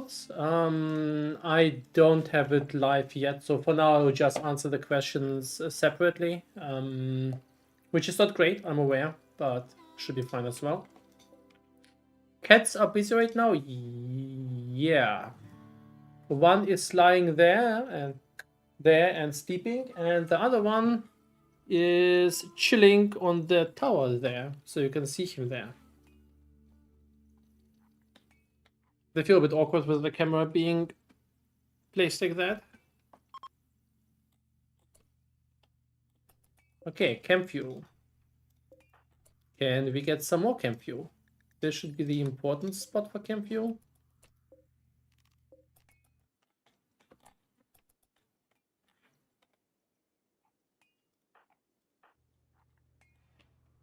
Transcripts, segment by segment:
else. I don't have it live yet, so for now I will just answer the questions separately, which is not great, I'm aware, but should be fine as well. Cats are busy right now? Yeah. One is lying there and sleeping, and the other one is chilling on the tower there, so you can see him there. They feel a bit awkward with the camera being placed like that. Okay, camp fuel. Can we get some more camp fuel? This should be the important spot for camp fuel.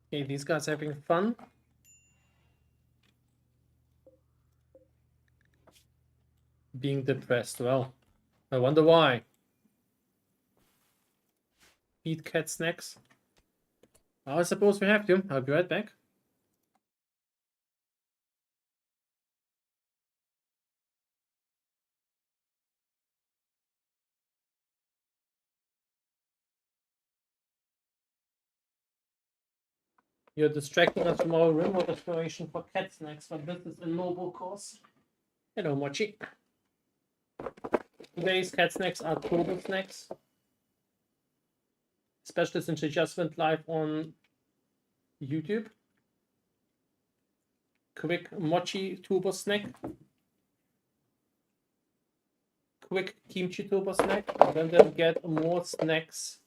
Okay, these guys are having fun. Being depressed, well, I wonder why. Eat cat snacks. I suppose we have to. I'll be right back. You're distracting us from our RIMWORLD exploration for cat snacks, but this is a noble cause. Hello, Mochi. Today's cat snacks are turbo snacks. Especially since she just went live on YouTube. Quick Mochi turbo snack. Quick kimchi turbo snack. And then get more snacks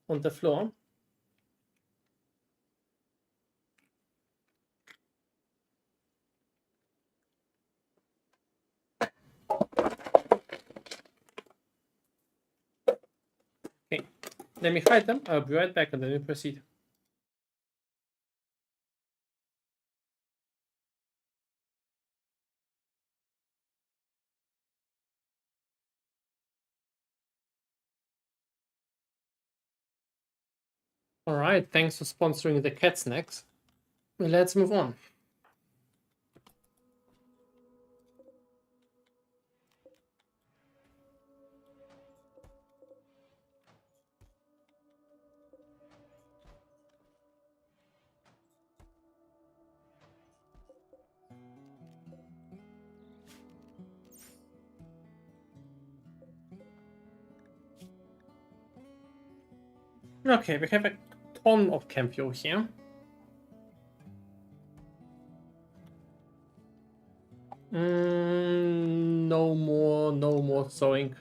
on the floor. Okay, let me hide them. I'll be right back and then we proceed. All right, thanks for sponsoring the cat snacks. Let's move on. Okay, we have a ton of camp fuel here. No more sewing.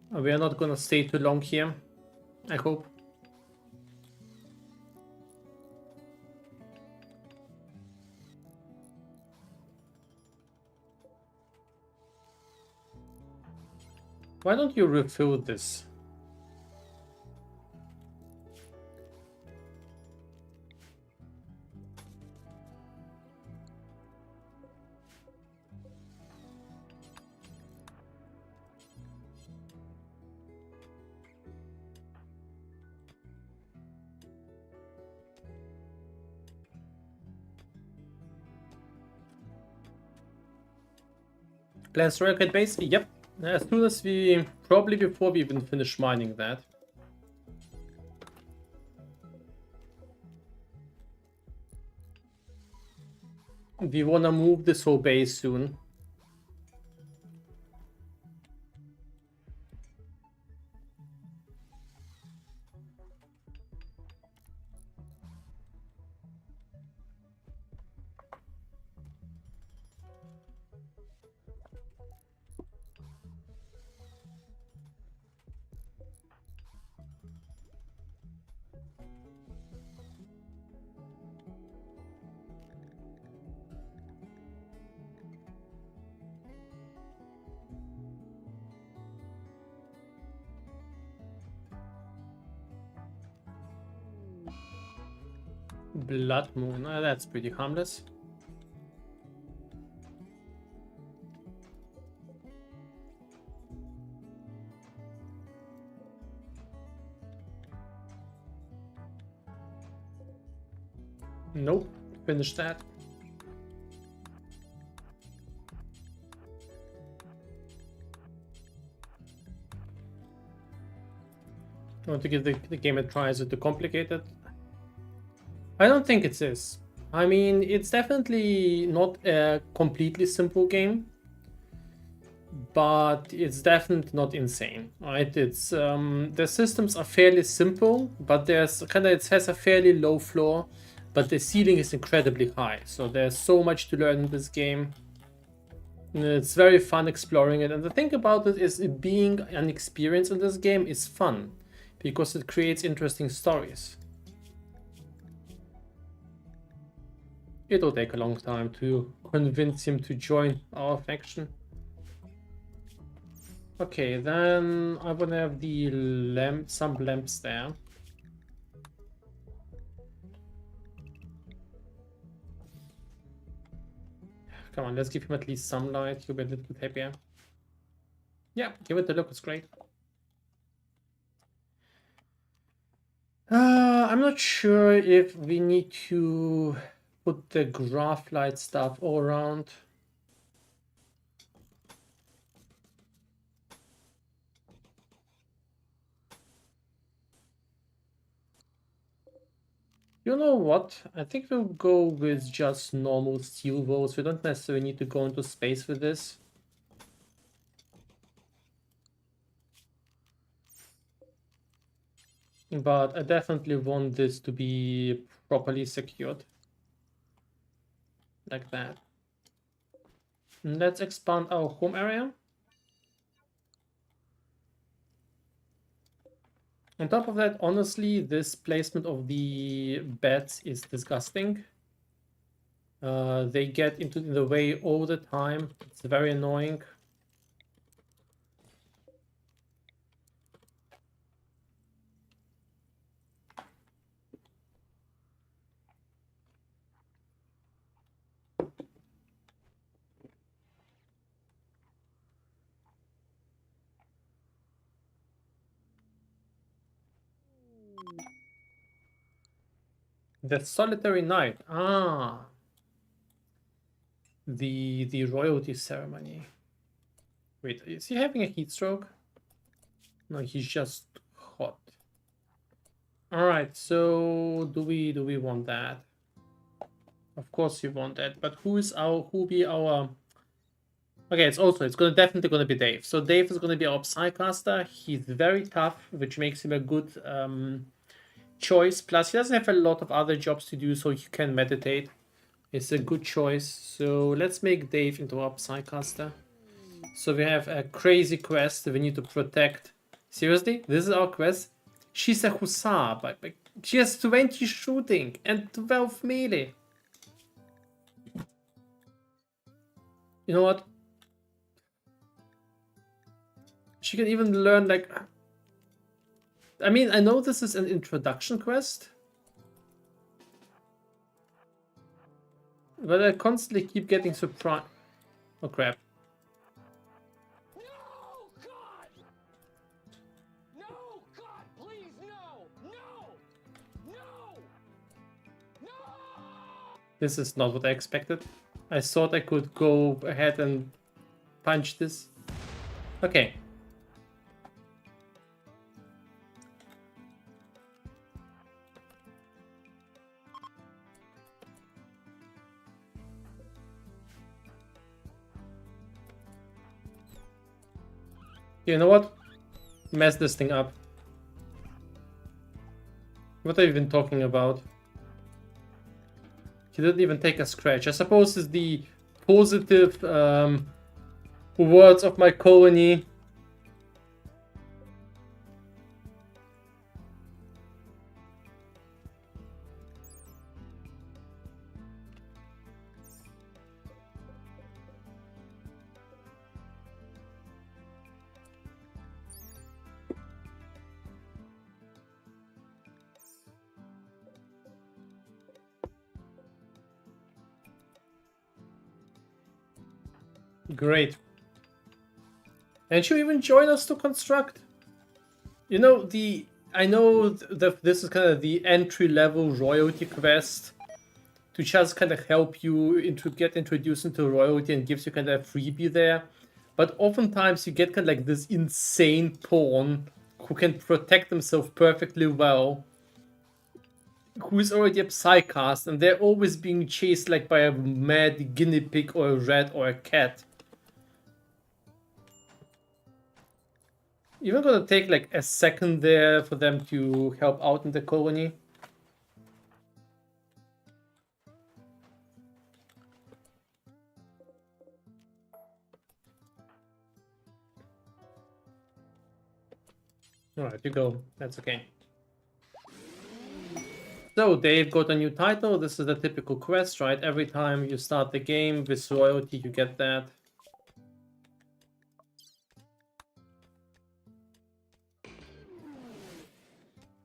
We are not gonna stay too long here, I hope. Why don't you refill this? Plans rocket base? Yep. As soon as we, probably before we even finish mining that. We wanna move this whole base soon. Blood Moon, that's pretty harmless. Nope, finish that. I want to give the game a try. Is it too complicated? I don't think it is. I mean, it's definitely not a completely simple game, but it's definitely not insane, right? It's the systems are fairly simple, but there's it has a fairly low floor, but the ceiling is incredibly high. So there's so much to learn in this game. It's very fun exploring it, and the thing about it is being an experience in this game is fun because it creates interesting stories. It'll take a long time to convince him to join our faction. Okay, then I want to have the some lamps there. Come on, let's give him at least some light. He'll be a little bit happier. Yeah, give it a look. It's great. I'm not sure if we need to put the graph light stuff all around. You know what? I think we'll go with just normal steel walls. We don't necessarily need to go into space with this. But I definitely want this to be properly secured. Like that. Let's expand our home area. On top of that, honestly, this placement of the beds is disgusting. They get into the way all the time. It's very annoying. The solitary night. Ah. The royalty ceremony. Wait, is he having a heat stroke? No, he's just hot. Alright, so do we want that? Of course we want that, but who be our okay, it's definitely gonna be Dave. So Dave is gonna be our Psycaster. He's very tough, which makes him a good choice. Plus, he doesn't have a lot of other jobs to do, so he can meditate. It's a good choice. So let's make Dave into our Psycaster. So we have a crazy quest. We need to protect. Seriously? This is our quest? She's a Hussar, but she has 20 shooting and 12 melee. You know what? She can even learn, like... I mean, I know this is an introduction quest. But I constantly keep getting surprised. Oh crap. No, God! No, God, please, no! No! No! No! This is not what I expected. I thought I could go ahead and punch this. Okay. You know what? Mess this thing up. What are you even talking about? He didn't even take a scratch. I suppose it's the positive words of my colony. Great. And you even join us to construct? You know, I know that this is kind of the entry-level royalty quest to just kind of help you get introduced into royalty and gives you kind of a freebie there. But oftentimes you get kind of like this insane pawn who can protect themselves perfectly well, who is already a psycast, and they're always being chased like by a mad guinea pig or a rat or a cat. Even gonna take like a second there for them to help out in the colony. Alright, you go. That's okay. So, Dave got a new title. This is the typical quest, right? Every time you start the game with royalty, you get that.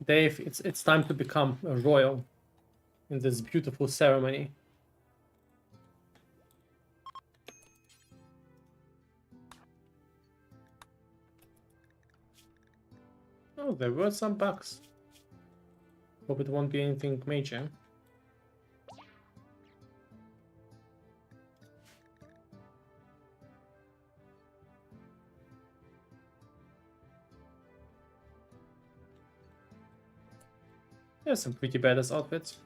Dave, it's time to become a royal in this beautiful ceremony. Oh, there were some bugs. Hope it won't be anything major. There's some pretty badass outfits.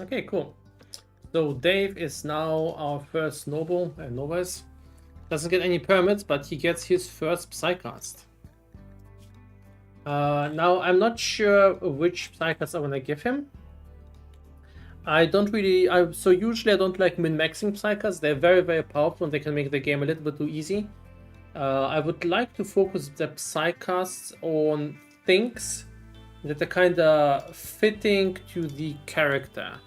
Okay, cool. So Dave is now our first noble and novice. Doesn't get any permits, but he gets his first psycast. Now I'm not sure which psycast I want to give him. I don't really. So usually I don't like min-maxing psycasts. They're very, very powerful and they can make the game a little bit too easy. I would like to focus the psycasts on things that are kind of fitting to the character.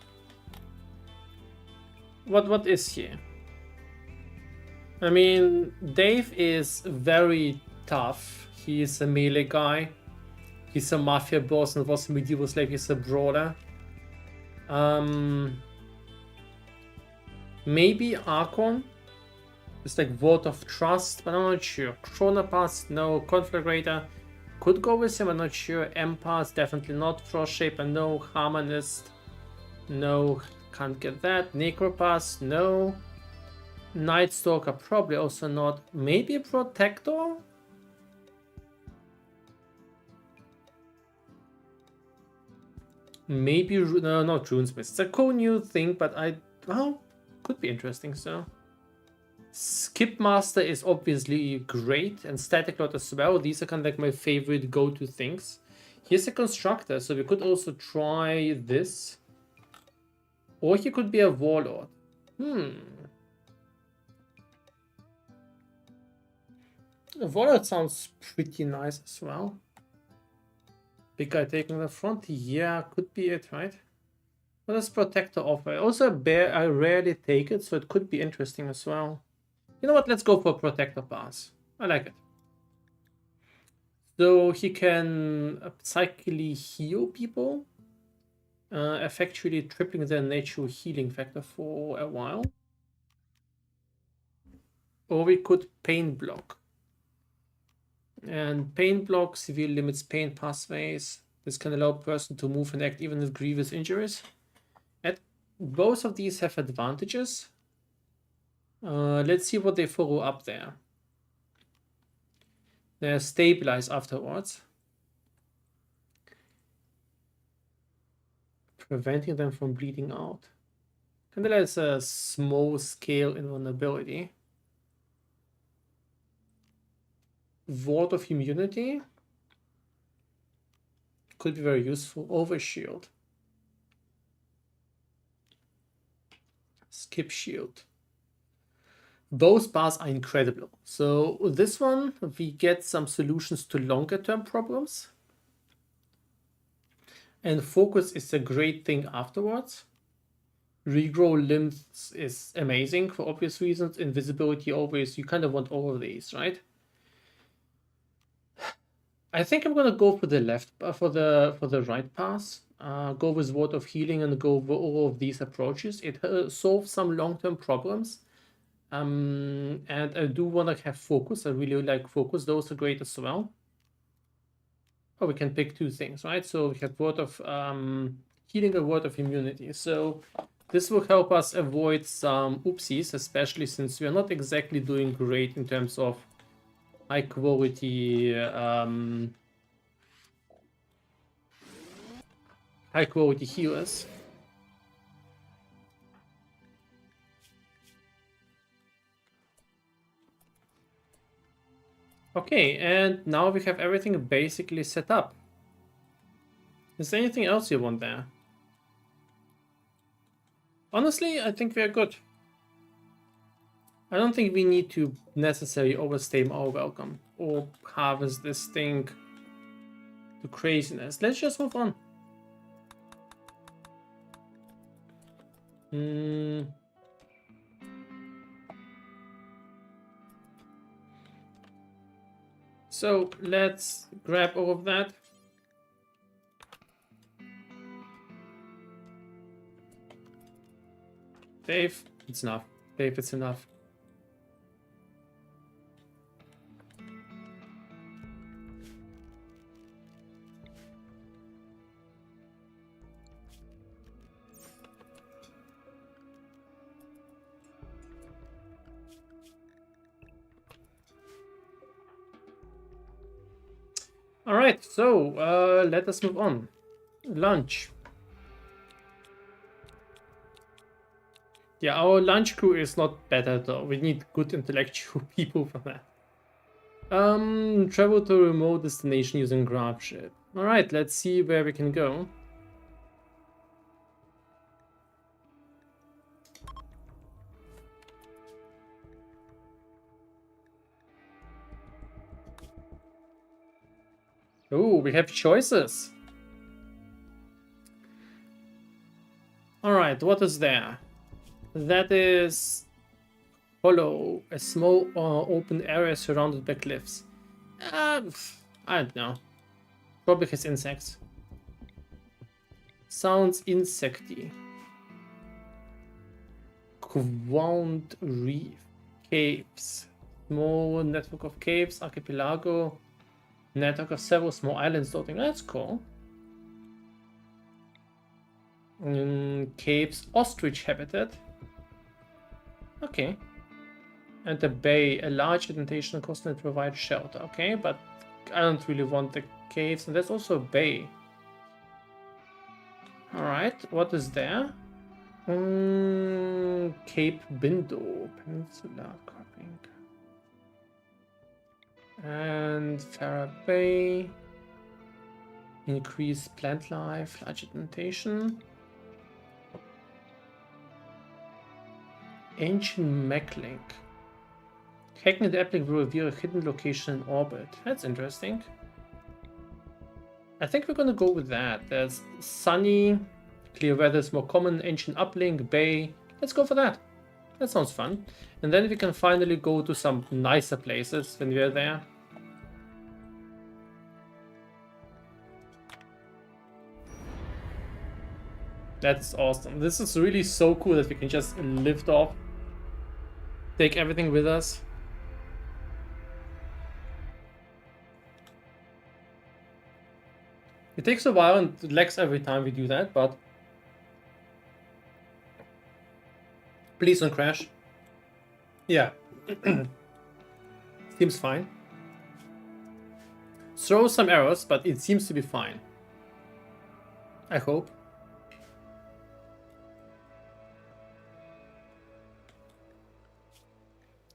What is here? I mean, Dave is very tough. He is a melee guy. He's a mafia boss and was a medieval slave. He's a brawler. Maybe Archon. It's like Vote of Trust, but I'm not sure. Chronopass, no. Conflagrator could go with him, I'm not sure. Empath, definitely not. Frost Shaper, no. Harmonist, no. Can't get that. Necropass, no. Night Stalker, probably also not. Maybe Protector? Maybe, no, not Runesmith. It's a cool new thing, but well, could be interesting, so. Skipmaster is obviously great, and Static Lot as well. These are kind of like my favorite go-to things. Here's a Constructor, so we could also try this. Or he could be a Warlord. A Warlord sounds pretty nice as well. Big guy taking the front, yeah, could be it, right? What does Protector offer? Also a bear, I rarely take it, so it could be interesting as well. You know what, let's go for Protector Pass. I like it. So he can psychically heal people, effectually tripling their natural healing factor for a while. Or we could Pain Block. And Pain Block severely limits pain pathways. This can allow a person to move and act even with grievous injuries. And both of these have advantages. Let's see what they follow up there. They're stabilized afterwards, preventing them from bleeding out. And there's a small scale invulnerability. Ward of Immunity could be very useful. Overshield. Skip Shield. Both bars are incredible. So this one, we get some solutions to longer term problems. And Focus is a great thing afterwards. Regrow limbs is amazing for obvious reasons. Invisibility always, you kind of want all of these, right? I think I'm gonna go for the left, for the right pass. Go with Ward of Healing and go over all of these approaches. It solves some long-term problems. And I do want to have focus. I really like focus. Those are great as well. Oh, we can pick two things, right? So we have word of healing, a word of immunity. So this will help us avoid some oopsies, especially since we are not exactly doing great in terms of high quality healers. Okay, and now we have everything basically set up. Is there anything else you want there? Honestly, I think we are good. I don't think we need to necessarily overstay our welcome or harvest this thing to craziness. Let's just move on. So let's grab all of that. Dave, it's enough. Dave, it's enough. All right, so let us move on. Lunch. Yeah, our lunch crew is not better though. We need good intellectual people for that. Travel to a remote destination using Grabship. All right, let's see where we can go. Oh, we have choices. All right, what is there? That is hollow, a small open area surrounded by cliffs. I don't know. Probably has insects. Sounds insecty. Quound Reef. Caves. Small network of caves, archipelago. Network of several small islands dotting. That's cool. Caves, ostrich habitat. Okay. And the bay, a large indentation coastal to provide shelter. Okay, but I don't really want the caves. And there's also a bay. Alright, what is there? Cape Bindo, Peninsula Cropping. And Farah Bay. Increase plant life, large indentation. Ancient Mechlink. Hacking the uplink will reveal a hidden location in orbit. That's interesting. I think we're gonna go with that. There's sunny, clear weather is more common, ancient uplink, bay. Let's go for that. That sounds fun. And then we can finally go to some nicer places when we're there. That's awesome. This is really so cool that we can just lift off. Take everything with us. It takes a while and it lags every time we do that, but please don't crash. Yeah. Seems fine. Throw some errors, but it seems to be fine. I hope.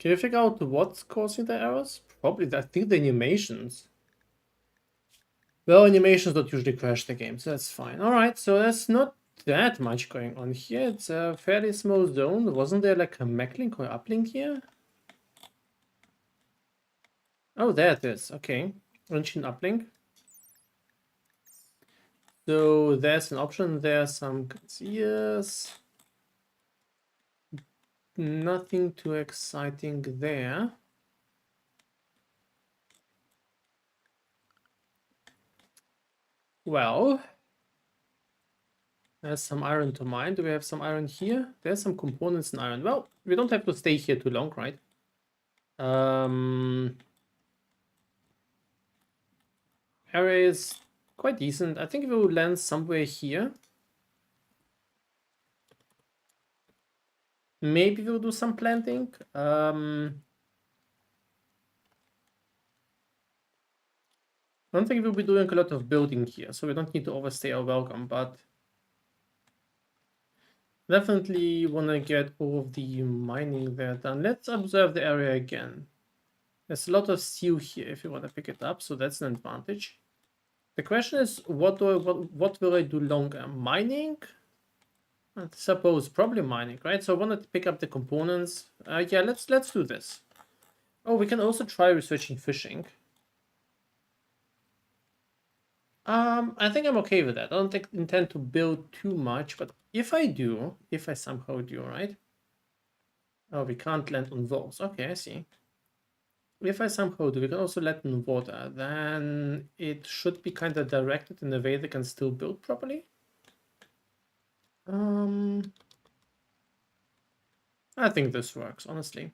Can you figure out what's causing the errors? Probably, I think the animations. Well, animations don't usually crash the game, so that's fine. Alright, so there's not that much going on here. It's a fairly small zone. Wasn't there like a Mechlink or uplink here? Oh, there it is. Okay. Ancient uplink. So there's an option. There's some yes. Nothing too exciting there. Well, There's some iron to mine. Do we have some iron here? There's some components in iron. Well, we don't have to stay here too long, right? Area is quite decent. I think we will land somewhere here. Maybe we'll do some planting. I don't think we'll be doing a lot of building here, so we don't need to overstay our welcome, but definitely want to get all of the mining there done. Let's observe the area again. There's a lot of steel here if you want to pick it up, so that's an advantage. The question is, what will I do longer? Mining? I suppose probably mining, right? So I want to pick up the components. Yeah, let's do this. Oh, we can also try researching fishing. I think I'm okay with that. I don't intend to build too much, but if I somehow do, right? Oh, we can't land on walls. Okay, I see. If I somehow do, we can also land on water. Then it should be kind of directed in a way that can still build properly. I think this works, honestly.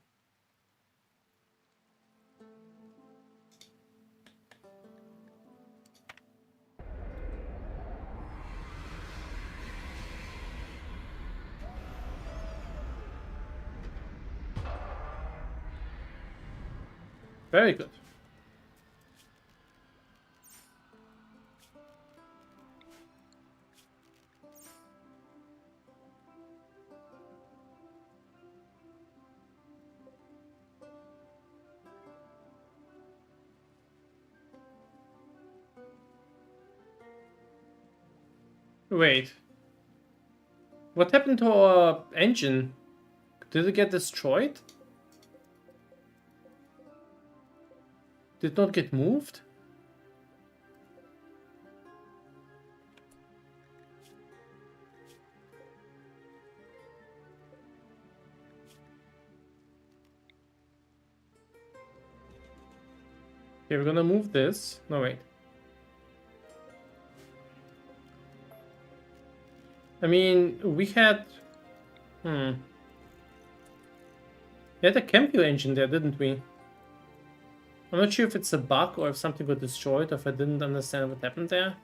Very good. Wait. What happened to our engine? Did it get destroyed? Did not get moved? Okay, we're gonna move this. No, wait. I mean, we had... We had a Campio engine there, didn't we? I'm not sure if it's a bug or if something got destroyed or if I didn't understand what happened there.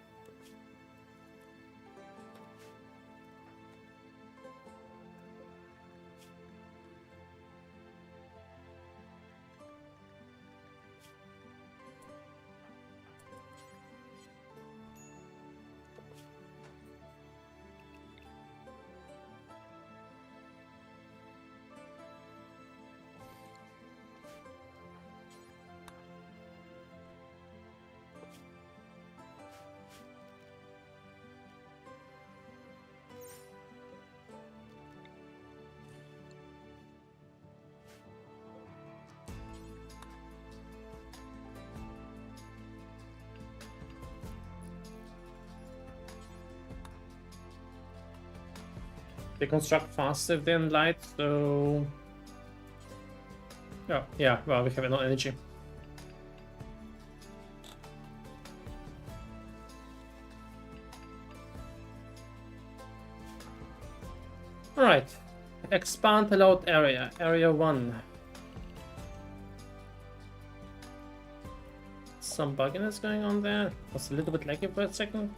They construct faster than light, so... Oh, yeah, well, we have no energy. Alright. Expand allowed area. Area 1. Some bugginess going on there. Was a little bit laggy for a second.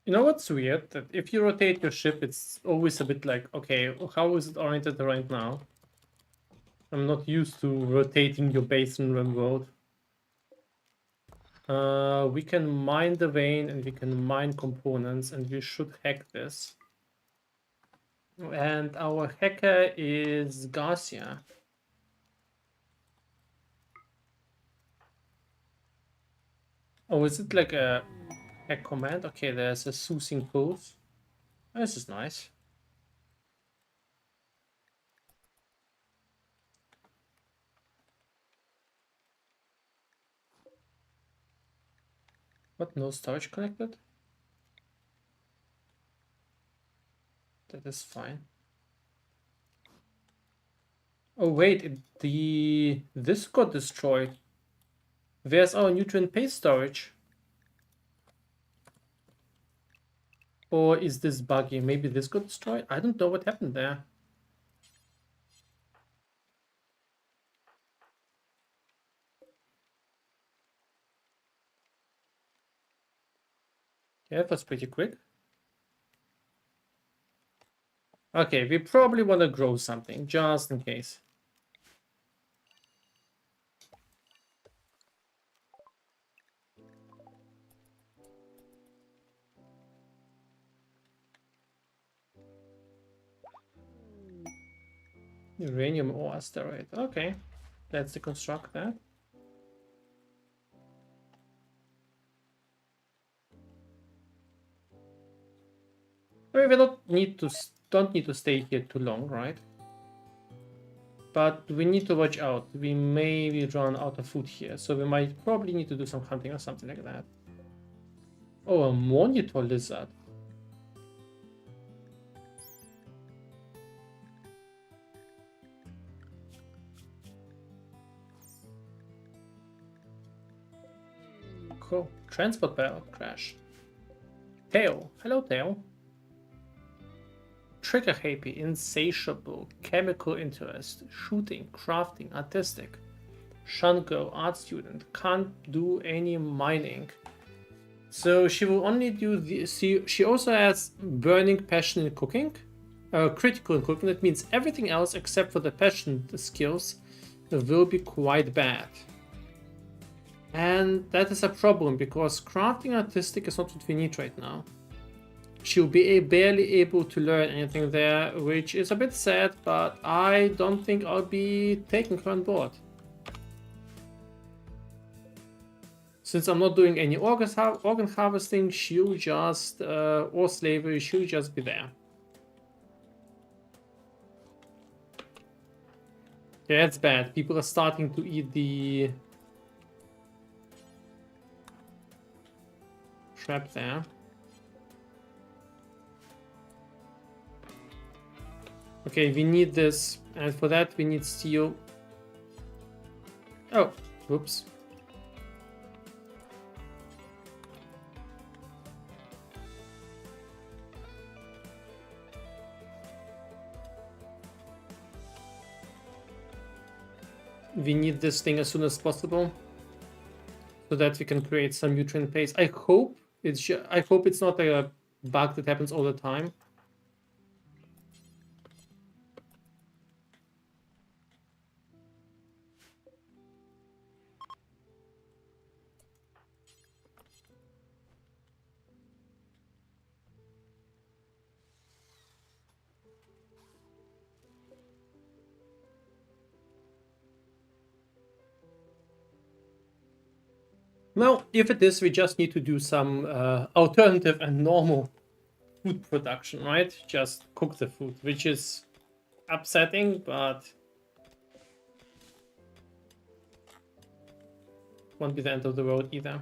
You know what's weird? That if you rotate your ship, it's always a bit like, okay, how is it oriented right now? I'm not used to rotating your base in RIMWORLD. We can mine the vein and we can mine components and we should hack this. And our hacker is Garcia. Oh, is it like a hack command? Okay, there's a soothing pulse. This is nice. What? No storage connected? That is fine. Oh wait, this got destroyed. Where's our nutrient paste storage? Or is this buggy? Maybe this got destroyed? I don't know what happened there. Yeah, that was pretty quick. Okay, we probably want to grow something, just in case. Uranium ore asteroid. Okay, let's deconstruct that. We don't need to stay here too long, right? But we need to watch out. We may run out of food here, so we might probably need to do some hunting or something like that. Oh, a monitor lizard. Cool. Transport barrel crash. Tail. Hello, Tail. Trigger happy, insatiable, chemical interest, shooting, crafting, artistic. Shango, art student, can't do any mining. So she will only do the. She also has burning passion in cooking, critical in cooking. That means everything else except for the passion skills will be quite bad. And that is a problem because crafting artistic is not what we need right now. She'll be barely able to learn anything there, which is a bit sad, but I don't think I'll be taking her on board. Since I'm not doing any organ harvesting, she'll just, or slavery, she'll just be there. Yeah, it's bad. People are starting to eat the trap there. Okay, we need this, and for that we need steel. Oh, whoops. We need this thing as soon as possible, so that we can create some nutrient paste. I hope it's not a bug that happens all the time. Well, if it is, we just need to do some alternative and normal food production, right? Just cook the food, which is upsetting, but won't be the end of the world either.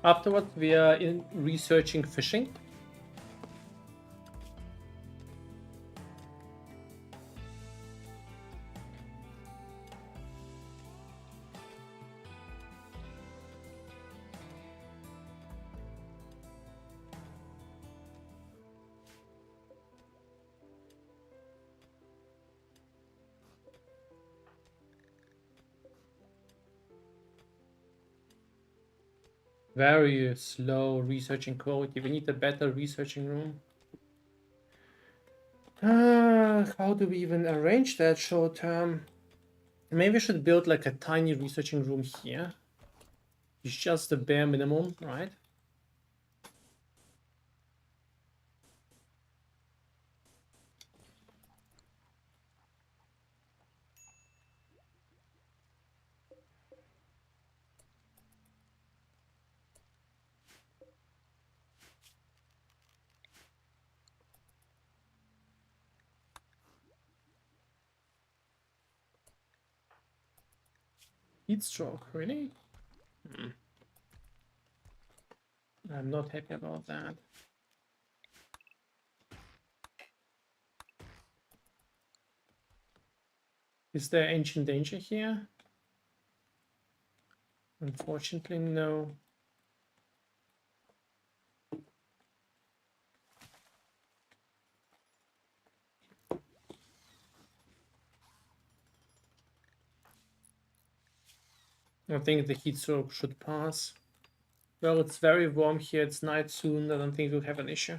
Afterwards, we are researching fishing. Very slow researching quality. We need a better researching room. how do we even arrange that short term? Maybe we should build like a tiny researching room here. It's just the bare minimum, right? Heat stroke, really? I'm not happy about that. Is there ancient danger here? Unfortunately, no. I think the heat stroke should pass. Well, it's very warm here. It's night soon. I don't think we'll have an issue.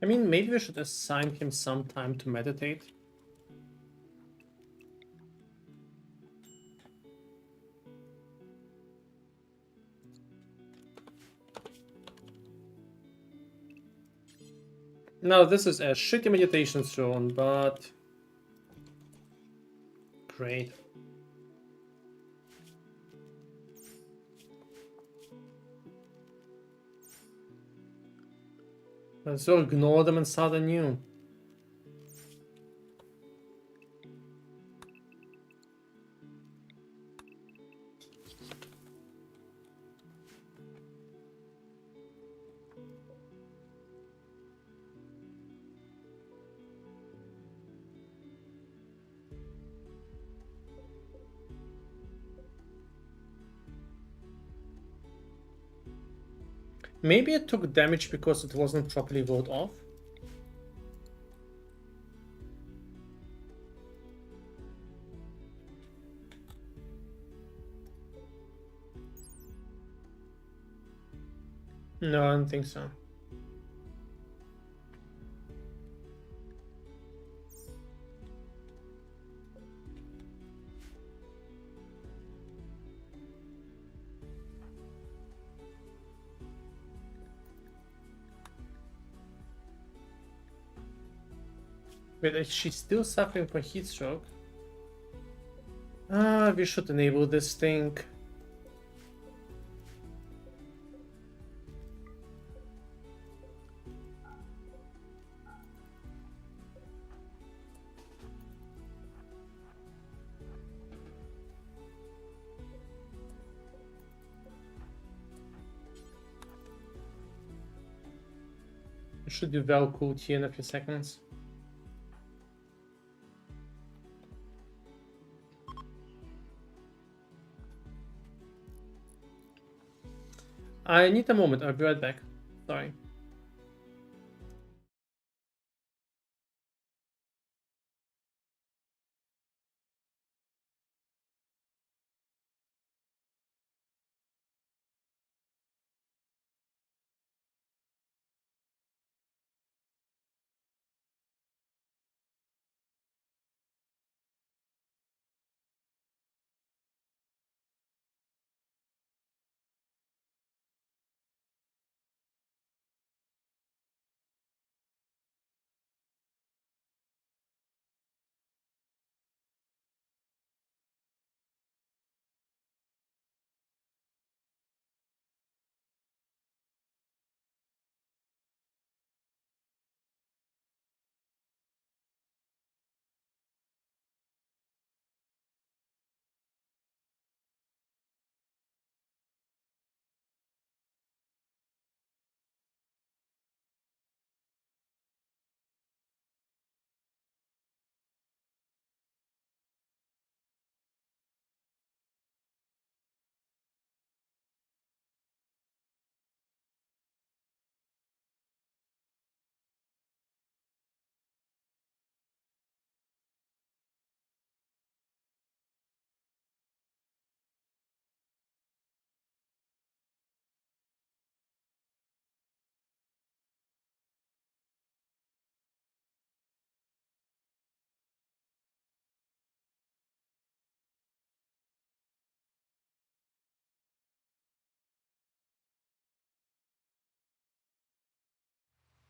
I mean, maybe we should assign him some time to meditate. Now, this is a shitty meditation zone, but great. So ignore them and start anew. Maybe it took damage because it wasn't properly walled off. No, I don't think so. Wait, is she still suffering from heat stroke? Ah, we should enable this thing. It should be well cooled here in a few seconds. I need a moment, I'll be right back. Sorry.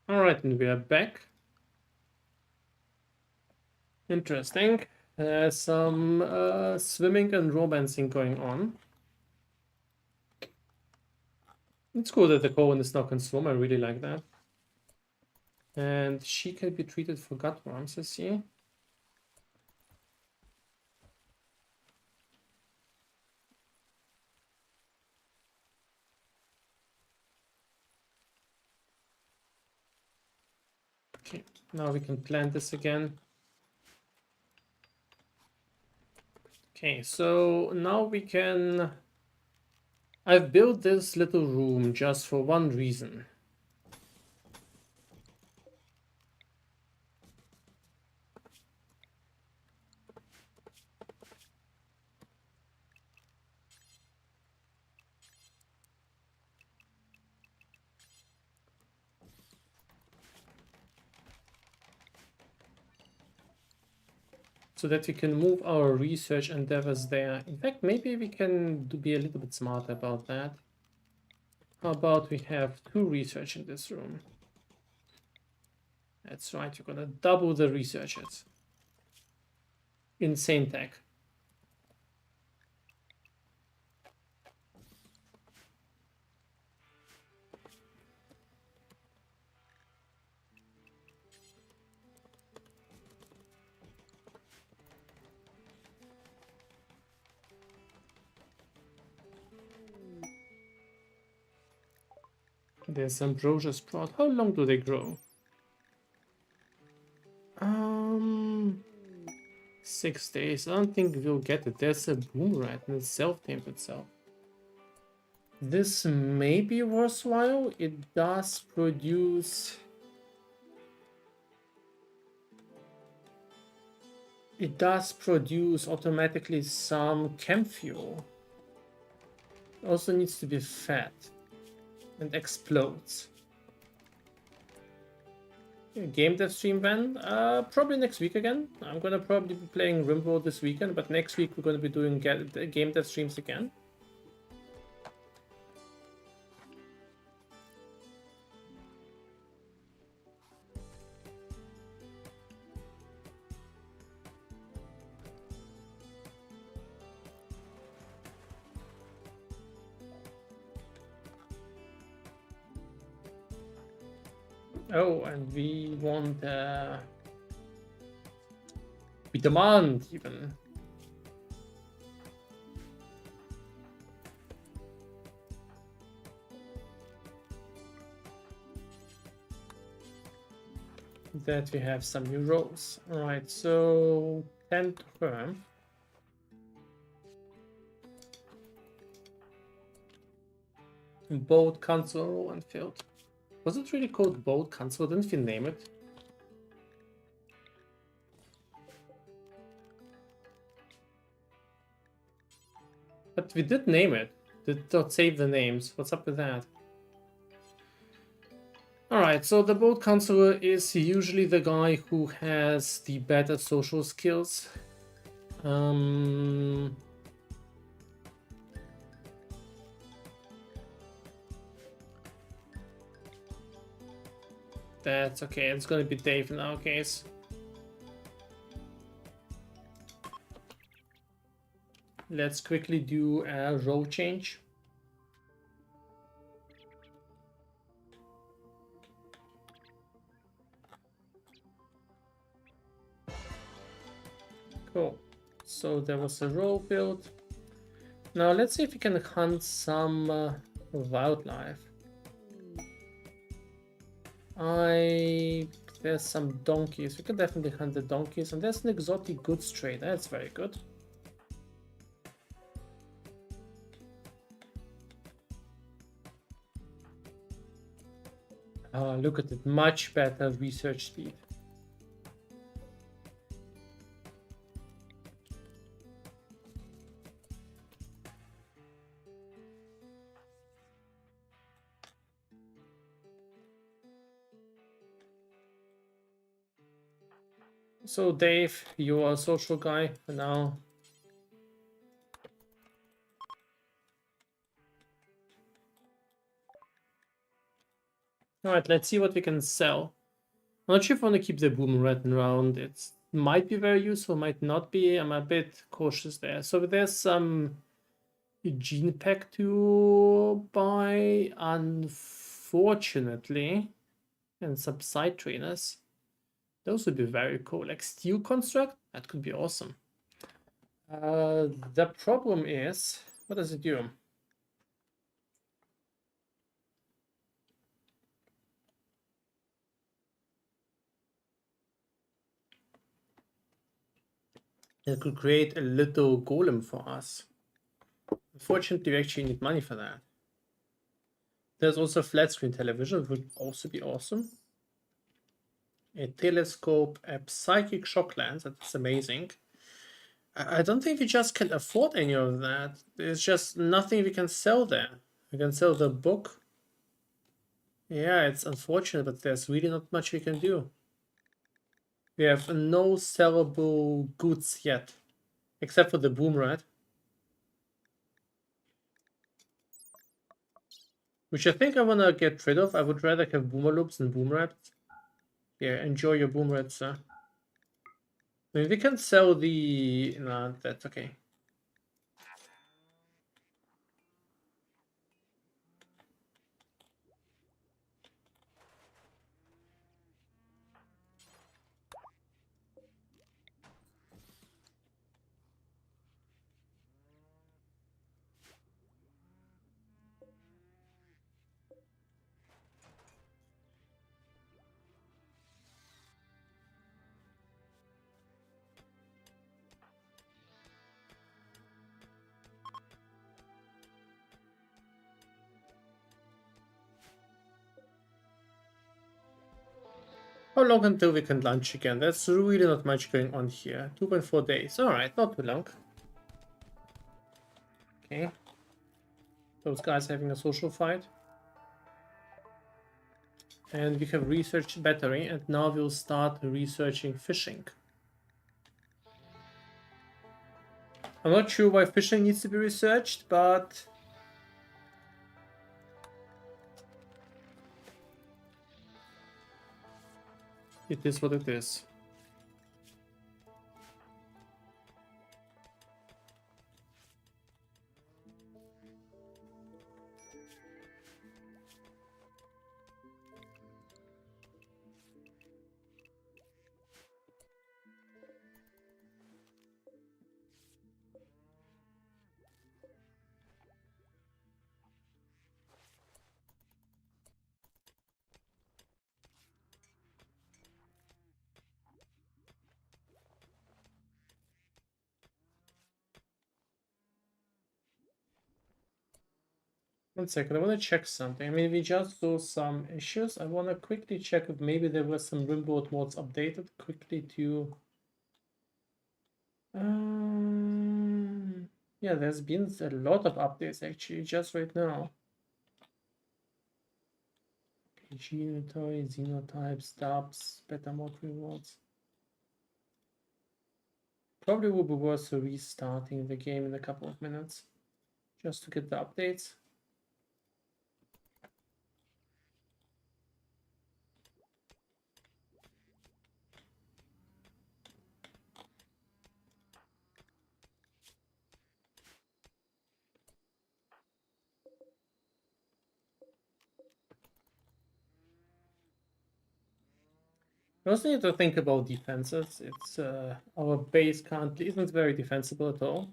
All right, and we are back. Interesting. Some swimming and romancing going on. It's cool that the Cohen is now can swim. I really like that. And she can be treated for gut worms, I see. Okay, now we can plant this again. Okay, so now we can... I've built this little room just for one reason. So that we can move our research endeavors there. In fact, maybe we can be a little bit smarter about that. How about we have 2 research in this room? That's right, you're gonna double the researchers. Insane tech. There's Ambrosia sprout. How long do they grow? 6 days. I don't think we'll get it. There's a boom rat and it's self-tamed itself. This may be worthwhile. It does produce... It does produce automatically some chem fuel. Also needs to be fed and explodes. Game dev stream when? Probably next week again. I'm gonna probably be playing RIMWORLD this weekend, but next week we're gonna be doing game dev streams again. Oh, and we want, we demand even. That we have some new roles. Alright, so 10 to firm. Bold, console, and field. Was it really called Bold Console? Didn't we name it? But we did name it. Did not save the names. What's up with that? Alright, so the Bold Counselor is usually the guy who has the better social skills. That's okay, it's gonna be Dave in our case. Let's quickly do a role change. Cool. So there was a role build. Now let's see if we can hunt some wildlife. There's some donkeys. We can definitely hunt the donkeys, and there's an exotic goods trade. That's very good. Look at it, much better research speed. So Dave, you are a social guy for now. Alright, let's see what we can sell. I'm not sure if I want to keep the boom red around. It might be very useful, might not be. I'm a bit cautious there. So there's some gene pack to buy, unfortunately, and some side trainers. Those would be very cool. Like steel construct, that could be awesome. The problem is, what does it do? It could create a little golem for us. Unfortunately, we actually need money for that. There's also flat screen television, which would also be awesome. A telescope, a psychic shock lens, that's amazing. I don't think we just can afford any of that. There's just nothing we can sell there. We can sell the book. Yeah, it's unfortunate, but there's really not much we can do. We have no sellable goods yet, except for the boom rat, which I think I want to get rid of. I would rather have boomer loops than boom rats. Yeah, enjoy your boom rats, sir. I mean, we can sell the... No, that's okay. How long until we can launch again? That's really not much going on here. 2.4 days. Alright, not too long. Okay. Those guys having a social fight. And we have researched battery, and now we'll start researching fishing. I'm not sure why fishing needs to be researched, but... it is what it is. One second, I want to check something. I mean, we just saw some issues. I want to quickly check if maybe there were some RIMWORLD mods updated quickly to... yeah, there's been a lot of updates actually, just right now. Genotoy, Xenotypes, Dubs, Beta Mod rewards. Probably will be worth restarting the game in a couple of minutes, just to get the updates. We also need to think about defenses. It's our base currently isn't very defensible at all.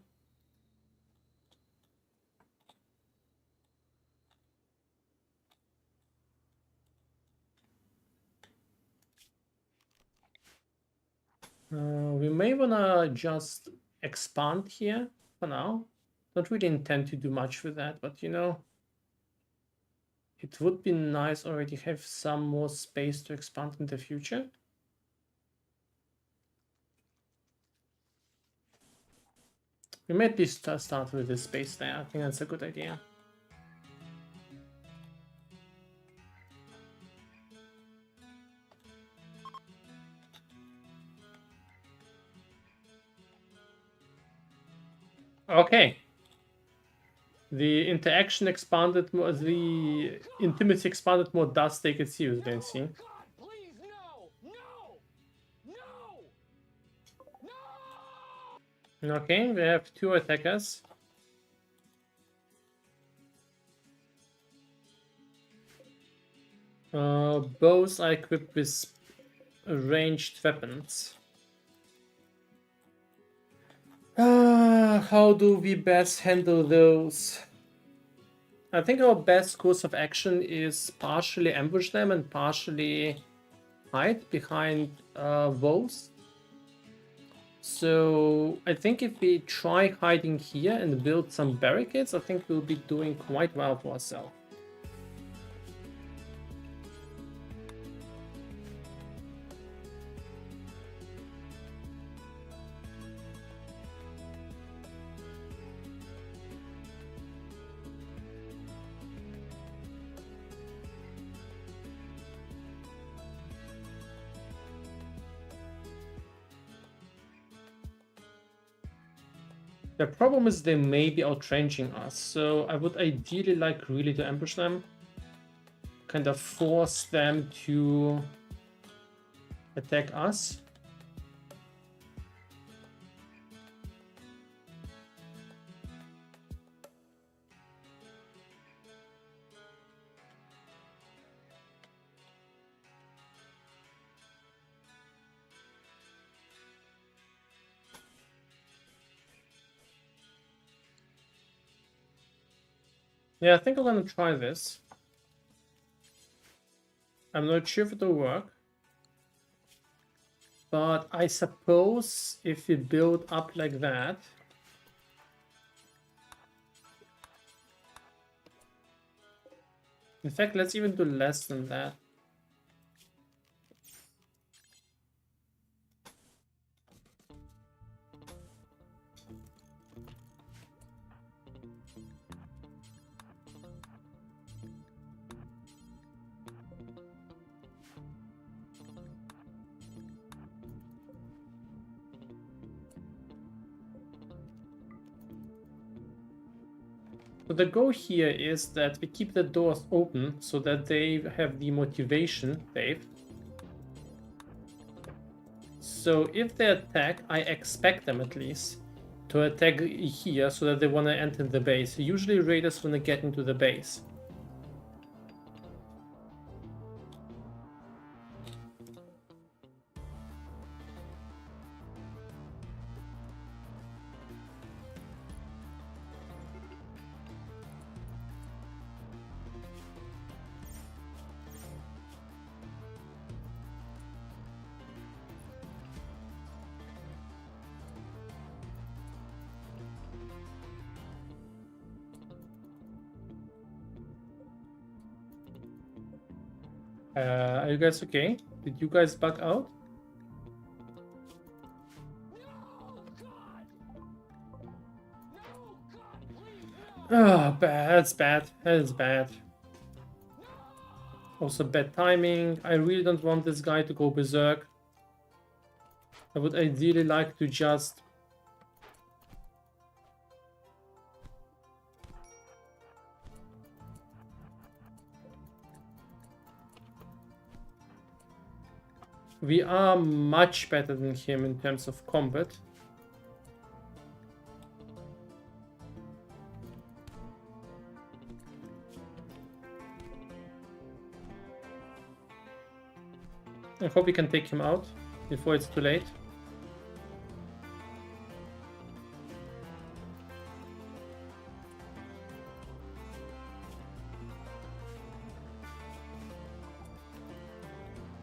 We may wanna just expand here for now. Don't really intend to do much with that, but you know, it would be nice already have some more space to expand in the future. We might be start with this space there. I think that's a good idea. Okay. The interaction expanded more, the intimacy expanded more, does take it seriously, I see. God, please, no! No! Okay, we have 2 attackers. Both are equipped with ranged weapons. How do we best handle those? I think our best course of action is partially ambush them and partially hide behind walls. So I think if we try hiding here and build some barricades, I think we'll be doing quite well for ourselves. The problem is they may be outranching us, so I would ideally like really to ambush them. Kind of force them to attack us. Yeah, I think I'm gonna try this. I'm not sure if it'll work. But I suppose if we build up like that... In fact, let's even do less than that. So the goal here is that we keep the doors open so that they have the motivation, Dave. So if they attack, I expect them at least to attack here so that they want to enter the base. Usually raiders want to get into the base. Are you guys okay? Did you guys bug out? Oh, bad. That's bad. That is bad. Also bad timing. I really don't want this guy to go berserk. I would ideally like to just... We are much better than him in terms of combat. I hope we can take him out before it's too late.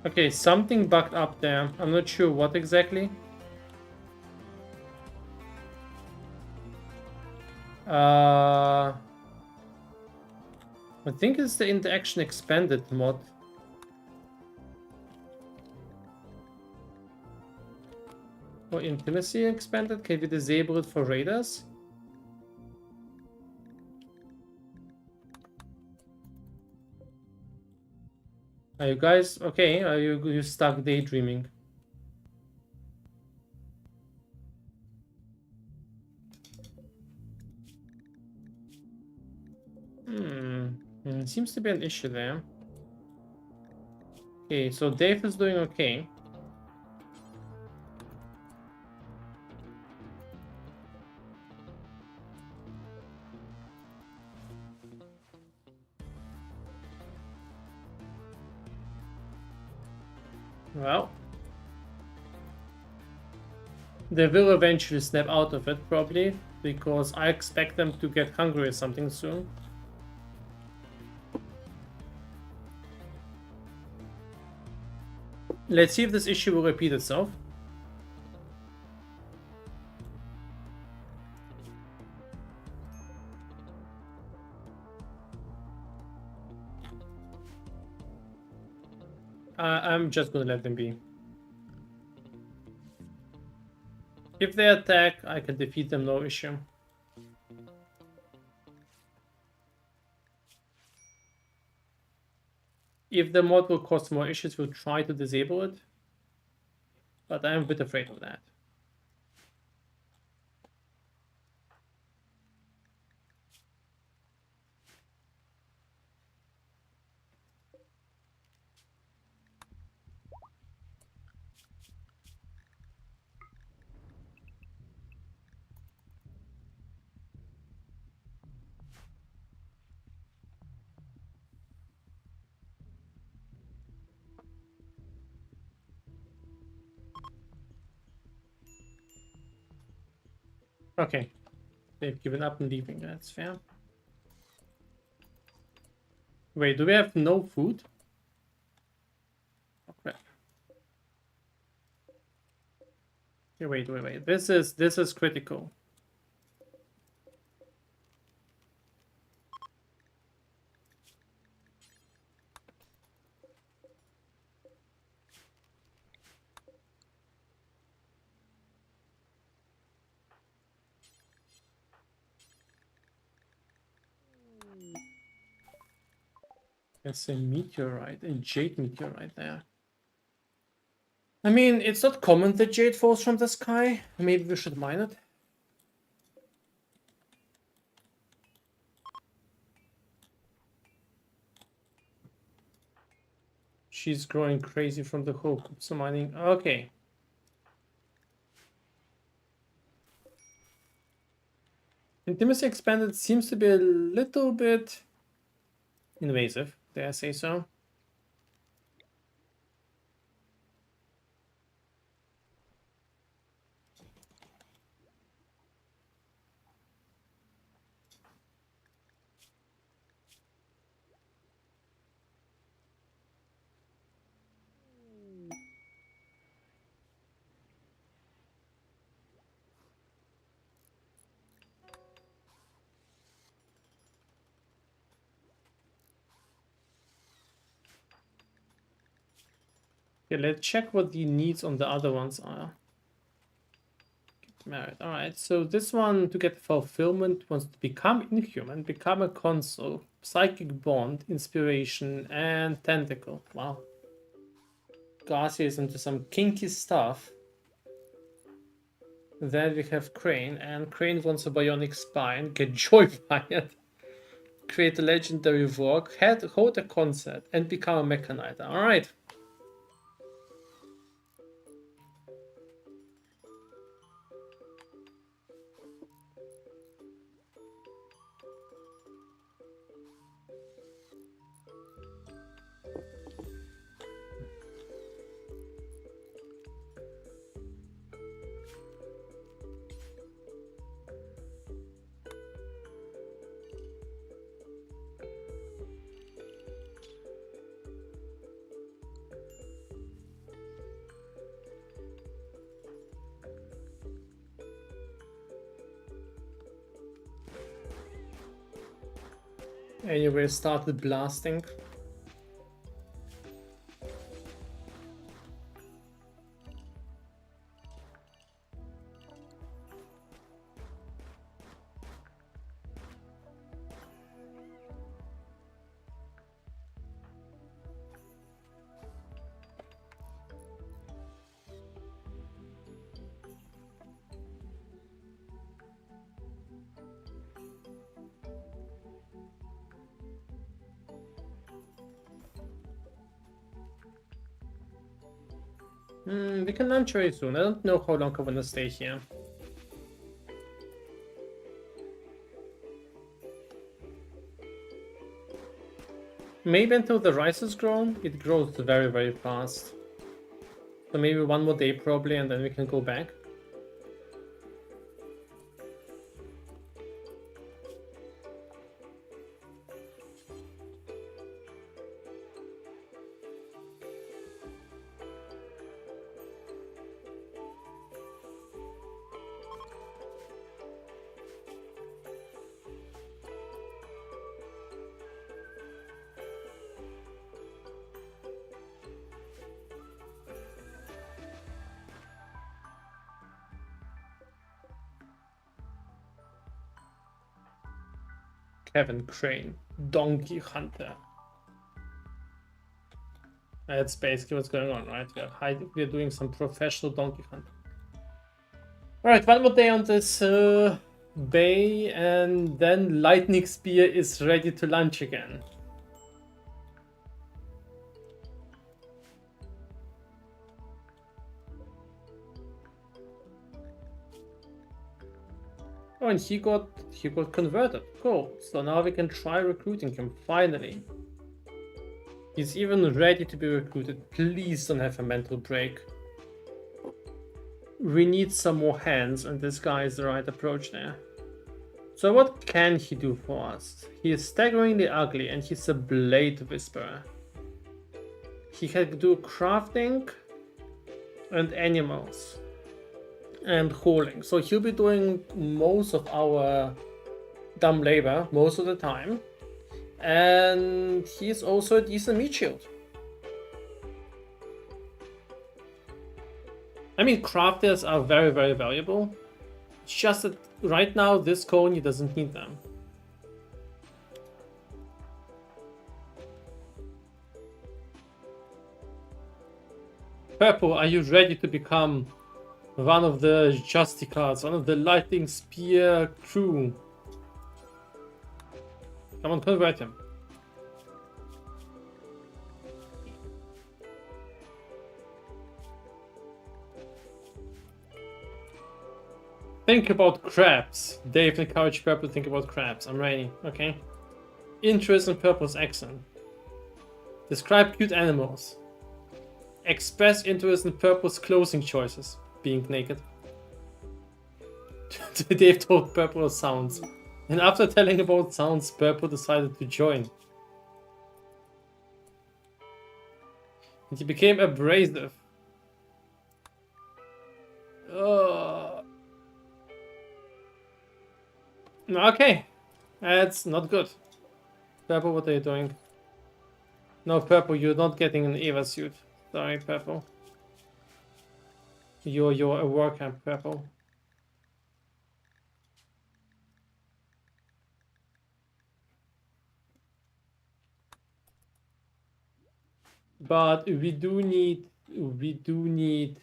Okay, something bugged up there. I'm not sure what exactly. I think it's the interaction expanded mod. Or intimacy expanded? Can we disable it for raiders? Are you guys okay? Are you stuck daydreaming? Seems to be an issue there. Okay, so Dave is doing okay. Well, they will eventually snap out of it, probably, because I expect them to get hungry or something soon. Let's see if this issue will repeat itself. I'm just gonna let them be. If they attack, I can defeat them, no issue. If the mod will cause more issues, we'll try to disable it. But I'm a bit afraid of that. Okay, they've given up and leaving, that's fair. Wait, do we have no food? Oh crap. Okay, wait. This is critical. It's a meteorite, a jade meteorite there. I mean, it's not common that jade falls from the sky. Maybe we should mine it. She's growing crazy from the whole so mining. Okay. Intimacy expanded seems to be a little bit invasive, dare I say so. Okay, let's check what the needs on the other ones are. Get married. Alright, so this one, to get fulfillment, wants to become inhuman, become a console, psychic bond, inspiration, and tentacle. Wow. Garcia is into some kinky stuff. Then we have Crane, and Crane wants a bionic spine, get joy by it, create a legendary work, hold a concert, and become a mechaniter. Alright. Anyway, started blasting. We can launch very soon. I don't know how long I want to stay here. Maybe until the rice is grown. It grows very, very fast. So maybe one more day probably, and then we can go back. Kevin Crane, Donkey Hunter. That's basically what's going on, right? We're doing some professional donkey hunting. Alright, one more day on this bay, and then Lightning Spear is ready to launch again. Oh, and he got converted. Cool. So now we can try recruiting him, finally. He's even ready to be recruited. Please don't have a mental break. We need some more hands, and this guy is the right approach there. So what can he do for us? He is staggeringly ugly, and he's a blade whisperer. He can do crafting and animals and hauling. So he'll be doing most of our dumb labor most of the time. And he's also a decent meat shield. I mean, crafters are very, very valuable. It's just that right now, this colony doesn't need them. Purple, are you ready to become one of the Justicards, one of the Lightning Spear crew? Come on, convert him. Think about crabs. Dave encouraged Purple to think about crabs. I'm ready, okay? Interest in Purple is excellent. Describe cute animals. Express interest in Purple's clothing choices. Being naked. Dave told Purple sounds. And after telling about sounds, Purple decided to join. And he became abrasive. Okay. That's not good. Purple, what are you doing? No, Purple, you're not getting an Eva suit. Sorry, Purple. You're a worker, Purple. But we do need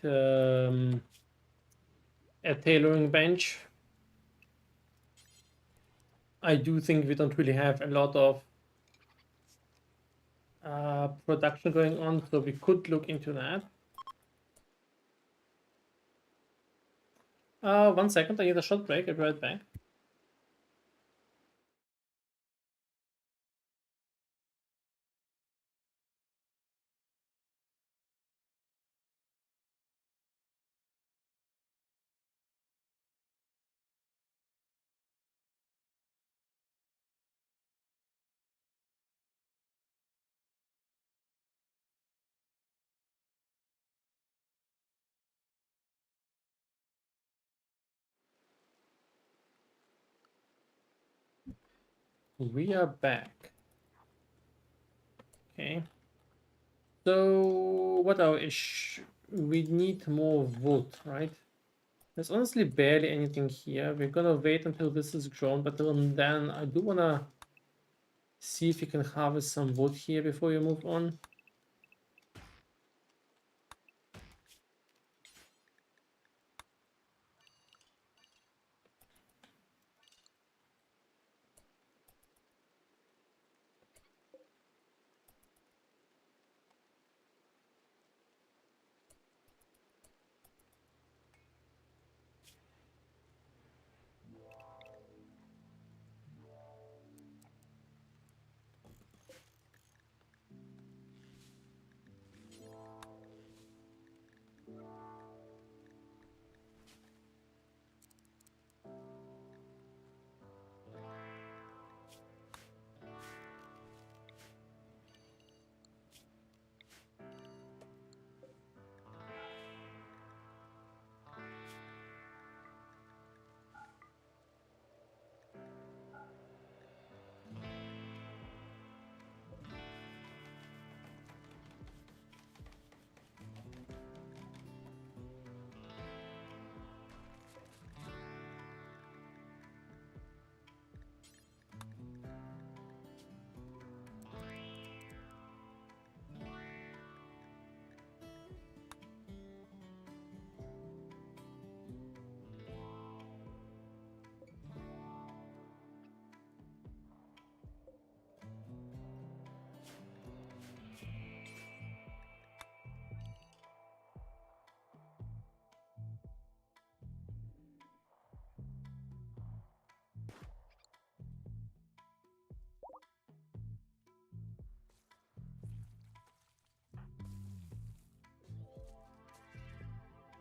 a tailoring bench. I do think we don't really have a lot of production going on, so we could look into that. 1 second, I need a short break. I'll be right back. We are back. Okay. So what our issue? We need more wood, right? There's honestly barely anything here. We're gonna wait until this is grown, but then I do wanna see if we can harvest some wood here before we move on.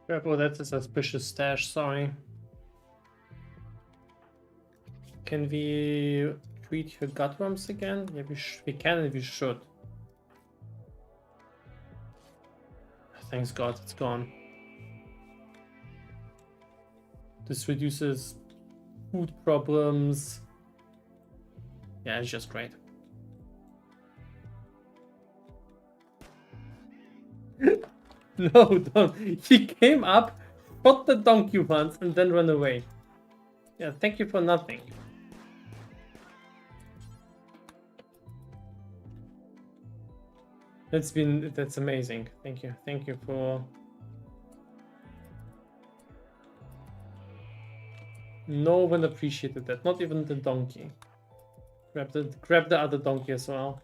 Purple, that's a suspicious stash, sorry. Can we treat your gutworms again? Yeah, we can and we should. Thanks God, it's gone. This reduces food problems. Yeah, it's just great. No, don't. He came up, shot the donkey once, and then ran away. Yeah, thank you for nothing. That's amazing. Thank you. Thank you for... No one appreciated that. Not even the donkey. Grab the other donkey as well.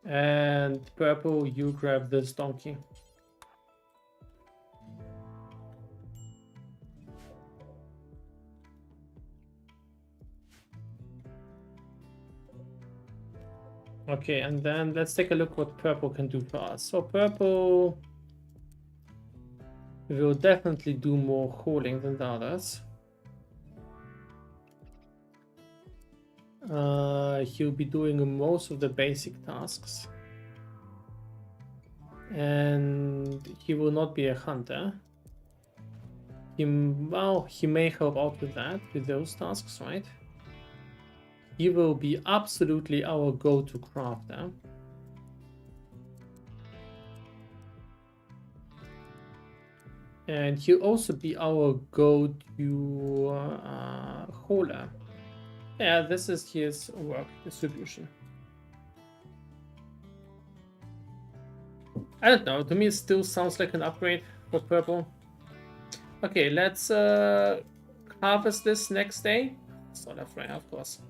And Purple, you grab this donkey. Okay, and then let's take a look what Purple can do for us. So Purple will definitely do more hauling than the others. He'll be doing most of the basic tasks. And he will not be a hunter. Well, he may help out with that, with those tasks, right? He will be absolutely our go-to crafter. And he'll also be our go-to hauler. Yeah, this is his work distribution. I don't know, to me it still sounds like an upgrade for Purple. Okay, let's harvest this next day. Sort of right, of course.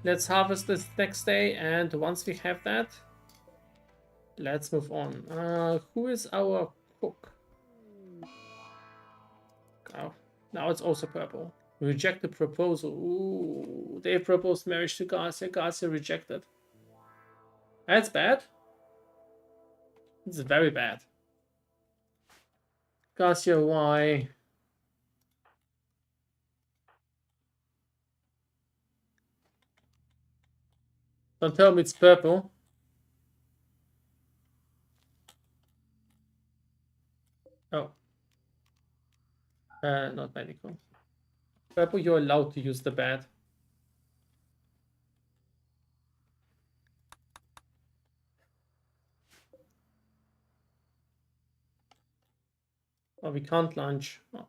Let's harvest this next day, and once we have that, let's move on. Who is our cook? Oh, now it's also Purple. Reject the proposal. Ooh, they proposed marriage to Garcia. Garcia rejected. That's bad. It's very bad. Garcia, why? Don't tell me it's Purple. Oh. Not medical. Purple, you're allowed to use the bat. Oh, we can't launch. Oh.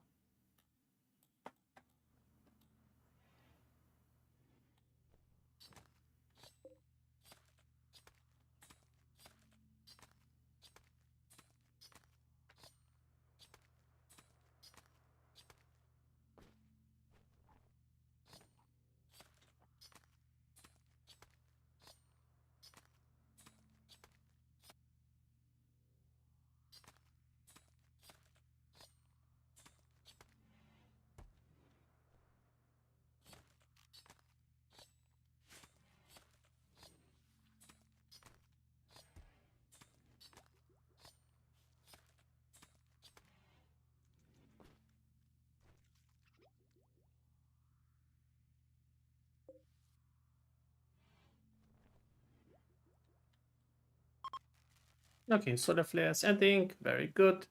Okay, solar flares ending. Very good.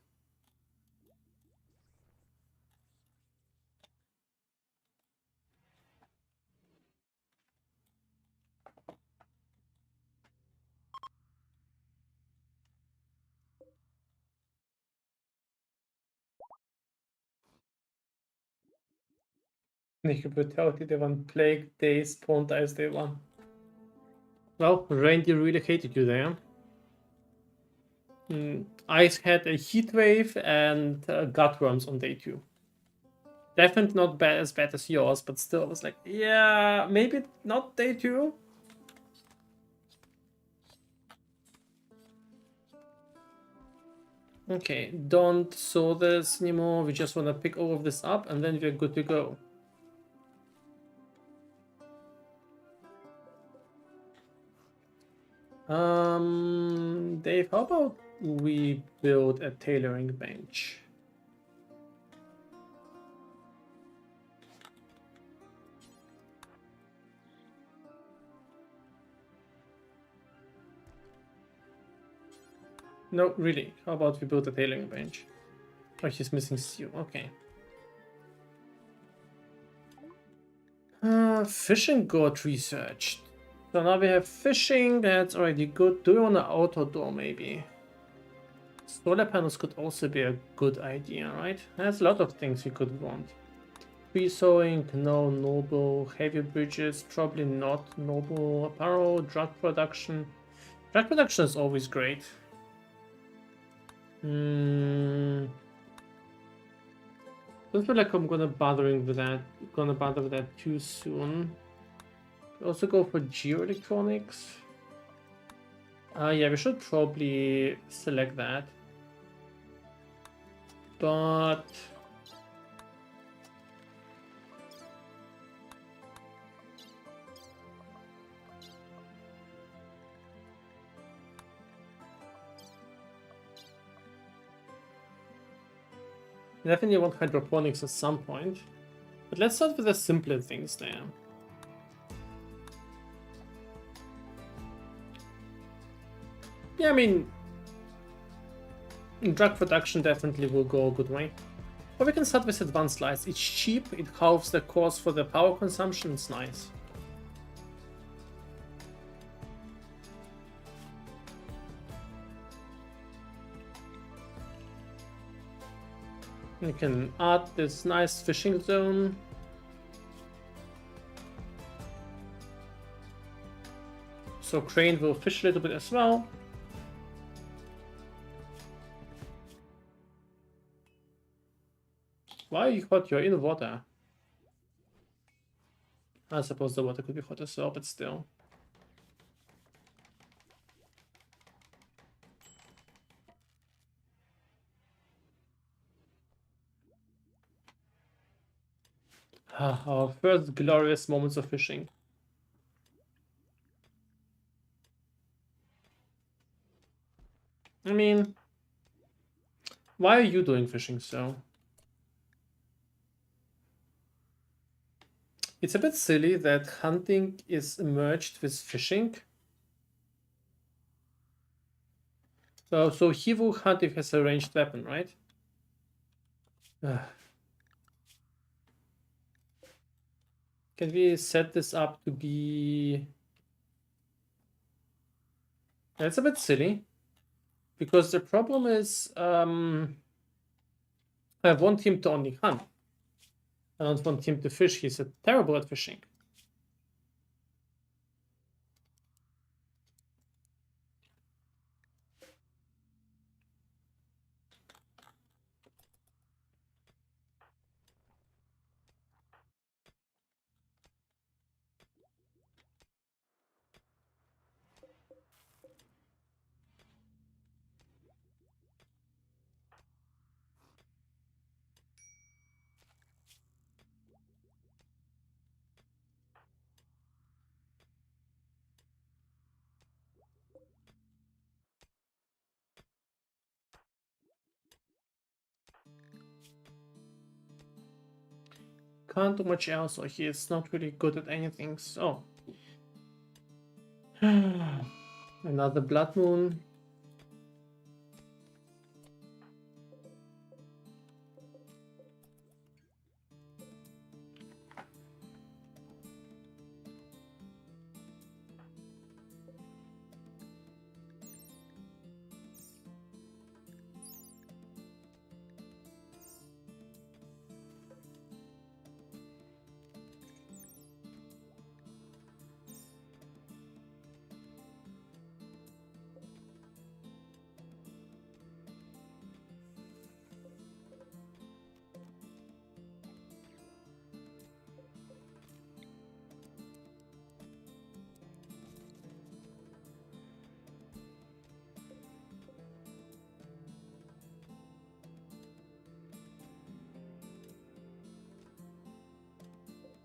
Nicht brutality, they want plague days, spawn dies day one. Well, reindeer really hated you there. Ice had a heat wave and gutworms on day 2. Definitely not bad as bad as yours, but still, I was like, yeah, maybe not day 2. Okay, don't sow this anymore. We just want to pick all of this up and then we're good to go. Dave, how about we build a tailoring bench? No, really. How about we build a tailoring bench? Oh, he's missing steel. Okay. Fishing got researched. So now we have fishing. That's already good. Do we want an auto door maybe? Solar panels could also be a good idea, right? There's a lot of things we could want. Tree sowing, no. Noble. Heavy bridges, probably not. Noble. Apparel, drug production. Drug production is always great. Don't feel like I'm gonna bother with that too soon. Also go for geoelectronics. Yeah, we should probably select that. But definitely want hydroponics at some point. But let's start with the simpler things there. Yeah, I mean, drug production definitely will go a good way. Or we can start with advanced lights. It's cheap, it halves the cost for the power consumption, it's nice. You can add this nice fishing zone. So Crane will fish a little bit as well. Why are you hot? You're in water. I suppose the water could be hot as well, but still. Our first glorious moments of fishing. I mean, why are you doing fishing so? It's a bit silly that hunting is merged with fishing. So he will hunt if he has a ranged weapon, right? Can we set this up to be... That's a bit silly. Because the problem is... I want him to only hunt. I don't want him to fish. He's terrible at fishing. Can't do much else, or he is not really good at anything, so... Another blood moon.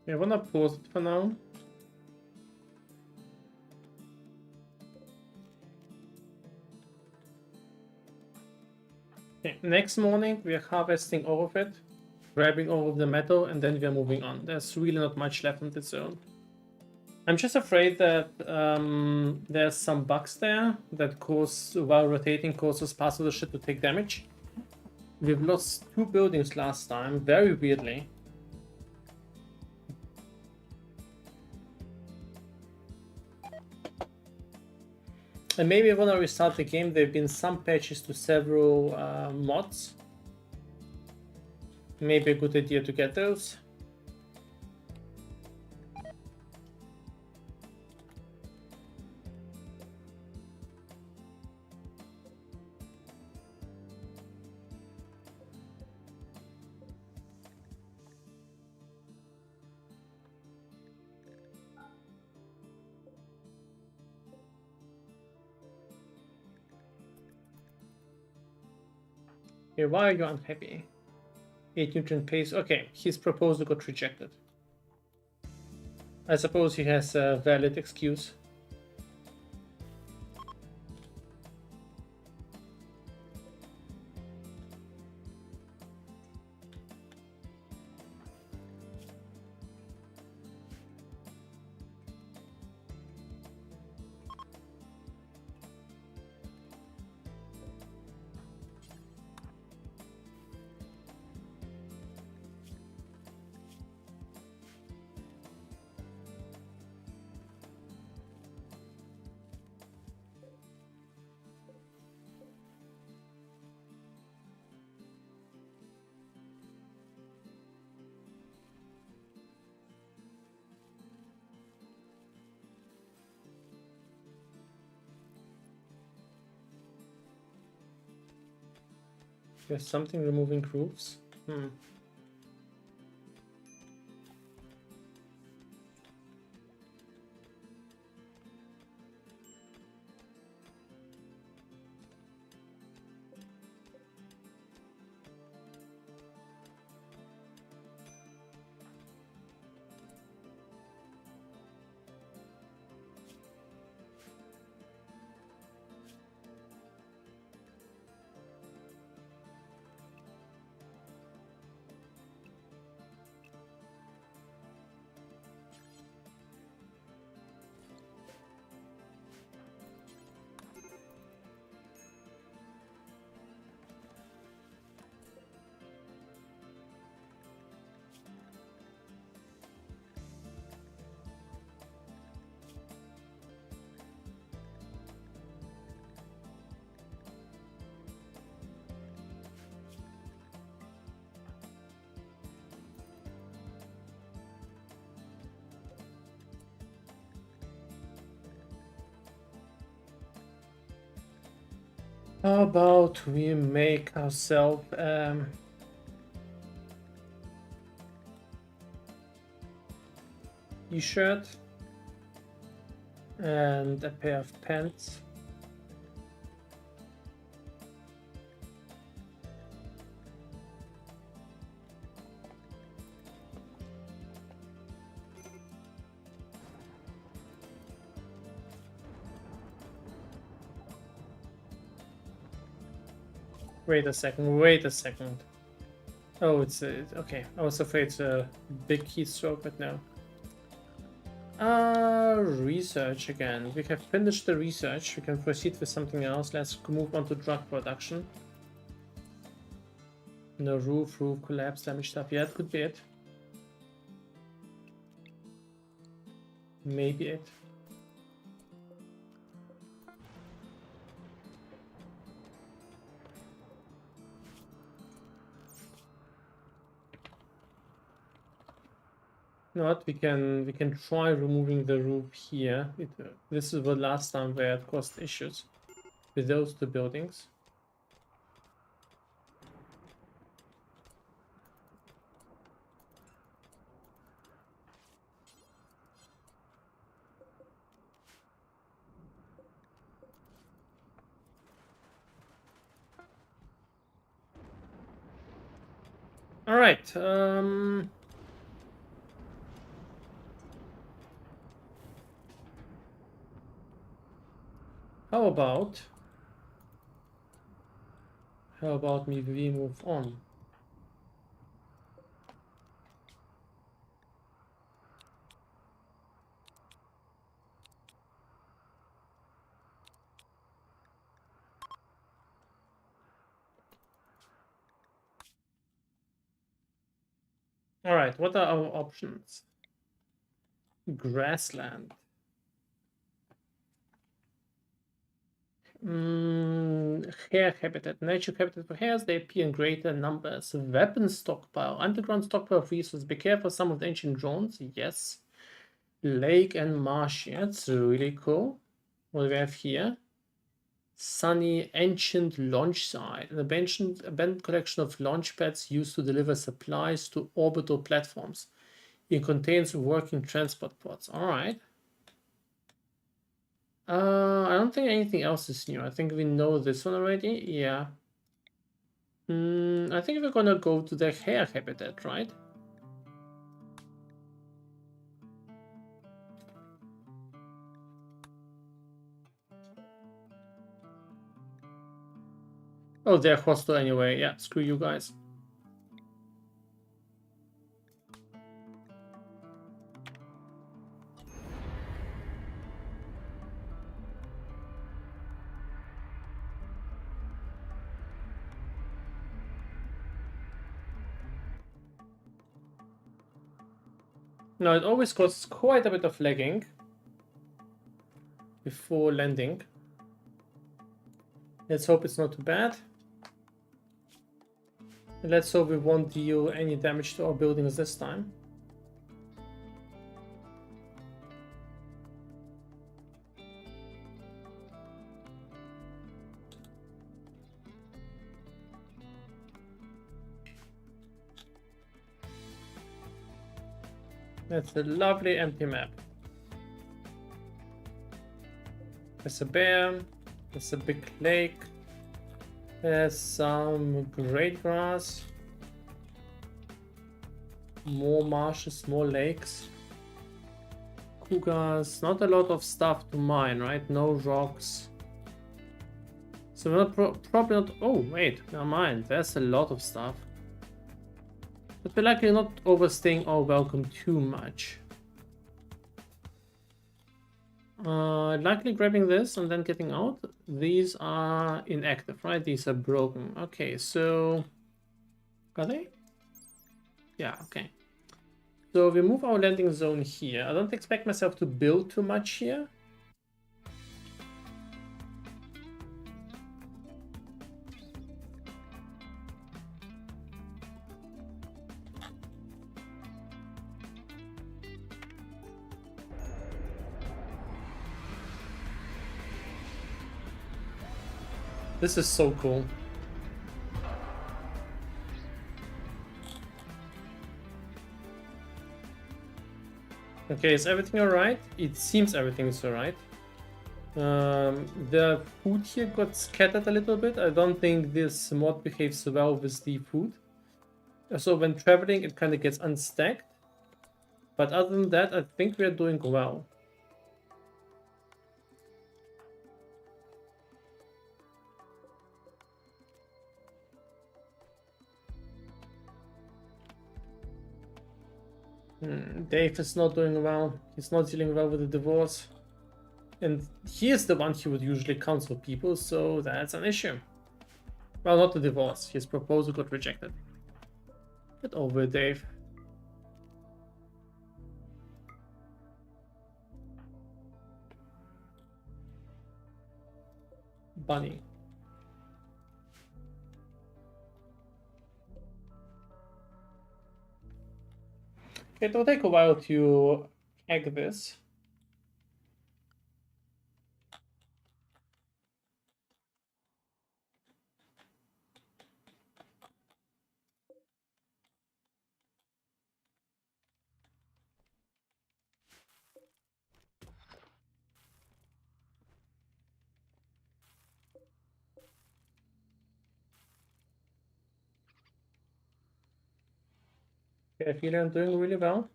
I wanna pause it for now. Okay, next morning we are harvesting all of it, grabbing all of the metal, and then we are moving on. There's really not much left in this zone. I'm just afraid that there's some bugs there that cause, while rotating, causes parts of the ship to take damage. We've lost 2 buildings last time, very weirdly. And maybe when I restart the game, there have been some patches to several mods. Maybe a good idea to get those. Okay, why are you unhappy? 8 nutrient pace. Okay, his proposal got rejected. I suppose he has a valid excuse. There's something removing roofs. How about we make ourselves t-shirt and a pair of pants. Wait a second. Oh, it's okay. I was afraid it's a big keystroke, but no. Research again. We have finished the research. We can proceed with something else. Let's move on to drug production. No roof collapse, damage stuff. Yeah, it could be it. Maybe it. Not we can try removing the roof here. This is the last time where it caused issues with those 2 buildings. All right. How about How about we move on? All right, what are our options? Grassland. Hare habitat. Nature habitat for hares. They appear in greater numbers. Weapon stockpile. Underground stockpile of resources. Be careful some of the ancient drones. Yes. Lake and marsh. Yeah, that's really cool. What do we have here? Sunny ancient launch site. An abandoned collection of launch pads used to deliver supplies to orbital platforms. It contains working transport pods. All right. I don't think anything else is new. I think we know this one already. Yeah. I think we're gonna go to the hare habitat, right? Oh, they're hostile anyway. Yeah, screw you guys. Now, it always causes quite a bit of lagging before landing. Let's hope it's not too bad. Let's hope we won't deal any damage to our buildings this time. That's a lovely empty map. There's a bear, there's a big lake, there's some great grass, more marshes, more lakes, cougars, not a lot of stuff to mine, right? No rocks. So we're not probably not, oh wait, never mind, there's a lot of stuff. But we're likely not overstaying our welcome too much. Likely grabbing this and then getting out. These are inactive, right? These are broken. Okay, so are they? Yeah, okay. So we move our landing zone here. I don't expect myself to build too much here. This is so cool. Okay, is everything alright? It seems everything's alright. The food here got scattered a little bit. I don't think this mod behaves well with the food. So when traveling, it kind of gets unstacked. But other than that, I think we're doing well. Dave is not doing well. He's not dealing well with the divorce. And he is the one who would usually counsel people, so that's an issue. Well, not the divorce. His proposal got rejected. Get over it, Dave. Bunny. It will take a while to hack this. Okay, I feel I'm doing really well.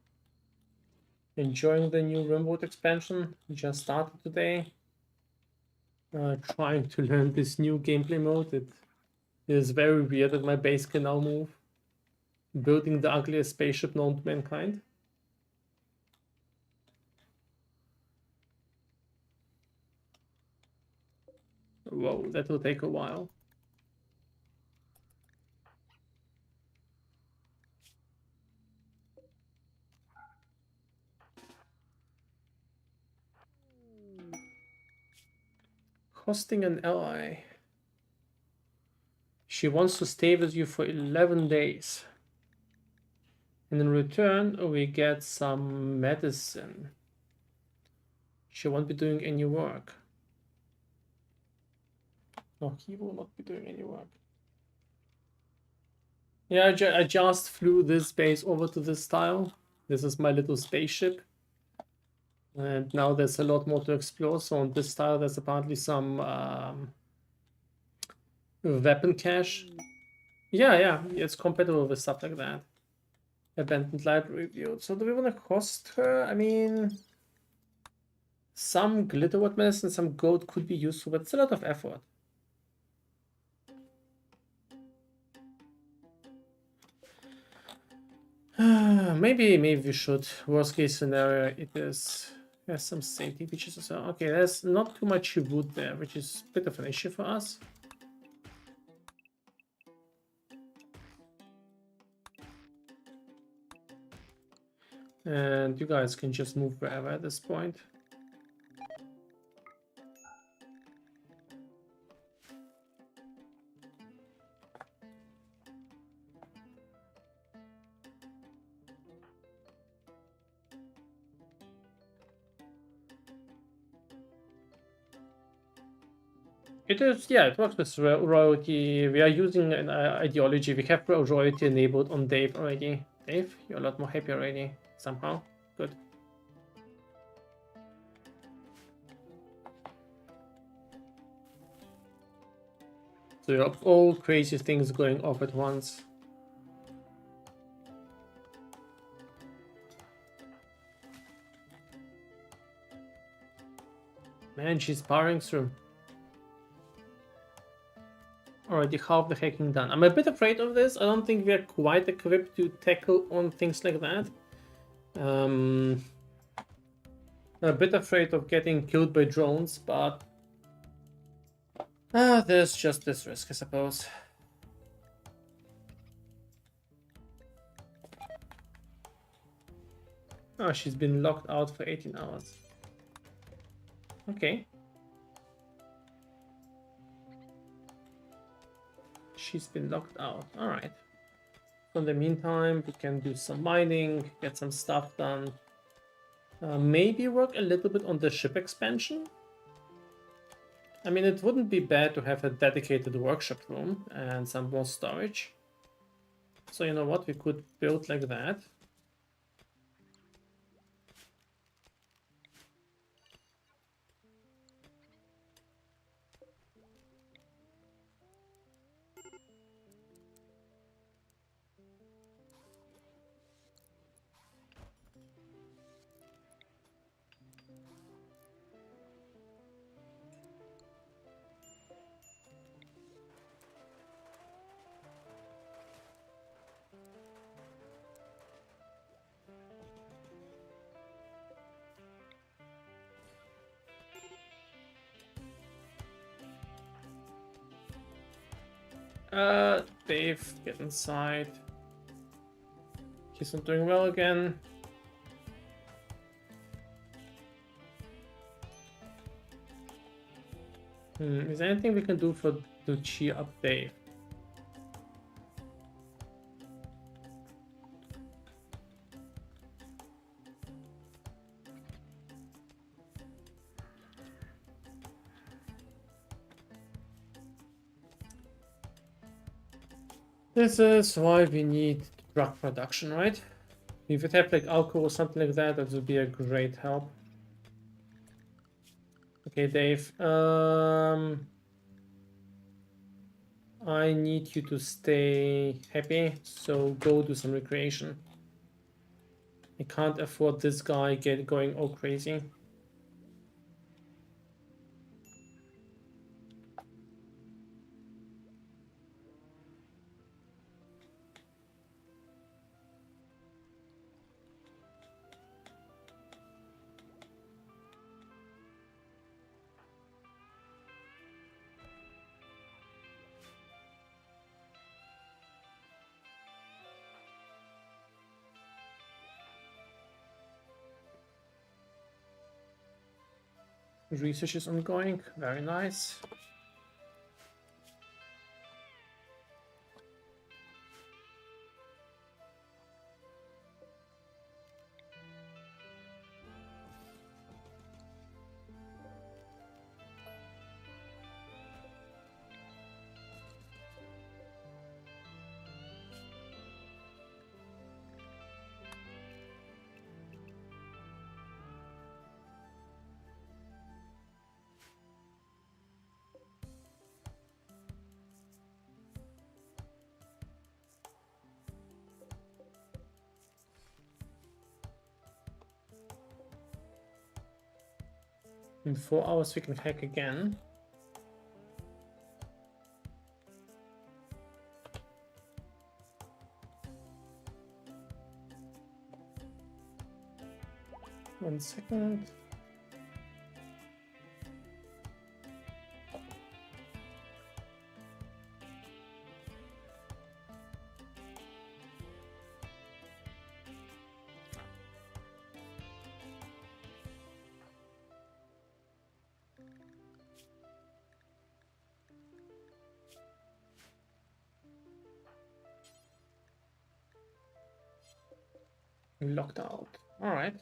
Enjoying the new RIMWORLD expansion. Just started today. Trying to learn this new gameplay mode. It It is very weird that my base can now move. Building the ugliest spaceship known to mankind. Whoa, that will take a while. Hosting an ally. She wants to stay with you for 11 days. And in return, we get some medicine. She won't be doing any work. No, he will not be doing any work. Yeah, I just flew this base over to this tile. This is my little spaceship. And now there's a lot more to explore. So on this tile, there's apparently some weapon cache. Yeah, it's compatible with stuff like that. Abandoned library view. So do we want to host her? I mean, some glitterwood medicine, some gold could be useful, but it's a lot of effort. Maybe we should. Worst case scenario, it is. There's some safety features as well. Okay, there's not too much wood there, which is a bit of an issue for us. And you guys can just move wherever at this point. It is, yeah, it works with royalty. We are using an ideology. We have royalty enabled on Dave already. Dave, you're a lot more happy already, somehow. Good. So you have all crazy things going off at once. Man, she's powering through. Already half the hacking done. I'm a bit afraid of this. I don't think we're quite equipped to tackle on things like that. I'm a bit afraid of getting killed by drones, but there's just this risk, I suppose. Oh, she's been locked out for 18 hours. Okay. She's been locked out. Alright. In the meantime, we can do some mining, get some stuff done. Maybe work a little bit on the ship expansion. I mean, it wouldn't be bad to have a dedicated workshop room and some more storage. So you know what, we could build like that. Dave, get inside. He's not doing well again. Is there anything we can do to cheer up Dave? This is why we need drug production, right? If it have like alcohol or something like that, that would be a great help. Okay, Dave. I need you to stay happy, so go do some recreation. I can't afford this guy going all crazy. Research is ongoing. Very nice. In 4 hours we can hack again. One second. Locked out. All right.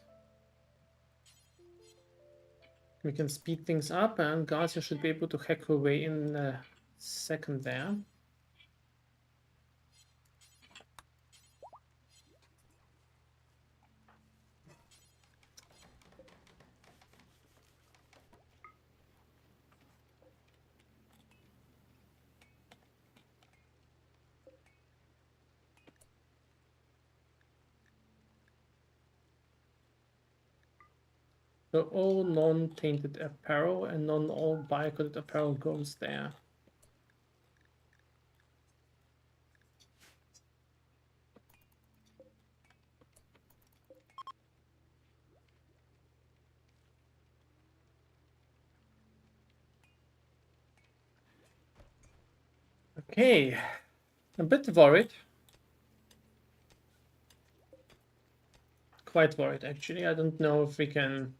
We can speed things up, and Garcia should be able to hack her way in a second there. So all non-tainted apparel and non-all biocoded apparel goes there. Okay, a bit worried. Quite worried, actually. I don't know if we can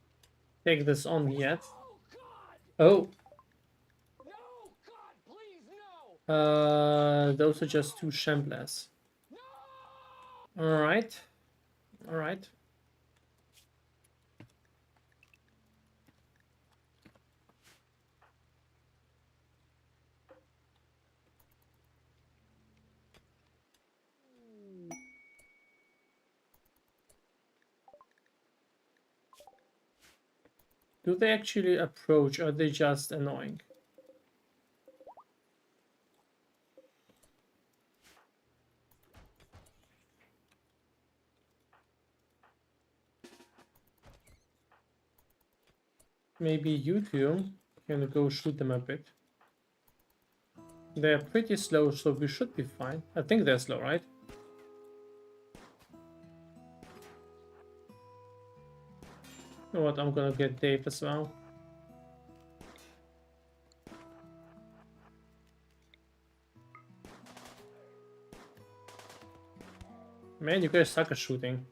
take this on yet. Oh. No, God, please, no. Those are just 2 Shamblers. Alright. Alright. Do they actually approach, or are they just annoying? Maybe you two can go shoot them a bit. They're pretty slow, so we should be fine. I think they're slow, right? You know what, I'm gonna get Dave as well. Man, you guys suck at shooting.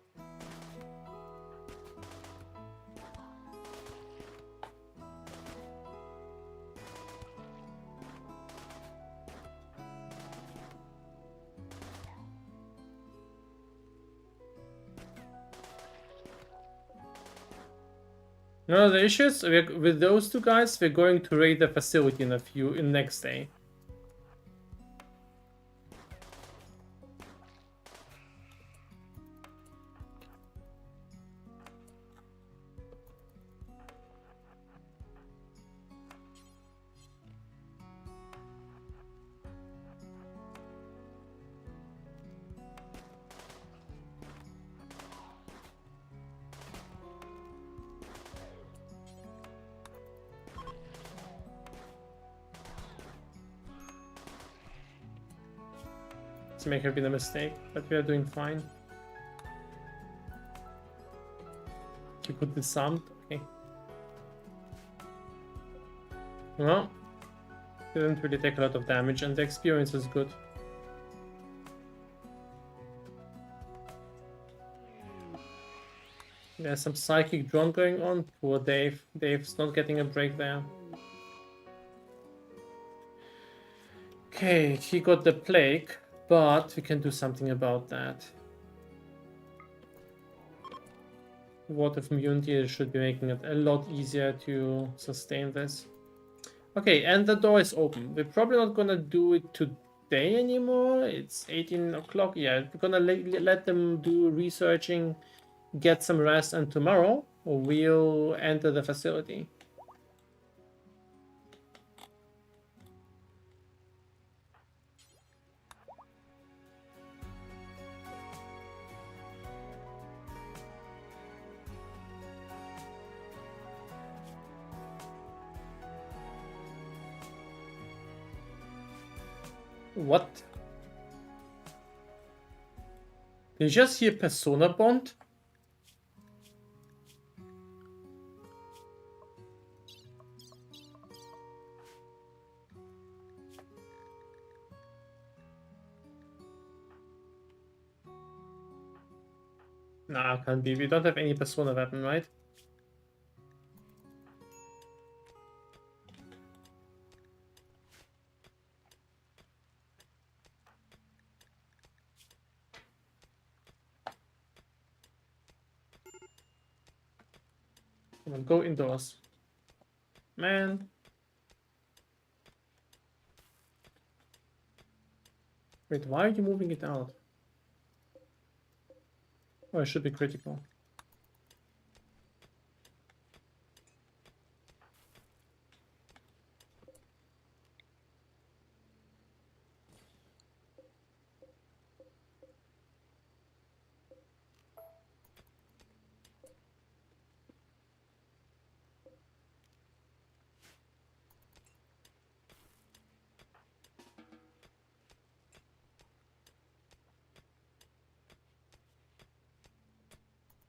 No, the issue is with those 2 guys, we're going to raid the facility in next day. This may have been a mistake, but we are doing fine. You put this sound, okay. Well, didn't really take a lot of damage, and the experience is good. There's some psychic drone going on. Poor Dave. Dave's not getting a break there. Okay, he got the plague, but we can do something about that. Water of immunity should be making it a lot easier to sustain this. Okay, and the door is open. We're probably not gonna do it today anymore. It's 18 o'clock. Yeah, we're gonna let them do researching, get some rest, and tomorrow we'll enter the facility. What? Did you just hear Persona Bond? Nah, can't be. We don't have any Persona weapon, right? Come on, go indoors. Man. Wait, why are you moving it out? Oh, it should be critical.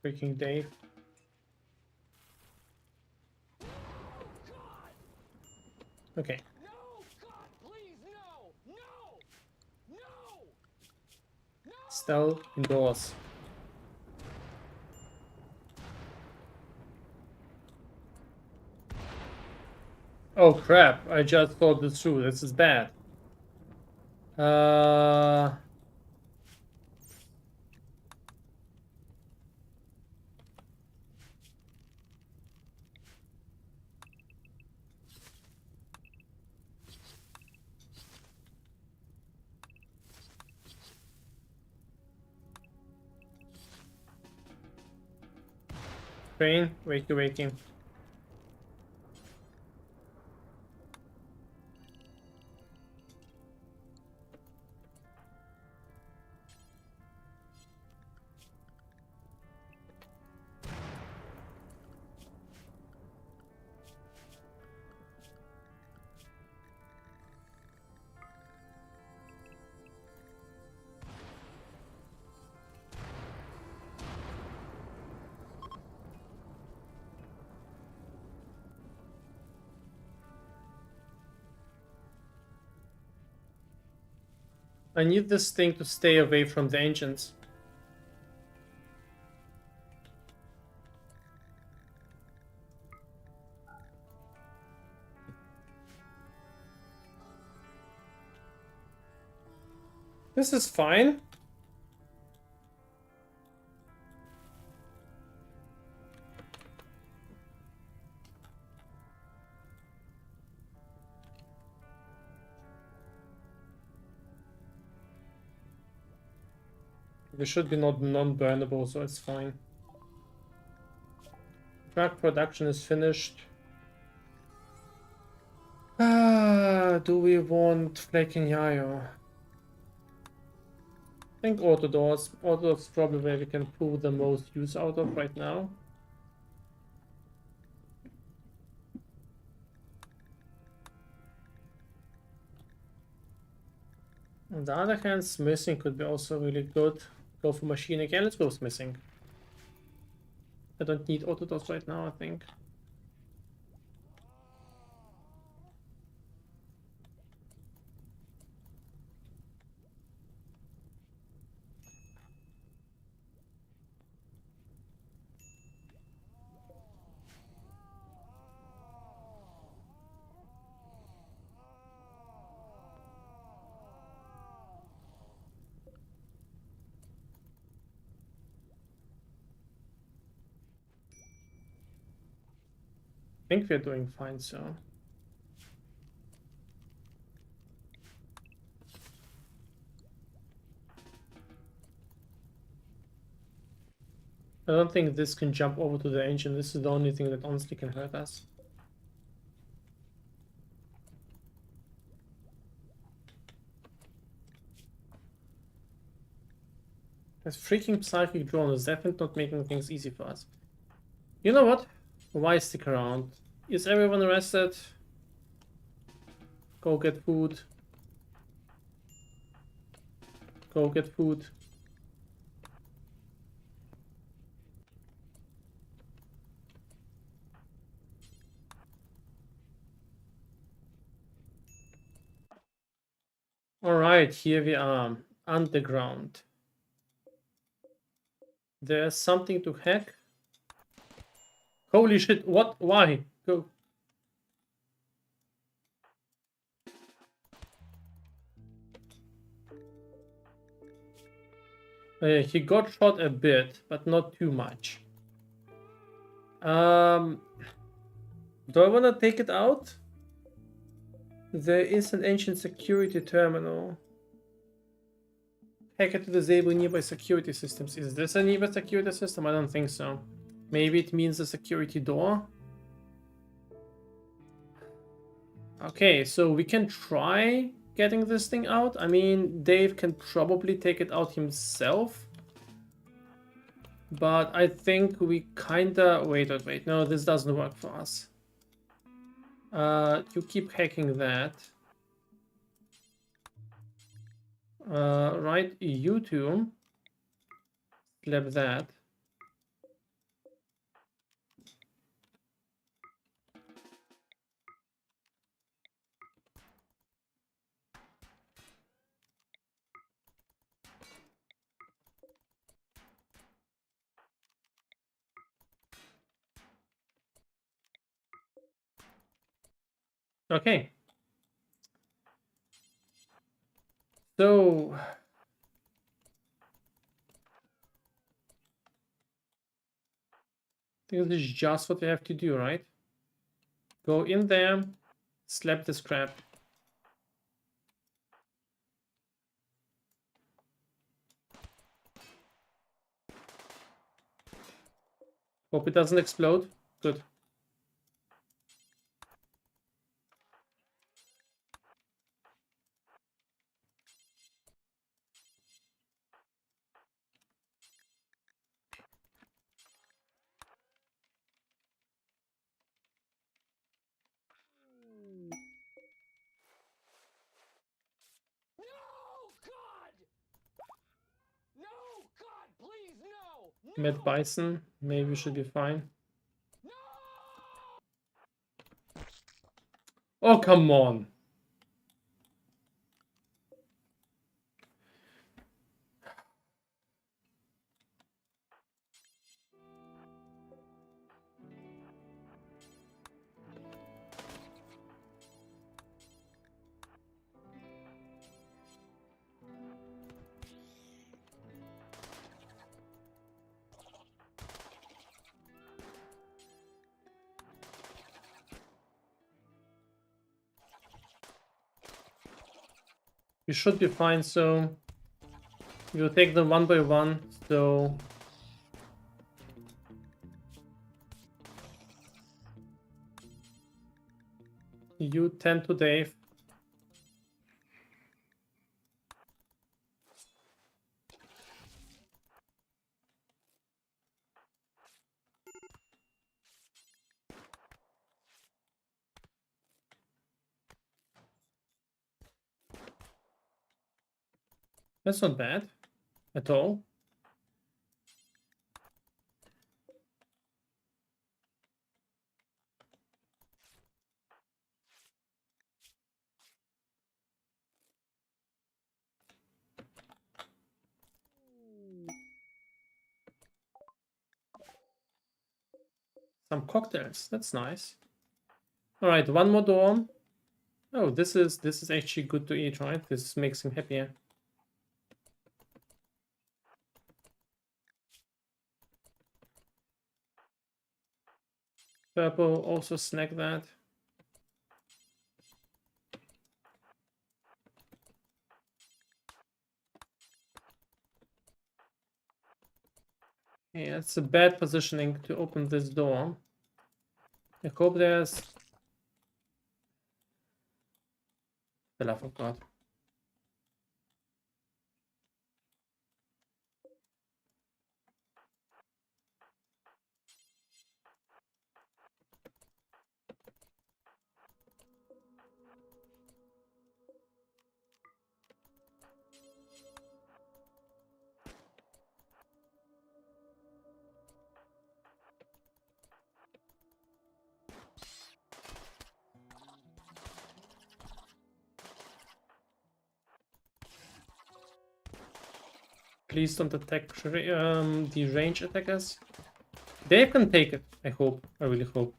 Freaking Dave. Okay. No, God, please, no, no, no, no. Still indoors. Oh crap, I just thought this through. This is bad. Train, wakey. I need this thing to stay away from the engines. This is fine. This should be not non-burnable, so it's fine. Drug production is finished. Do we want flaking yayo? I think auto doors. Auto doors is probably where we can pull the most use out of right now. On the other hand, smithing could be also really good. Go for machine again. Let's go smithing. I don't need auto doors right now, I think. think we're doing fine, so. I don't think this can jump over to the engine. This is the only thing that honestly can hurt us. This freaking psychic drone is definitely not making things easy for us. You know what? Why stick around? Is everyone rested? Go get food. Go get food. Alright, here we are. Underground. There's something to hack. Holy shit, what? Why? Go. He got shot a bit, but not too much. Do I want to take it out? There is an ancient security terminal. Hack it to disable nearby security systems. Is this a nearby security system? I don't think so. Maybe it means a security door. Okay, so we can try getting this thing out. I mean, Dave can probably take it out himself. But I think we kinda... Wait. No, this doesn't work for us. You keep hacking that. Right, you two. Slap that. Okay. So... I think this is just what we have to do, right? Go in there, slap this crap. Hope it doesn't explode. Good. No, God! No, God, please, no! Mad Bison, maybe we should be fine. No! Oh, come on. We should be fine, so we'll take them one by one. So you tend to Dave. That's not bad at all. Some cocktails. That's nice. All right, one more door. Oh, this is actually good to eat, right? This makes him happier. Purple also snag that. Yeah, it's a bad positioning to open this door. I hope there's the love of God. Please don't attack the range attackers. They can take it, I hope. I really hope.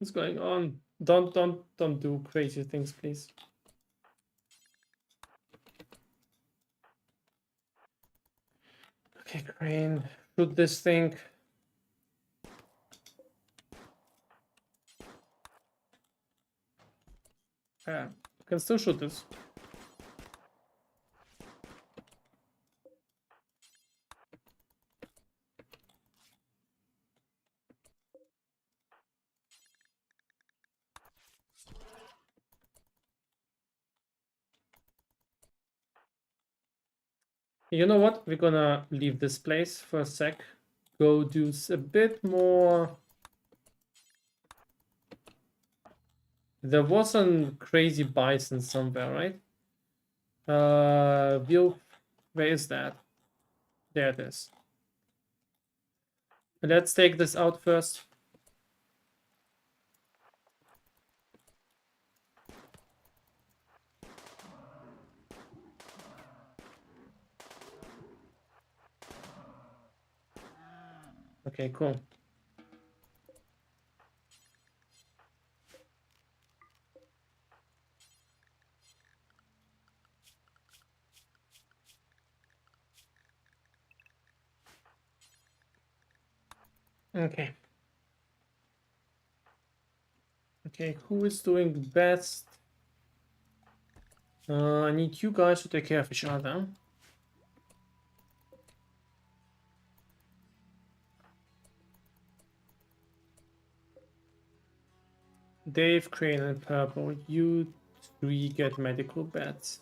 What's going on? Don't do crazy things, please. Okay, Crane, shoot this thing. Yeah, you can still shoot this. You know what? We're gonna leave this place for a sec. Go do a bit more. There was some crazy bison somewhere, right? Where is that? There it is. Let's take this out first. Okay, cool. Okay. Okay, who is doing best? I need you guys to take care of each other. Dave, Crane, and Purple, you three get medical beds.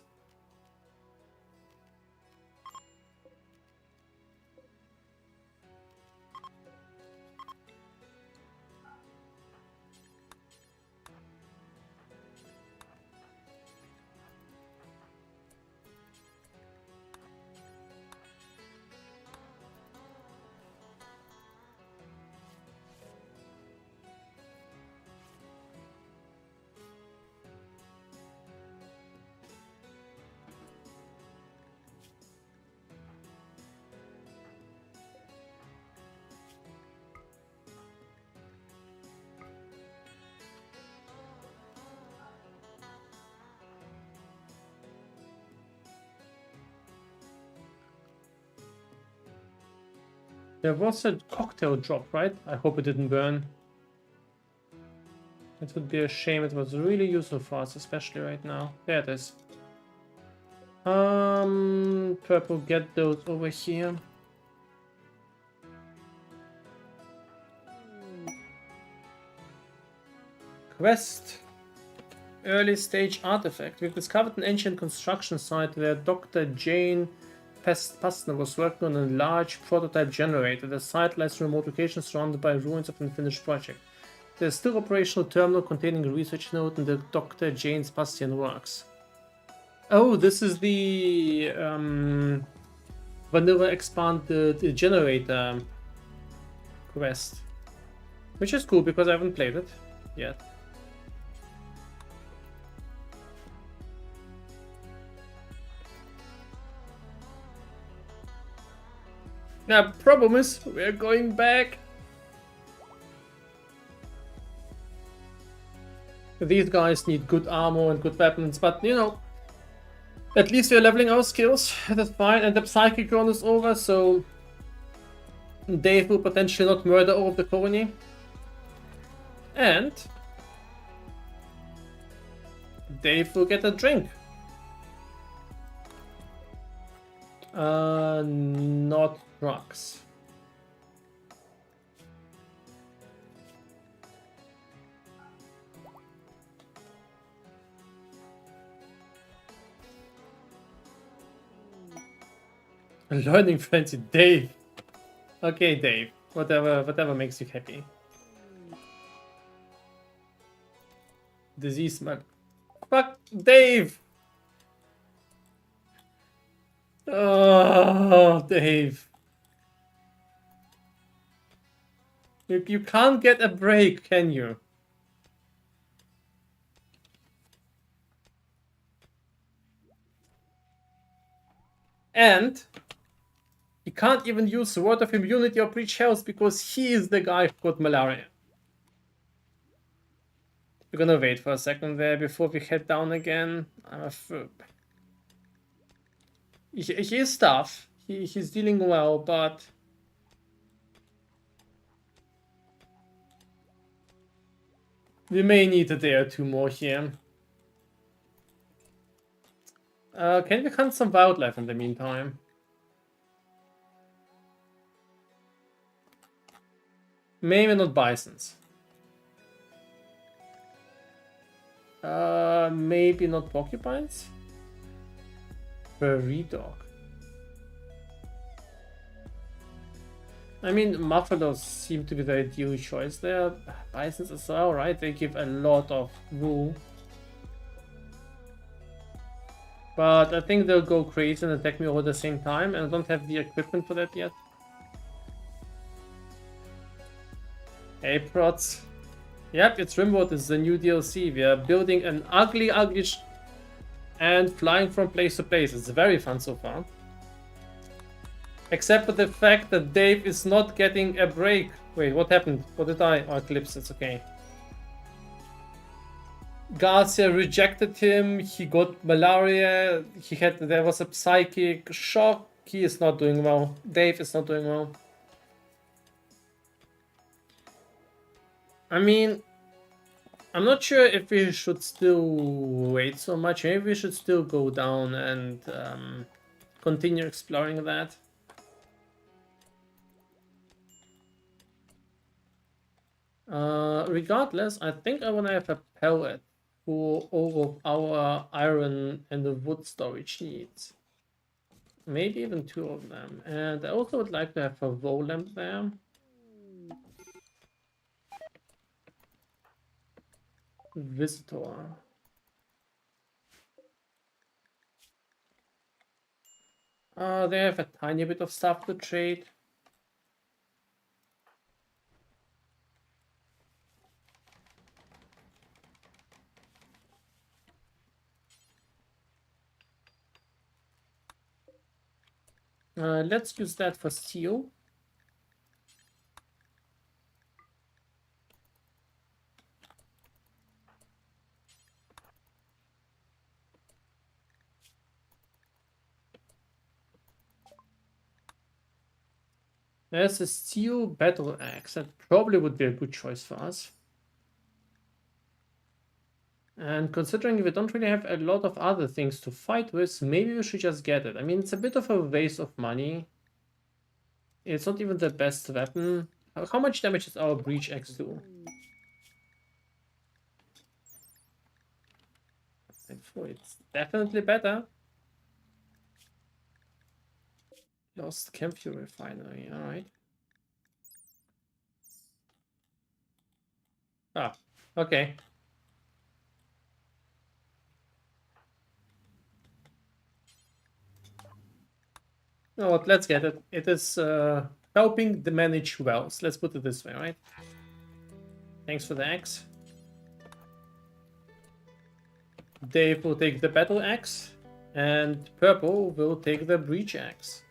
There was a cocktail drop, right? I hope it didn't burn. It would be a shame. It was really useful for us, especially right now. There it is. Purple, get those over here. Quest. Early stage artifact. We've discovered an ancient construction site where Dr. Jane Pastner was working on a large prototype generator. The site lies in a remote location surrounded by ruins of an unfinished project. There is still operational terminal containing a research node in the Dr. Jane's Bastion works. Oh, this is the vanilla expanded generator quest, which is cool because I haven't played it yet. Now, problem is, we're going back. These guys need good armor and good weapons, but you know, at least we're leveling our skills. That's fine. And the psychic run is over, so Dave will potentially not murder all of the colony. And Dave will get a drink. Not drugs. Learning frenzy, Dave. Okay, Dave. Whatever makes you happy. Disease man. Fuck Dave. Oh, Dave. You can't get a break, can you? And he can't even use Word of Immunity or Breach Health because he is the guy who got malaria. We're gonna wait for a second there before we head down again. He is tough. He's dealing well, but we may need a day or two more here. Can we hunt some wildlife in the meantime? Maybe not bisons. Maybe not porcupines? Prairie dog. I mean, muffaloes seem to be the ideal choice there. Bisons as well, right? They give a lot of wool. But I think they'll go crazy and attack me all at the same time, and I don't have the equipment for that yet. Hey, prots. Yep, it's RIMWORLD, it's the new DLC. We are building an ugly and flying from place to place. It's very fun so far. Except for the fact that Dave is not getting a break. Wait, what happened? What did I? Oh, Eclipse, it's okay. Garcia rejected him, he got malaria, there was a psychic shock, he is not doing well. Dave is not doing well. I mean, I'm not sure if we should still wait so much. Maybe we should still go down and continue exploring that. Regardless, I think I want to have a pellet for all of our iron and the wood storage needs. Maybe even 2 of them. And I also would like to have a wall lamp there. Visitor. They have a tiny bit of stuff to trade. Let's use that for steel. There's a steel battle axe. That probably would be a good choice for us. And considering we don't really have a lot of other things to fight with, maybe we should just get it. I mean, it's a bit of a waste of money. It's not even the best weapon. How much damage does our breach axe do? It's definitely better. Lost Camp Fuel Refinery, alright. Ah, okay. You know what, let's get it. It is helping the manage wells. Let's put it this way, right? Thanks for the axe. Dave will take the battle axe, and Purple will take the breach axe.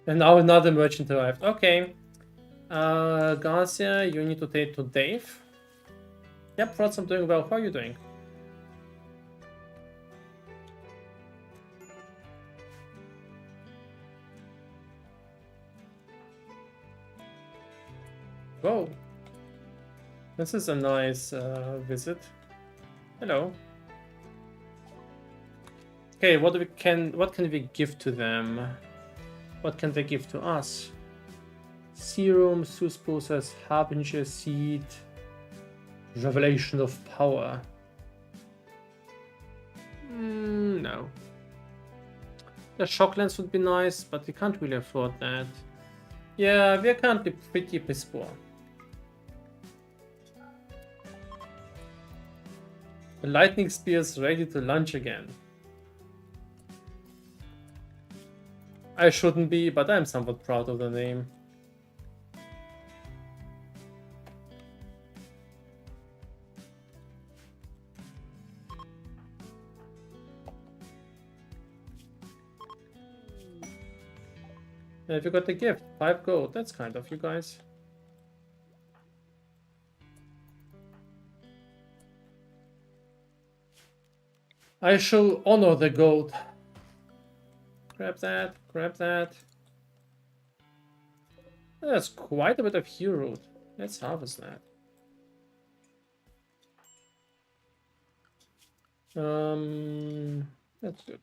And now another merchant arrived. Okay. Garcia, you need to take to Dave. Yep, Frost, I'm doing well. How are you doing? Whoa. This is a nice visit. Hello. Okay, what can we give to them? What can they give to us? Serum, Sus Process, Harbinger Seed, Revelation of Power. No. The Shock Lens would be nice, but we can't really afford that. Yeah, we're currently pretty piss poor. The Lightning Spear is ready to launch again. I shouldn't be, but I'm somewhat proud of the name. Have you got the gift? 5 gold. That's kind of you guys. I shall honor the gold. Grab that, grab that. That's quite a bit of hero root. Let's harvest that. That's good.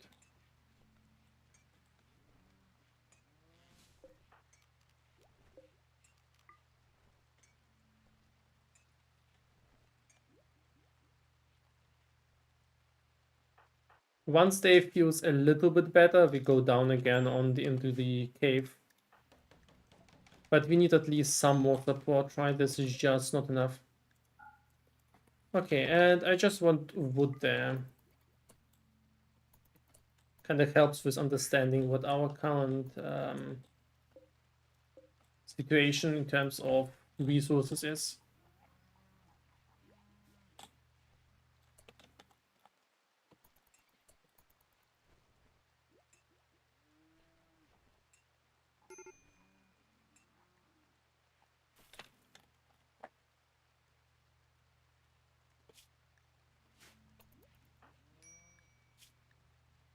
Once Dave feels a little bit better, we go down again into the cave. But we need at least some more support, right? This is just not enough. Okay, and I just want wood there. Kind of helps with understanding what our current situation in terms of resources is.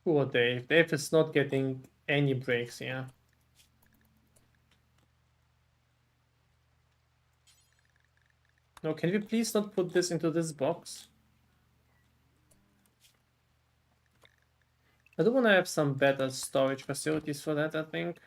Poor Dave. Dave is not getting any breaks here. No, can we please not put this into this box? I do want to have some better storage facilities for that, I think.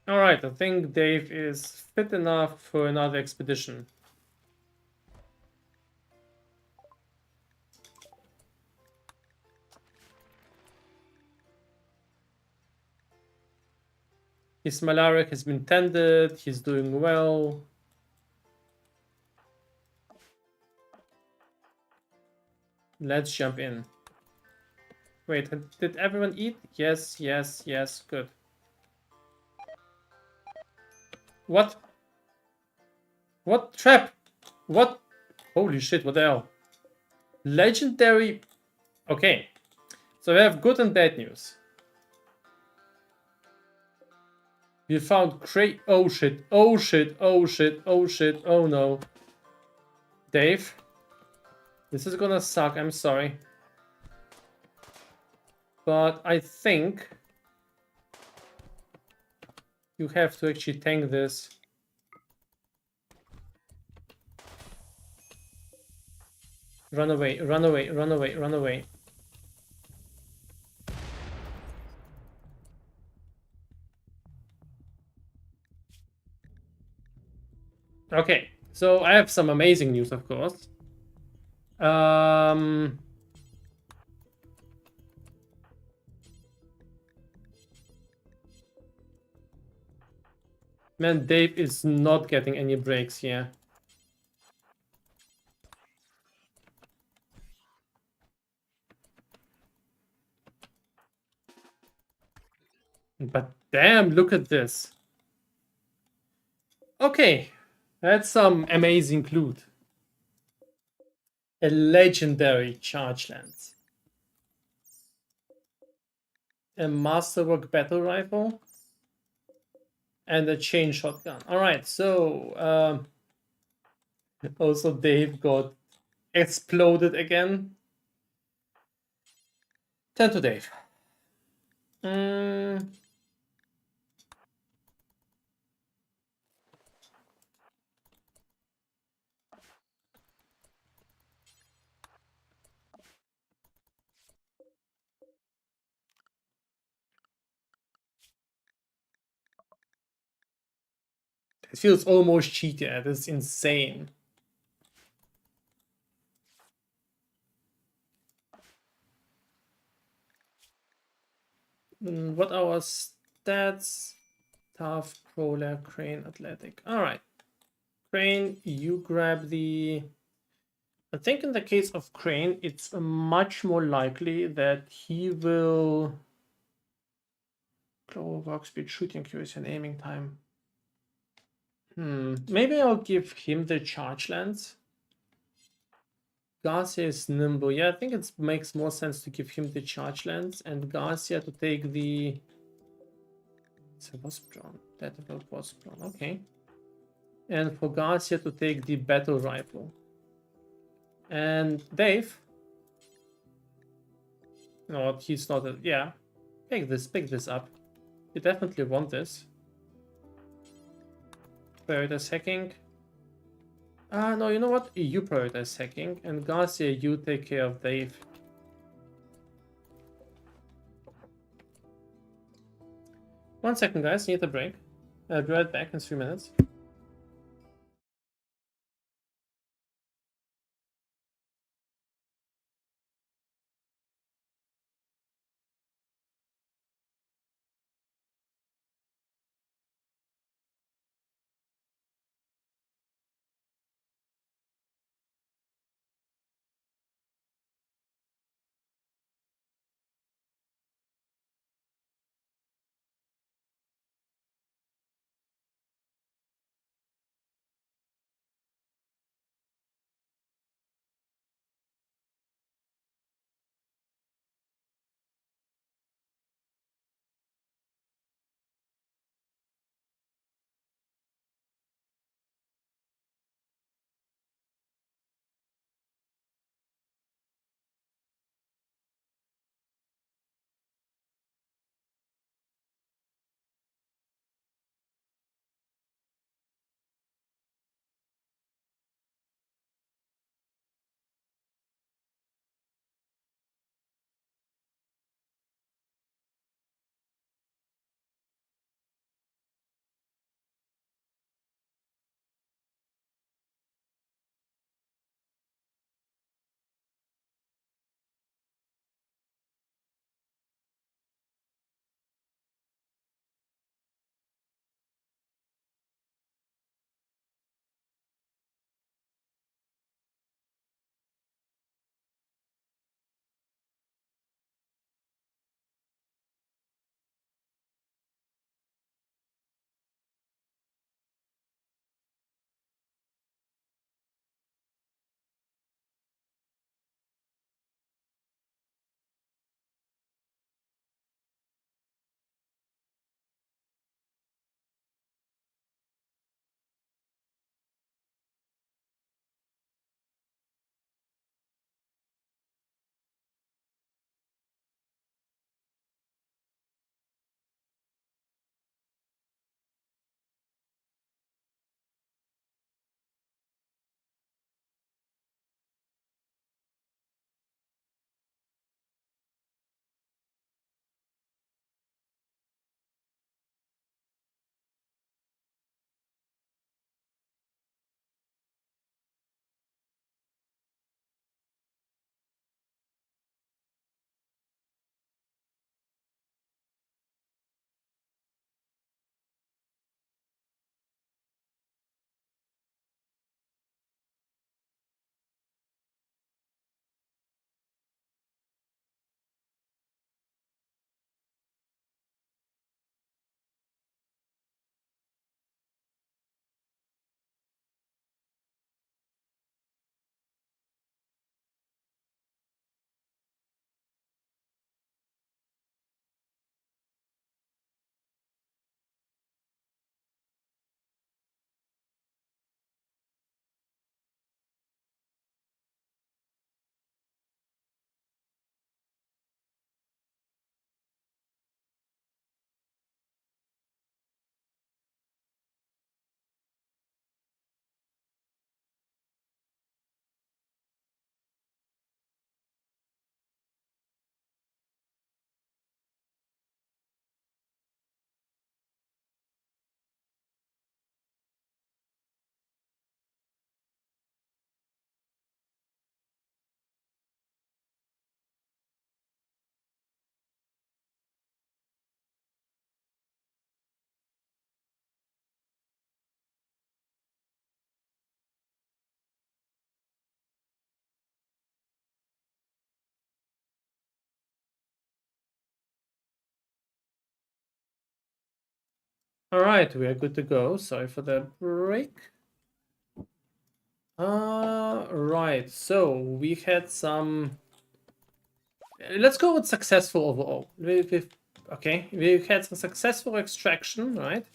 Alright, I think Dave is fit enough for another expedition. His malaric has been tended, he's doing well. Let's jump in. Wait, did everyone eat? Yes, yes, yes, good. What? What trap? What? Holy shit, what the hell? Legendary. Okay. So we have good and bad news. We found great. Oh shit, oh shit, oh shit, oh shit, oh no. Dave, this is gonna suck, I'm sorry. But I think you have to actually tank this. Run away, run away, run away, run away. Okay, so I have some amazing news, of course. Um, Man, Dave is not getting any breaks here. But damn, look at this. Okay, that's some amazing loot. A legendary charge lance. A masterwork battle rifle. And a chain shotgun. Alright, so also Dave got exploded again. 10 to Dave. It feels almost cheated. It's insane. What are our stats? Tough, crawler, crane, athletic. Alright. Crane, you grab the... I think in the case of Crane, it's much more likely that he will... Global work speed, shooting accuracy, and aiming time. Maybe I'll give him the charge lance. Garcia is nimble. Yeah, I think it makes more sense to give him the charge lance and Garcia to take the... It's a wasp drone. That wasp drone. Okay. And for Garcia to take the battle rifle. And Dave. No, he's not. Yeah. Pick this up. You definitely want this. Prioritize hacking. No, you know what? You prioritize hacking. And Garcia, you take care of Dave. One second, guys. Need a break. I'll be right back in 3 minutes. All right, we are good to go. Sorry for the break. Right. So we had some. Let's go with successful overall. Okay, we had some successful extraction, right?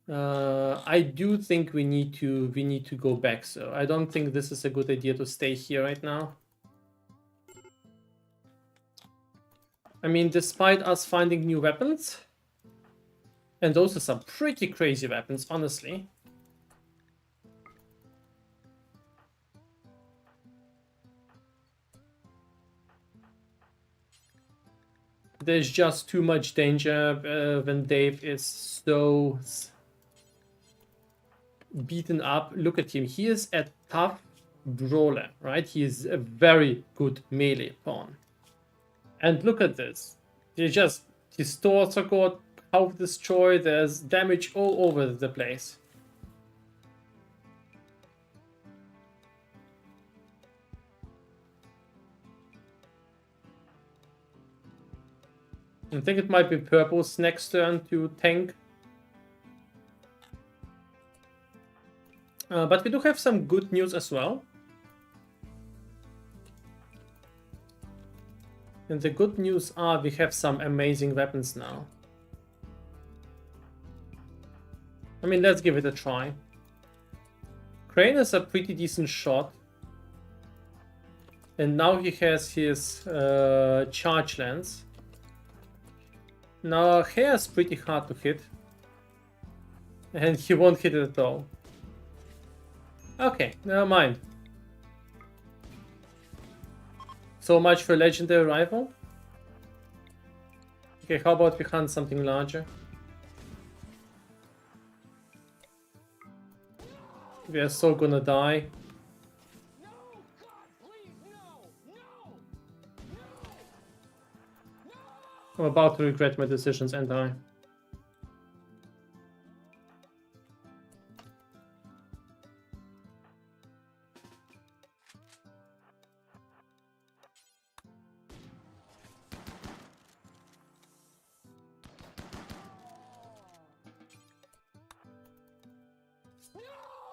I do think we need to go back. So I don't think this is a good idea to stay here right now. I mean, despite us finding new weapons, and those are some pretty crazy weapons, honestly. There's just too much danger when Dave is so beaten up. Look at him. He is a tough brawler, right? He is a very good melee pawn. And look at this. His stores are got half destroyed. There's damage all over the place. I think it might be Purple's next turn to tank. But we do have some good news as well. And the good news are we have some amazing weapons now. I mean, let's give it a try. Crane is a pretty decent shot. And now he has his charge lens. Now, hair is pretty hard to hit. And he won't hit it at all. Okay, never mind. So much for legendary rival. Okay, how about we hunt something larger? We are so gonna die. No, God, please, no, no, no, I'm about to regret my decisions, and I.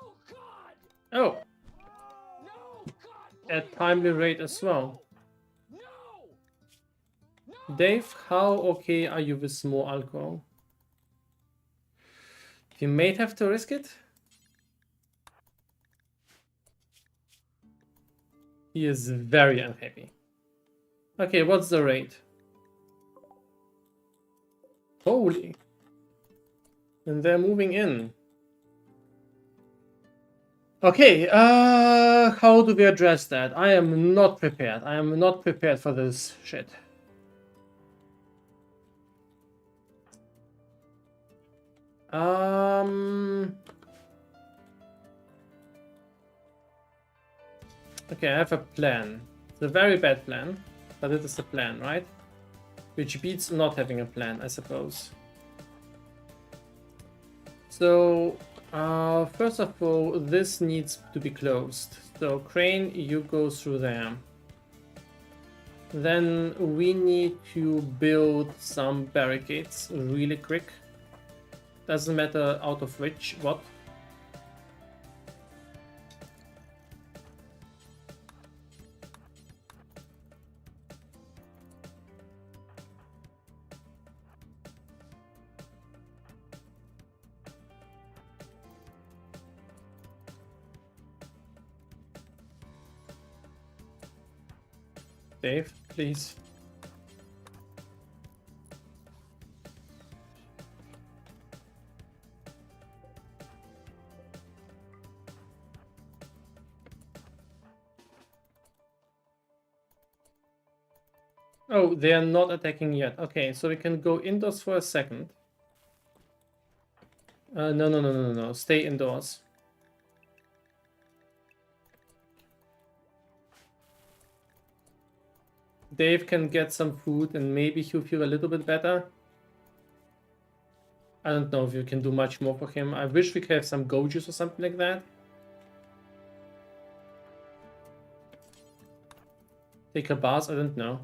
no, God, Oh, no, God, at please, timely rate as well. no, no. Dave, how okay are you with more alcohol? You may have to risk it. He is very unhappy. Okay, what's the rate? Holy. And they're moving in. Okay, how do we address that? I am not prepared. I am not prepared for this shit. Okay, I have a plan. It's a very bad plan, but it is a plan, right? Which beats not having a plan, I suppose. So, first of all, this needs to be closed. So, Crane, you go through there. Then we need to build some barricades really quick. Doesn't matter out of which, what. Dave, please. Oh, they are not attacking yet. Okay, so we can go indoors for a second. No. Stay indoors. Dave can get some food and maybe he'll feel a little bit better. I don't know if you can do much more for him. I wish we could have some go juice or something like that. Take a bath, I don't know.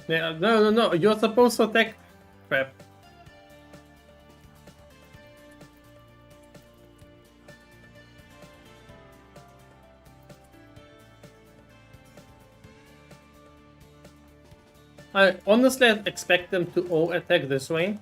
Yeah, no. You're supposed to attack. Crap. I honestly expect them to all attack this way.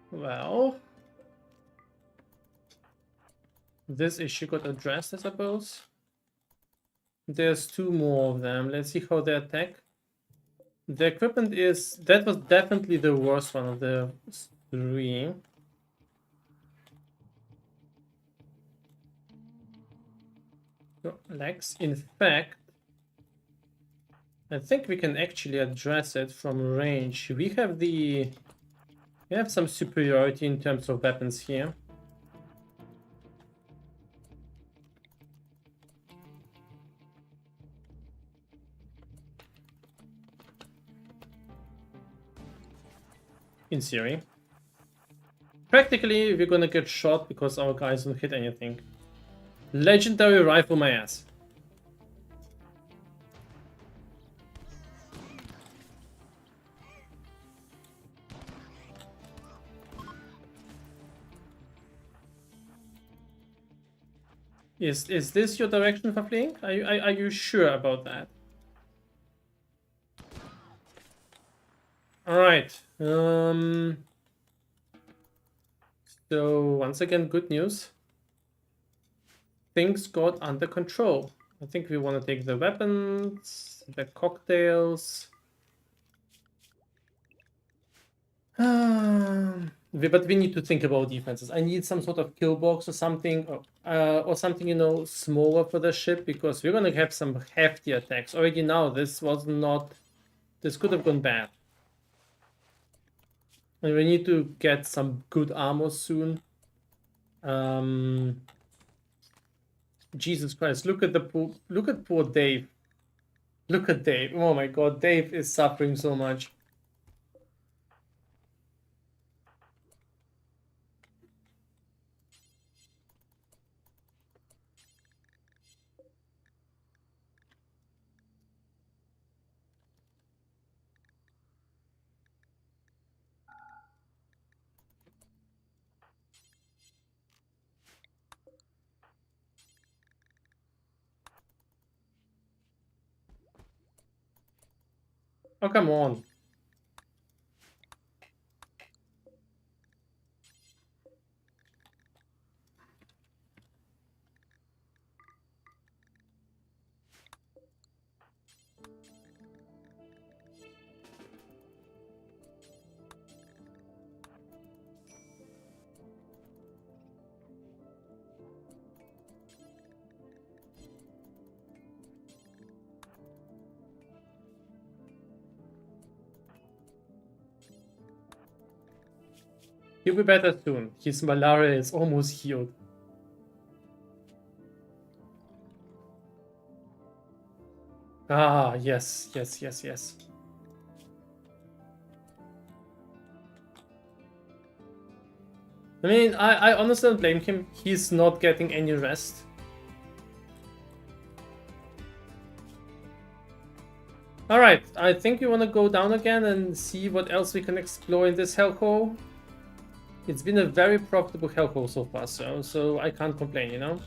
Well, this issue got addressed, I suppose. There's 2 more of them. Let's see how they attack. The equipment is... That was definitely the worst one of the 3. Legs. In fact, I think we can actually address it from range. We have some superiority in terms of weapons here. In theory. Practically, we're gonna get shot because our guys don't hit anything. Legendary rifle my ass. Is this your direction for fleeing? Are you sure about that? All right. So once again, good news. Things got under control. I think we want to take the weapons, the cocktails. But we need to think about defenses. I need some sort of kill box or something, or something, you know, smaller for the ship, because we're gonna have some hefty attacks. Already now, this could have gone bad. And we need to get some good armor soon. Jesus Christ, look at poor Dave. Look at Dave. Oh my god, Dave is suffering so much. Oh, come on. He'll be better soon. His malaria is almost healed. Ah, yes. I mean, I honestly don't blame him. He's not getting any rest. Alright, I think we want to go down again and see what else we can explore in this hellhole. It's been a very profitable hellhole so far, so I can't complain, you know?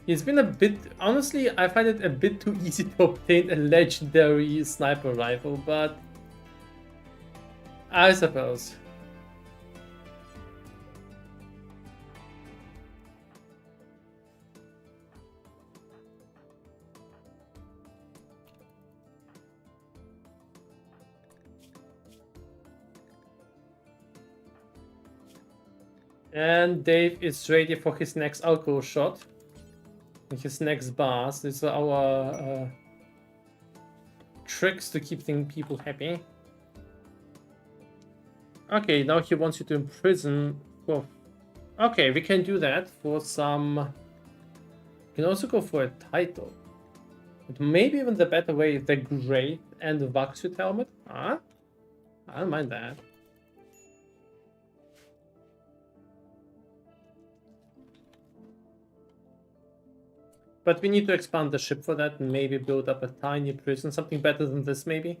It's been a bit... Honestly, I find it a bit too easy to obtain a legendary sniper rifle, but... I suppose. And Dave is ready for his next alcohol shot. His next bars. These are our tricks to keep people happy. Okay, now he wants you to imprison. Well, okay, we can do that for some. We can also go for a title. But maybe even the better way is the Great and the Vaxsuit helmet. Huh? I don't mind that. But we need to expand the ship for that and maybe build up a tiny prison. Something better than this, maybe.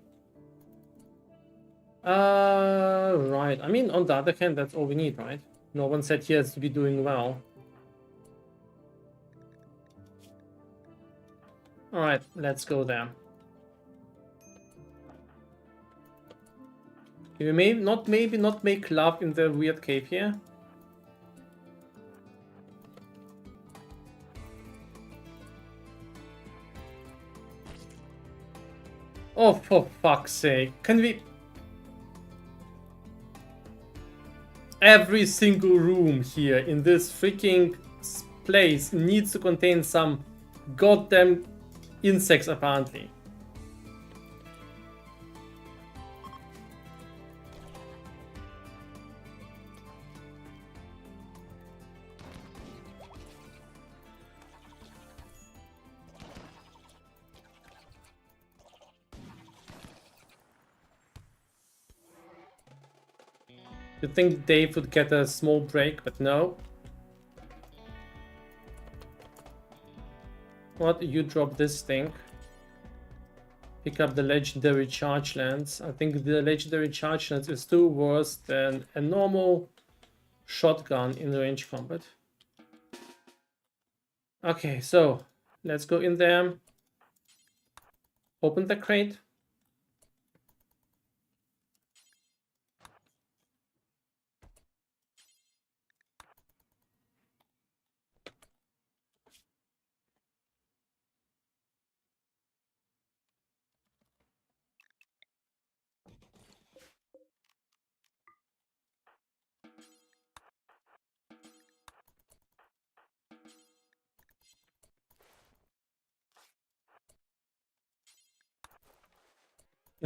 Right. I mean, on the other hand, that's all we need, right? No one said he has to be doing well. Alright, let's go there. We may not, maybe not make love in the weird cave here. Oh, for fuck's sake. Can we... Every single room here in this freaking place needs to contain some goddamn insects, apparently. You'd think Dave would get a small break, but no. What? You drop this thing. Pick up the legendary charge lance. I think the legendary charge lance is still worse than a normal shotgun in range combat. Okay, so let's go in there. Open the crate.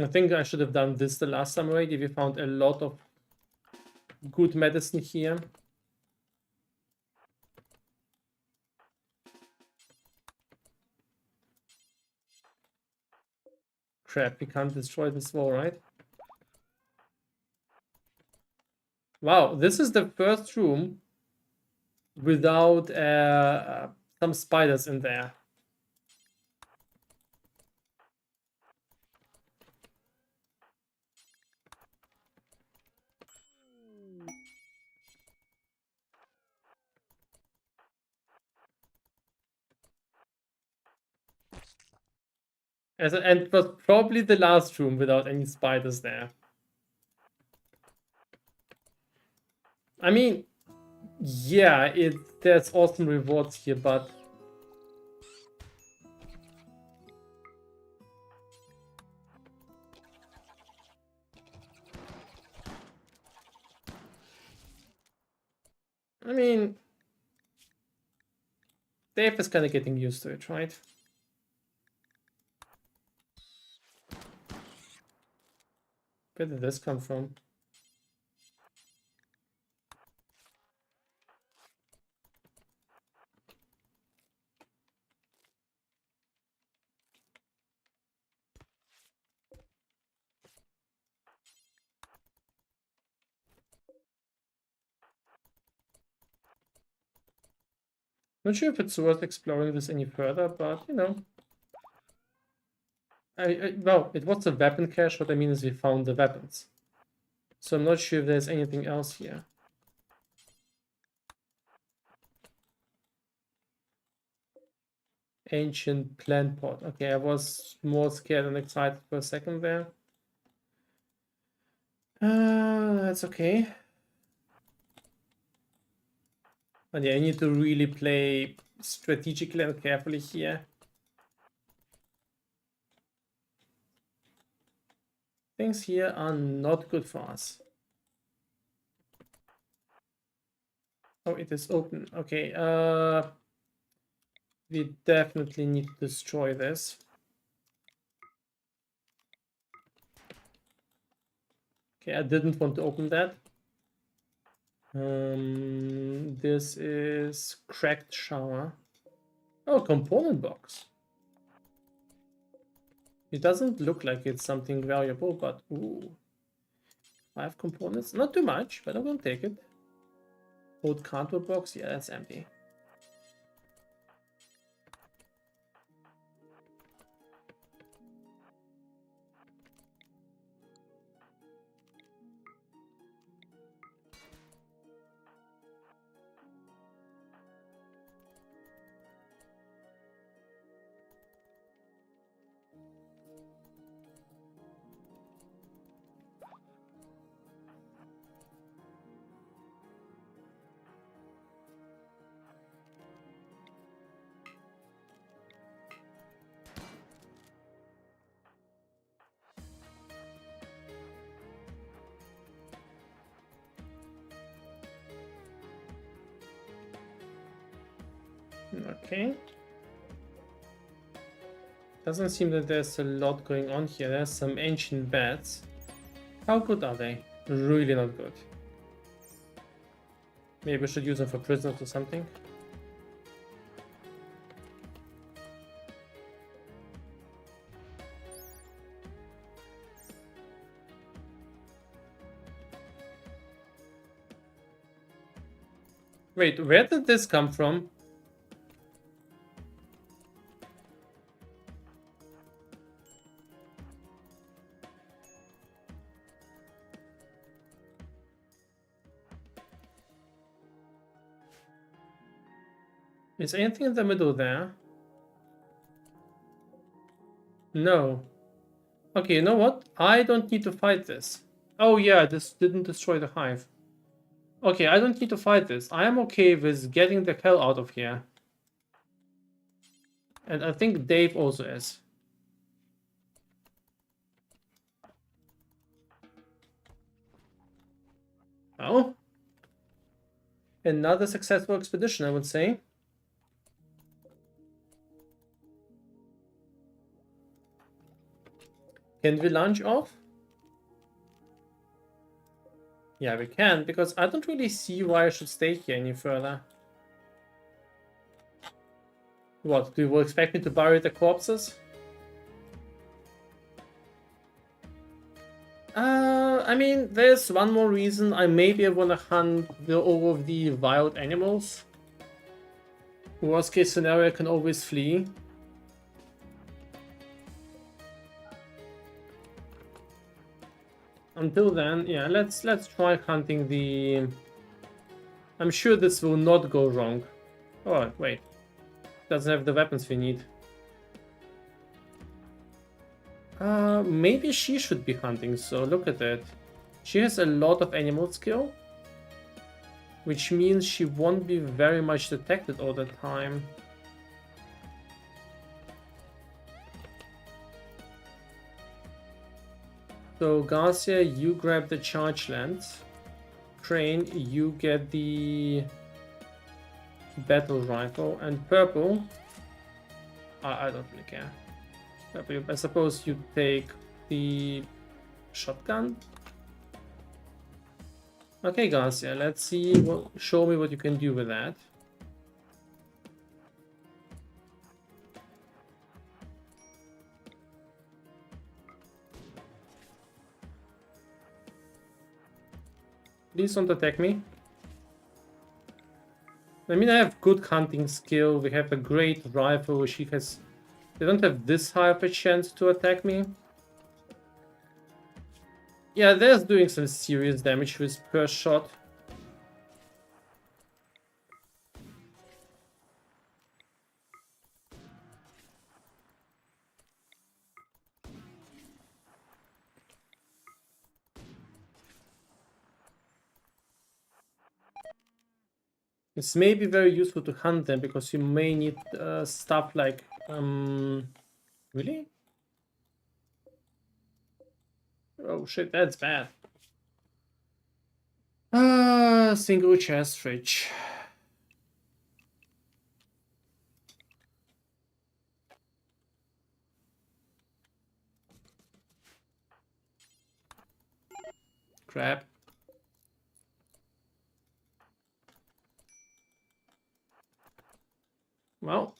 I think I should have done this the last time already. We found a lot of good medicine here. Crap, we can't destroy this wall, right? Wow, this is the first room without some spiders in there. And it was probably the last room without any spiders there. I mean, yeah, there's awesome rewards here, but I mean, Dave is kind of getting used to it, right? Where did this come from? Not sure if it's worth exploring this any further, but you know. Well, it was a weapon cache. What I mean is we found the weapons. So I'm not sure if there's anything else here. Ancient plant pot. Okay, I was more scared and excited for a second there. That's okay. But yeah, I need to really play strategically and carefully here. Things here are not good for us. Oh, it is open. Okay, we definitely need to destroy this. Okay, I didn't want to open that. This is cracked shower. Oh, component box. It doesn't look like it's something valuable, but ooh. 5 components. Not too much, but I'm gonna take it. Old cardboard box. Yeah, that's empty. Okay. Doesn't seem that there's a lot going on here. There's some ancient bats. How good are they? Really not good. Maybe we should use them for prisoners or something. Wait, where did this come from? Is anything in the middle there? No. Okay, you know what? I don't need to fight this. Oh yeah, this didn't destroy the hive. Okay, I don't need to fight this. I am okay with getting the hell out of here. And I think Dave also is. Well, another successful expedition, I would say. Can we launch off? Yeah, we can, because I don't really see why I should stay here any further. What, do you expect me to bury the corpses? I mean, there's one more reason. I maybe want to hunt all of the wild animals. Worst case scenario, I can always flee. Until then, yeah, let's try hunting the... I'm sure this will not go wrong. Oh, wait. Doesn't have the weapons we need. Maybe she should be hunting, so look at it. She has a lot of animal skill, which means she won't be very much detected all the time. So Garcia, you grab the charge lens. Crane, you get the battle rifle, and Purple, I don't really care. Purple, I suppose you take the shotgun. Okay, Garcia, let's see what. Show me what you can do with that. Please don't attack me. I mean, I have good hunting skill. We have a great rifle. She has. They don't have this high of a chance to attack me. Yeah, they're doing some serious damage with per shot. It's maybe very useful to hunt them because you may need stuff like really? Oh shit, that's bad. Single chest fridge. Crap. Well.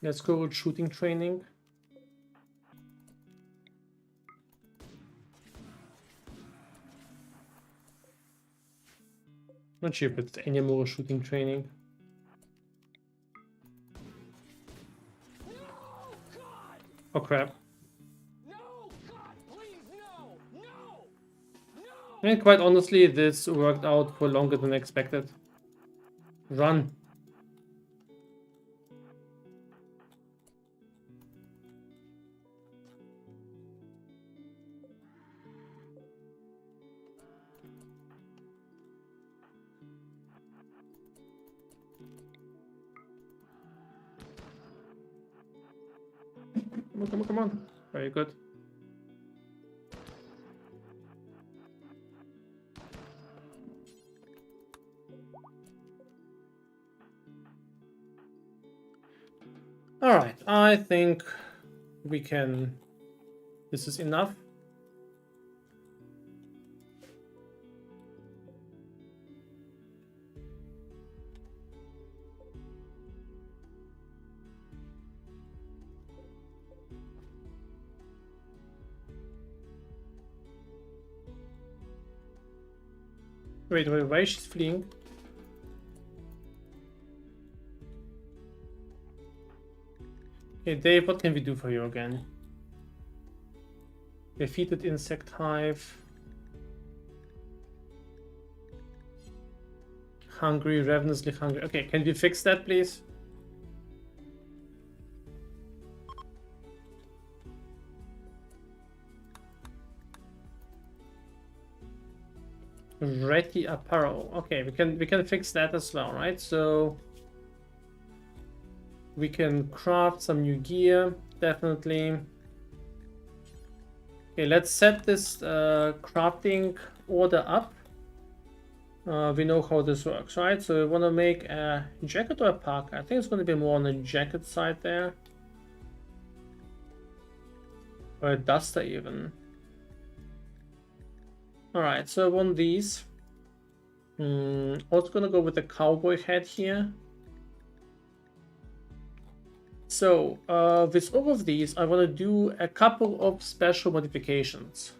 Let's go with shooting training. Not sure if it's any more shooting training. No, God! Oh crap. No, God, please, no! No! No! And quite honestly, this worked out for longer than expected. Run. Come on, come on, come on. Very good. All right, I think we can. This is enough. Wait, why she's fleeing? Okay, Dave, what can we do for you again? Defeated insect hive. Hungry, ravenously hungry. Okay, can we fix that, please? Ready apparel. Okay, we can fix that as well, right? So we can craft some new gear, definitely. Okay, let's set this crafting order up. We know how this works, right? So we want to make a jacket or a parka. I think it's going to be more on the jacket side there. Or a duster even. Alright, so I want these. Also going to go with the cowboy hat here. So with all of these, I want to do a couple of special modifications.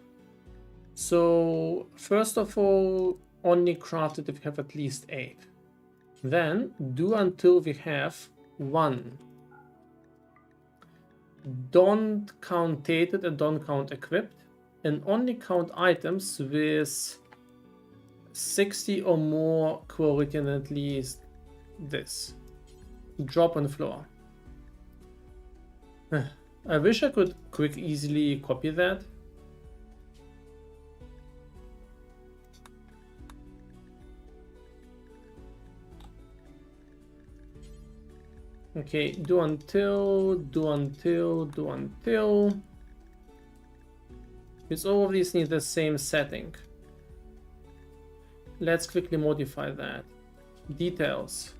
So first of all, only craft it if we have at least 8. Then do until we have 1. Don't count tated and don't count equipped, and only count items with 60 or more quality and at least this. Drop on floor. I wish I could quick easily copy that. Okay, do until. Because all of these need the same setting. Let's quickly modify that. Details.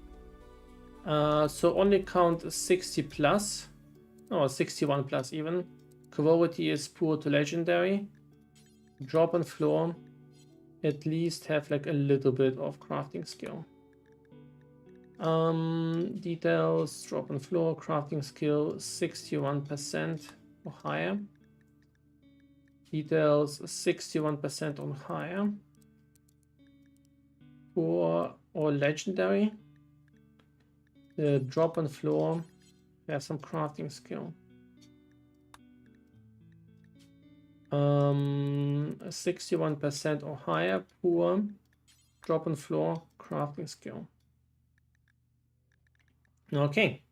So only count 60 plus. Or 61 plus even. Quality is poor to legendary. Drop on floor. At least have like a little bit of crafting skill. Details, drop on floor, crafting skill 61% or higher. Details 61% or higher. Poor or legendary. The drop on floor. Have some crafting skill. 61% or higher. Poor. Drop on floor. Crafting skill. Okay.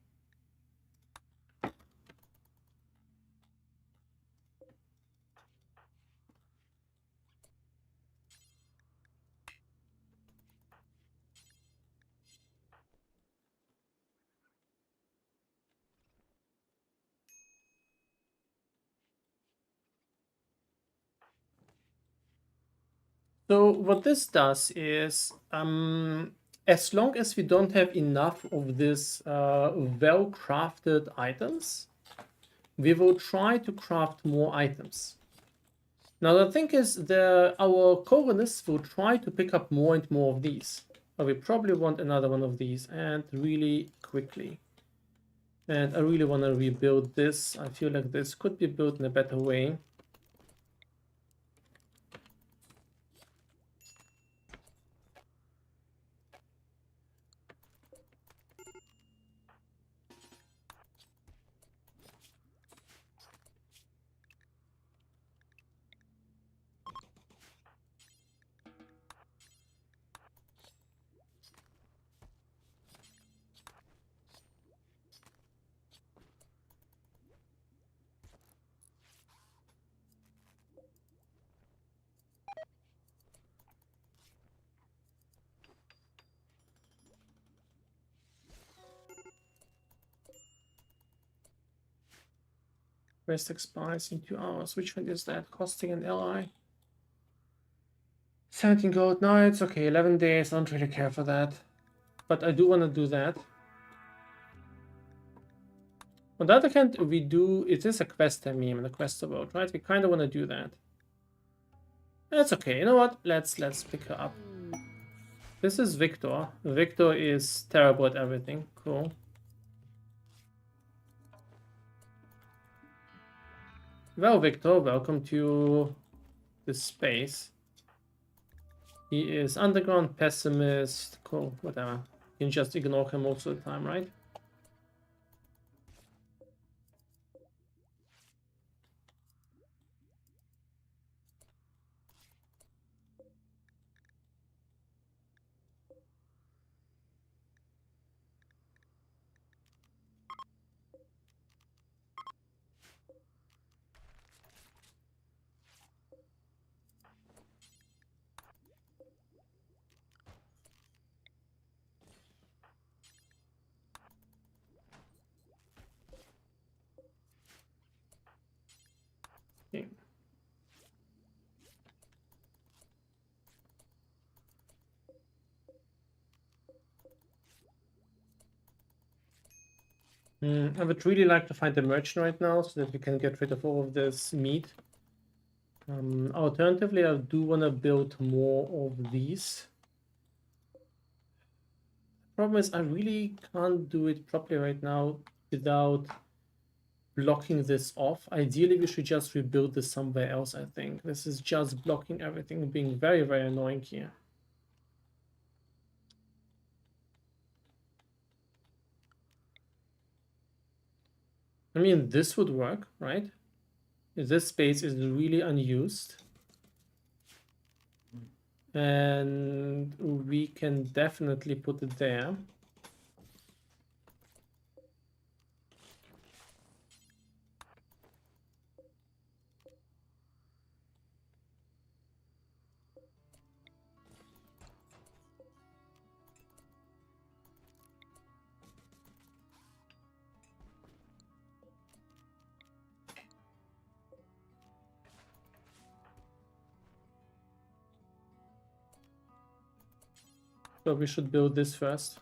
So what this does is, as long as we don't have enough of this well-crafted items, we will try to craft more items. Now the thing is, our colonists will try to pick up more and more of these. But we probably want another one of these, and really quickly. And I really want to rebuild this. I feel like this could be built in a better way. Quest expires in 2 hours. Which one is that? Costing an ally. 17 gold. No, it's okay. 11 days. I don't really care for that. But I do want to do that. On the other hand, it is a quest meme and a quest about, right? We kind of want to do that. That's okay. You know what? Let's pick her up. This is Victor. Victor is terrible at everything. Cool. Well, Victor, welcome to this space. He is underground pessimist. Cool, whatever. You can just ignore him most of the time, right? Okay. I would really like to find a merchant right now so that we can get rid of all of this meat. Alternatively, I do want to build more of these. Problem is, I really can't do it properly right now without blocking this off. Ideally, we should just rebuild this somewhere else, I think. This is just blocking everything, being very, very annoying here. I mean, this would work, right? This space is really unused. And we can definitely put it there. So we should build this first.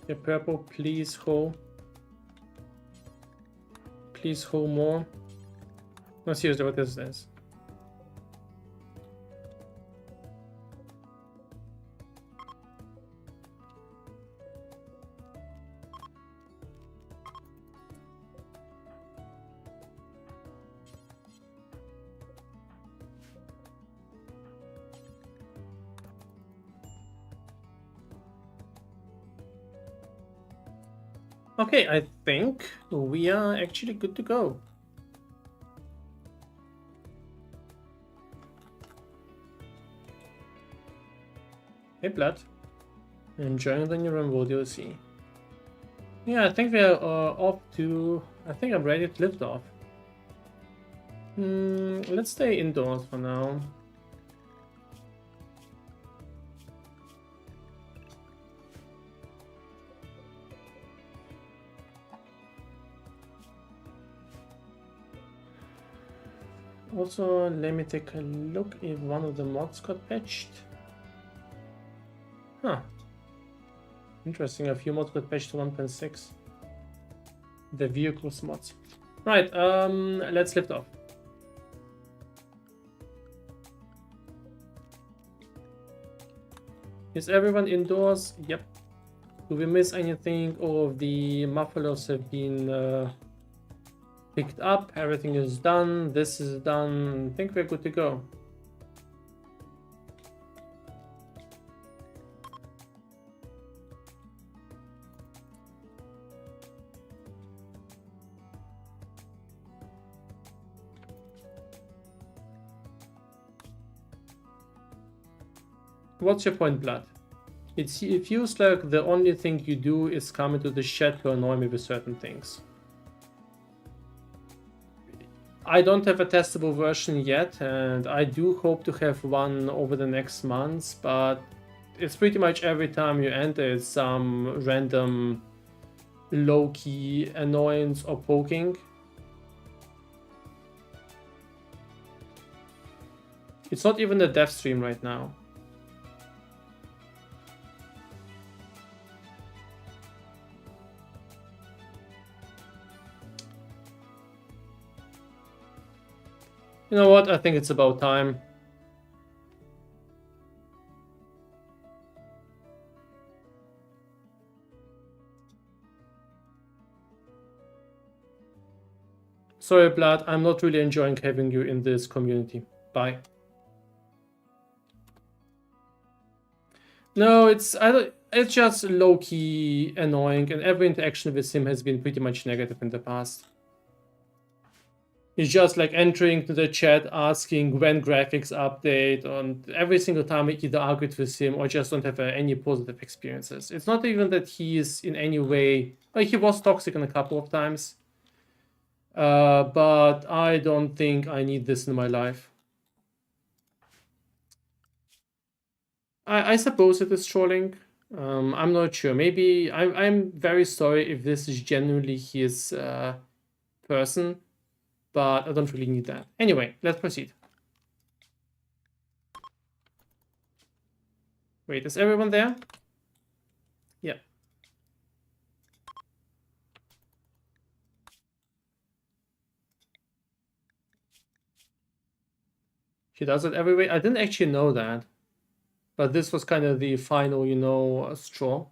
Okay, purple, please hold. Please hold more. No, seriously, what is this? Okay, I think we are actually good to go. Hey, Blood. Enjoying the new RIMWORLD ODYSSEY. Yeah, I think we are off to... I think I'm ready to lift off. Let's stay indoors for now. Also, let me take a look if one of the mods got patched. Huh. Interesting, a few mods got patched to 1.6. The vehicles mods. Right, let's lift off. Is everyone indoors? Yep. Do we miss anything? All of the mufflers have been picked up. Everything is done. This is done. I think we're good to go. What's your point, Blood? It feels like the only thing you do is come into the chat to annoy me with certain things. I don't have a testable version yet, and I do hope to have one over the next months, but it's pretty much every time you enter it's some random low-key annoyance or poking. It's not even a dev stream right now. You know what? I think it's about time. Sorry, Blood. I'm not really enjoying having you in this community. Bye. No, it's just low-key annoying, and every interaction with him has been pretty much negative in the past. He's just like entering to the chat asking when graphics update, and every single time I either argued with him or just don't have any positive experiences. It's not even that he is in any way... Like, he was toxic in a couple of times. But I don't think I need this in my life. I suppose it is trolling. I'm not sure. Maybe... I'm very sorry if this is genuinely his person. But I don't really need that. Anyway, let's proceed. Wait, is everyone there? Yeah. She does it every way. I didn't actually know that. But this was kind of the final, you know, straw.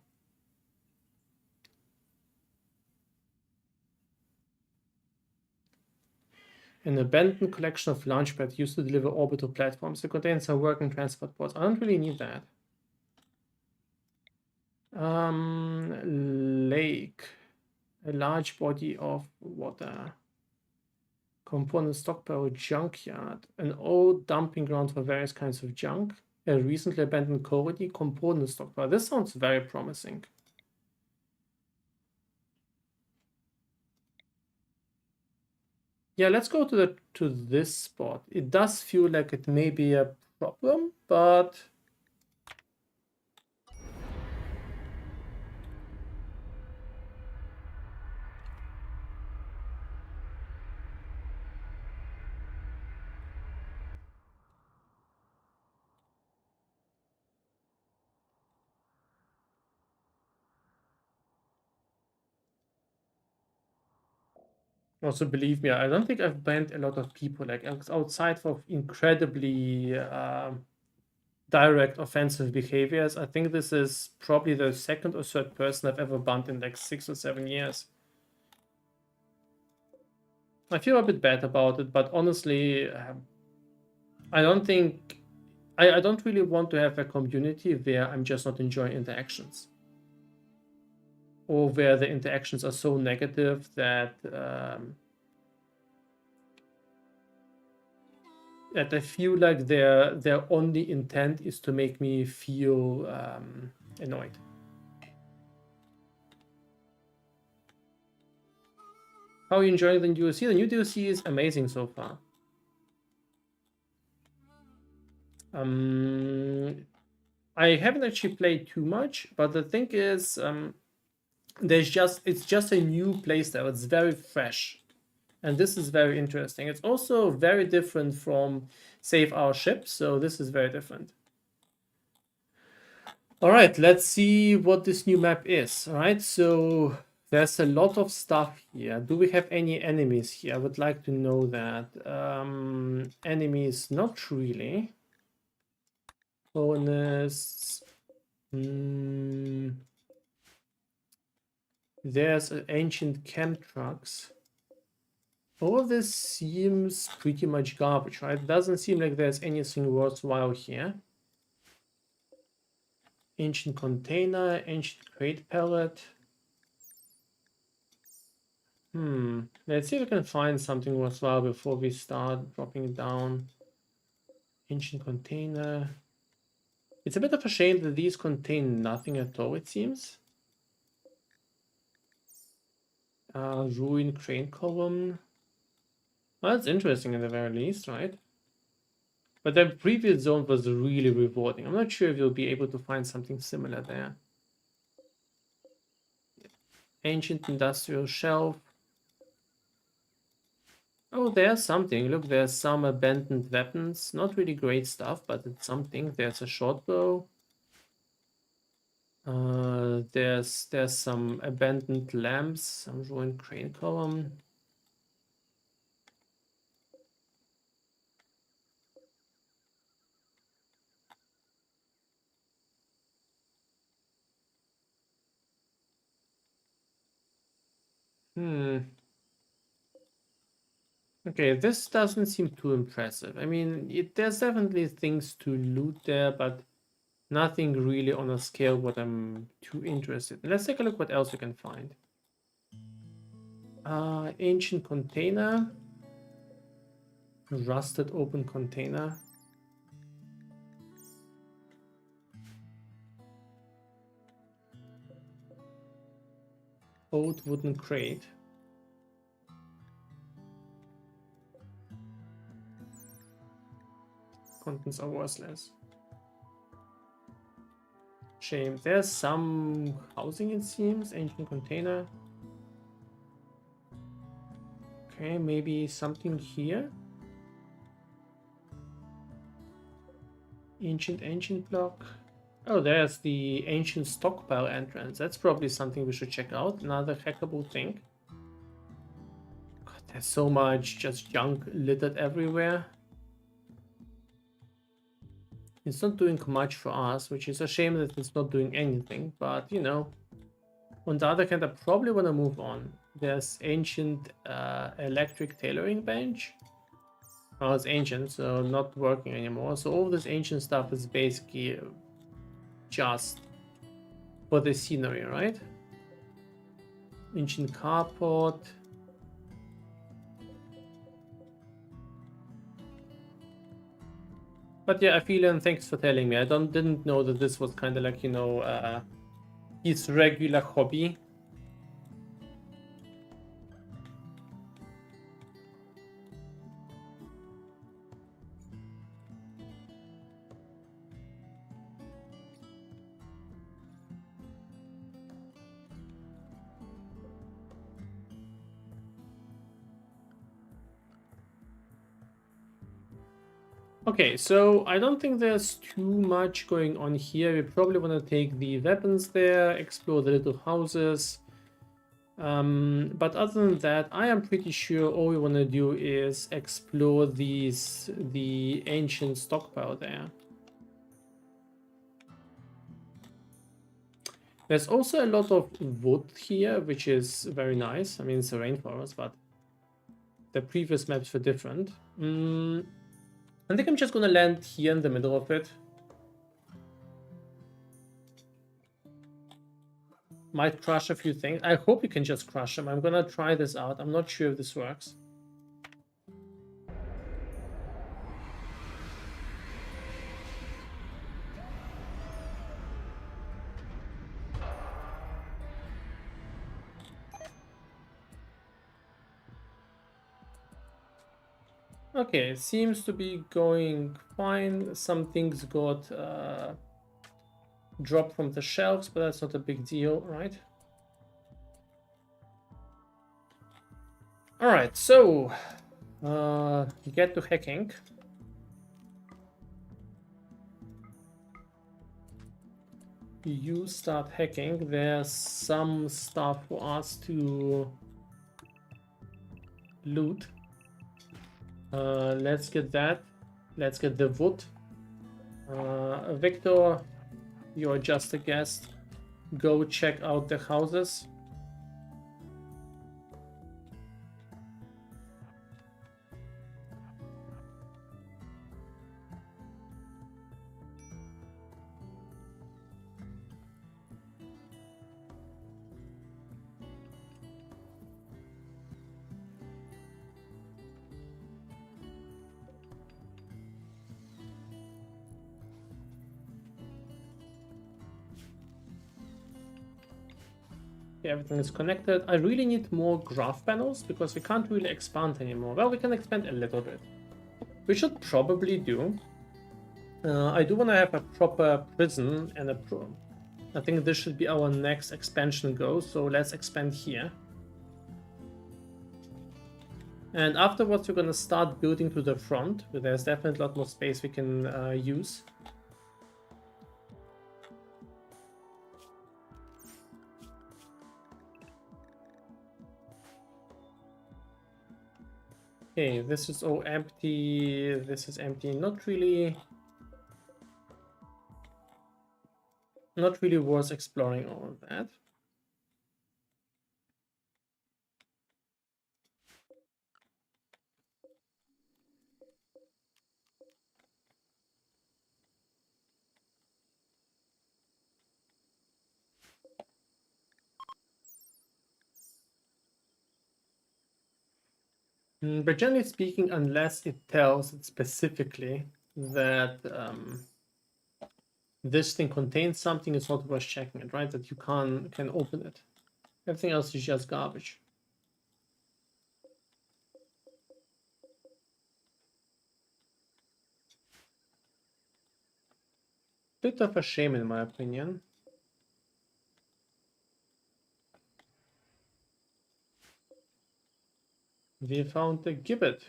An abandoned collection of launchpads used to deliver orbital platforms. It contains some working transport pods. I don't really need that. Lake. A large body of water. Component stockpile junkyard. An old dumping ground for various kinds of junk. A recently abandoned colony. Component stockpile. This sounds very promising. Yeah, let's go to this spot. It does feel like it may be a problem, but Also, believe me, I don't think I've banned a lot of people, like outside of incredibly direct offensive behaviors. I think this is probably the second or third person I've ever banned in like 6 or 7 years. I feel a bit bad about it, but honestly, I don't think I don't really want to have a community where I'm just not enjoying interactions, or where the interactions are so negative that that I feel like their only intent is to make me feel annoyed. How are you enjoying the new DLC? The new DLC is amazing so far. I haven't actually played too much, but the thing is, it's just a new playstyle. It's very fresh, and this is very interesting. It's also very different from Save Our Ship, so this is very different. All right, let's see what this new map is. All right, so there's a lot of stuff here. Do we have any enemies here? I would like to know that. Enemies, not really. Bonus. There's ancient camp trucks. All of this seems pretty much garbage, right? It doesn't seem like there's anything worthwhile here. Ancient container, ancient crate pallet. Let's see if we can find something worthwhile before we start dropping it down. Ancient container. It's a bit of a shame that these contain nothing at all, it seems. Ruined crane column. Well, that's interesting at the very least, right? But the previous zone was really rewarding. I'm not sure if you'll be able to find something similar there. Ancient industrial shelf. Oh, there's something. Look, there's some abandoned weapons. Not really great stuff, but it's something. There's a short bow. There's some abandoned lamps, some ruined crane column. Okay, this doesn't seem too impressive. I mean, there's definitely things to loot there, but nothing really on a scale what I'm too interested in. Let's take a look what else we can find. Ancient container. Rusted open container. Old wooden crate. Contents are worthless. Shame. There's some housing, it seems. Ancient container. Okay, maybe something here. Ancient block. Oh, there's the ancient stockpile entrance. That's probably something we should check out. Another hackable thing. God, there's so much just junk littered everywhere. It's not doing much for us, which is a shame that it's not doing anything. But, you know, on the other hand, I probably want to move on. There's ancient electric tailoring bench. Oh, it's ancient, so not working anymore. So all this ancient stuff is basically just for the scenery, right? Ancient carport. But yeah, I feel, and thanks for telling me. I didn't know that this was kind of like, you know, his regular hobby. Okay, so I don't think there's too much going on here. We probably want to take the weapons there, explore the little houses. But other than that, I am pretty sure all we want to do is explore the ancient stockpile there. There's also a lot of wood here, which is very nice. I mean, it's a rainforest, but the previous maps were different. I think I'm just gonna land here in the middle of it. Might crush a few things. I hope you can just crush them. I'm gonna try this out. I'm not sure if this works. Okay, it seems to be going fine. Some things got dropped from the shelves, but that's not a big deal, right? Alright, so get to hacking. You start hacking. There's some stuff for us to loot. Let's get that. Let's get the wood. Victor, you're just a guest. Go check out the houses. Okay, everything is connected. I really need more graph panels because we can't really expand anymore. Well, we can expand a little bit. We should probably do. I do want to have a proper prison and a I think this should be our next expansion goal. So let's expand here. And afterwards, we're going to start building to the front. There's definitely a lot more space we can use. Okay, this is all empty. This is empty. Not really worth exploring all of that. But generally speaking, unless it tells it specifically that this thing contains something, it's not worth checking it, right? That you can open it. Everything else is just garbage. Bit of a shame, in my opinion. We found the gibbet.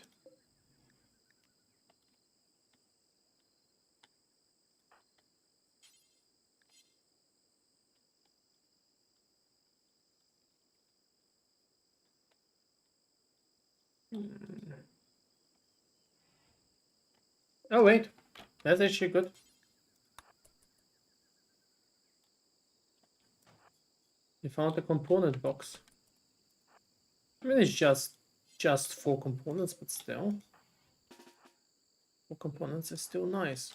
Oh wait, that's actually good. We found a component box. I mean, it's just 4 components, but still. 4 components is still nice.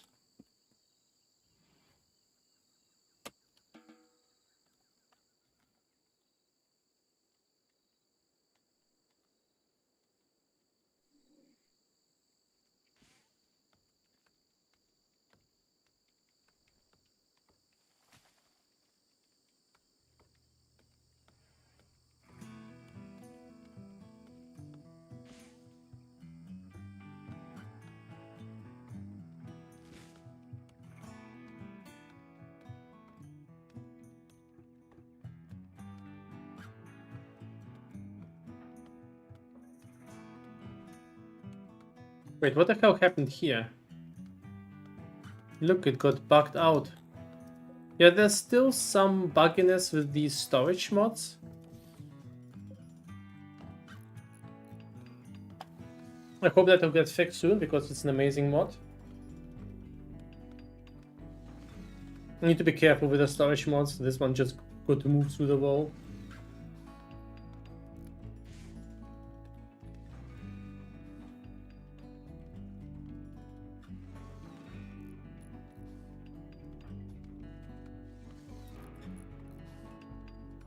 Wait, what the hell happened here? Look, it got bugged out. Yeah, there's still some bugginess with these storage mods. I hope that will get fixed soon because it's an amazing mod. I need to be careful with the storage mods. This one just got to move through the wall.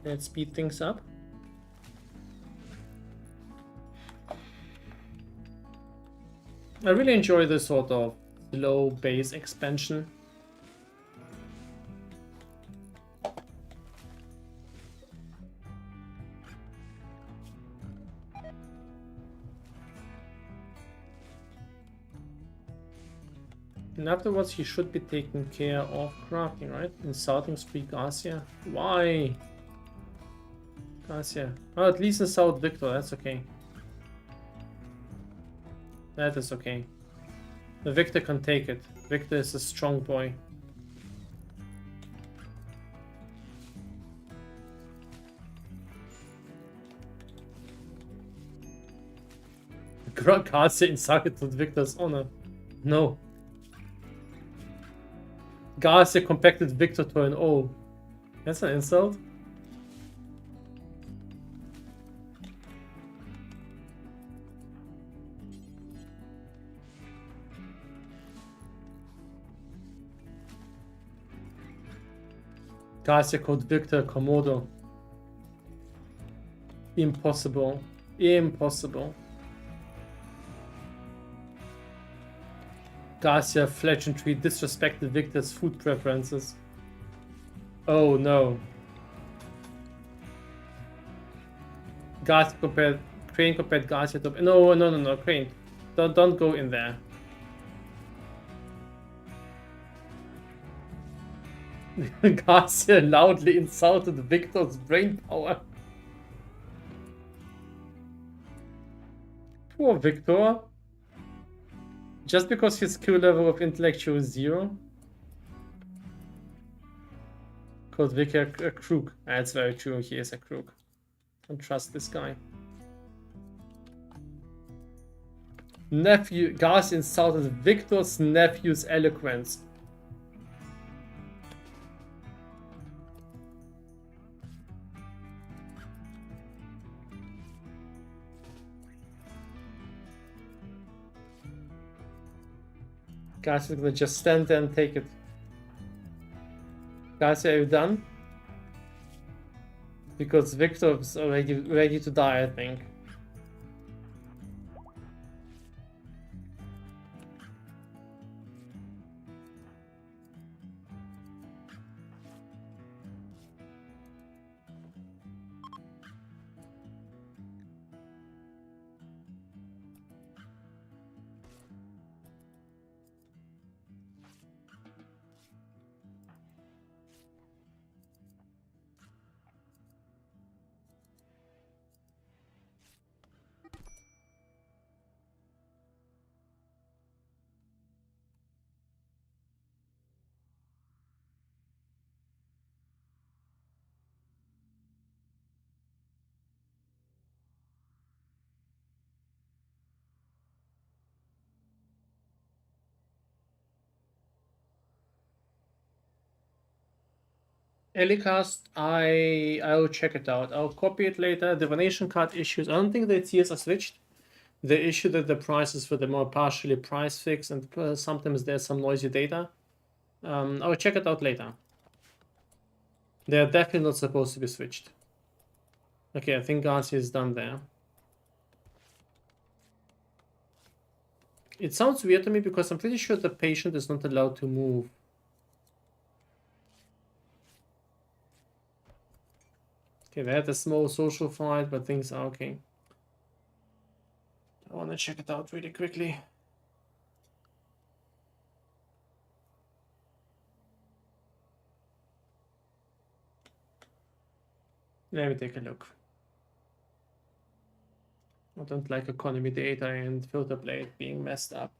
Let's speed things up. I really enjoy this sort of slow base expansion. And afterwards he should be taking care of crafting, right? Insulting Spree Garcia. Why? Garcia. Oh, at least insult Victor, that's okay. That is okay. The Victor can take it. Victor is a strong boy. Garcia insulted Victor's honor. No. Garcia compacted Victor to an O. That's an insult. Garcia called Victor Komodo. Impossible. Impossible. Garcia fleggantly disrespected Victor's food preferences. Oh no. Garcia compared Crane compared Garcia to no Crane. Don't go in there. Garcia loudly insulted Victor's brain power. Poor Victor. Just because his skill level of intellectual is 0. Called Victor a crook. That's very true, he is a crook. Don't trust this guy. Garcia insulted Victor's nephew's eloquence. Garcia's gonna just stand there and take it. Garcia, are you done? Because Victor's already ready to die, I think. Elicast, I'll check it out. I'll copy it later. Divination card issues. I don't think the tiers are switched. The issue that the prices for them are partially price fixed, and sometimes there's some noisy data. I'll check it out later. They're definitely not supposed to be switched. Okay, I think Garcia is done there. It sounds weird to me because I'm pretty sure the patient is not allowed to move. Okay, they had a small social fight, but things are okay. I want to check it out really quickly. Let me take a look. I don't like economy data and filter blade being messed up.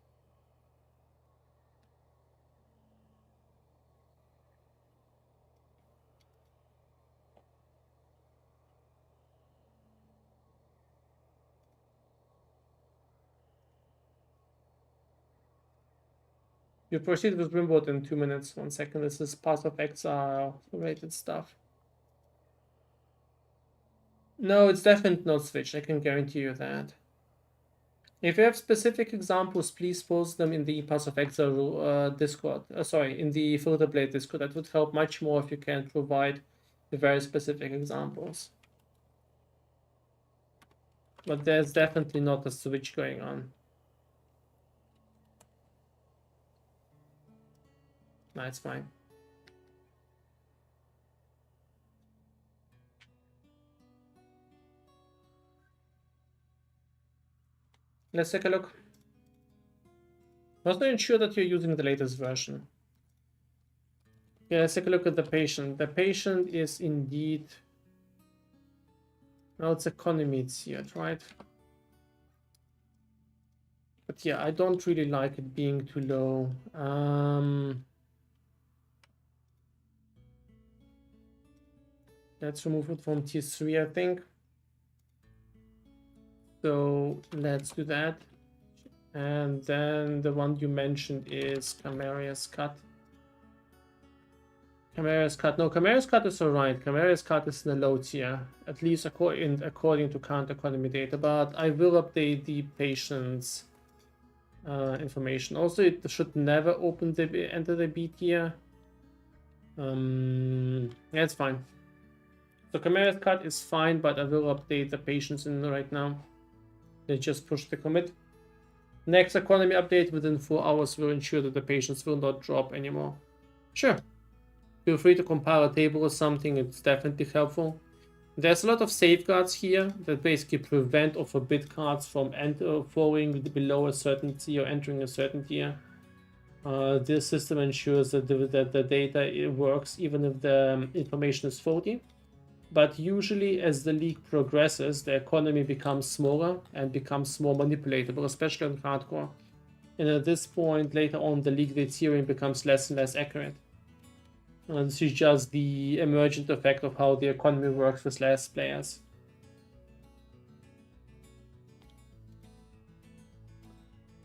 You proceed with RIMWORLD in 2 minutes. 1 second. This is Path of Exile related stuff. No, it's definitely not switched. I can guarantee you that. If you have specific examples, please post them in the Path of Exile Discord. In the Filterblade Discord. That would help much more if you can provide the very specific examples. But there's definitely not a switch going on. No, it's fine. Let's take a look. Also ensure that you're using the latest version. Yeah, let's take a look at the patient. The patient is indeed... No, it's economy, it's here, right? But yeah, I don't really like it being too low. Let's remove it from tier 3, I think. So let's do that. And then the one you mentioned is Camaria's Cut. Camaria's Cut. No, Camaria's Cut is alright. Camaria's Cut is in the low tier, at least according to current economy data. But I will update the patient's information. Also, it should never enter the B tier. Yeah, it's fine. So Camaria's Cut is fine, but I will update the patients in right now. They just push the commit. Next economy update within 4 hours will ensure that the patients will not drop anymore. Sure. Feel free to compile a table or something, it's definitely helpful. There's a lot of safeguards here that basically prevent or forbid cards from falling below a certain tier or entering a certain tier. This system ensures that the data works even if the information is faulty. But usually as the league progresses, the economy becomes smaller and becomes more manipulatable, especially on hardcore. And at this point, later on, the league theory becomes less and less accurate. This is just the emergent effect of how the economy works with less players.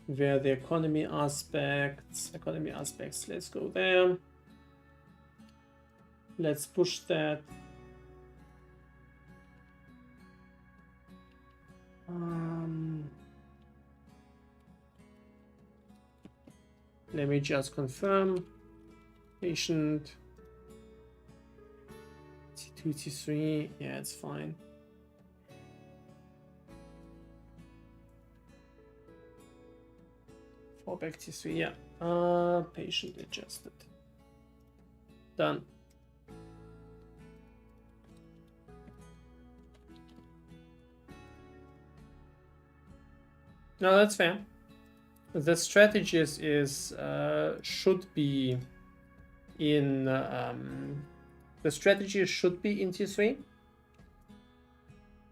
Where the economy aspects, let's go there. Let's push that. Let me just confirm. Patient T2, T3, yeah, it's fine. Fallback T3, yeah. Patient adjusted. Done. No, that's fair. The strategist is should be in the strategy should be in T3.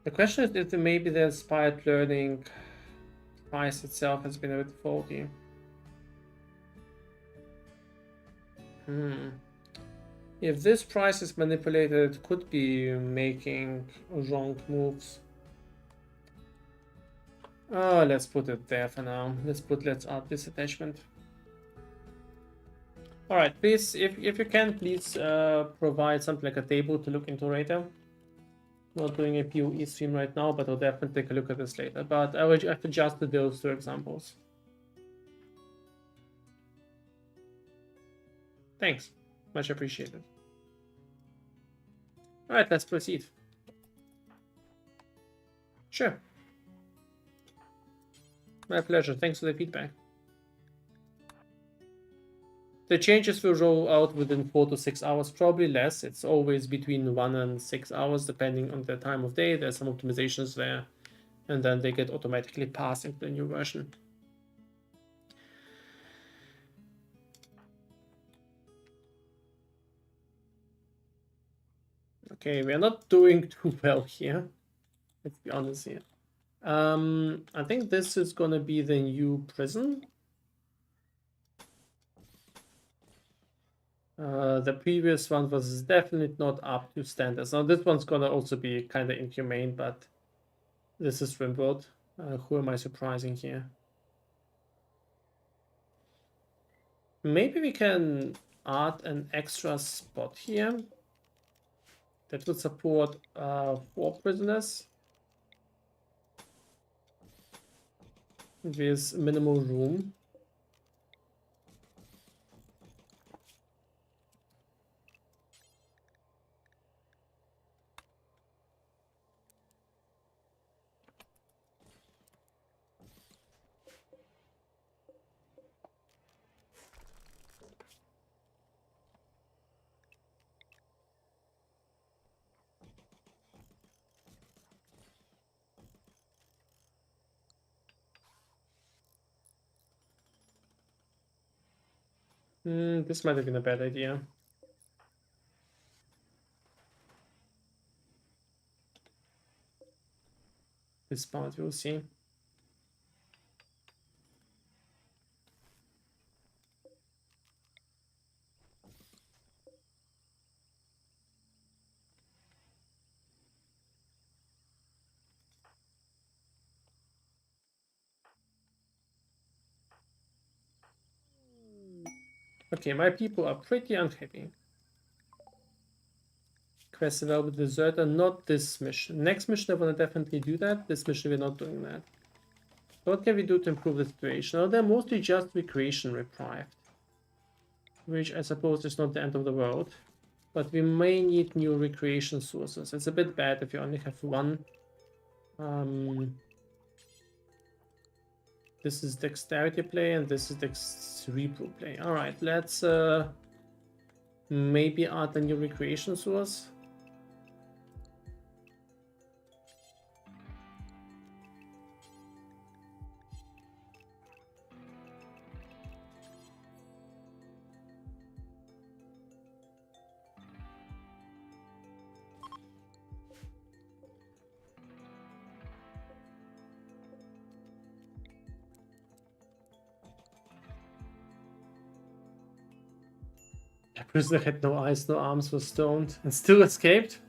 The question is if maybe the inspired learning price itself has been a bit faulty. If this price is manipulated, it could be making wrong moves. Oh, let's put it there for now. Let's add this attachment. All right, please, if you can, please provide something like a table to look into later. Not doing a PoE stream right now, but I'll definitely take a look at this later. But I've adjusted those 2 examples. Thanks, much appreciated. All right, let's proceed. Sure. My pleasure. Thanks for the feedback. The changes will roll out within 4 to 6 hours, probably less. It's always between 1 and 6 hours, depending on the time of day. There's some optimizations there, and then they get automatically passed into the new version. Okay, we are not doing too well here. Let's be honest here. I think this is gonna be the new prison. The previous one was definitely not up to standards. Now this one's gonna also be kind of inhumane, but this is RIMWORLD. Who am I surprising here? Maybe we can add an extra spot here that would support 4 prisoners with minimal room. This might have been a bad idea. This part we'll see. Okay, my people are pretty unhappy. Quest available deserter, not this mission. Next mission I want to definitely do that. This mission we're not doing that. What can we do to improve the situation? Well, they're mostly just recreation reprived, which I suppose is not the end of the world. But we may need new recreation sources. It's a bit bad if you only have one. This is dexterity play and this is cerebral play. Alright, let's maybe add a new recreation source. The prisoner had no eyes, no arms, was stoned, and still escaped?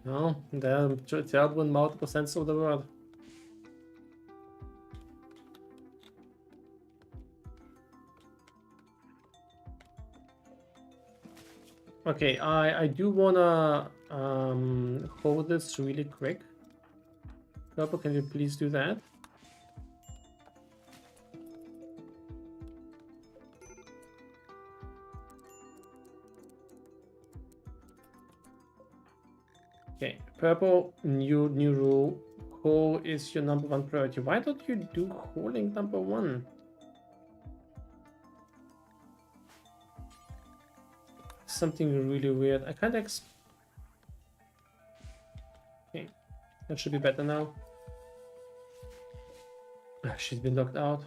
No, they're terrible in multiple senses of the word. Okay, I do wanna hold this really quick. Purple, can you please do that? Okay, purple, new rule. Hole is your #1 priority. Why don't you do holding #1? Something really weird. I can't Okay, that should be better now. She's been locked out.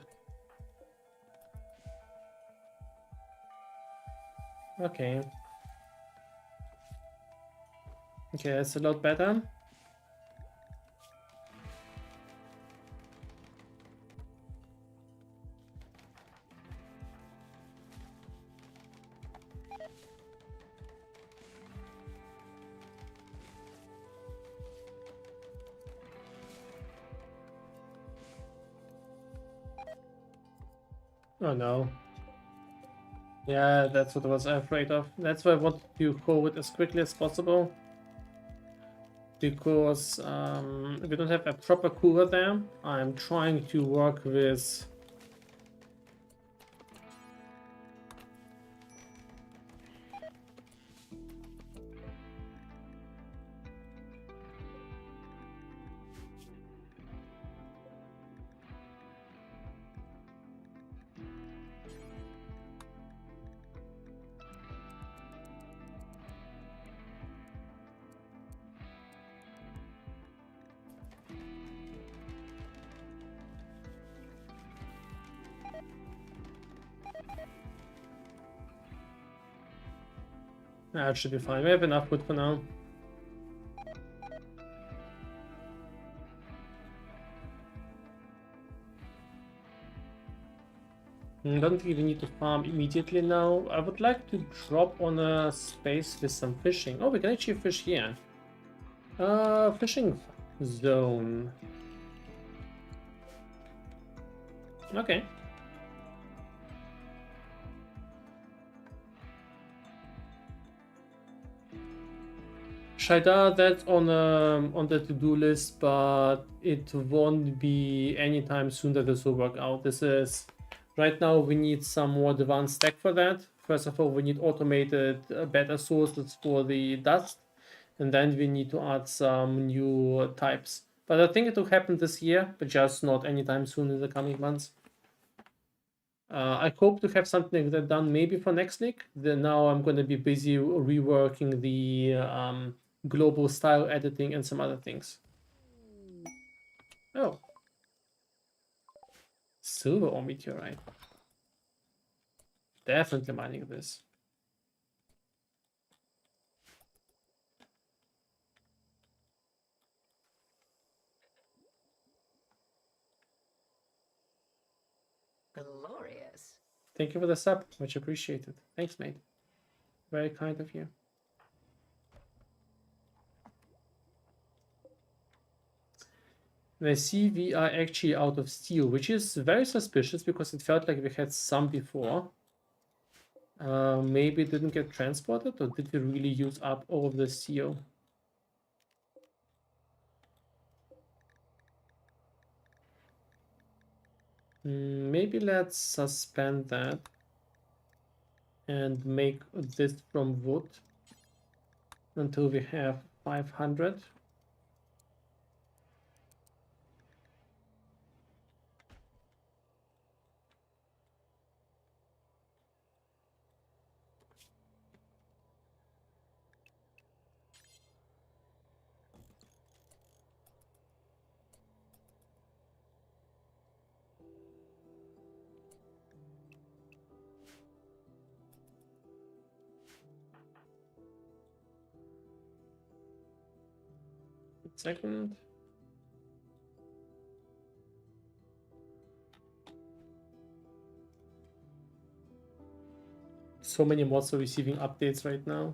Okay. Okay, that's a lot better. Oh no. Yeah, that's what I was afraid of. That's why I wanted to hold it as quickly as possible. Because we don't have a proper cooler there. I'm trying to work with That should be fine. We have enough wood for now. Don't really need to farm immediately now. I would like to drop on a space with some fishing. Oh, we can actually fish here. Fishing zone. Okay. Shaida, that's on the to-do list, but it won't be anytime soon that this will work out. This is right now we need some more advanced tech for that. First of all, we need automated beta sources for the dust, and then we need to add some new types. But I think it will happen this year, but just not anytime soon in the coming months. I hope to have something like that done maybe for next week. Then now I'm going to be busy reworking the global style editing and some other things. Oh, silver or meteorite. Definitely mining this. Glorious. Thank you for the sub, much appreciated. Thanks, mate. Very kind of you. And I see we are actually out of steel, which is very suspicious because it felt like we had some before. Maybe it didn't get transported, or did we really use up all of the steel? Maybe let's suspend that and make this from wood until we have 500. Second. So many mods are receiving updates right now.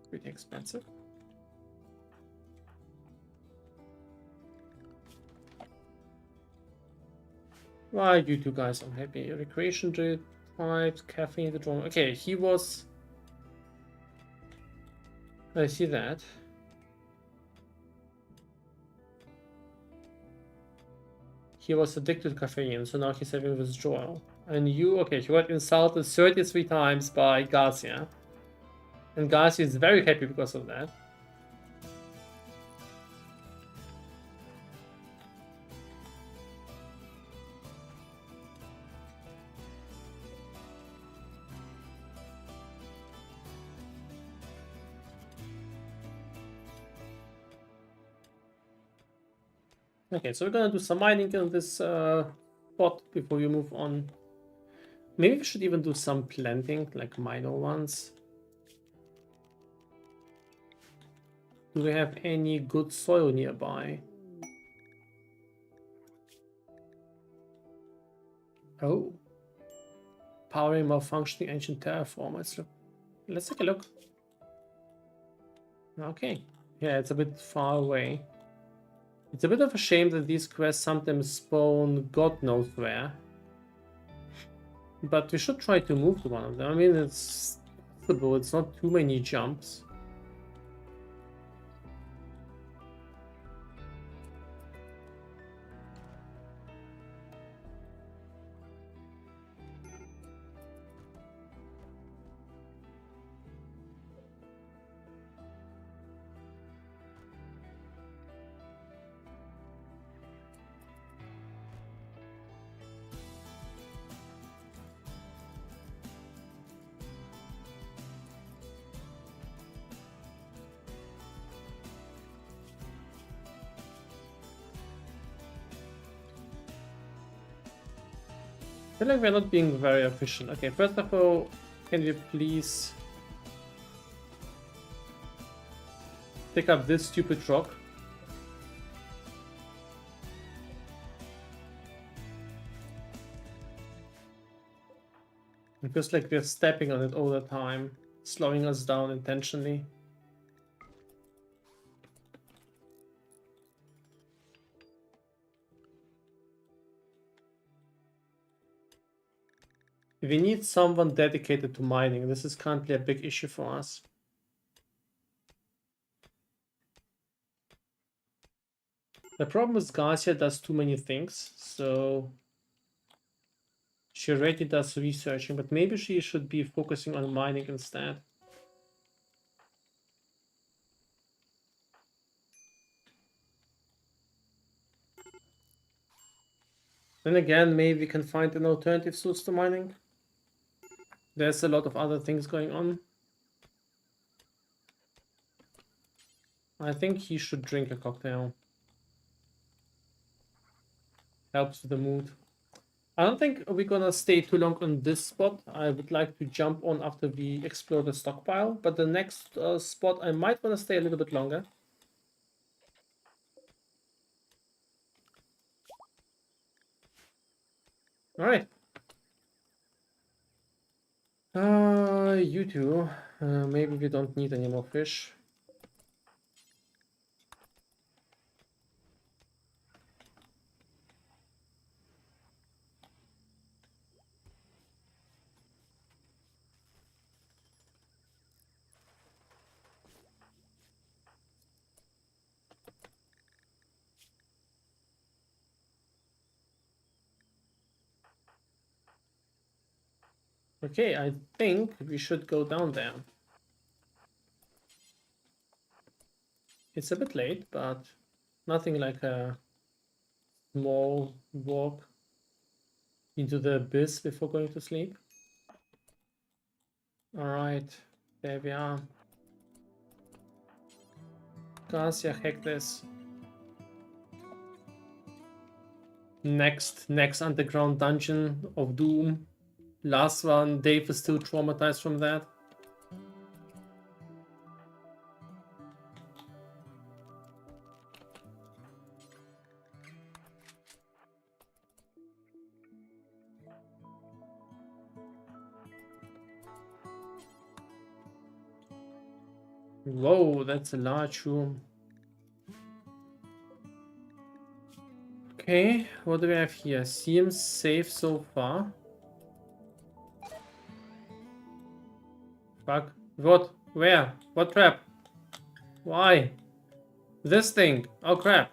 Pretty expensive. Why you two guys unhappy? Recreation types, caffeine, the drone. Okay, he was. I see that. He was addicted to caffeine, so now he's having withdrawal. And you, okay, he got insulted 33 times by Garcia. And Garcia is very happy because of that. Okay, so we're gonna do some mining in this spot before we move on. Maybe we should even do some planting, like minor ones. Do we have any good soil nearby? Oh. Powering malfunctioning ancient terraform. Let's take a look. Okay. Yeah, it's a bit far away. It's a bit of a shame that these quests sometimes spawn God knows where. But we should try to move to one of them. I mean, it's possible. It's not too many jumps. I feel like we're not being very efficient. Okay, first of all, can we please pick up this stupid rock? It feels like we're stepping on it all the time, slowing us down intentionally. We need someone dedicated to mining. This is currently a big issue for us. The problem is Garcia does too many things, so she already does researching, but maybe she should be focusing on mining instead. Then again, maybe we can find an alternative source to mining. There's a lot of other things going on. I think he should drink a cocktail. Helps with the mood. I don't think we're gonna stay too long on this spot. I would like to jump on after we explore the stockpile, but the next spot I might want to stay a little bit longer. All right. You two. Maybe we don't need any more fish. Okay, I think we should go down there. It's a bit late, but nothing like a small walk into the abyss before going to sleep. All right, there we are. Garcia, hack this. Next underground dungeon of doom. Last one, Dave is still traumatized from that. Whoa, that's a large room. Okay, what do we have here? Seems safe so far. Fuck. What? Where? What trap? Why? This thing. Oh crap.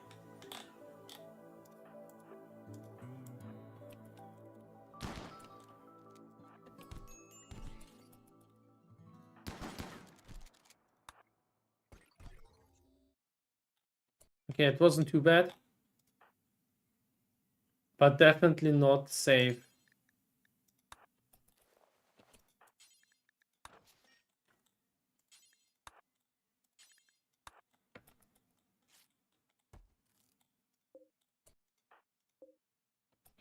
Okay, it wasn't too bad. But definitely not safe.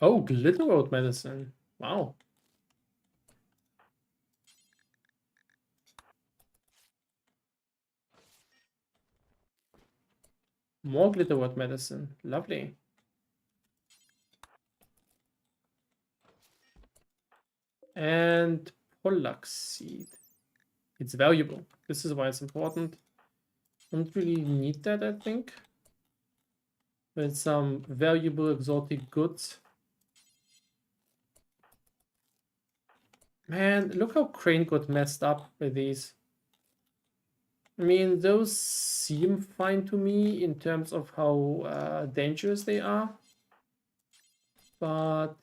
Oh, glitter road medicine. Wow. More glitter road medicine. Lovely. And Pollack seed. It's valuable. This is why it's important. Don't really need that, I think. But some valuable exotic goods. Man, look how Crane got messed up with these. I mean, those seem fine to me in terms of how dangerous they are. But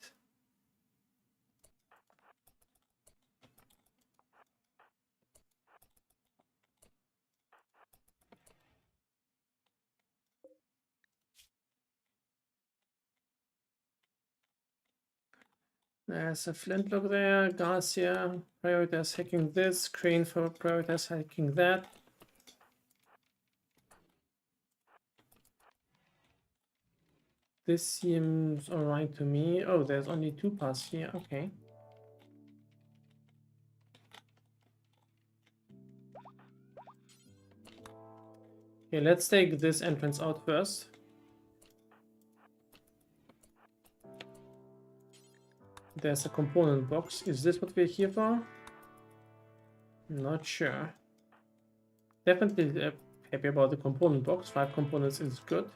there's a flintlock there. Garcia prioritize hacking this. Crane for prioritize hacking that. This seems alright to me. Oh, there's only 2 paths here. Okay. Okay, let's take this entrance out first. There's a component box. Is this what we're here for? Not sure. Definitely happy about the component box. 5 components is good.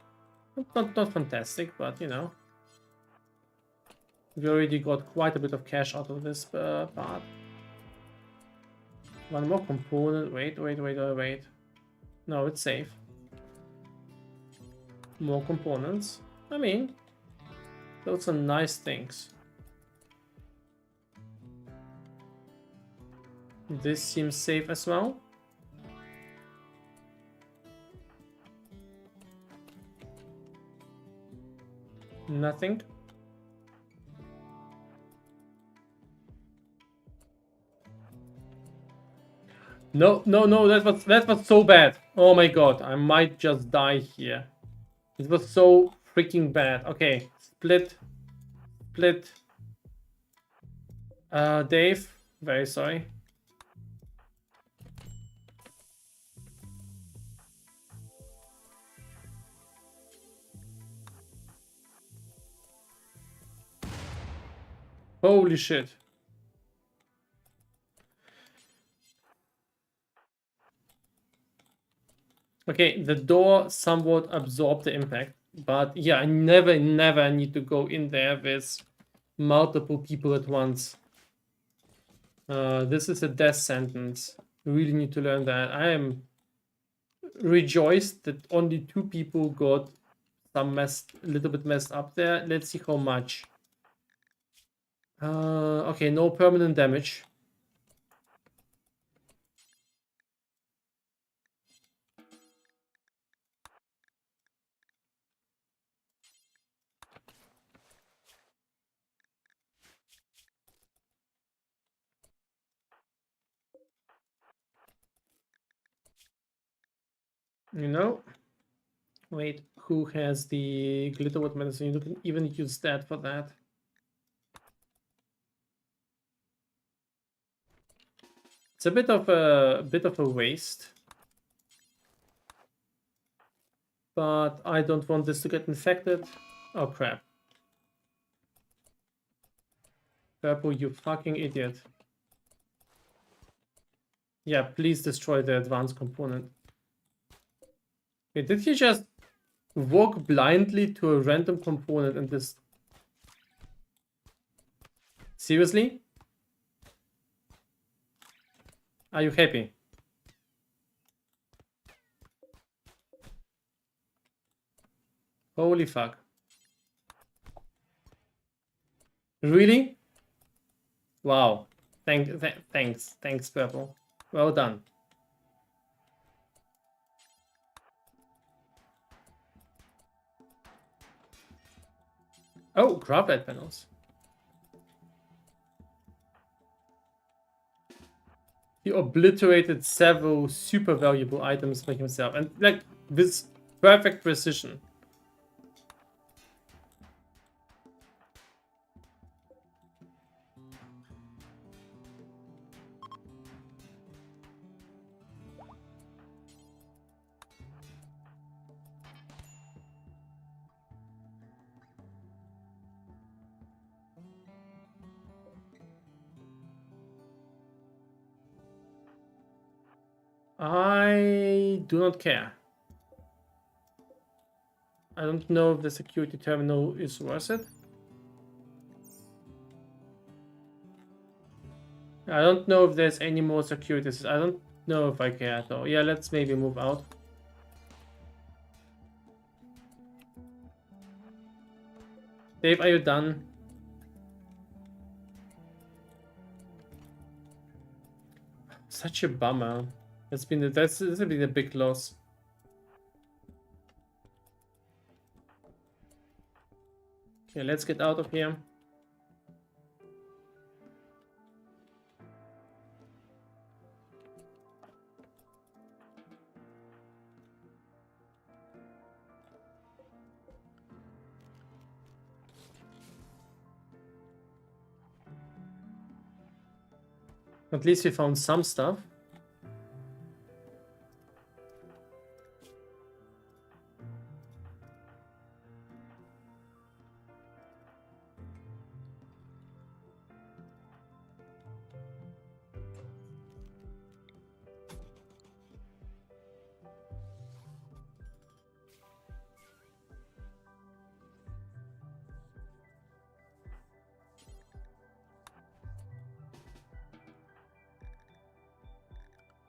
Not fantastic, but you know. We already got quite a bit of cash out of this part. One more component. Wait. No, it's safe. More components. I mean, those are nice things. This seems safe as well. Nothing. No, that was so bad. Oh my god, I might just die here. It was so freaking bad. Okay, split. Dave, very sorry. Holy shit. Okay, the door somewhat absorbed the impact, but yeah, I never need to go in there with multiple people at once. This is a death sentence. You really need to learn that. I am rejoiced that only 2 people got some a little bit messed up there. Let's see how much. Okay, no permanent damage. You know, wait, who has the glitterwood medicine? You can even use that for that. It's a bit of a waste, but I don't want this to get infected. Oh crap! Purple, you fucking idiot! Yeah, please destroy the advanced component. Wait, did he just walk blindly to a random component and this? Seriously? Are you happy? Holy fuck. Really? Wow. Thanks, Purple. Well done. Oh, graphite panels. He obliterated several super valuable items by himself, and like with perfect precision. I do not care. I don't know if the security terminal is worth it. I don't know if there's any more securities. I don't know if I care though. Yeah, let's maybe move out. Dave, are you done? Such a bummer. This has been a big loss. Okay, let's get out of here. At least we found some stuff.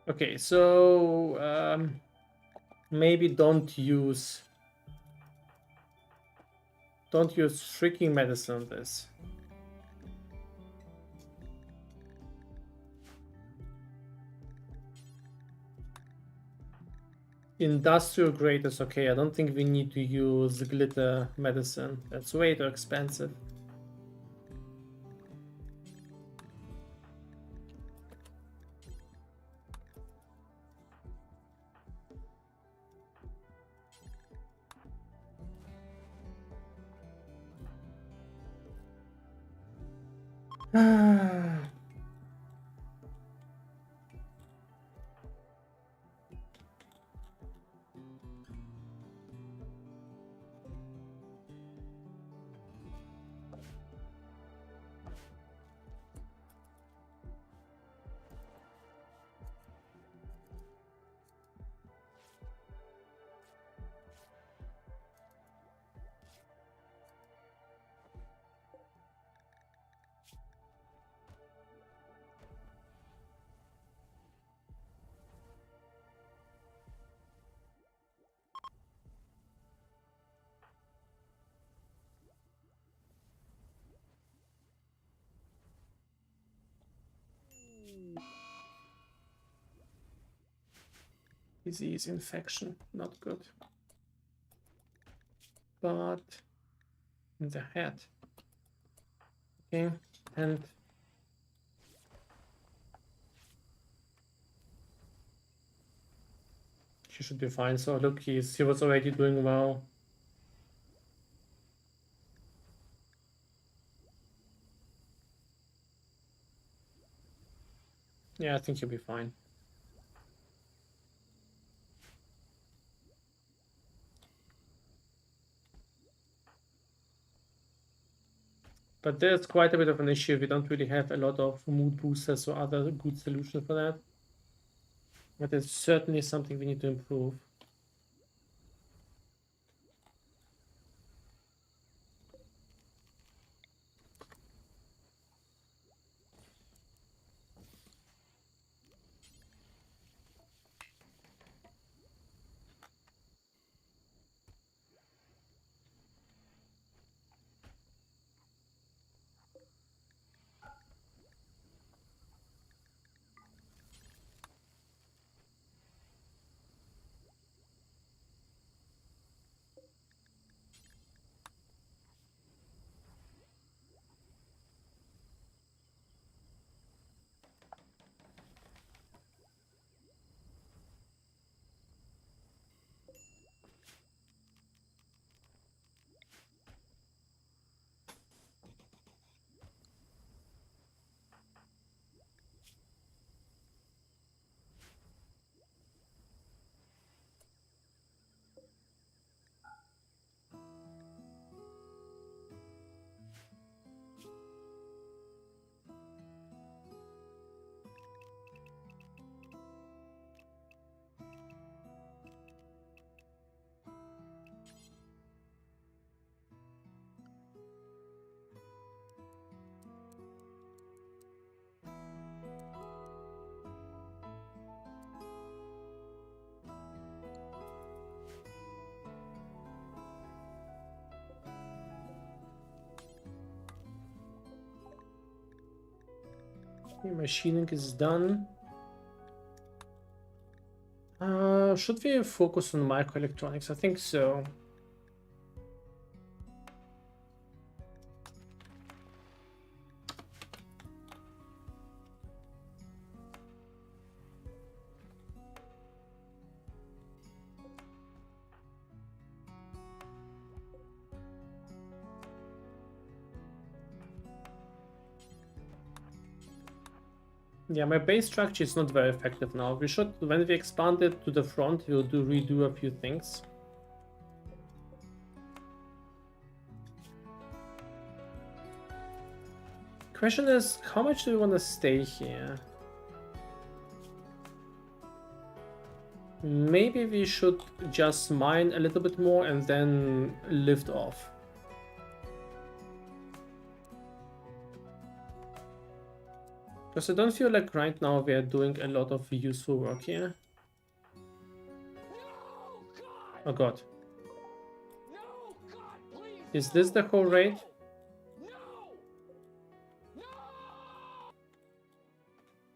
Okay, so maybe don't use freaking medicine on this. Industrial grade is okay. I don't think we need to use glitter medicine. That's way too expensive. Disease, infection, not good. But in the head. Okay, and she should be fine. So look, he was already doing well. Yeah, I think he'll be fine. But there's quite a bit of an issue. We don't really have a lot of mood boosters or other good solutions for that. But it's certainly something we need to improve. Okay, machining is done. Should we focus on microelectronics? I think so. Yeah, my base structure is not very effective now. We should, when we expand it to the front, we'll redo a few things. Question is, how much do we want to stay here? Maybe we should just mine a little bit more and then lift off. Because I don't feel like right now we are doing a lot of useful work here. No, God! Oh god. No, God, please! Is this the whole raid? No! No!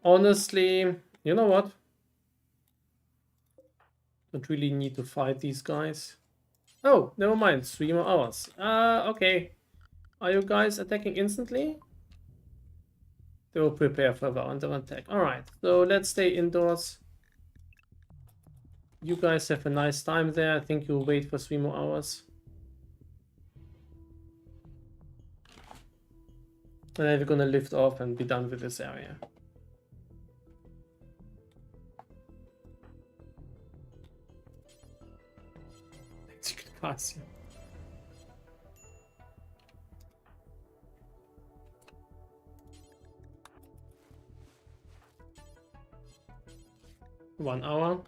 Honestly, you know what? Don't really need to fight these guys. Oh, never mind. 3 more hours. Okay. Are you guys attacking instantly? They will prepare for the under attack. Alright, so let's stay indoors. You guys have a nice time there. I think you'll wait for 3 more hours. And then we're gonna lift off and be done with this area. Secret pass. 1 hour.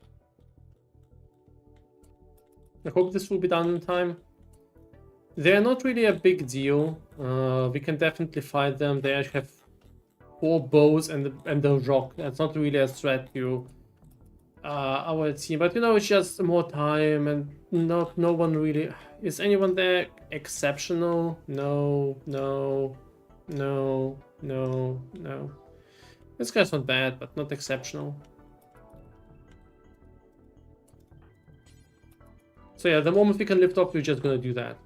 I hope this will be done in time. They're not really a big deal. We can definitely fight them. They actually have 4 bows and the rock. That's not really a threat to our team. But you know, it's just more time and no one really... Is anyone there exceptional? No, no, no, no, no. This guy's not bad, but not exceptional. So yeah, the moment we can lift up, we're just gonna do that.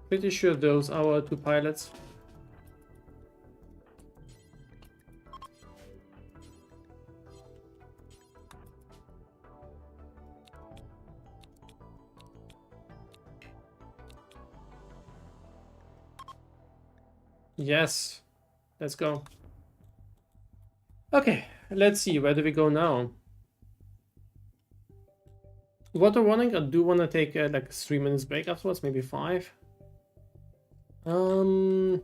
Pretty sure those are our 2 pilots. Yes. Let's go. Okay, let's see. Where do we go now? Water running. I do want to take like a 3 minutes break afterwards, maybe 5. So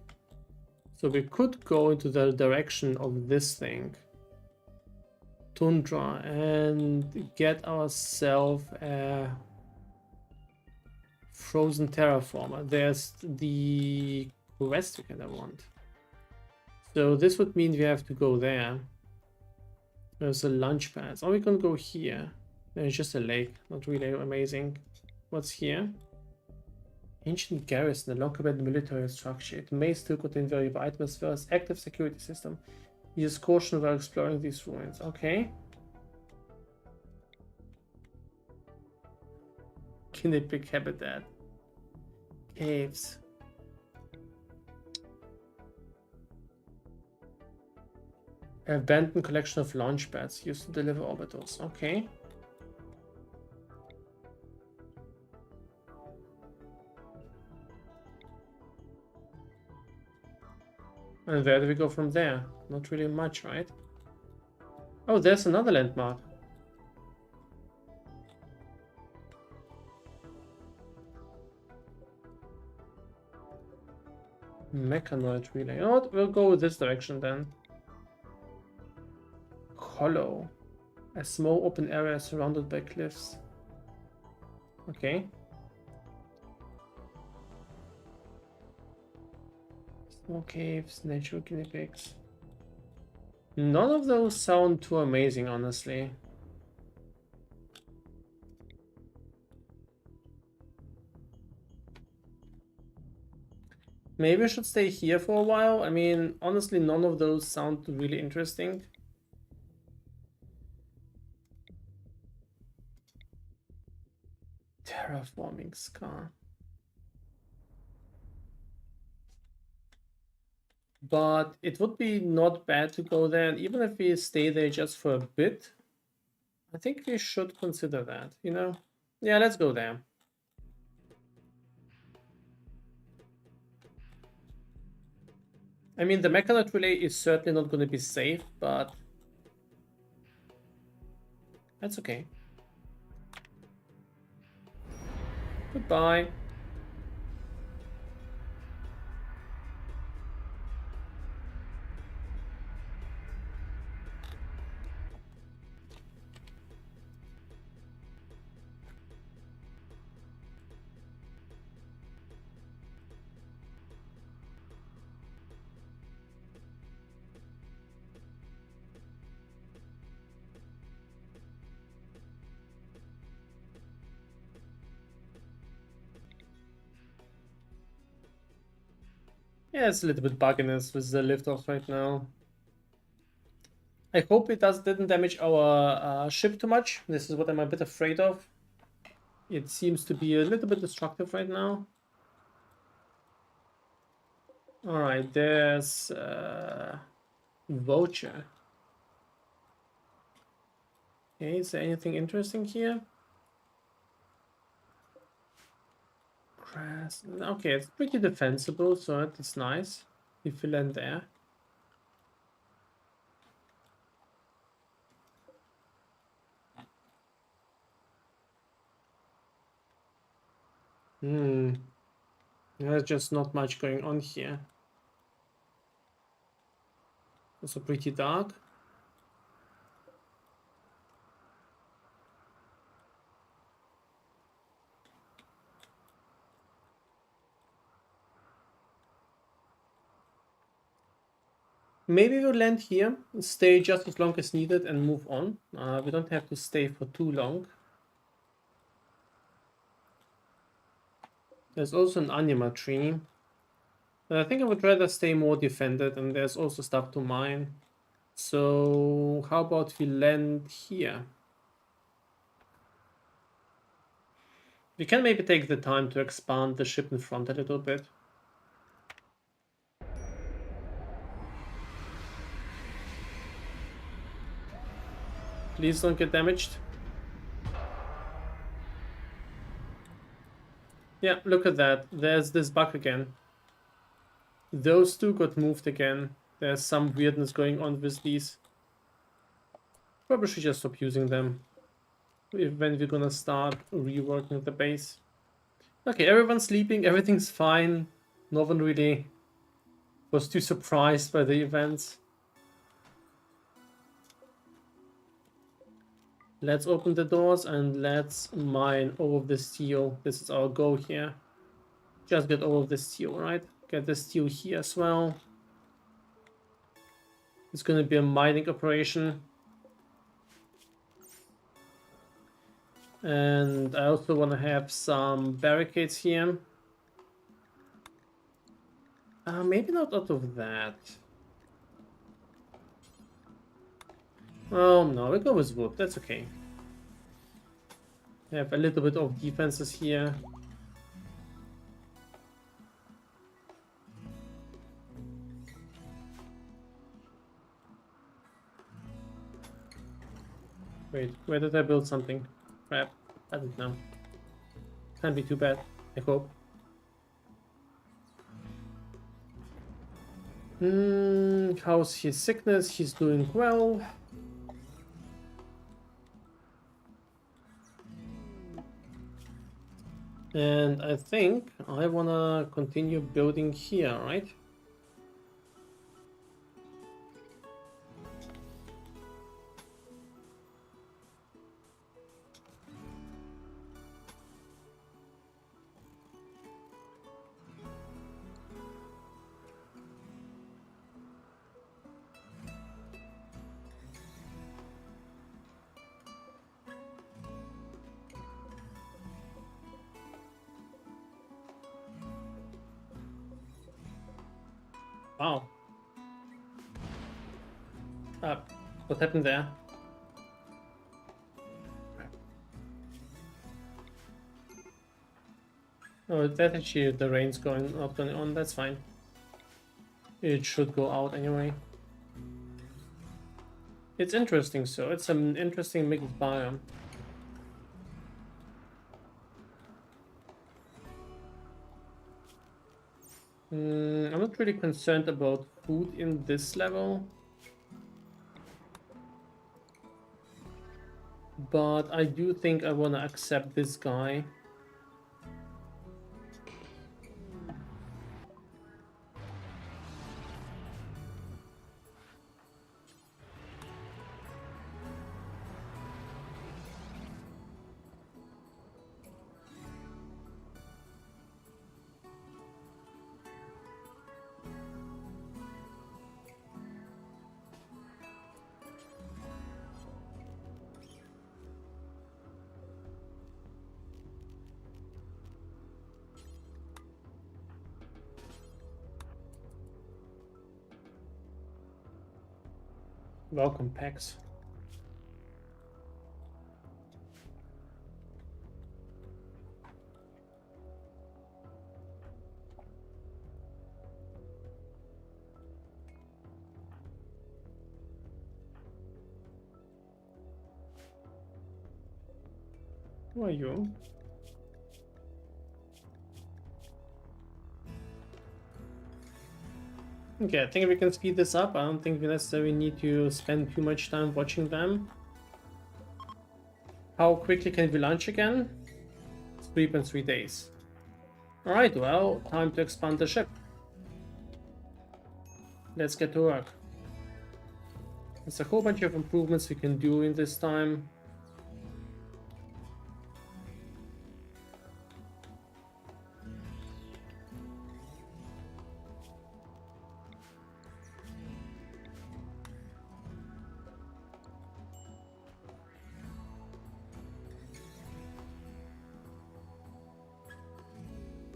we could go into the direction of this thing, Tundra, and get ourselves a frozen terraformer. There's the quest we kind of want. So this would mean we have to go there. There's a launch pad. Or we can go here. There's just a lake. Not really amazing. What's here? Ancient garrison, a long-abandoned military structure. It may still contain valuable items as well as active security system. Use caution while exploring these ruins. Okay. Guinea pig habitat. Caves. Abandoned collection of launch pads used to deliver orbitals. Okay. And where do we go from there? Not really much, right? Oh, there's another landmark. Mechanoid relay. You know what? We'll go this direction then. Hollow. A small open area surrounded by cliffs. Okay. Small caves, natural guinea pigs. None of those sound too amazing, honestly. Maybe I should stay here for a while. I mean, honestly, none of those sound really interesting. Terraforming scar. But it would be not bad to go there, and even if we stay there just for a bit, I think we should consider that, you know? Yeah, let's go there. I mean, the Mechanoid relay is certainly not going to be safe, but that's okay. Goodbye. Yeah, it's a little bit bugginess with the liftoff right now. I hope it didn't damage our ship too much. This is what I'm a bit afraid of. It seems to be a little bit destructive right now. Alright, there's Vulture. Okay, is there anything interesting here? Grass. Okay, it's pretty defensible, so it's nice. If you land there. There's just not much going on here. Also pretty dark. Maybe we'll land here, stay just as long as needed and move on. We don't have to stay for too long. There's also an anima tree. But I think I would rather stay more defended, and there's also stuff to mine. So how about we land here? We can maybe take the time to expand the ship in front a little bit. Please don't get damaged. Yeah, look at that. There's this bug again. Those two got moved again. There's some weirdness going on with these. Probably should just stop using them when we're gonna start reworking the base. Okay, everyone's sleeping, everything's fine. No one really was too surprised by the events. Let's open the doors and let's mine all of the steel. This is our goal here. Just get all of the steel, right? Get the steel here as well. It's gonna be a mining operation. And I also want to have some barricades here. Maybe not out of that. Oh no, we go with wood. That's okay. I have a little bit of defenses here. Wait, where did I build something? Crap, I don't know. Can't be too bad, I hope. How's his sickness? He's doing well. And I think I wanna continue building here, right? Wow. What happened there? Oh, that actually the rain's not going on, that's fine. It should go out anyway. It's interesting, so it's an interesting mixed biome. I'm not really concerned about food in this level. But I do think I want to accept this guy. Welcome, Pax. Who are you? Okay, I think we can speed this up. I don't think we necessarily need to spend too much time watching them. How quickly can we launch again? 3.3 days. Alright, well, time to expand the ship. Let's get to work. There's a whole bunch of improvements we can do in this time.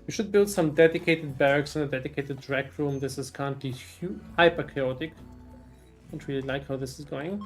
We should build some dedicated barracks and a dedicated rec room. This is currently hyper chaotic. Don't really like how this is going.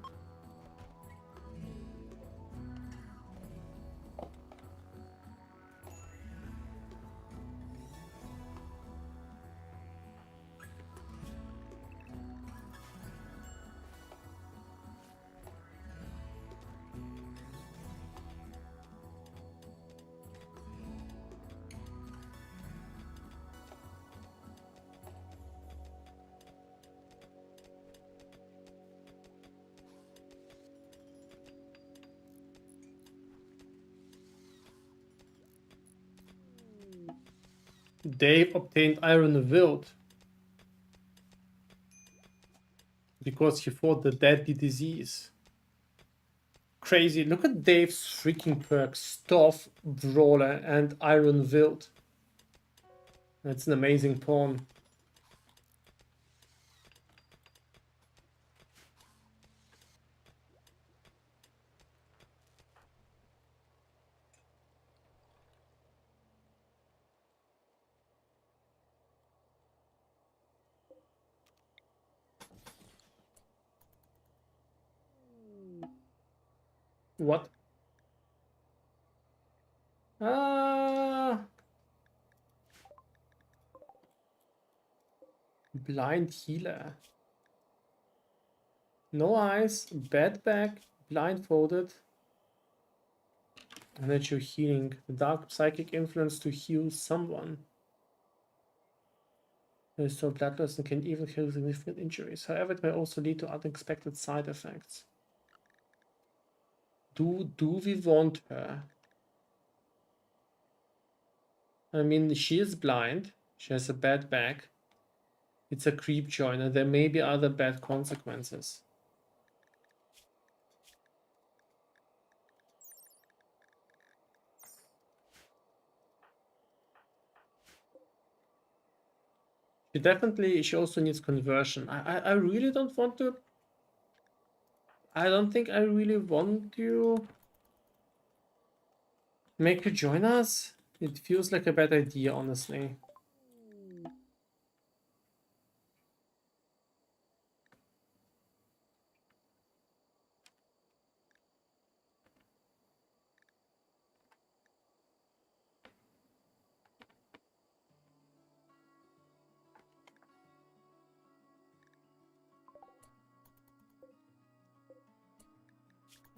Dave obtained Iron Wilt because he fought the deadly disease. Crazy. Look at Dave's freaking perks. Stuff, Brawler, and Iron Wilt. That's an amazing pawn. What? Blind healer. No eyes, bad back, blindfolded. Energy healing. The dark psychic influence to heal someone. Is so bloodless and can even kill significant injuries. However, it may also lead to unexpected side effects. Do we want her? I mean, she is blind. She has a bad back. It's a creep joiner. There may be other bad consequences. She also needs conversion. I really don't want to. I don't think I really want to make her join us. It feels like a bad idea, honestly.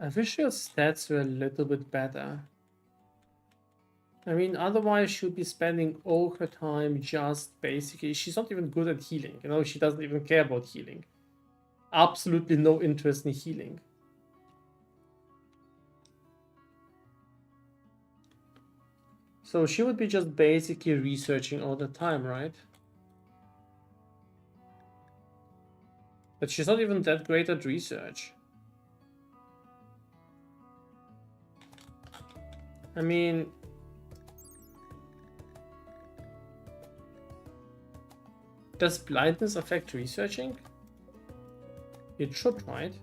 I wish your stats were a little bit better. I mean, otherwise she'll be spending all her time just basically... She's not even good at healing, you know? She doesn't even care about healing. Absolutely no interest in healing. So she would be just basically researching all the time, right? But she's not even that great at research. I mean... Does blindness affect researching? It should, right?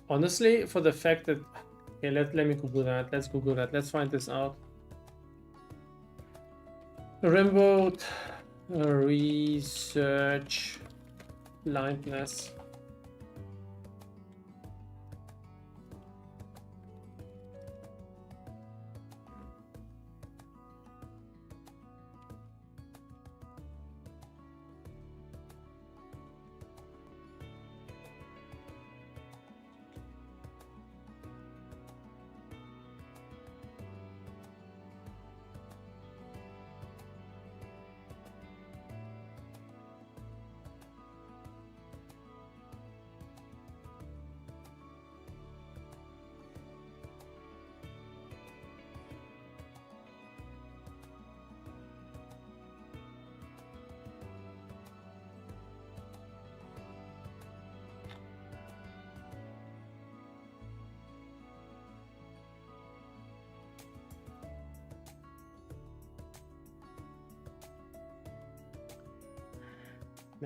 Honestly, for the fact that... Okay, let me Google that. Let's Google that. Let's find this out. RIMWORLD Research blindness.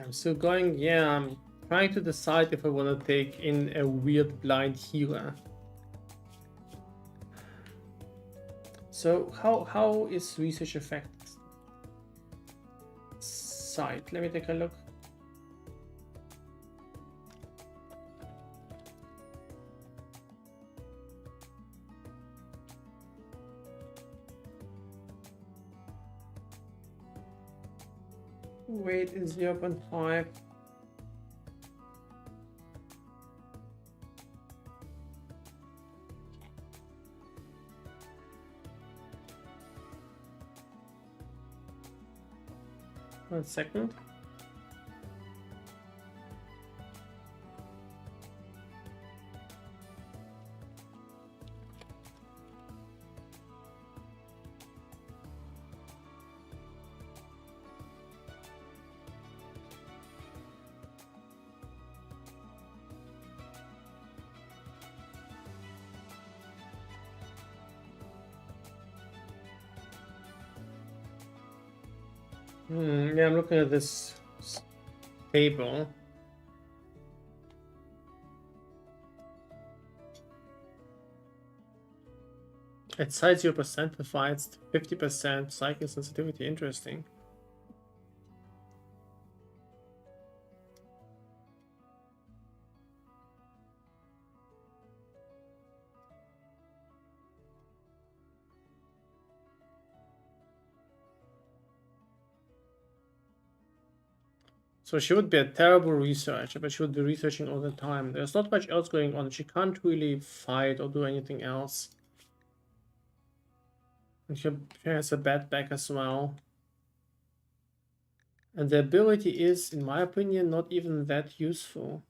I'm still going. Yeah, I'm trying to decide if I want to take in a weird blind healer. So how is research effect site? Let me take a look. Weight is 0.5. One second. Yeah, I'm looking at this table. At side 0% provides 50% psychic sensitivity. Interesting. So she would be a terrible researcher, but she would be researching all the time. There's not much else going on. She can't really fight or do anything else. And she has a bad back as well. And the ability is, in my opinion, not even that useful.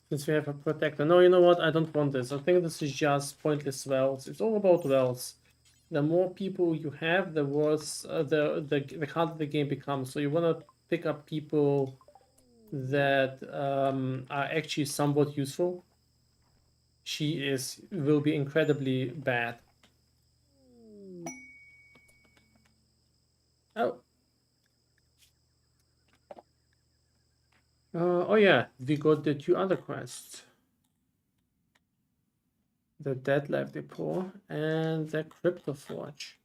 Since we have a protector. No, you know what? I don't want this. I think this is just pointless wells. It's all about wells. The more people you have, the worse the harder the game becomes. So you want to pick up people that are actually somewhat useful. She will be incredibly bad. Oh. Oh yeah, we got the 2 other quests. The Dead Life Depot and the Crypto Forge.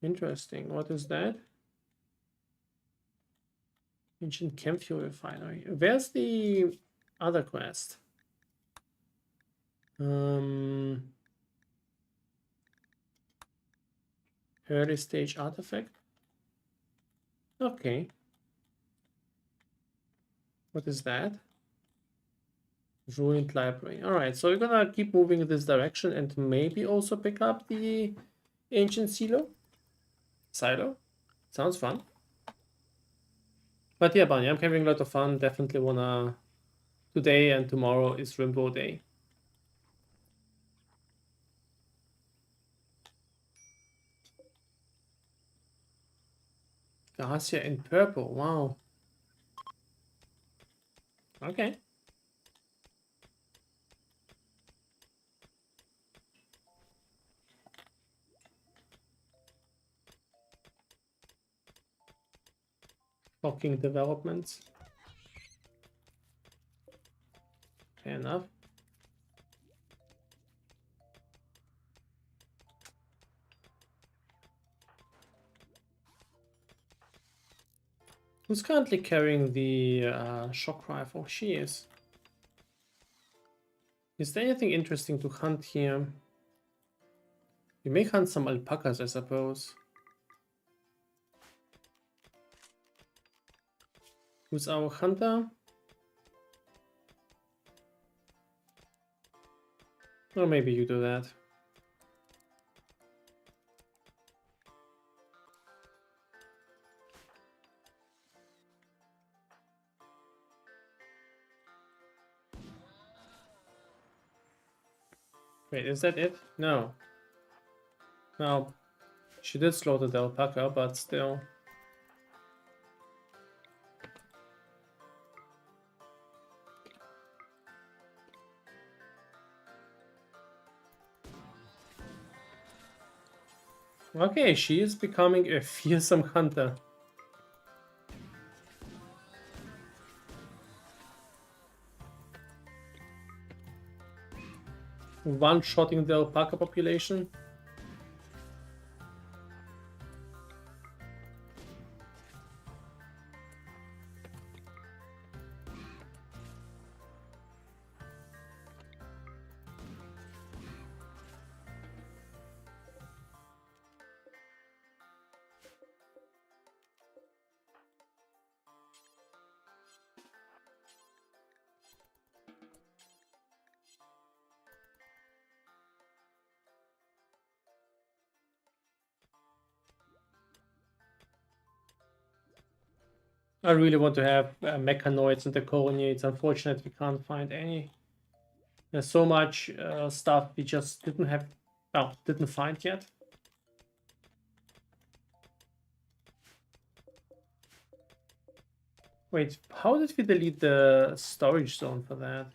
Interesting. What is that? Ancient Camp Fuel Refinery. Where's the other quest? Early stage artifact. Okay. What is that? Ruined library. All right, so we're gonna keep moving in this direction and maybe also pick up the ancient silo. Sounds fun. But yeah, Bunny, I'm having a lot of fun. Definitely wanna. Today and tomorrow is RIMWORLD Day. Garcia in purple. Wow. Okay. Shocking developments. Fair enough. Who's currently carrying the shock rifle? She is. Is there anything interesting to hunt here? We may hunt some alpacas, I suppose. Who's our hunter? Or maybe you do that. Wait, is that it? No. No. She did slaughter the alpaca, but still. Okay, she is becoming a fearsome hunter. One-shotting the alpaca population. I really want to have mechanoids in the colony. It's unfortunate we can't find any. There's so much stuff we just didn't have, well, didn't find yet. Wait, how did we delete the storage zone for that?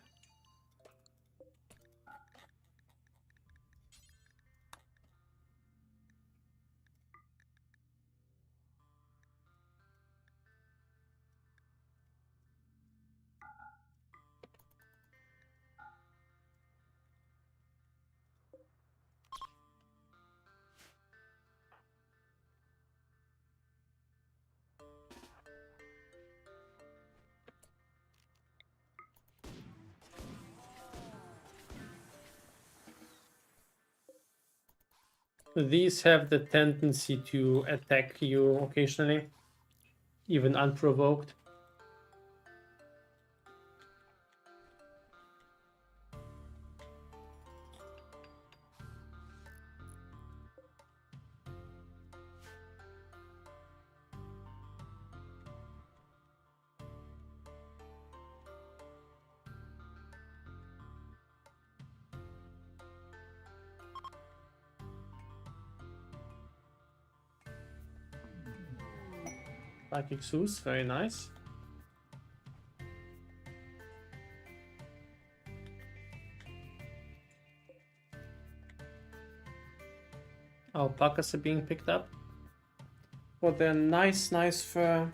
These have the tendency to attack you occasionally, even unprovoked. Psychic Zeus, very nice. Alpacas are being picked up for their nice fur.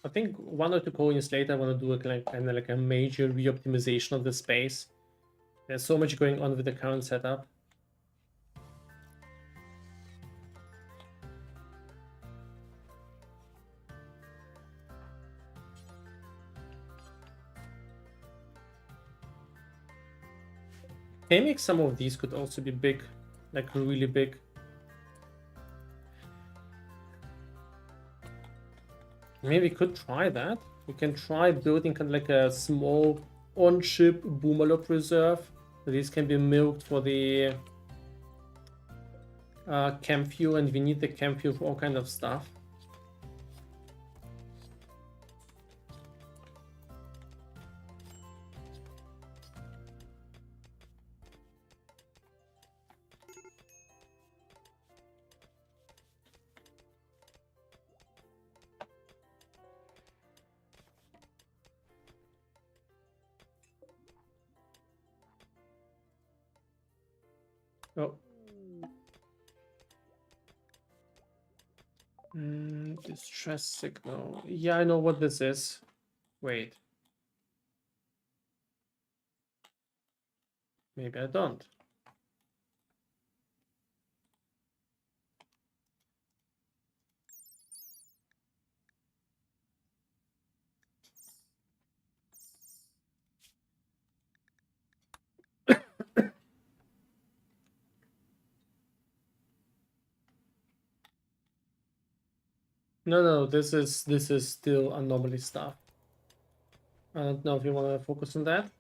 I think 1 or 2 colonies later I want to do kind of like a major re-optimization of the space. There's so much going on with the current setup. Maybe some of these could also be big, like really big. Maybe we could try that. We can try building kind of like a small on-ship Boomalop reserve. These can be milked for the camp fuel, and we need the camp fuel for all kind of stuff. Oh. Distress signal. Yeah, I know what this is. Wait. Maybe I don't. No, this is still anomaly stuff. I don't know if you want to focus on that.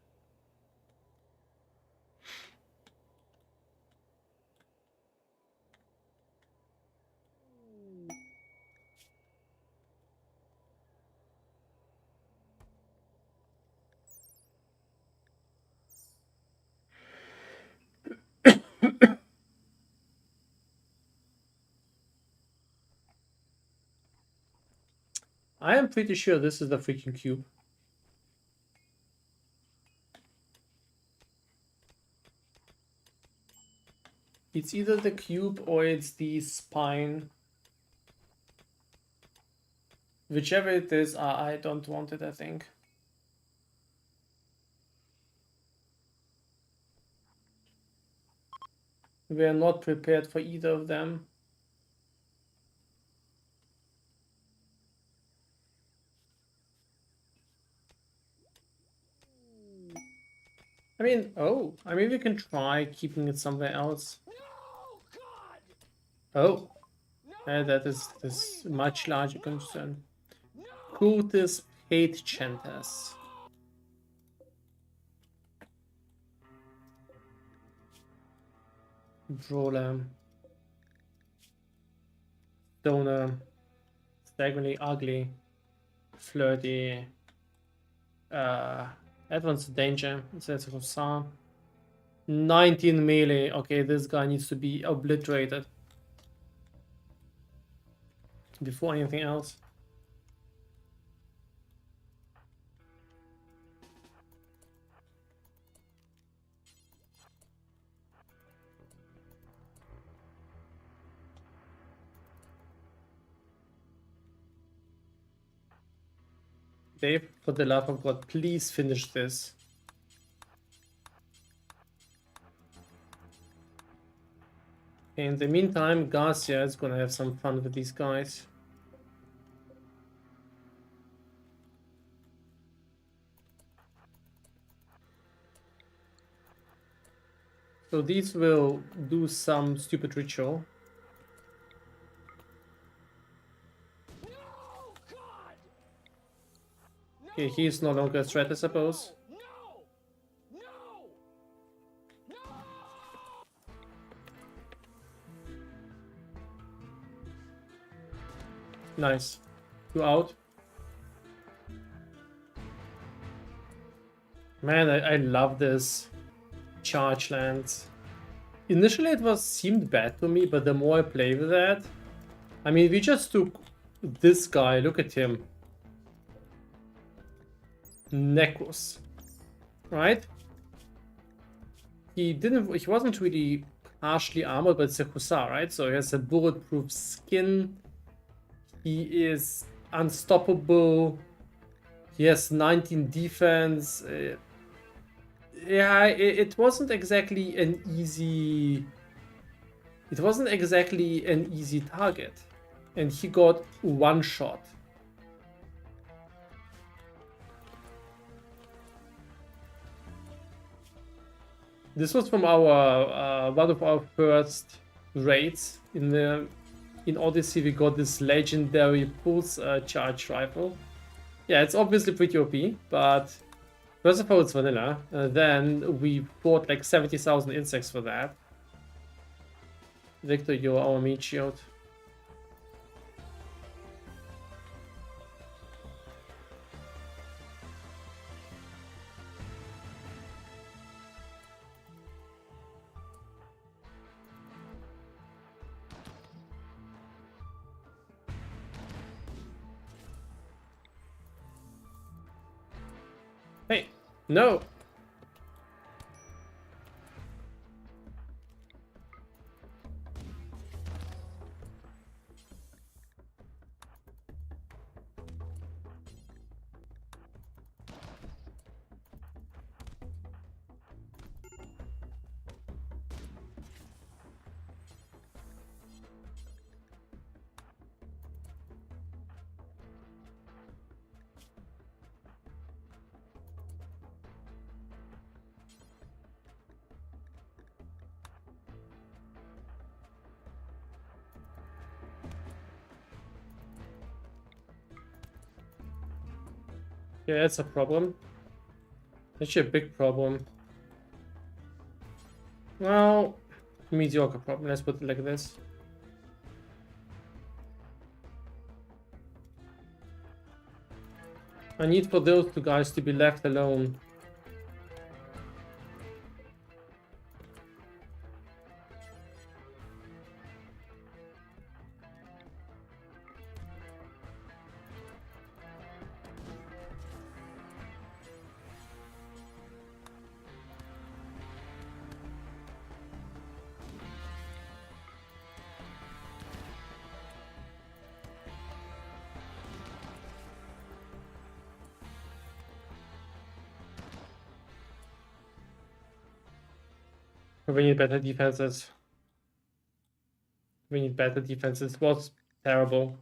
I am pretty sure this is the freaking cube. It's either the cube or it's the spine. Whichever it is, I don't want it, I think. We are not prepared for either of them. I mean, we can try keeping it somewhere else. No, God! Oh, No! that is much larger concern. No! Cultist hate chanters. Brawler. Stoner. Staggeringly ugly. Flirty. Advanced danger. That's a Hussar. 19 melee. Okay, this guy needs to be obliterated before anything else. Dave, for the love of God, please finish this. In the meantime, Garcia is gonna have some fun with these guys. So these will do some stupid ritual. No, God! Okay, he is no longer a threat, I suppose. No! No! No! Nice. 2 out. Man, I love this charge lands. Initially it seemed bad to me, but the more I play with that, I mean, we just took this guy, look at him. Necros, right? He wasn't really harshly armored, but it's a Hussar, right? So he has a bulletproof skin. He is unstoppable. He has 19 defense. Yeah, it wasn't exactly an easy... It wasn't exactly an easy target. And he got one shot. This was from our one of our first raids in Odyssey. We got this legendary pulse charge rifle. Yeah, it's obviously pretty OP, but first of all it's vanilla. Then we bought like 70,000 insects for that. Victor, you're our meat shield. Hey, no! Yeah, that's a problem. Actually a big problem. Well, mediocre problem, let's put it like this. I need for those two guys to be left alone. We need better defenses. We need better defenses. It was terrible.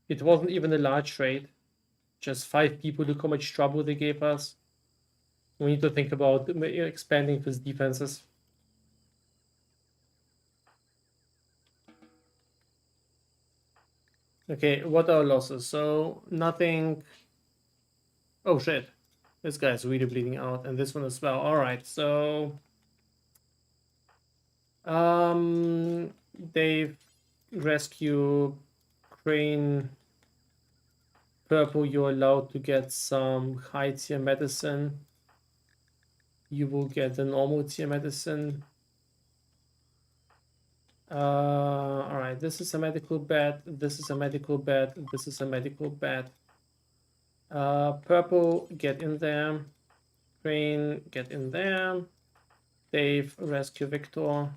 It wasn't even a large trade. Just 5 people. Look how much trouble they gave us. We need to think about expanding these defenses. Okay, what are our losses? So nothing. Oh shit. This guy's really bleeding out, and this one as well. Alright, so they rescue Crane Purple. You're allowed to get some high tier medicine. You will get a normal tier medicine. Alright, this is a medical bed, this is a medical bed, this is a medical bed. Purple, get in there. Crane, get in there. Dave, rescue Victor.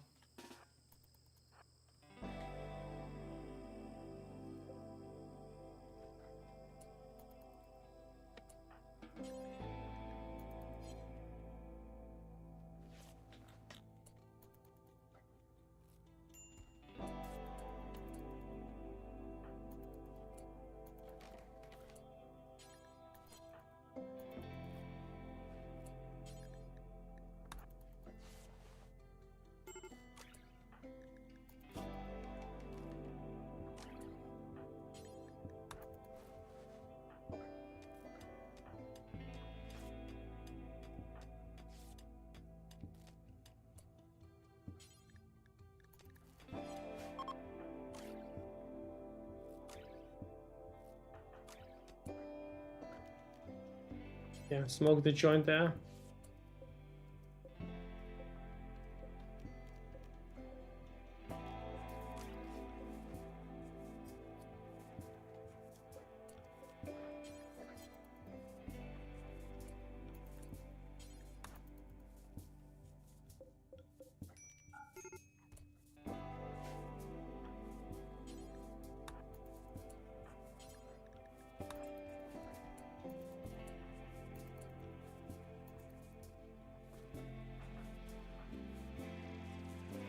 Yeah, smoke the joint there.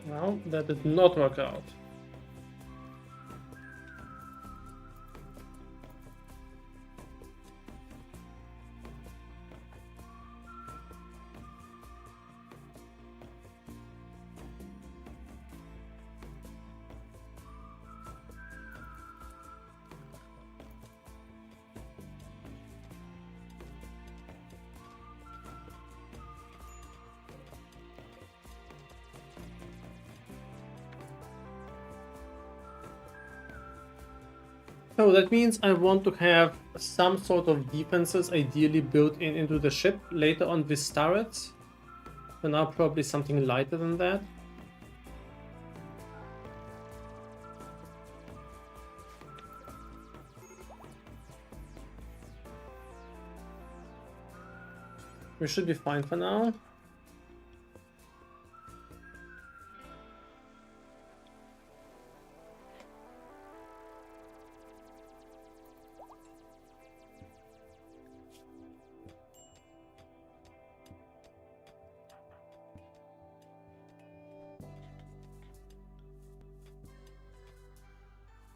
Well, that did not work out. So that means I want to have some sort of defenses ideally built into the ship later on with turrets. For now, probably something lighter than that. We should be fine for now.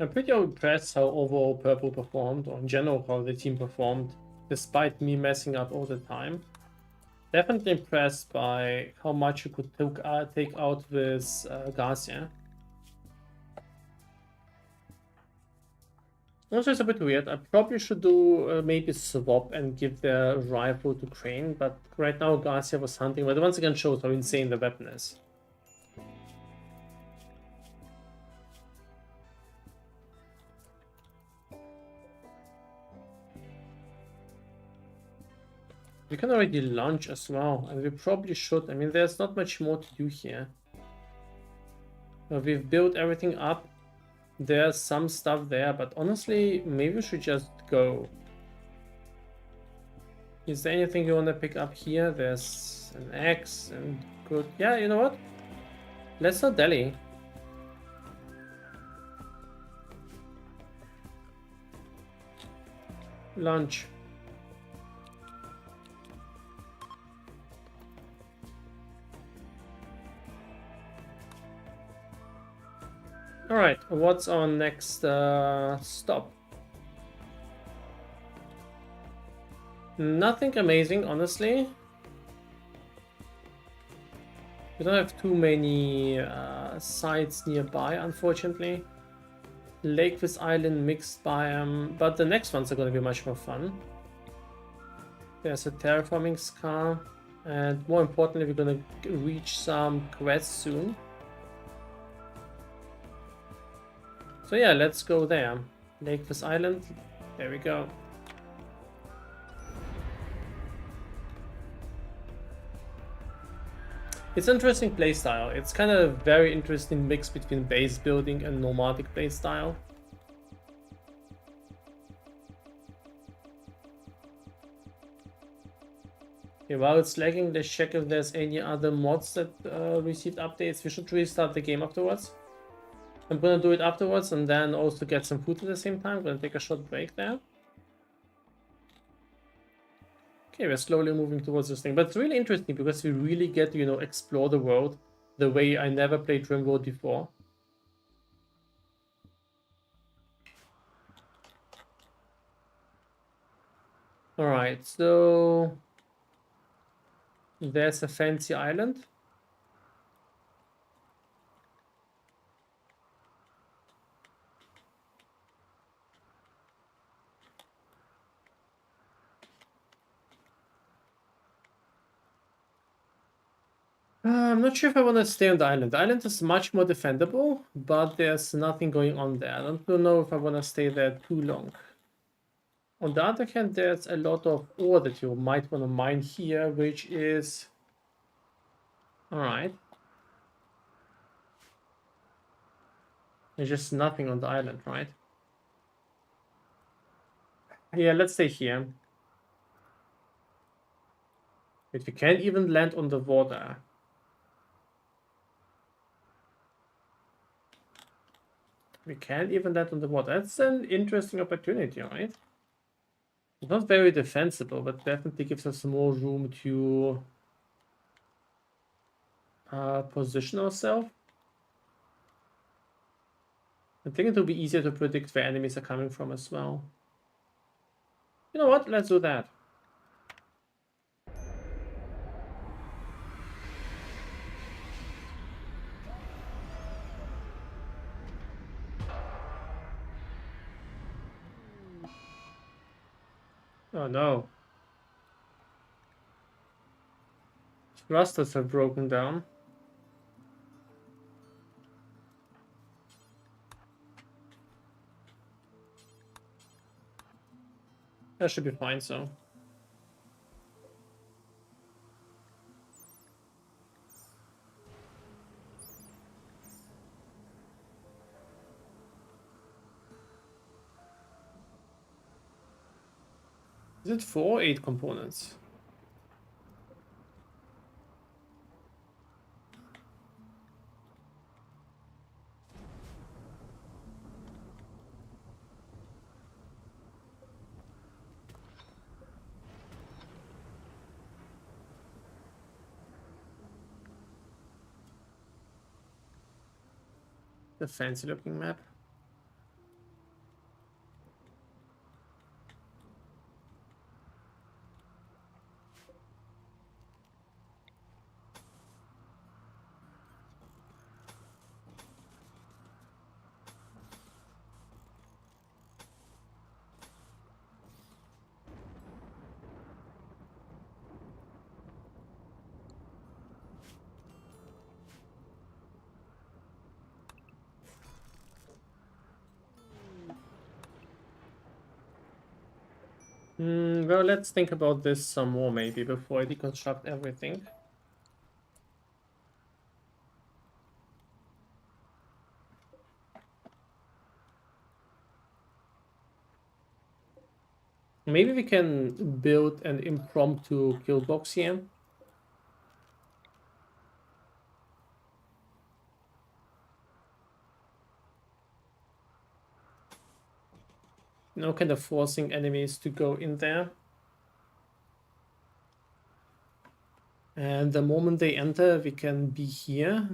I'm pretty impressed how overall Purple performed, or in general how the team performed, despite me messing up all the time. Definitely impressed by how much you could take out with Garcia. Also, it's a bit weird. I probably should do maybe swap and give the rifle to Crane, but right now Garcia was hunting, but once again shows how insane the weapon is. We can already launch as well, and we probably should. I mean, there's not much more to do here. We've built everything up. There's some stuff there, but honestly, maybe we should just go. Is there anything you want to pick up here? There's an axe and good. Yeah, you know what? Let's not dally. Lunch. Alright, what's our next stop? Nothing amazing, honestly. We don't have too many sites nearby, unfortunately. Lake with Island, mixed biome, but the next ones are going to be much more fun. There's a terraforming scar, and more importantly, we're going to reach some quests soon. So yeah, let's go there. Lake with Island, there we go. It's an interesting playstyle. It's kind of a very interesting mix between base building and nomadic playstyle. Okay, while it's lagging, let's check if there's any other mods that received updates. We should restart the game afterwards. I'm gonna do it afterwards and then also get some food at the same time. I'm gonna take a short break there. Okay, we're slowly moving towards this thing, but it's really interesting because we really get to, you know, explore the world the way I never played RIMWORLD before. Alright, so there's a fancy island. I'm not sure if I want to stay on the island. The island is much more defendable, but there's nothing going on there. I don't know if I want to stay there too long. On the other hand, there's a lot of ore that you might want to mine here, which is... Alright. There's just nothing on the island, right? Yeah, let's stay here. But we can't even land on the water. We can't even land on the water. That's an interesting opportunity, right? It's not very defensible, but definitely gives us more room to position ourselves. I think it will be easier to predict where enemies are coming from as well. You know what? Let's do that. Oh no. Thrusters have broken down. That should be fine, so. Is it 4 or 8 components? The fancy looking map. Well, let's think about this some more maybe before I deconstruct everything. Maybe we can build an impromptu kill box here. No, kind of forcing enemies to go in there. And the moment they enter, we can be here.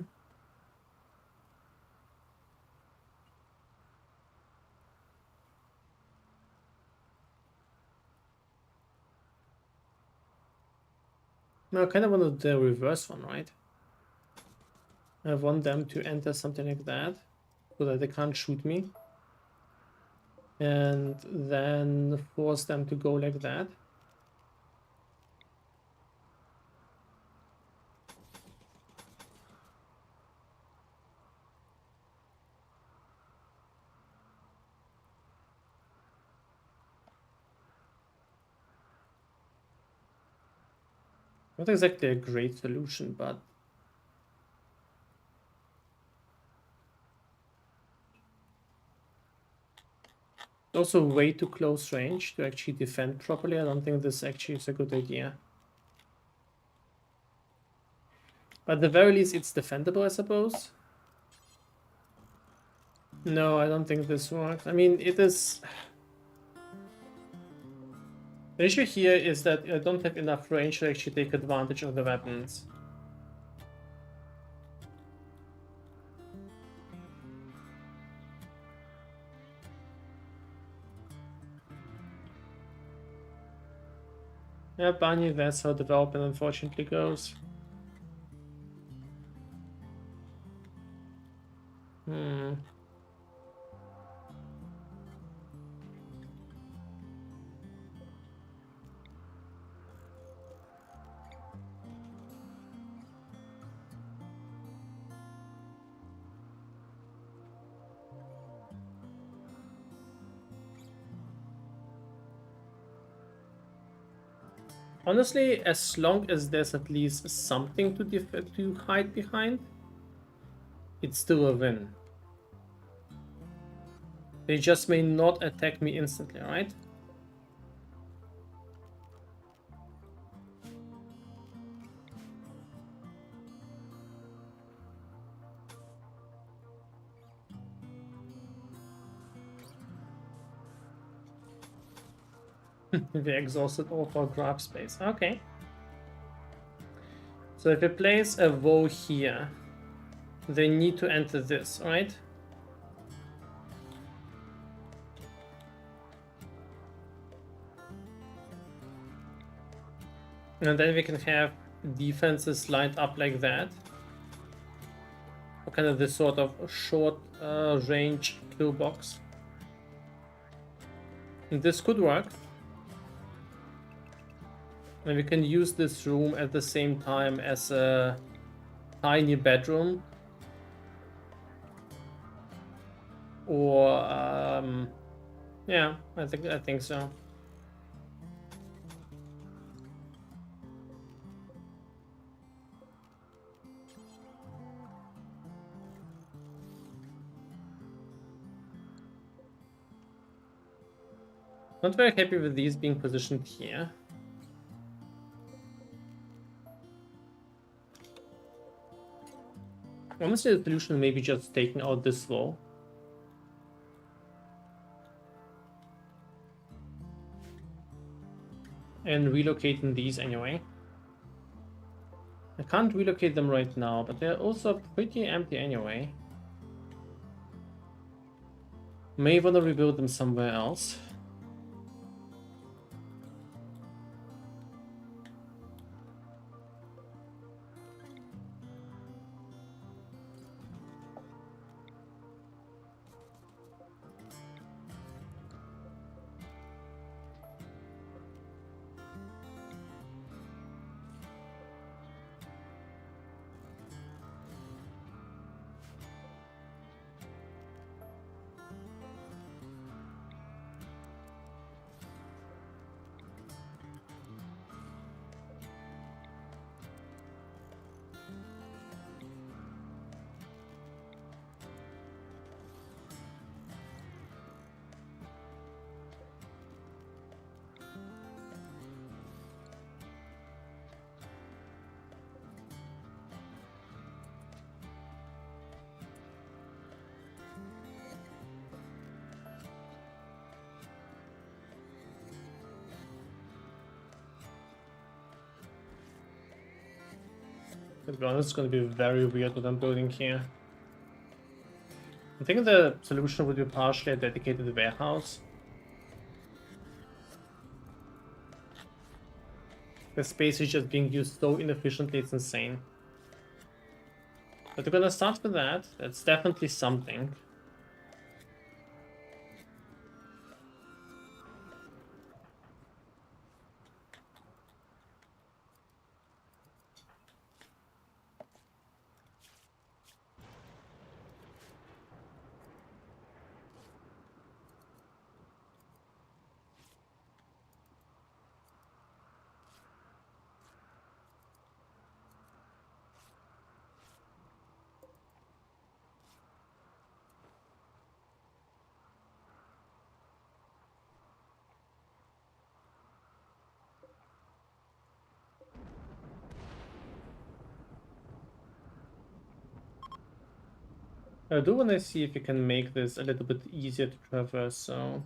No, I kind of want the reverse one, right? I want them to enter something like that, so that they can't shoot me. And then force them to go like that. Not exactly a great solution, but also way too close range to actually defend properly. I don't think this actually is a good idea. But at the very least, it's defendable, I suppose. No, I don't think this works. I mean, it is... The issue here is that I don't have enough range to actually take advantage of the weapons. Yeah, Bunny, that's how development unfortunately goes. Honestly, as long as there's at least something to hide behind, it's still a win. They just may not attack me instantly, right? We exhausted all of our grab space. Okay. So if we place a woe here, they need to enter this, right? And then we can have defenses lined up like that. Or kind of this sort of short range kill box. And this could work. And we can use this room at the same time as a tiny bedroom. Or yeah, I think so. Not very happy with these being positioned here. Honestly, the solution may be just taking out this wall. And relocating these anyway. I can't relocate them right now, but they're also pretty empty anyway. May want to rebuild them somewhere else. To be honest, it's going to be very weird what I'm building here. I think the solution would be partially a dedicated warehouse. The space is just being used so inefficiently, it's insane. But we're gonna start with that. That's definitely something. I do want to see if we can make this a little bit easier to traverse, so...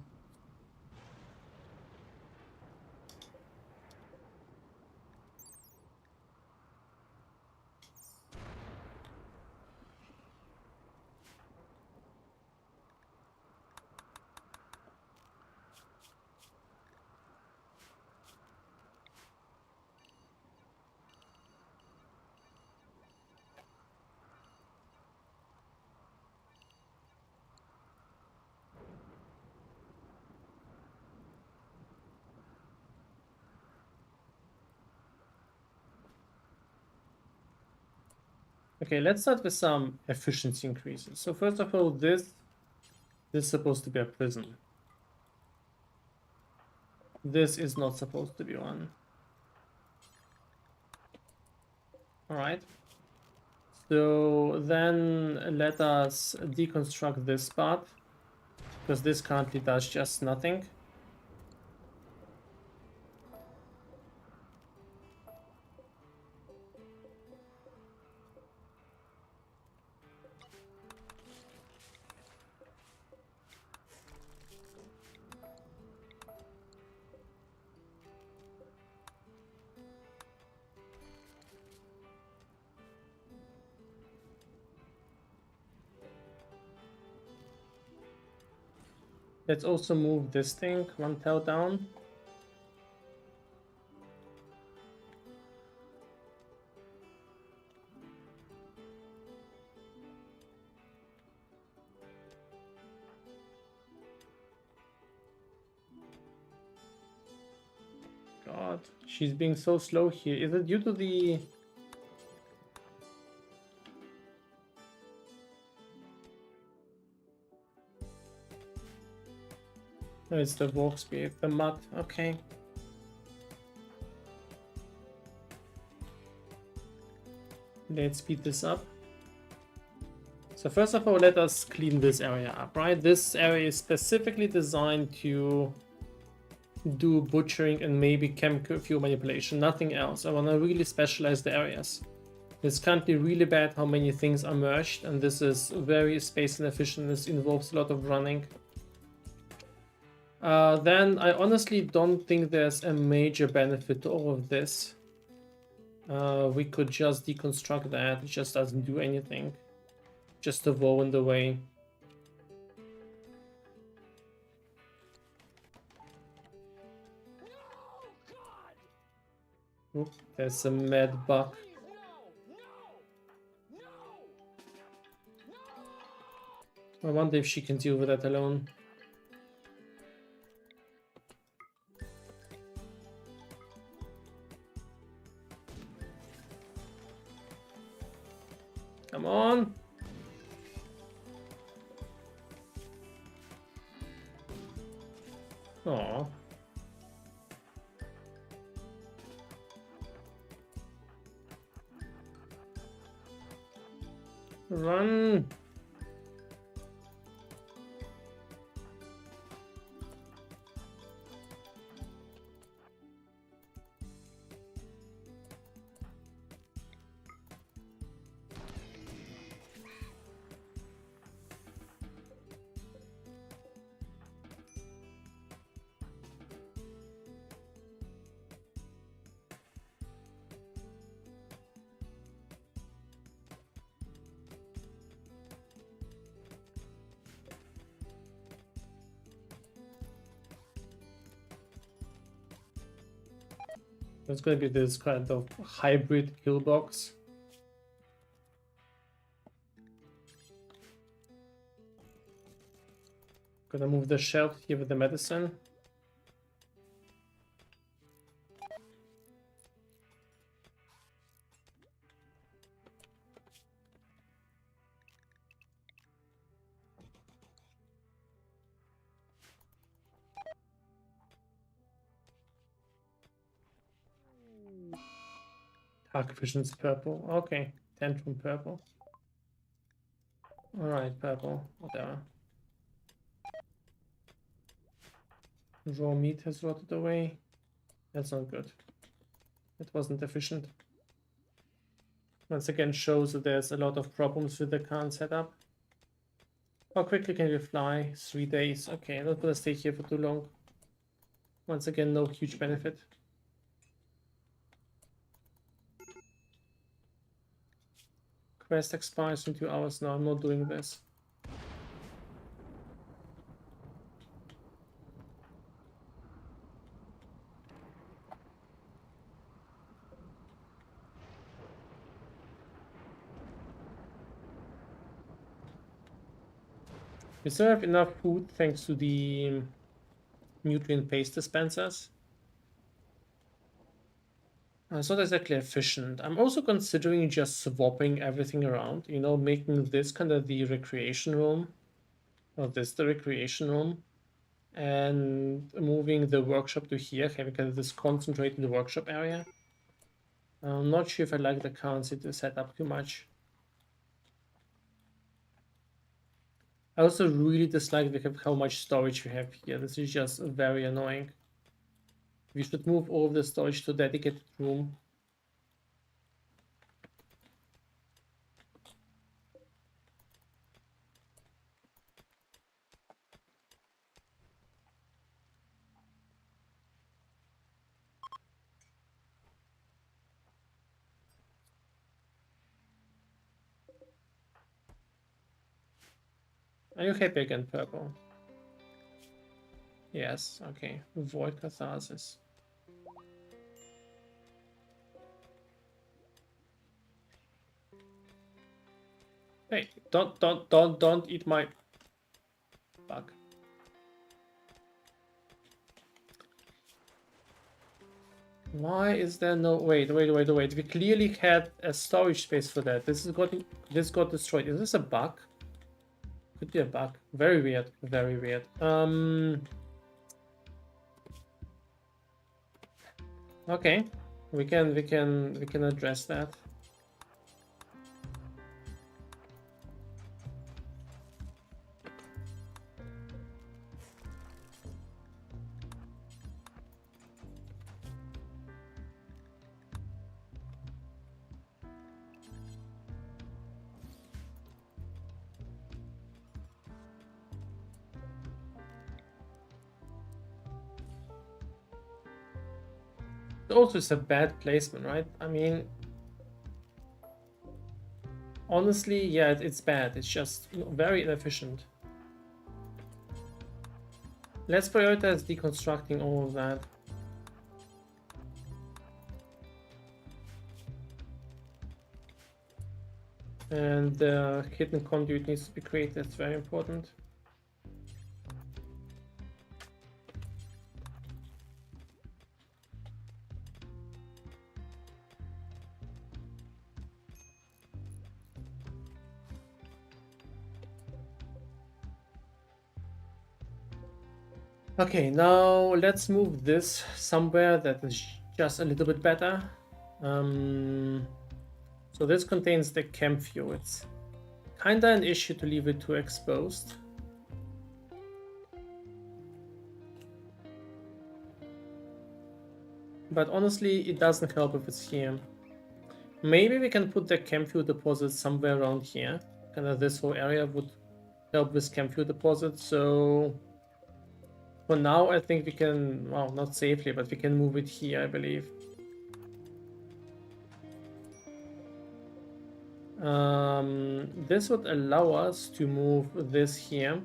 Okay, let's start with some efficiency increases. So first of all, this is supposed to be a prison. This is not supposed to be one. Alright. So then let us deconstruct this part, because this currently does just nothing. Let's also move this thing one tile down. God, she's being so slow here. Is it due to the... No, it's the walk speed, the mud, okay. Let's speed this up. So first of all, let us clean this area up, right? This area is specifically designed to do butchering and maybe chemical fuel manipulation, nothing else. I want to really specialize the areas. It's currently really bad how many things are merged, and this is very space inefficient. This involves a lot of running. Then I honestly don't think there's a major benefit to all of this. We could just deconstruct that. It just doesn't do anything. Just a woe in the way. Oop, there's a mad bug. I wonder if she can deal with that alone. Come on. Aww. Run. It's going to be this kind of hybrid pillbox. Gonna move the shelf here with the medicine. Dark vision's purple. Okay, tantrum purple. Alright, purple. Whatever. Raw meat has rotted away. That's not good. It wasn't efficient. Once again shows that there's a lot of problems with the current setup. How quickly can we fly? 3 days. Okay, not gonna stay here for too long. Once again, no huge benefit. Quest expires in 2 hours. No, I'm not doing this. We still have enough food thanks to the nutrient paste dispensers. It's not exactly efficient. I'm also considering just swapping everything around, you know, making this kind of the recreation room, or this the recreation room, and moving the workshop to here, having kind of this concentrated workshop area. I'm not sure if I like the current city setup too much. I also really dislike how much storage we have here. This is just very annoying. We should move all of the storage to a dedicated room. Are you happy again, purple? Yes, okay. Void catharsis. Hey, don't eat my bug. Why is there no wait? We clearly had a storage space for that. This got destroyed. Is this a bug? Could be a bug. Very weird. Very weird. Okay. We can address that. Also, it's a bad placement, right? I mean, honestly, yeah, it's bad. It's just very inefficient. Let's prioritize deconstructing all of that. And the hidden conduit needs to be created. It's very important. Okay, now let's move this somewhere that is just a little bit better. So this contains the camp fuel. It's kinda an issue to leave it too exposed. But honestly, it doesn't help if it's here. Maybe we can put the camp fuel deposit somewhere around here. Kinda this whole area would help with camp fuel deposit, so for now, I think we can, well, not safely, but we can move it here, I believe. This would allow us to move this here.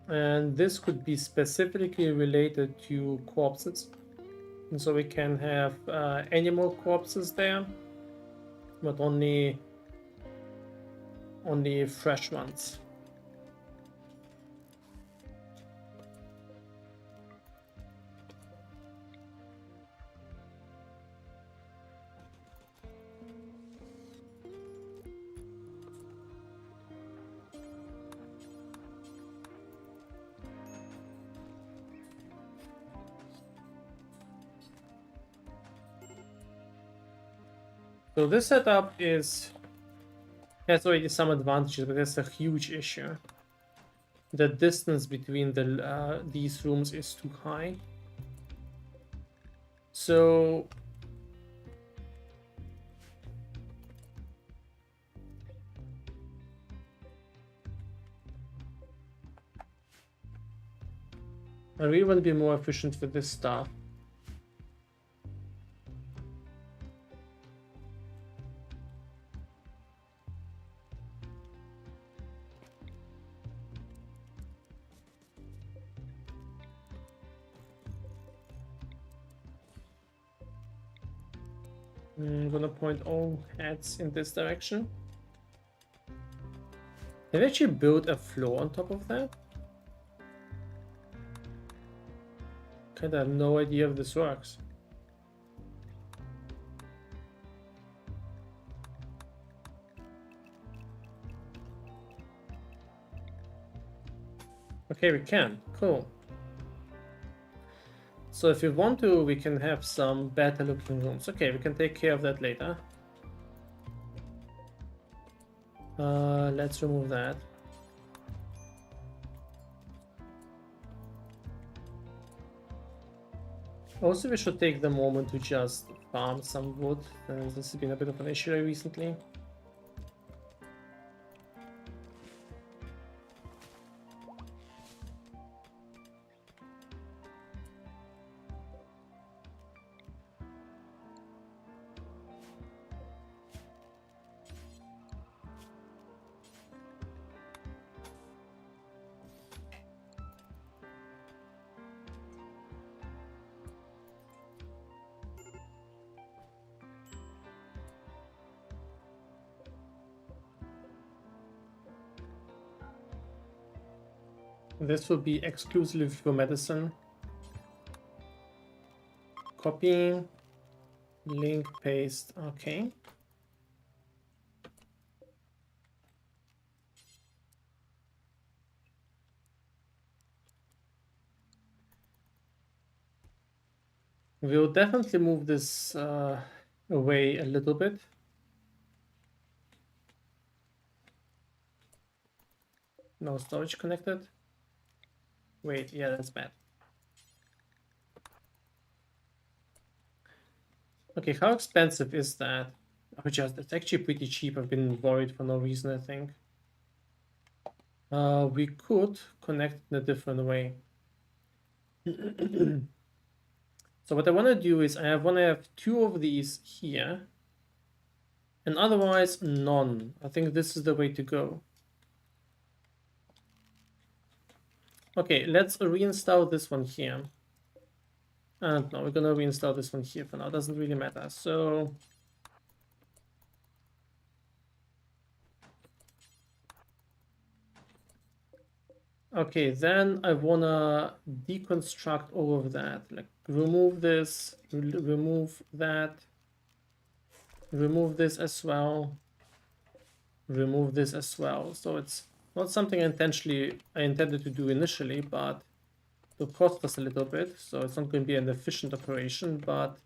And this could be specifically related to corpses. And so we can have animal corpses there, but only fresh ones. So this setup has already some advantages, but it's a huge issue. The distance between these rooms is too high. So I really want to be more efficient with this stuff. I'm gonna point all heads in this direction. Have I actually built a floor on top of that? Kinda have no idea if this works. Okay, we can. Cool. So if we want to, we can have some better looking rooms. Okay, we can take care of that later. Let's remove that. Also, we should take the moment to just farm some wood. This has been a bit of an issue recently. This will be exclusively for medicine. Copy, link, paste. Okay. We'll definitely move this away a little bit. No storage connected. Wait, yeah, that's bad. Okay, how expensive is that? Oh, it's actually pretty cheap. I've been worried for no reason, I think. We could connect in a different way. So what I want to do is I want to have two of these here, and otherwise none. I think this is the way to go. Okay, let's reinstall this one here. And no, we're gonna reinstall this one here for now. Doesn't really matter. So okay, then I wanna deconstruct all of that. Like remove this, remove that, remove this as well, remove this as well. So it's not something I intended to do initially, but it will cost us a little bit. So it's not going to be an efficient operation, but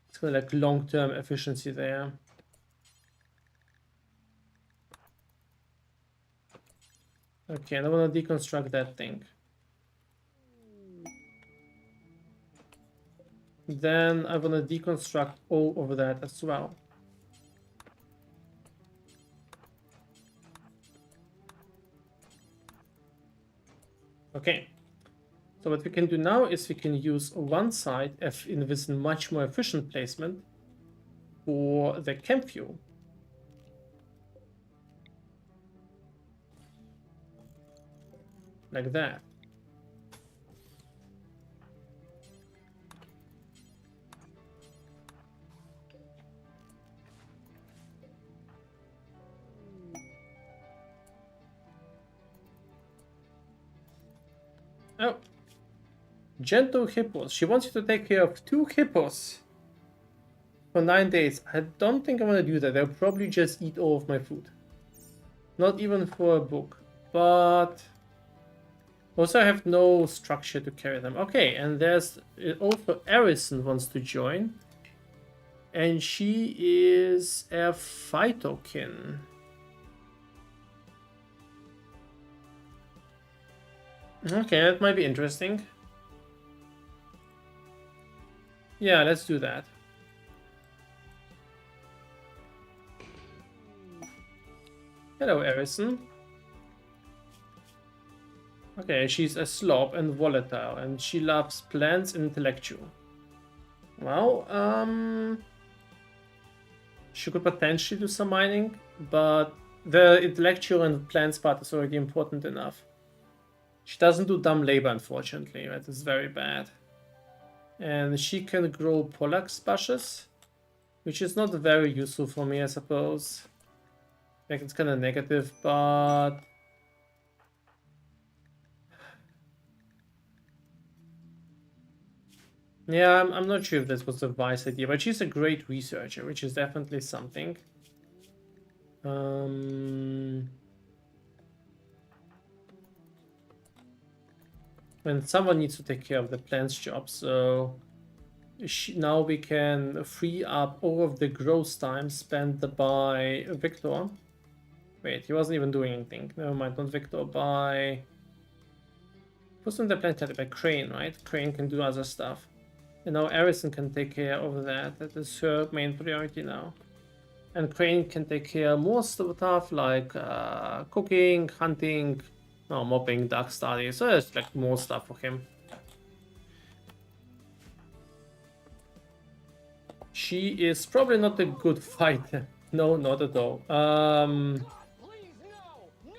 it's kind of like long-term efficiency there. Okay, and I want to deconstruct that thing. Then I want to deconstruct all of that as well. Okay, so what we can do now is we can use one side in this much more efficient placement for the camp fuel. like that. Oh, gentle hippos. She wants you to take care of 2 hippos for 9 days. I don't think I want to do that. They'll probably just eat all of my food. Not even for a book. But also I have no structure to carry them. Okay, and there's also Arison wants to join. And she is a phytokin. Okay, that might be interesting. Yeah, let's do that. Hello, Arison. Okay, she's a slob and volatile, and she loves plants and intellectual. Well, she could potentially do some mining, but the intellectual and plants part is already important enough. She doesn't do dumb labor, unfortunately. That is very bad. And she can grow Pollax bushes, which is not very useful for me, I suppose. Like, it's kind of negative, but yeah, I'm not sure if this was a wise idea, but she's a great researcher, which is definitely something. And someone needs to take care of the plants job, so now we can free up all of the growth time spent by Victor. Wait, he wasn't even doing anything. Never mind, not Victor, by... Who's in the plant category? By Crane, right? Crane can do other stuff. And now Arison can take care of that. That is her main priority now. And Crane can take care of more stuff like cooking, hunting, no, mopping, dark study. So there's like more stuff for him. She is probably not a good fighter. No, not at all. Please, no, no.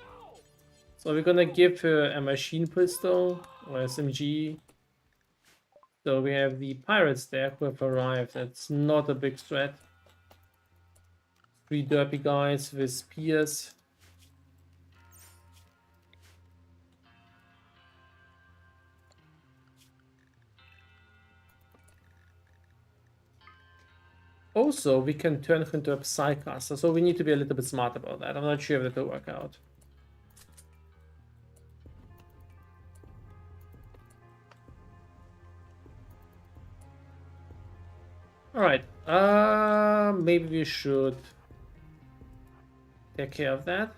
So we're gonna give her a machine pistol or SMG. So we have the pirates there who have arrived. That's not a big threat. 3 derpy guys with spears. Also, we can turn her into a Psycaster, so we need to be a little bit smart about that. I'm not sure if that will work out. Alright, maybe we should take care of that.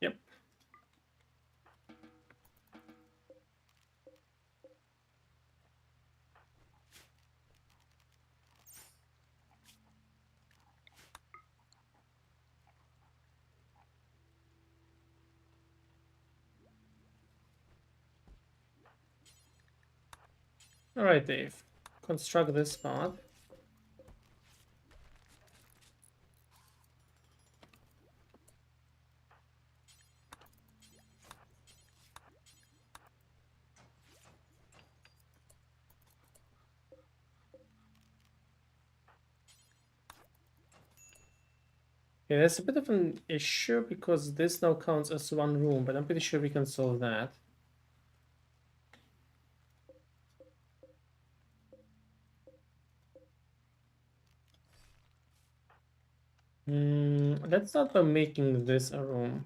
Yep. Alright, Dave. Construct this part. Yeah, there's a bit of an issue because this now counts as 1 room, but I'm pretty sure we can solve that. Let's start by making this a room.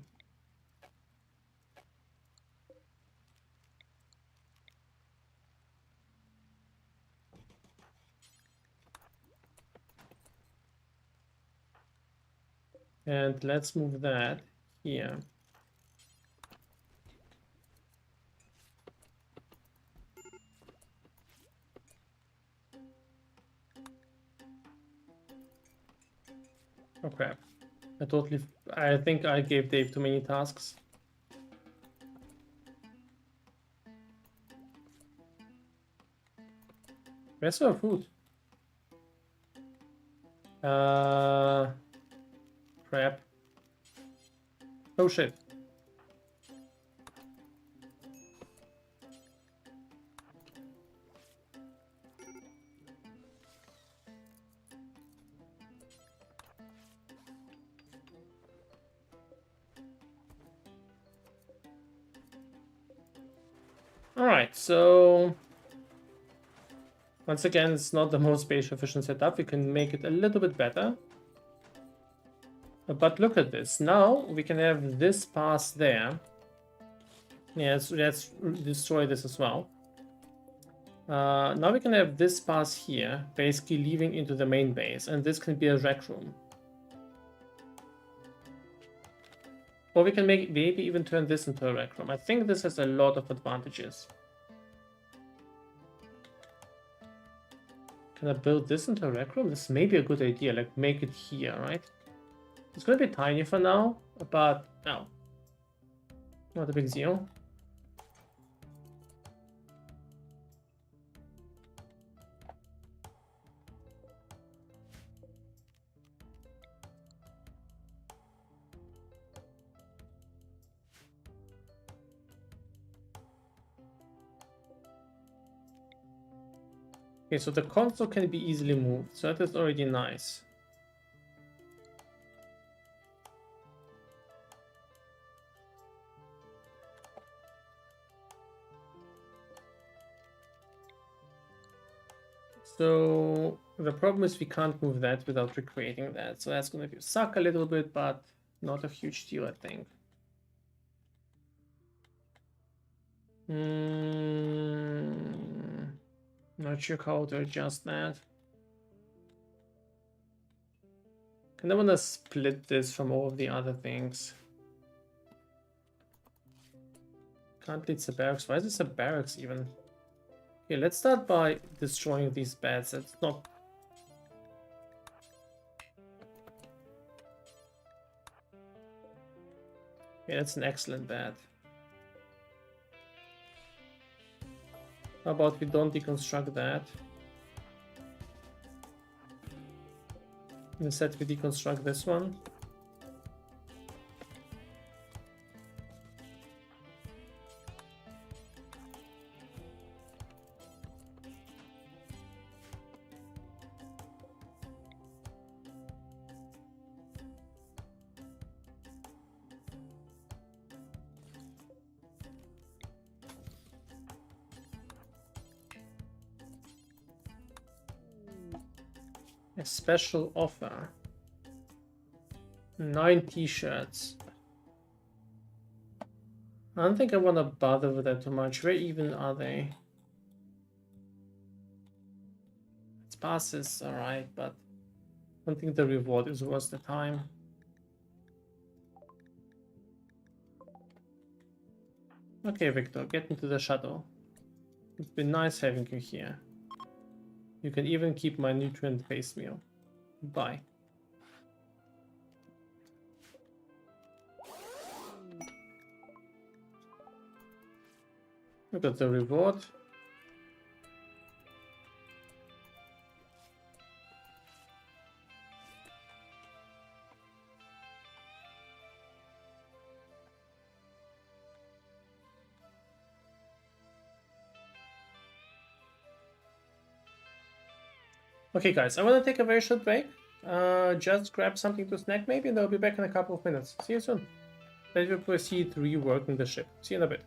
And let's move that here. Oh crap. I think I gave Dave too many tasks. Where's our food? Crap. Oh shit. Alright, so once again, it's not the most spatial efficient setup. We can make it a little bit better. But look at this. Now we can have this pass there. Yes, let's destroy this as well. Now we can have this pass here, basically leading into the main base, and this can be a rec room. Or we can maybe even turn this into a rec room. I think this has a lot of advantages. Can I build this into a rec room? This may be a good idea, like make it here, right? It's gonna be tiny for now, but no. Not a big deal. Okay, so the console can be easily moved, so that is already nice. So the problem is we can't move that without recreating that, so that's going to suck a little bit, but not a huge deal, I think. Not sure how to adjust that. And I want to split this from all of the other things. Can't lead the barracks. Why is this a barracks even? Okay, let's start by destroying these beds. That's not... Yeah, that's an excellent bed. How about we don't deconstruct that? Instead we deconstruct this one. A special offer. 9 t-shirts. I don't think I want to bother with that too much. Where even are they? It's passes, alright, but I don't think the reward is worth the time. Okay, Victor, get into the shuttle. It's been nice having you here. You can even keep my nutrient-based meal. Bye. Look at the reward. Okay, guys, I want to take a very short break. Just grab something to snack maybe, and I'll be back in a couple of minutes. See you soon. Let me proceed reworking the ship. See you in a bit.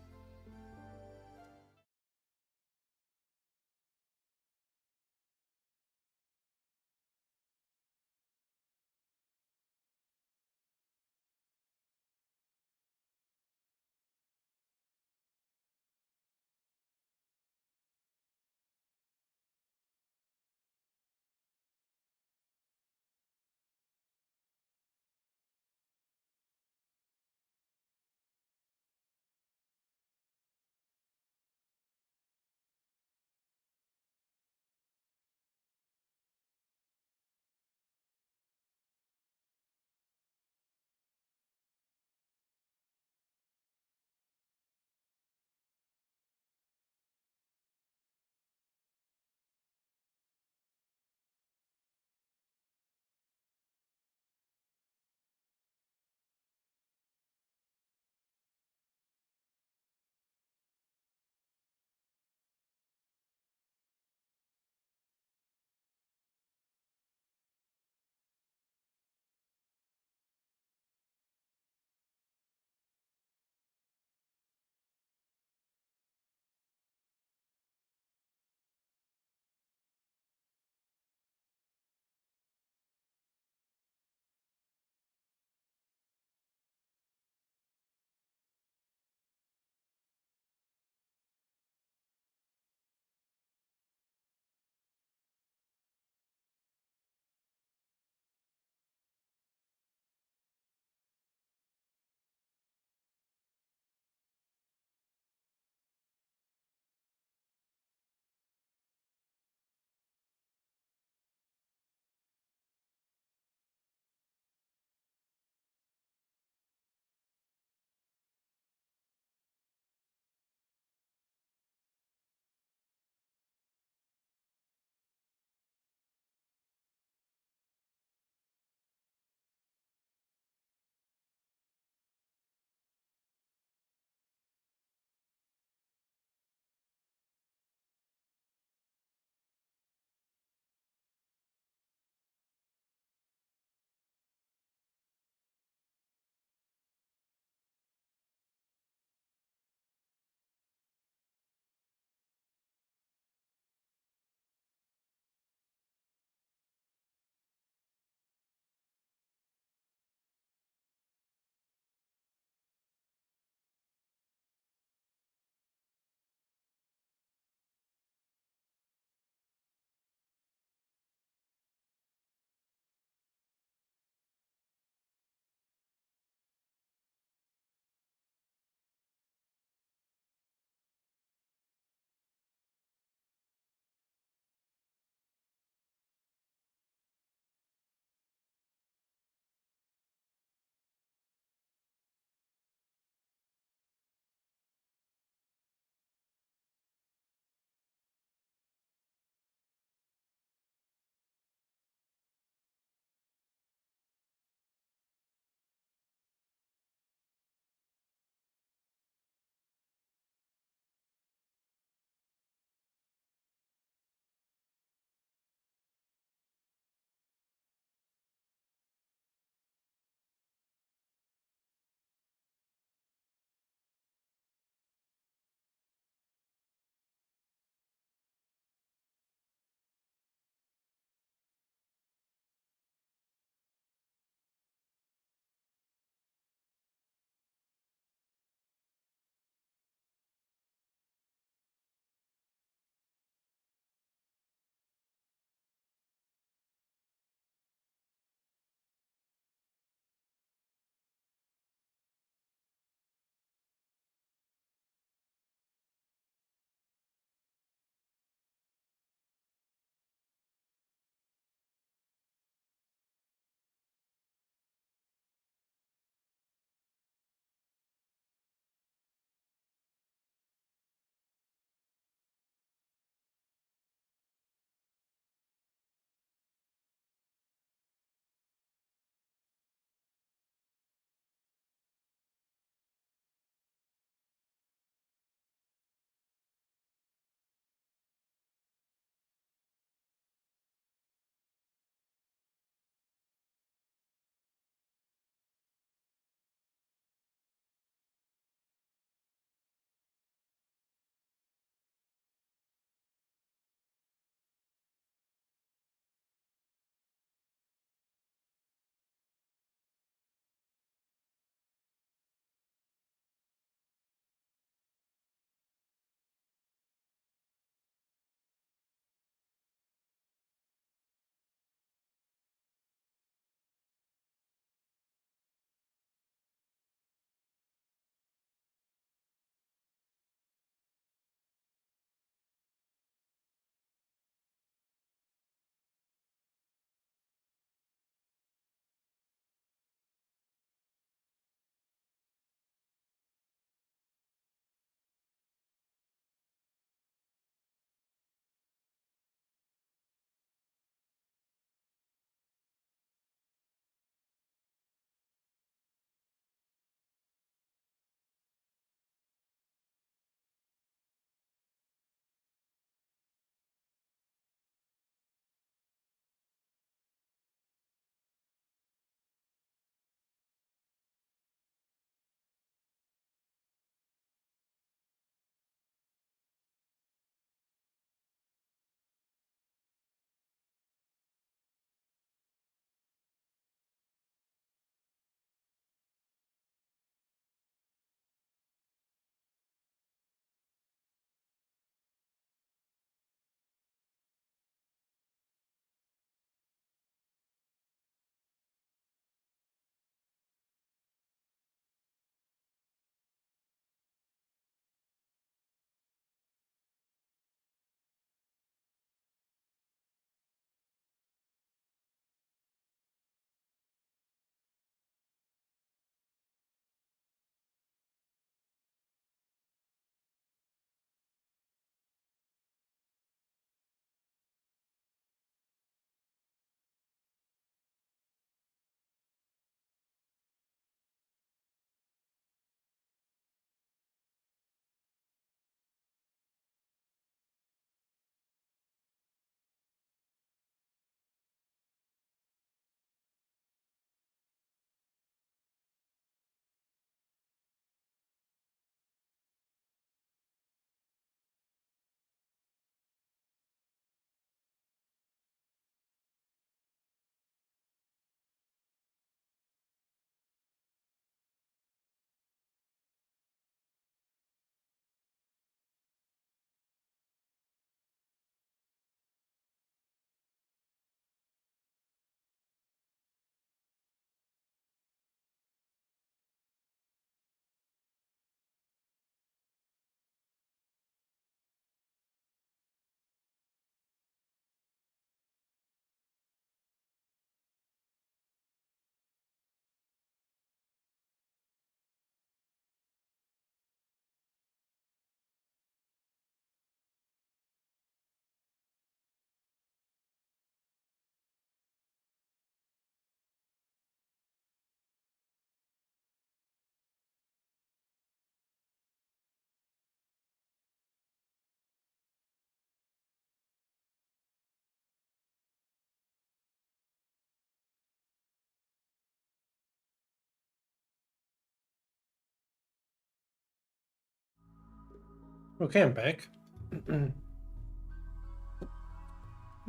Okay, I'm back.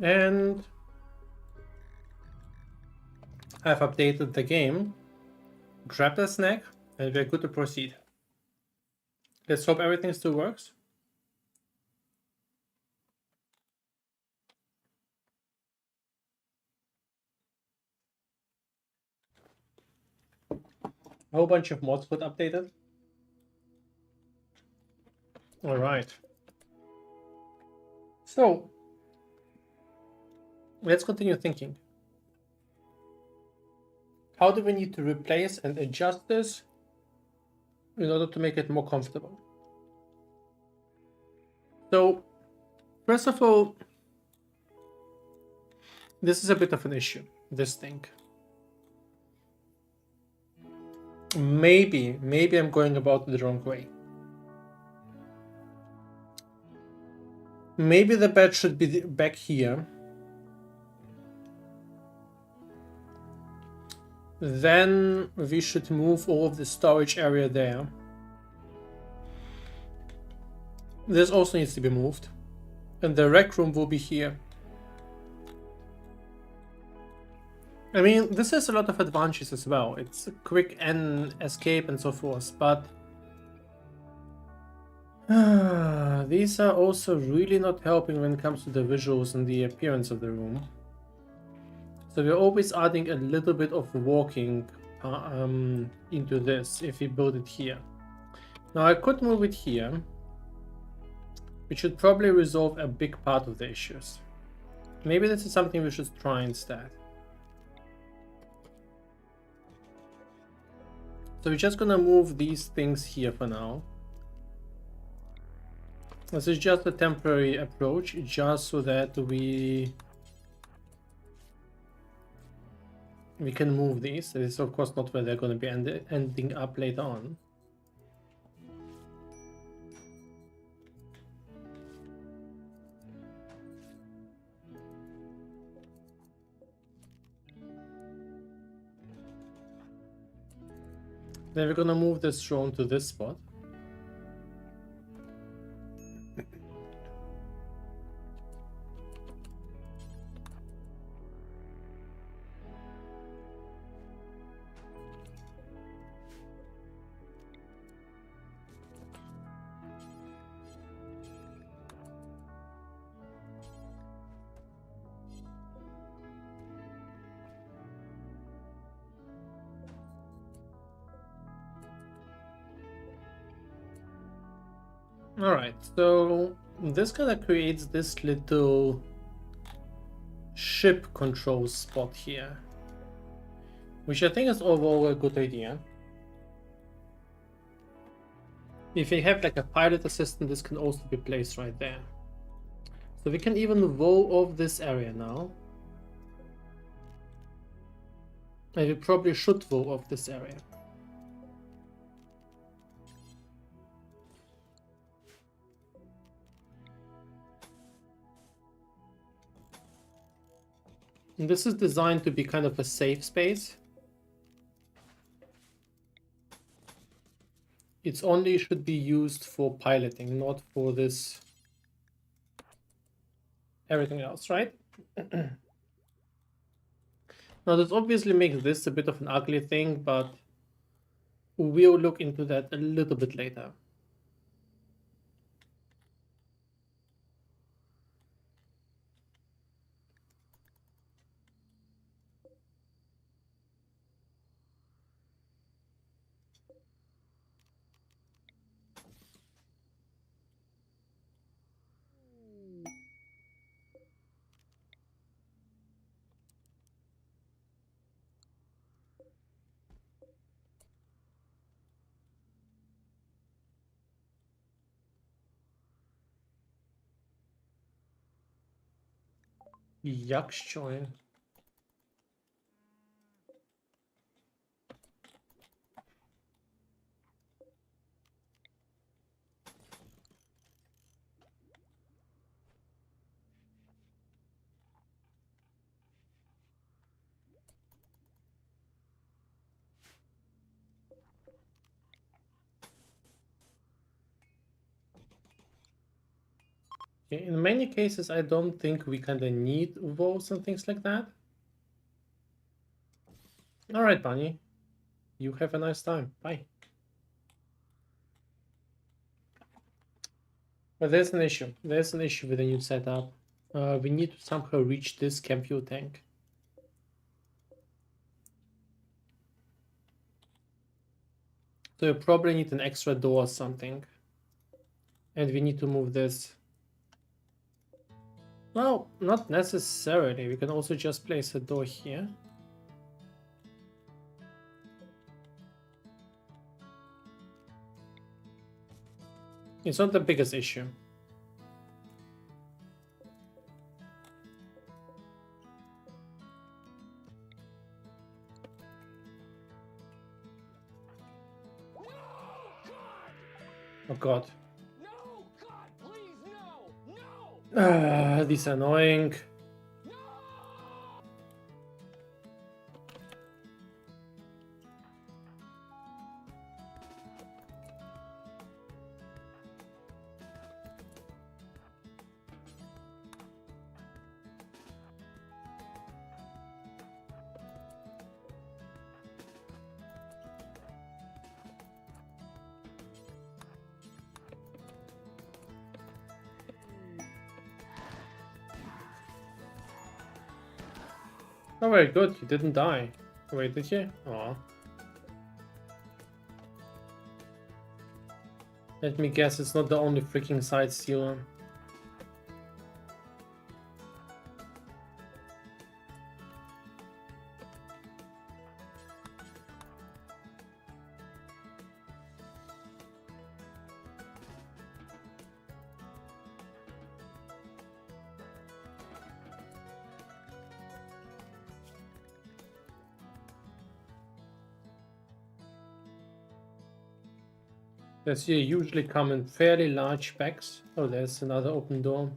And I've updated the game, grabbed a snack, and we're good to proceed. Let's hope everything still works. A whole bunch of mods got updated. Alright. So, let's continue thinking. How do we need to replace and adjust this in order to make it more comfortable? So, first of all, this is a bit of an issue, this thing. Maybe I'm going about it the wrong way. Maybe the bed should be back here. Then we should move all of the storage area there. This also needs to be moved. And the rec room will be here. I mean, this has a lot of advantages as well. It's a quick and escape and so forth, but these are also really not helping when it comes to the visuals and the appearance of the room. So we're always adding a little bit of walking into this if we build it here. Now I could move it here, which should probably resolve a big part of the issues. Maybe this is something we should try instead. So we're just gonna move these things here for now. This is just a temporary approach, just so that we can move these. This is of course not where they're going to be ending up later on. Then we're going to move this throne to this spot. Alright, so this kind of creates this little ship control spot here, which I think is overall a good idea. If you have like a pilot assistant, this can also be placed right there. So we can even roll off this area now. And we probably should roll off this area. And this is designed to be kind of a safe space. It's only should be used for piloting, not for this everything else, right? Now this obviously makes this a bit of an ugly thing, but we'll look into that a little bit later. Yuck, join. In many cases, I don't think we kind of need walls and things like that. All right, Bunny. You have a nice time. Bye. But there's an issue. There's an issue with the new setup. We need to somehow reach this camp fuel tank. So you probably need an extra door or something. And we need to move this. Well, not necessarily. We can also just place a door here. It's not the biggest issue. Oh god. No, God, please, no, no, This is annoying. no! Oh, very good. You didn't die. Wait, did you? Aw. Let me guess, it's not the only freaking side stealer. Does here usually come in fairly large packs? Oh, there's another open door.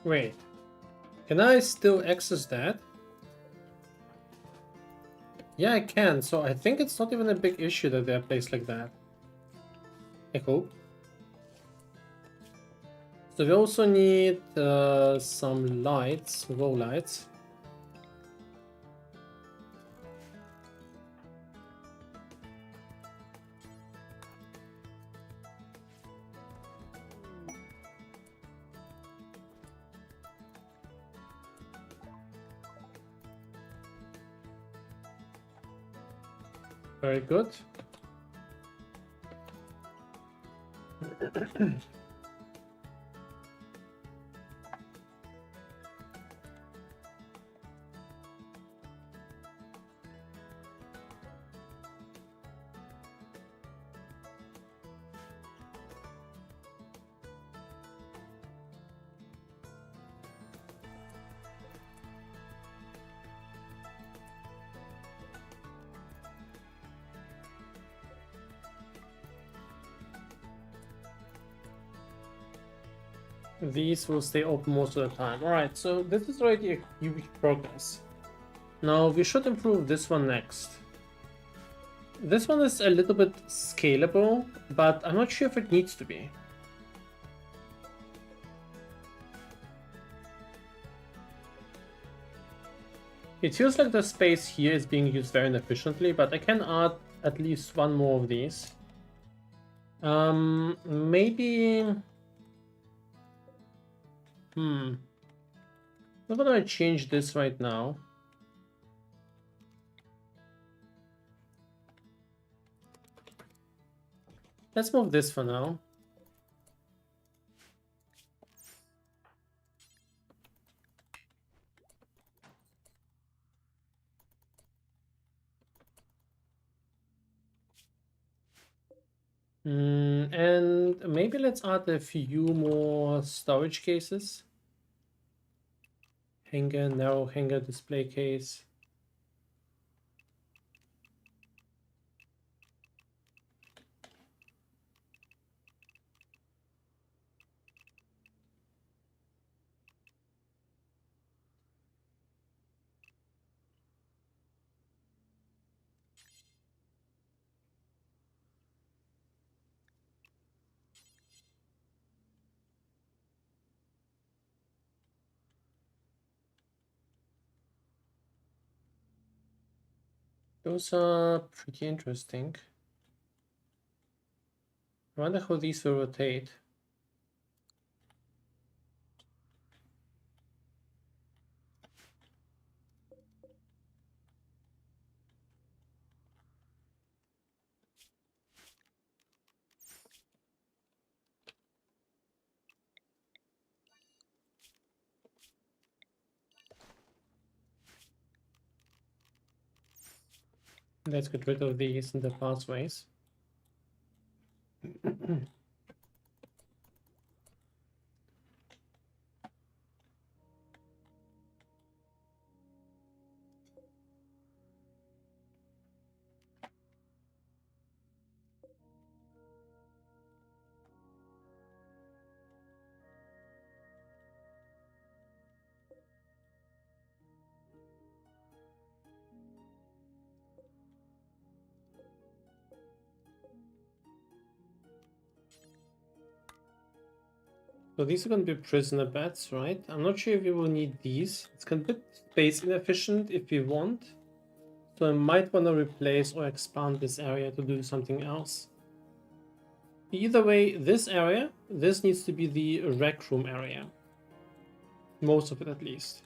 Wait, can I still access that? Yeah, I can, so I think it's not even a big issue that they're placed like that. I hope. So we also need some lights, row lights. Very good. These will stay open most of the time. Alright, so this is already a huge progress. Now we should improve this one next. This one is a little bit scalable, but I'm not sure if it needs to be. It feels like the space here is being used very inefficiently, but I can add at least one more of these. Maybe... I'm gonna change this right now. Let's move this for now. And maybe let's add a few more storage cases. Hanger, narrow hanger display case. Those are pretty interesting. I wonder how these will rotate. Let's get rid of these in the pathways. So these are going to be prisoner beds, right? I'm not sure if we will need these. It's going to be space inefficient if we want. So I might want to replace or expand this area to do something else. Either way, this area, this needs to be the rec room area. Most of it at least.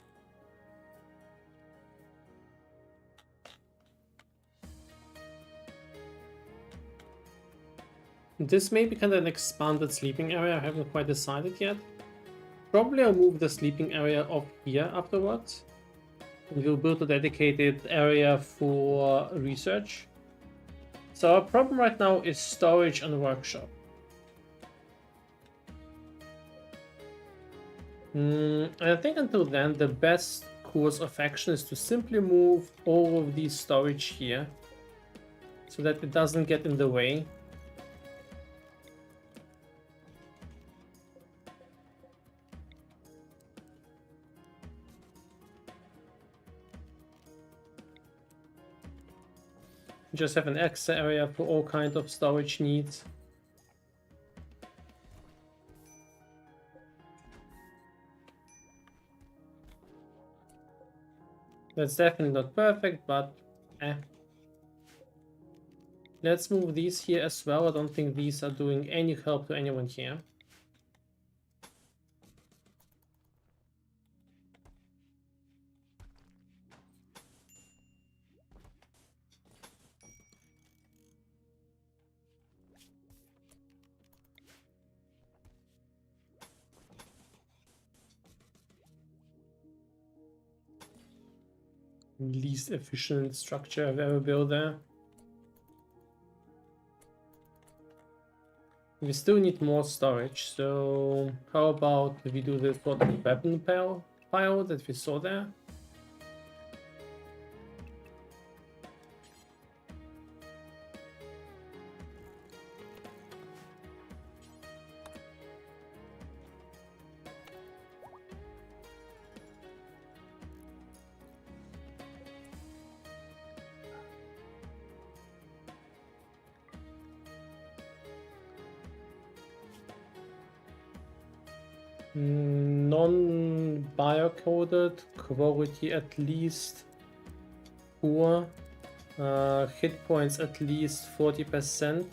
This may be kind of an expanded sleeping area. I haven't quite decided yet. Probably I'll move the sleeping area off here afterwards. And we'll build a dedicated area for research. So our problem right now is storage and workshop. I think until then, the best course of action is to simply move all of these storage here so that it doesn't get in the way. Just have an extra area for all kinds of storage needs. That's definitely not perfect, but Let's move these here as well. I don't think these are doing any help to anyone here. Least efficient structure I've ever built there. We still need more storage, so how about we do this sort of weapon pile that we saw there? Non-biocoded, quality at least poor, hit points at least 40%.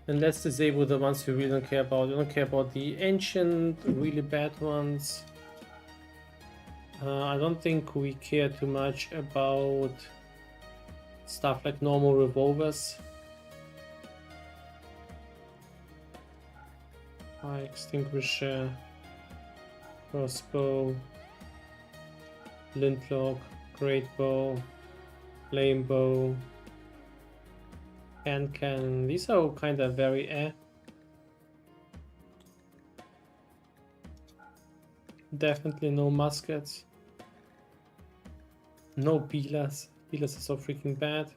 And let's disable the ones we really don't care about. We don't care about the ancient, really bad ones. I don't think we care too much about stuff like normal revolvers. Fire extinguisher, crossbow, flintlock, great bow, flame bow. Can these are kind of very Definitely no muskets. No Beelers. Beelers are so freaking bad.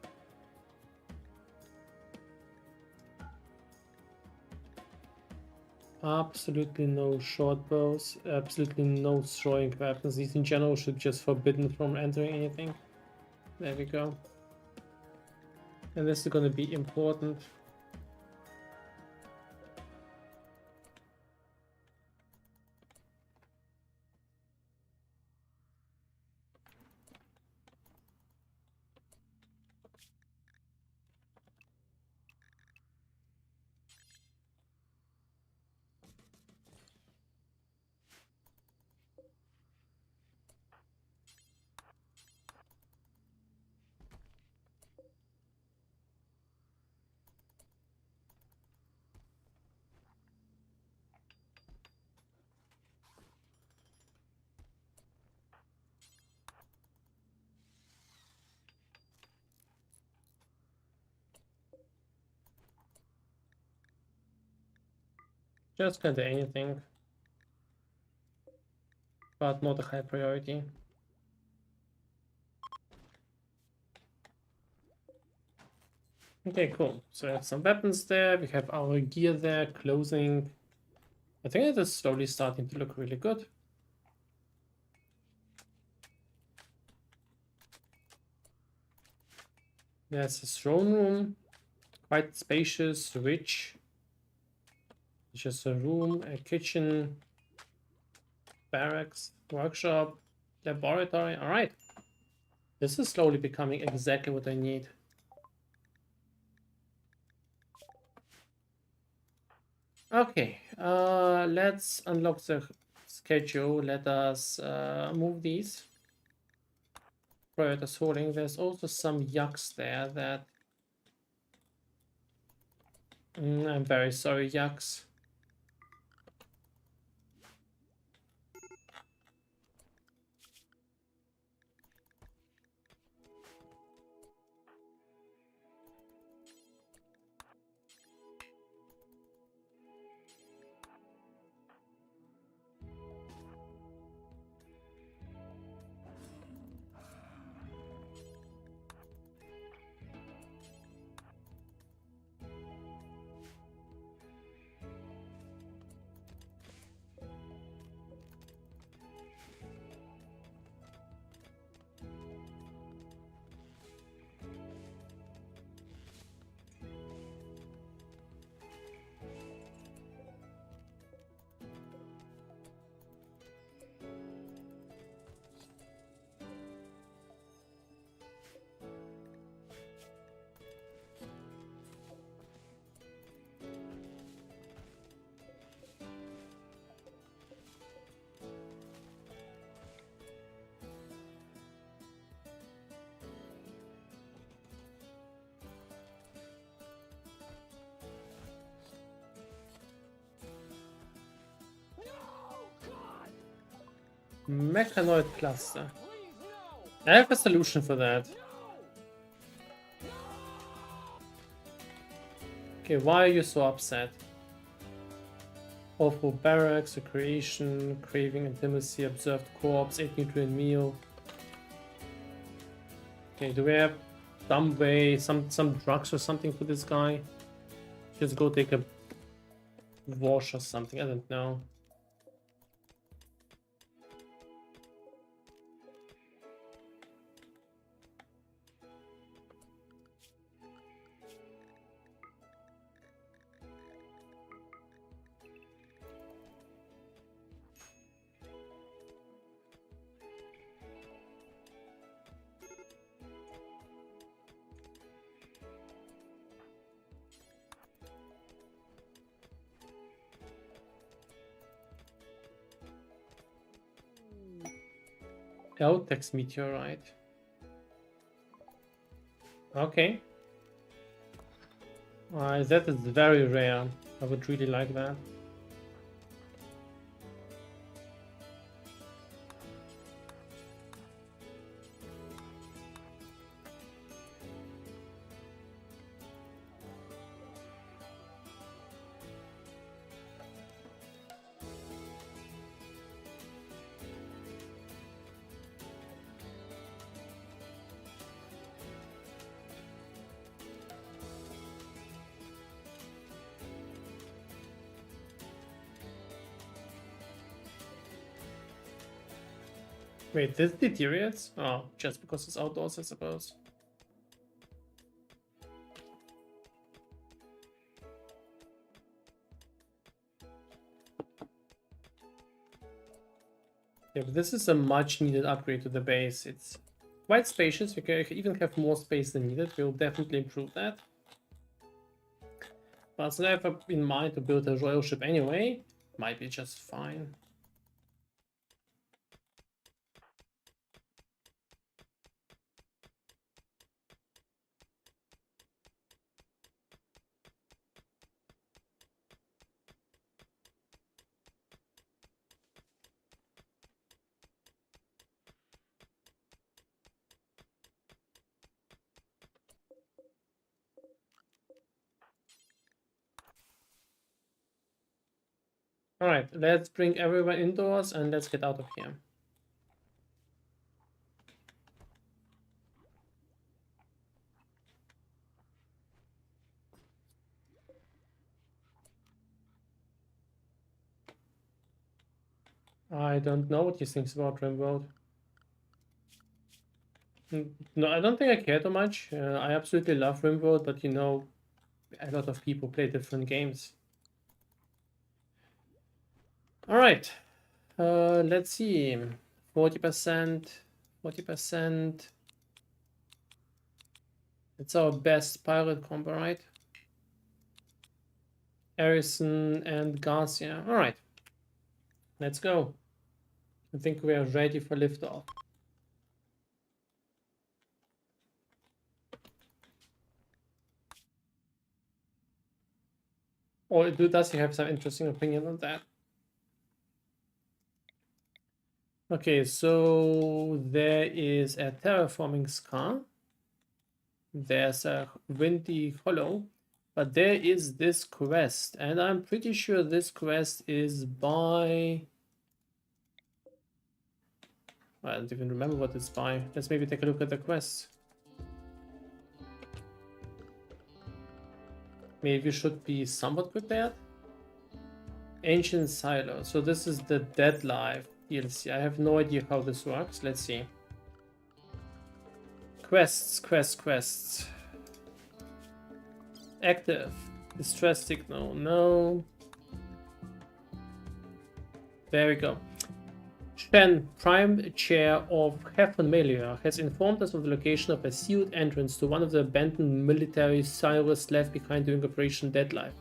Absolutely no short bows. Absolutely no throwing weapons. These in general should just forbidden from entering anything. There we go. And this is gonna be important. Just kinda anything. But not a high priority. Okay, cool. So we have some weapons there, we have our gear there, clothing. I think it is slowly starting to look really good. There's a throne room, quite spacious, rich. Just a room, a kitchen, barracks, workshop, laboratory. All right. This is slowly becoming exactly what I need. Okay, let's unlock the schedule. Let us move these. Prioritize holding. There's also some yucks there that... I'm very sorry, yucks. Mechanoid cluster. I have a solution for that. Okay, why are you so upset? Awful barracks, recreation, craving intimacy, observed corpse, 8 nutrient meal. Okay, do we have some way, some drugs or something for this guy? Just go take a wash or something, I don't know. Eltex meteorite. Okay. That is very rare. I would really like that. Wait, this deteriorates? Oh, just because it's outdoors, I suppose. Yeah, but this is a much needed upgrade to the base. It's quite spacious. You can even have more space than needed. We'll definitely improve that. But since I have in mind to build a royal ship anyway, might be just fine. Alright, let's bring everyone indoors and let's get out of here. I don't know what he thinks about RIMWORLD. No, I don't think I care too much. I absolutely love RIMWORLD, but you know, a lot of people play different games. Alright, let's see. 40%, 40%. It's our best pirate combo, right? Harrison and Garcia. Alright, let's go. I think we are ready for liftoff. Or does he have some interesting opinion on that? Okay, so there is a terraforming scar. There's a windy hollow. But there is this quest, and I'm pretty sure this quest is by... I don't even remember what it's by. Let's maybe take a look at the quest. Maybe we should be somewhat prepared. Ancient Silo. So this is the Dead Life DLC. I have no idea how this works. Let's see. Quests. Active. Distress signal. No. There we go. Shen, Prime Chair of Hephamelia, has informed us of the location of a sealed entrance to one of the abandoned military silos left behind during Operation Deadlife,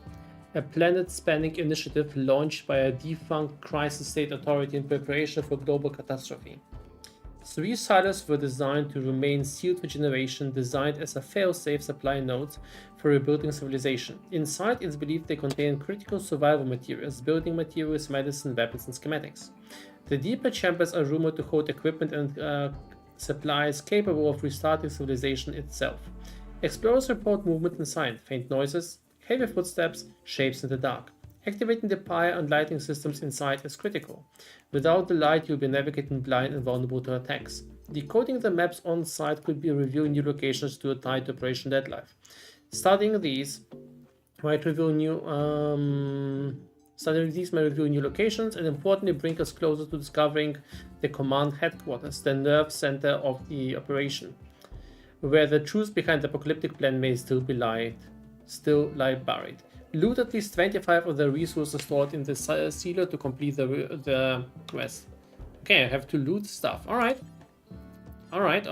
a planet-spanning initiative launched by a defunct crisis state authority in preparation for global catastrophe. 3 silos were designed to remain sealed for generation, designed as a fail-safe supply node for rebuilding civilization. Inside, it's believed they contain critical survival materials, building materials, medicine, weapons, and schematics. The deeper chambers are rumored to hold equipment and supplies capable of restarting civilization itself. Explorers report movement inside, faint noises, heavy footsteps, shapes in the dark. Activating the fire and lighting systems inside is critical. Without the light, you'll be navigating blind and vulnerable to attacks. Decoding the maps on site could be revealing new locations to a tied to Operation Deadlife. Studying these might reveal new locations and importantly bring us closer to discovering the command headquarters, the nerve center of the operation, where the truth behind the apocalyptic plan may still lie buried. Loot at least 25 of the resources stored in the silo to complete the quest. Okay, I have to loot stuff. Alright. Alright.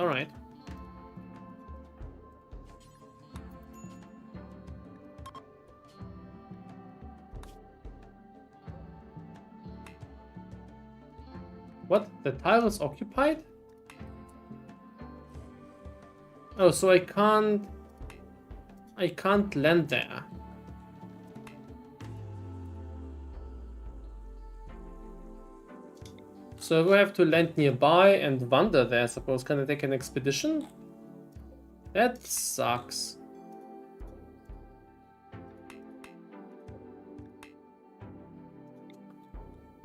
What? The tile is occupied? Oh, so I can't land there. So we have to land nearby and wander there, I suppose. Can I take an expedition? That sucks.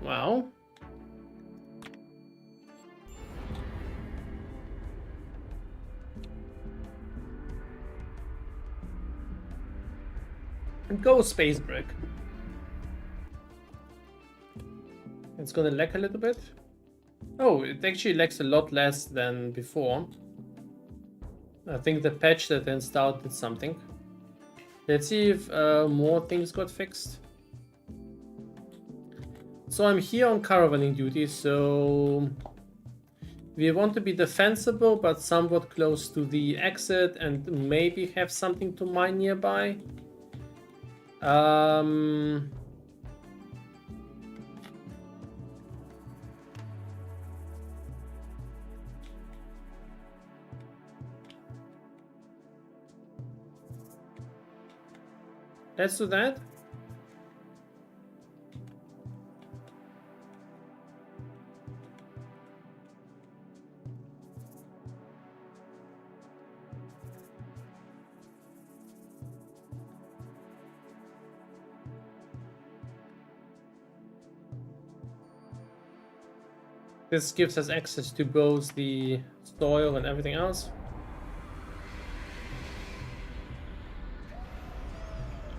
Well. Go space brick. It's gonna lag a little bit. Oh, it actually lags a lot less than before. I think the patch that I installed did something. Let's see if more things got fixed. So I'm here on caravanning duty, so we want to be defensible but somewhat close to the exit and maybe have something to mine nearby. Let's do that. This gives us access to both the soil and everything else.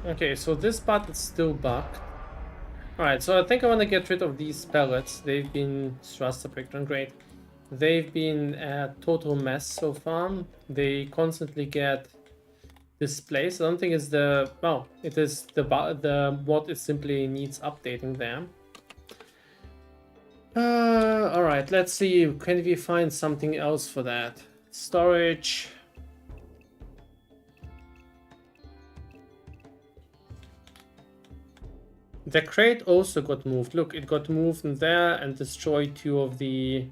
Okay, so this part is still bugged. Alright, so I think I want to get rid of these pellets. They've been thrust picked great. They've been a total mess so far. They constantly get displaced. I don't think it's the... well, it is the mod. It simply needs updating there. Alright, let's see. Can we find something else for that? Storage. The crate also got moved. Look, it got moved in there and destroyed 2 of the...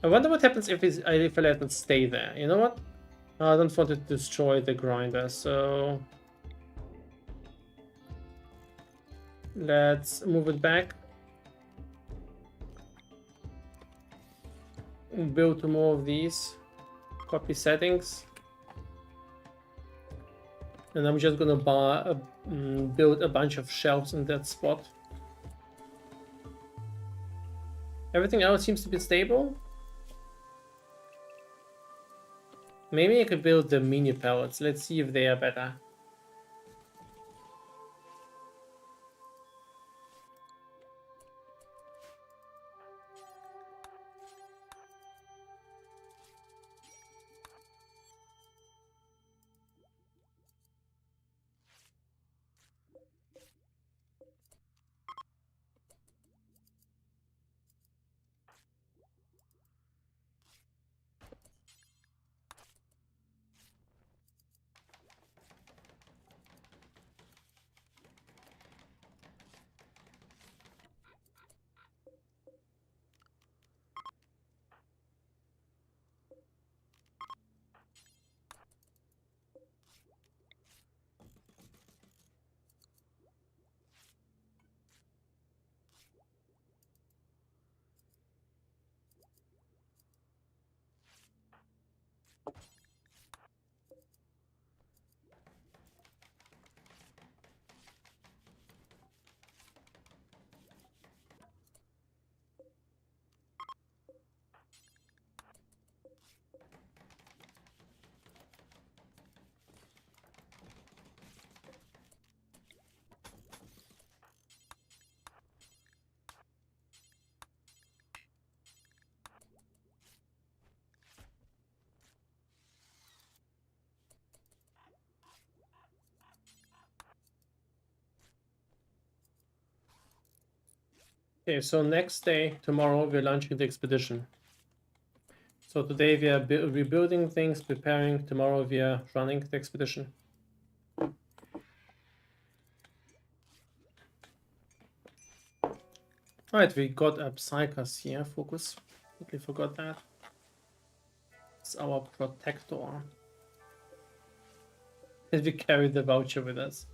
I wonder what happens if I let it stay there. You know what? I don't want to destroy the grinder, so... let's move it back. Build 2 more of these. Copy settings. And I'm just gonna build a bunch of shelves in that spot. Everything else seems to be stable. Maybe I could build the mini pellets. Let's see if they are better. Okay, so next day, tomorrow, we're launching the expedition. So today we are rebuilding things, preparing. Tomorrow we are running the expedition. Alright, we got a Psychos here. Focus. Totally forgot that. It's our protector. And we carry the voucher with us.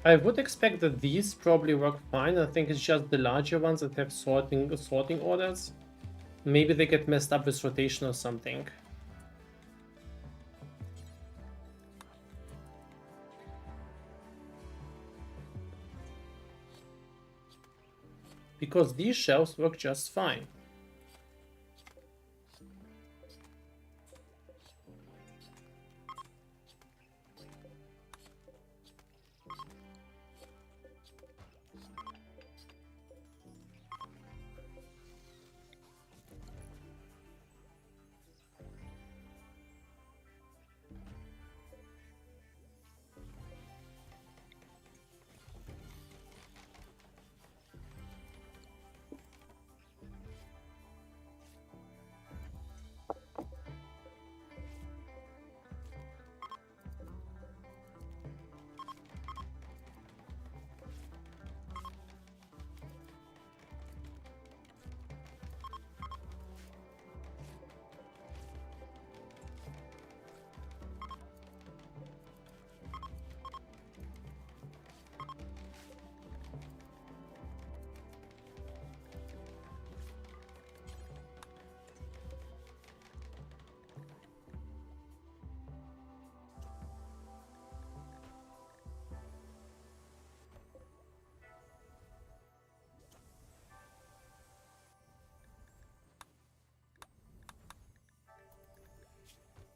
I would expect that these probably work fine. I think it's just the larger ones that have sorting orders. Maybe they get messed up with rotation or something. Because these shelves work just fine.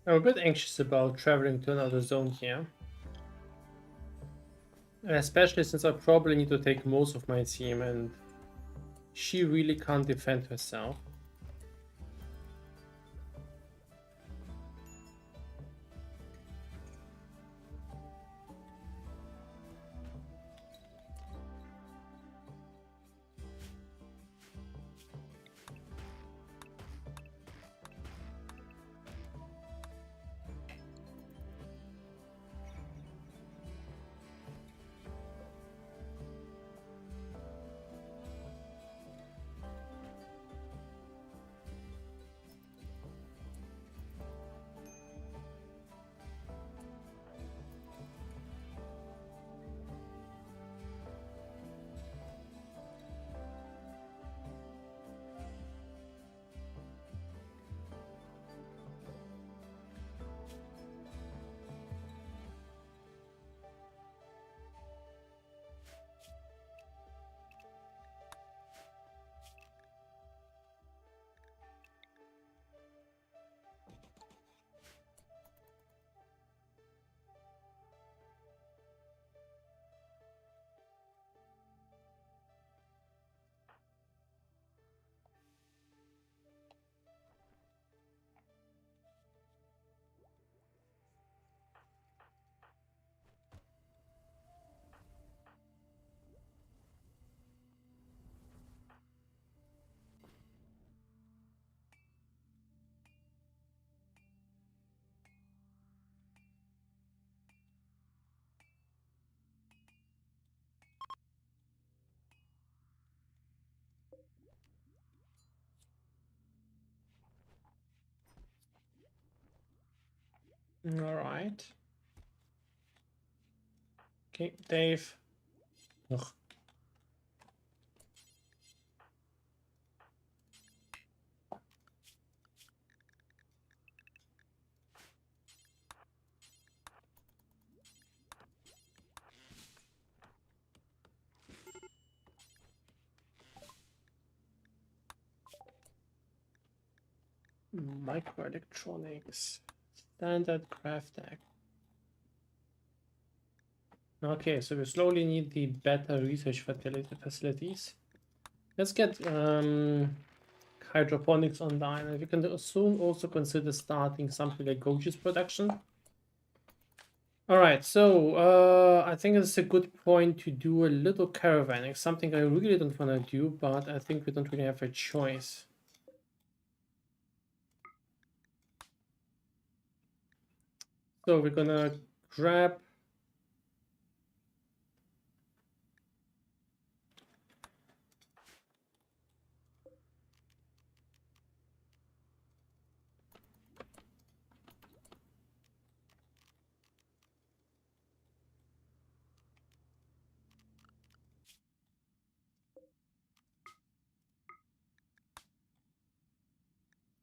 I'm a bit anxious about traveling to another zone here. Especially since I probably need to take most of my team and she really can't defend herself. Alright. Okay, Dave. Ugh. Microelectronics. Standard craft deck. Okay, so we slowly need the better research facilities. Let's get hydroponics online, and we can soon also consider starting something like Goji's production. Alright, so I think it's a good point to do a little caravanning, something I really don't want to do, but I think we don't really have a choice. So we're gonna grab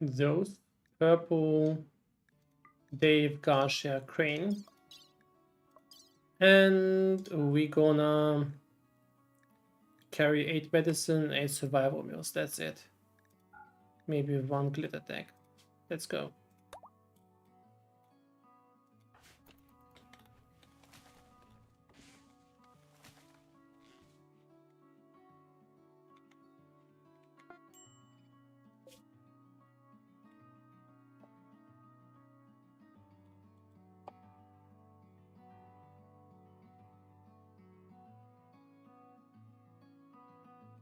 those. Purple, Dave, Garcia, Crane. And we gonna carry 8 medicine, 8 survival meals. That's it. Maybe 1 glitter tag. Let's go.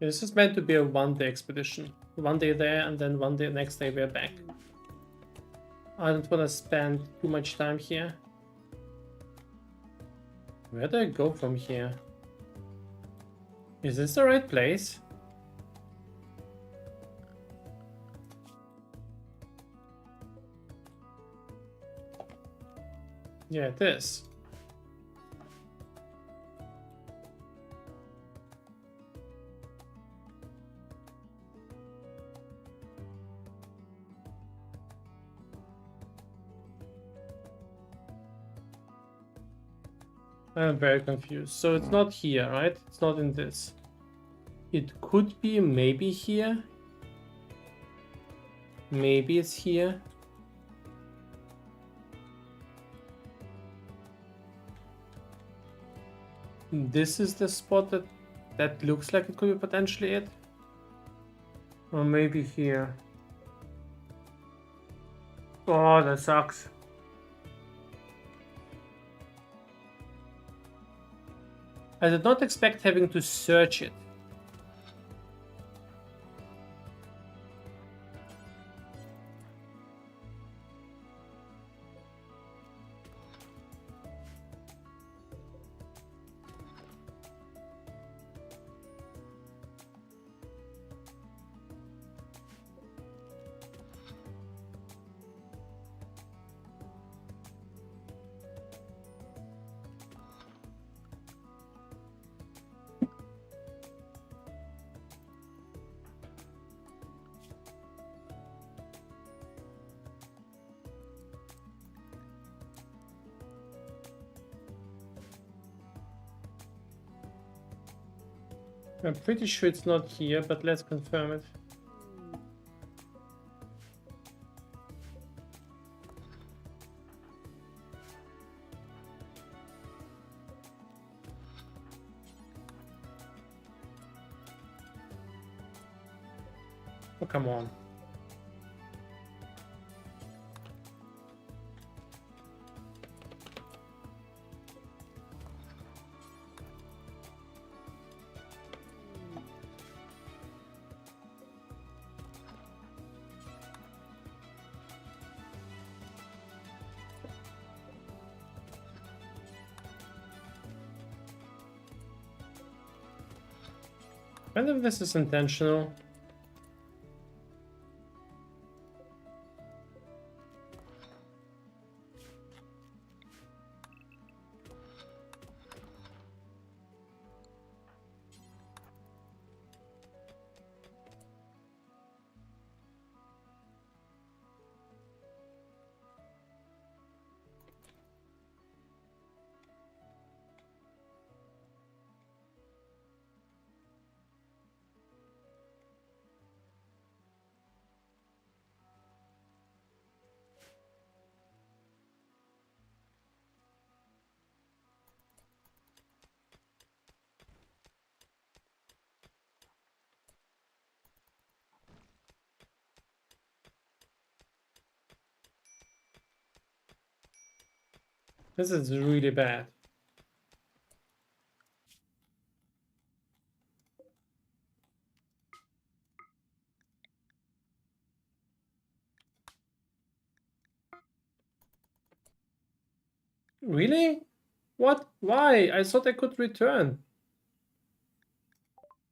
This is meant to be a 1-day expedition. 1 day there and then 1 day next day we're back. I don't want to spend too much time here. Where do I go from here? Is this the right place? Yeah, it is. I'm very confused. So it's not here, right? It's not in this. It could be maybe here. Maybe it's here. This is the spot that looks like it could be potentially it. Or maybe here. Oh, that sucks. I did not expect having to search it. I'm pretty sure it's not here, but let's confirm it. Oh, come on. I wonder if this is intentional. This is really bad. Really? What? Why? I thought I could return.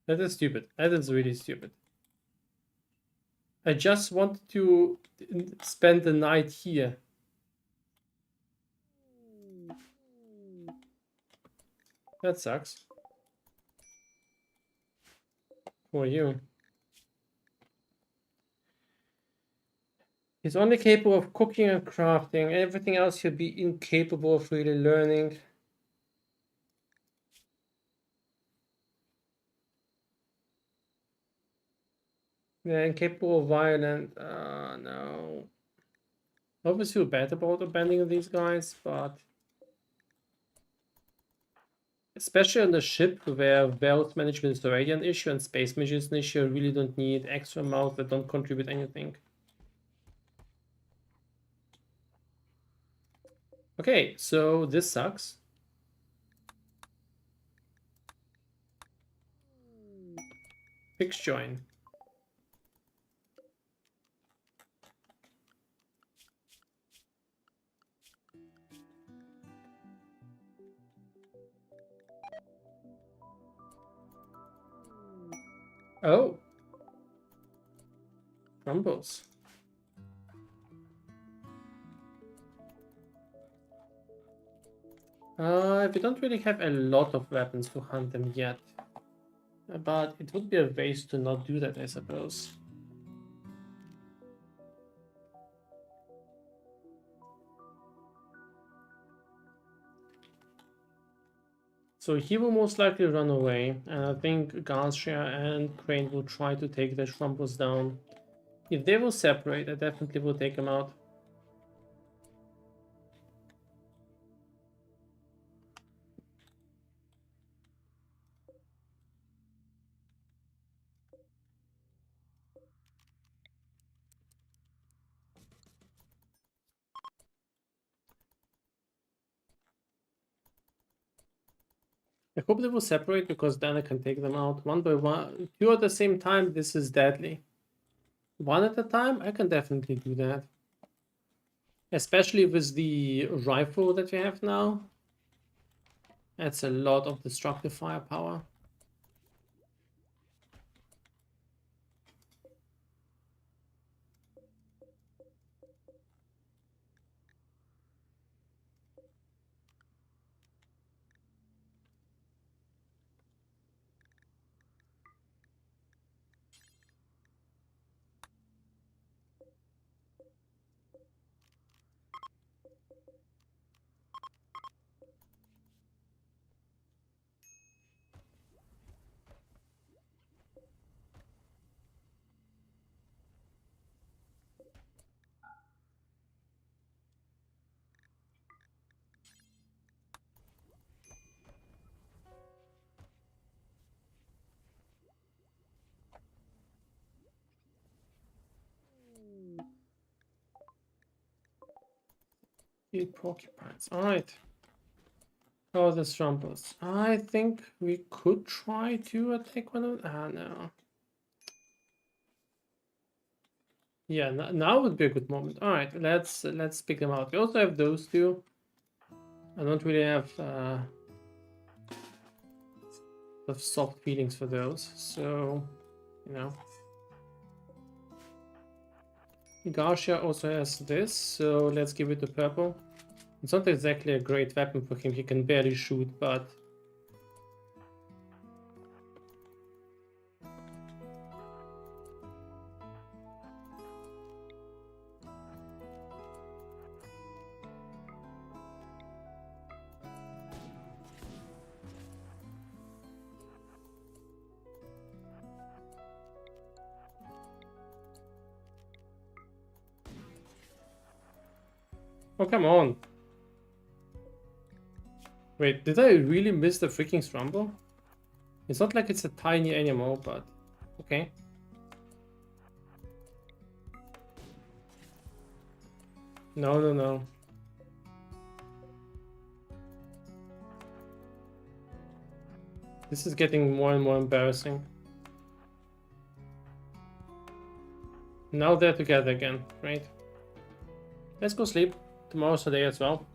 That is stupid. That is really stupid. I just wanted to spend the night here. That sucks. For you. He's only capable of cooking and crafting. Everything else he'll be incapable of really learning. Yeah, incapable of violent. No. I always feel bad about abandoning these guys, but especially on the ship where wealth management is already an issue and space magie is an issue, I really don't need extra mouths that don't contribute anything. Okay, so this sucks. Fix join. Oh. Crumbles. We don't really have a lot of weapons to hunt them yet. But it would be a waste to not do that, I suppose. So he will most likely run away, and I think Garcia and Crane will try to take the Shrumpus down. If they will separate, I definitely will take them out. I hope they will separate because then I can take them out one by one. Two at the same time, this is deadly. One at a time, I can definitely do that. Especially with the rifle that we have now. That's a lot of destructive firepower. Few porcupines. Alright. Oh, the Strumpus. I think we could try to attack one of them. Ah, no. Yeah, now would be a good moment. Alright, let's pick them out. We also have those two. I don't really have soft feelings for those, so you know. Garcia also has this, so let's give it to purple. It's not exactly a great weapon for him, he can barely shoot, but... Oh, come on! Wait, did I really miss the freaking Strumble? It's not like it's a tiny animal, but... okay. No, no, no. This is getting more and more embarrassing. Now they're together again, right? Let's go sleep. Tomorrow's the day as well.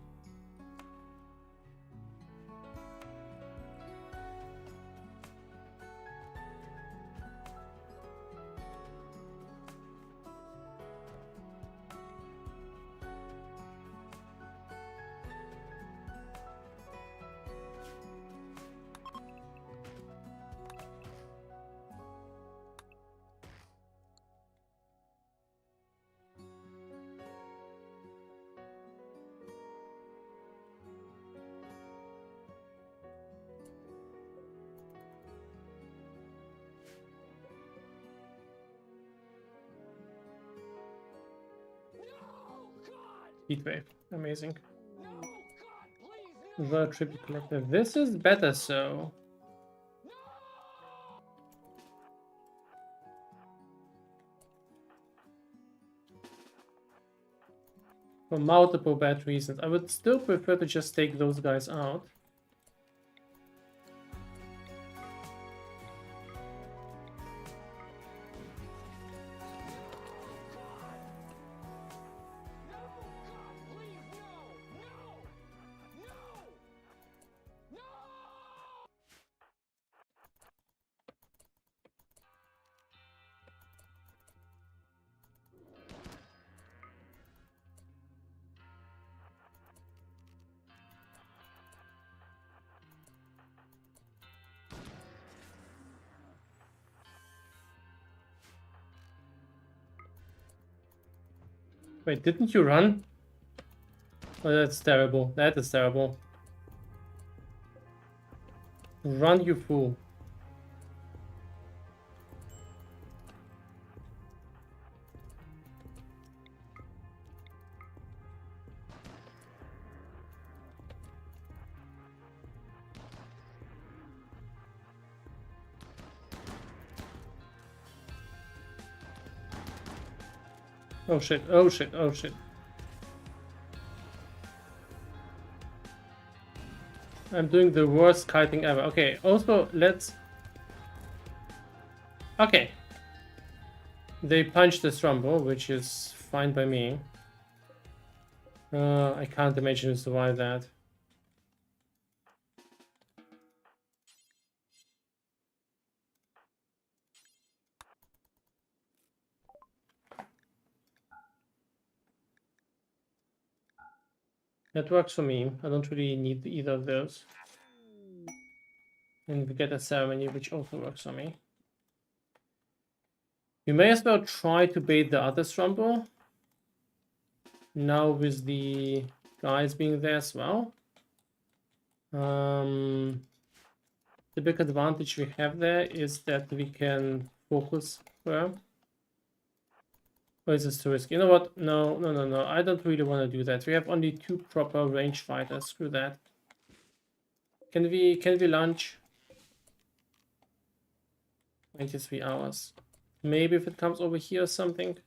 Heatwave. Amazing. No, God, please, no. The tribute collector. This is better so. For multiple bad reasons. I would still prefer to just take those guys out. Wait, didn't you run? Oh, that's terrible. That is terrible. Run, you fool. Oh shit, oh shit, oh shit. I'm doing the worst kiting ever. Okay, also let's... Okay. They punched the Strumbo, which is fine by me. I can't imagine you survive that. That works for me. I don't really need either of those. And we get a ceremony, which also works for me. We may as well try to bait the other Strumbo. Now with the guys being there as well. The big advantage we have there is that we can focus her. Or is this too risky? You know what? No, no, no, no. I don't really want to do that. We have only 2 proper range fighters. Screw that. Can we launch? 93 hours. Maybe if it comes over here or something.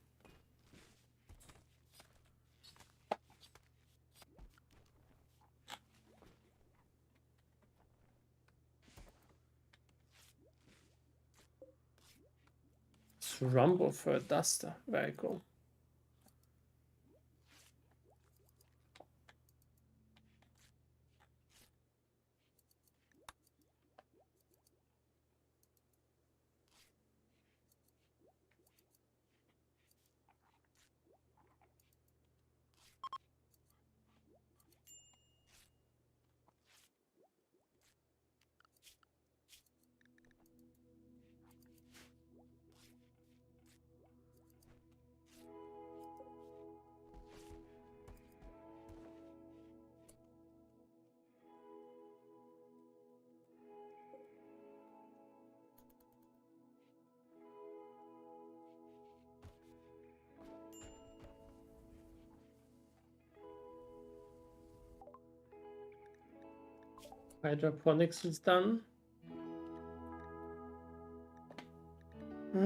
Rumble for a duster. Very cool. Hydroponics is done. I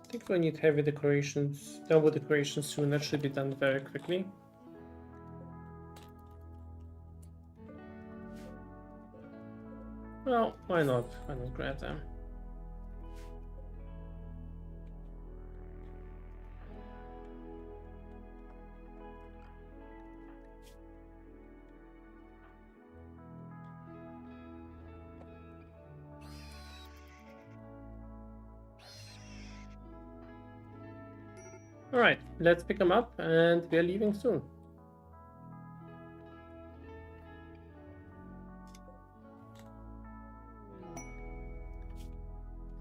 think we need heavy decorations, double decorations soon. That should be done very quickly. Well, why not? Why not grab them? Alright, let's pick them up and we are leaving soon.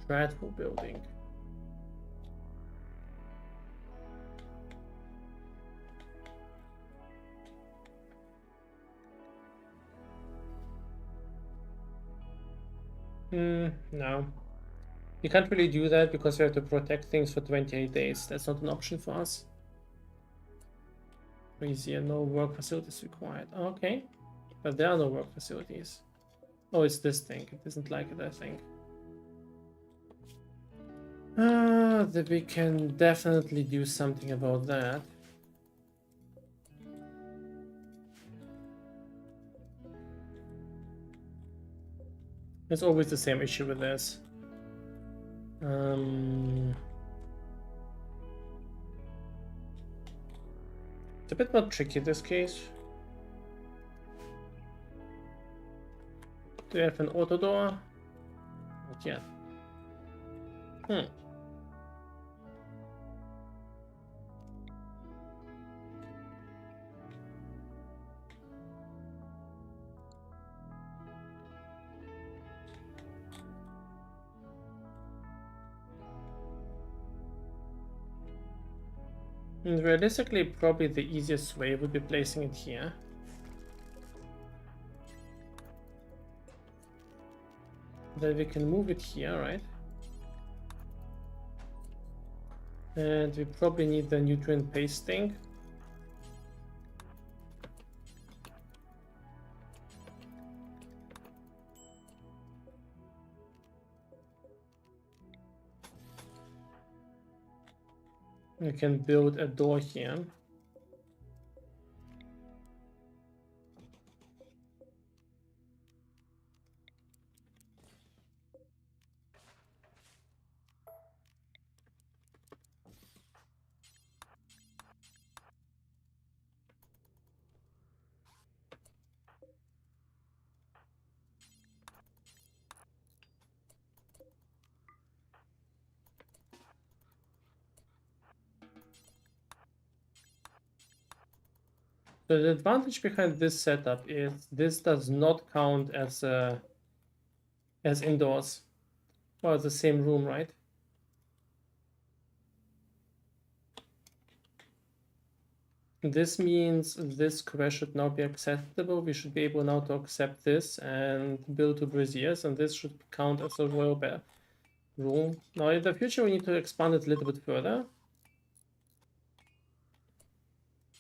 Dreadful building. No. We can't really do that because we have to protect things for 28 days. That's not an option for us. Easier, no work facilities required. Okay, but there are no work facilities. Oh, it's this thing. It doesn't like it, I think. That we can definitely do something about that. It's always the same issue with this. It's a bit more tricky this case. Do you have an auto door? Not yet. And realistically, probably the easiest way would be placing it here. Then we can move it here, right? And we probably need the nutrient pasting. We can build a door here. So the advantage behind this setup is this does not count as indoors or the same room, right? This means this square should now be acceptable. We should be able now to accept this and build two braziers, and this should count as a royal bear room. Now in the future we need to expand it a little bit further.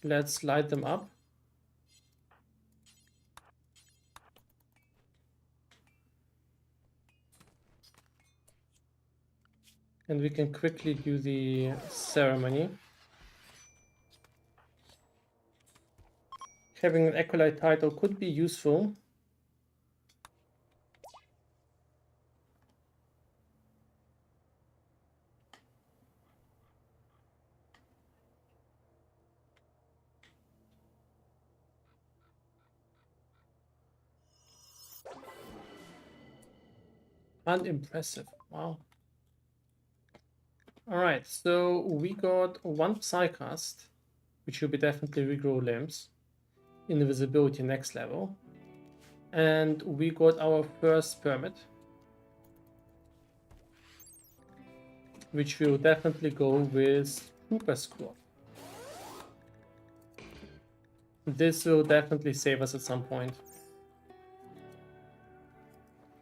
Let's light them up. And we can quickly do the ceremony. Having an acolyte title could be useful. Unimpressive. Wow. Alright, so we got one Psycast, which will be definitely regrow limbs. Invisibility next level. And we got our first permit, which will definitely go with Trooper Squad. This will definitely save us at some point.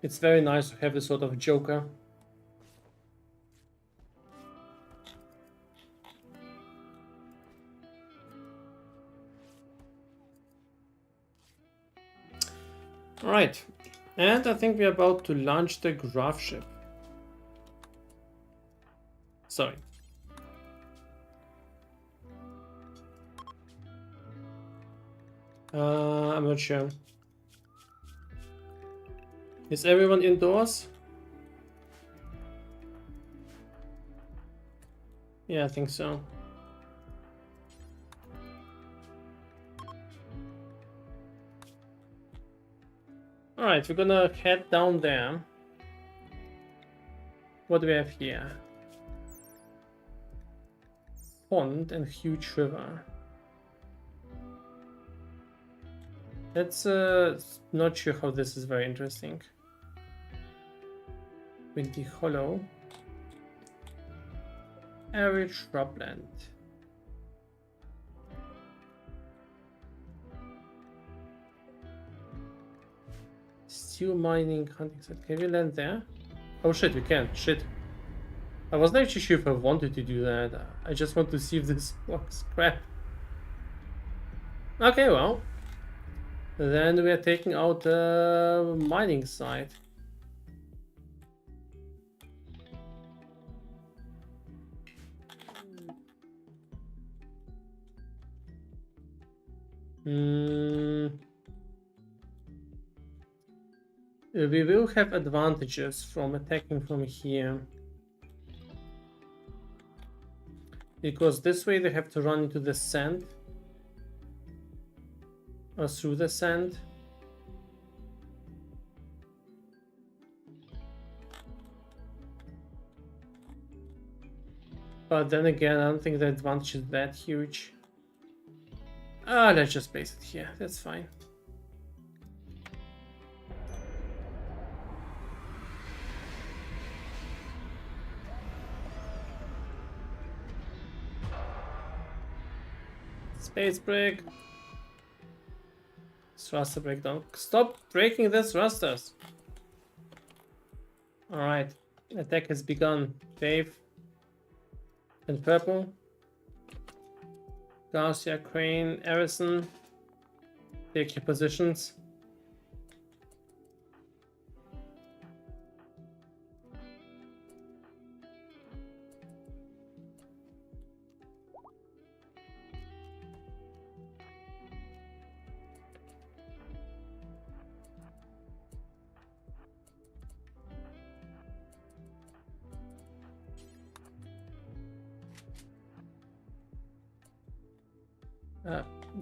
It's very nice to have this sort of joker. Alright, and I think we're about to launch the graph ship. Sorry. I'm not sure. Is everyone indoors? Yeah, I think so. Alright, we're gonna head down there. What do we have here? Pond and huge river. That's not sure how this is very interesting. Windy Hollow. Arid shrubland. Steel mining, hunting site. Can we land there? Oh shit, we can. Shit. I wasn't actually sure if I wanted to do that. I just want to see if this works. Crap. Okay, well. Then we are taking out the mining site. We will have advantages from attacking from here. Because this way they have to run into the sand. Or through the sand. But then again, I don't think the advantage is that huge. Let's just place it here. That's fine. Space break. Thruster breakdown. Stop breaking the thrusters. Alright. Attack has begun. Dave. And purple. Garcia, Crane, Harrison. Take your positions.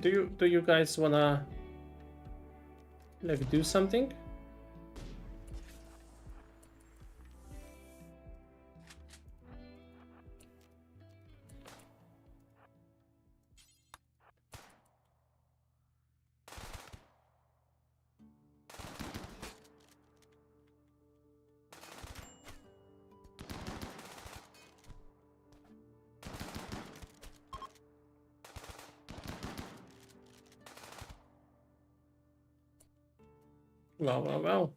Do you guys wanna like do something? Well.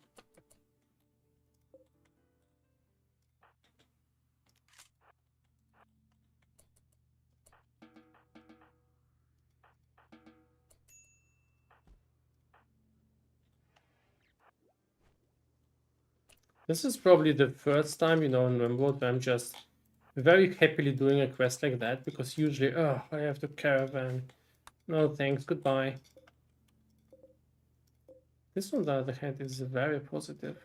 This is probably the first time, you know, in RIMWORLD where I'm just very happily doing a quest like that, because usually, I have to caravan. No thanks, goodbye. This, on the other hand, is very positive.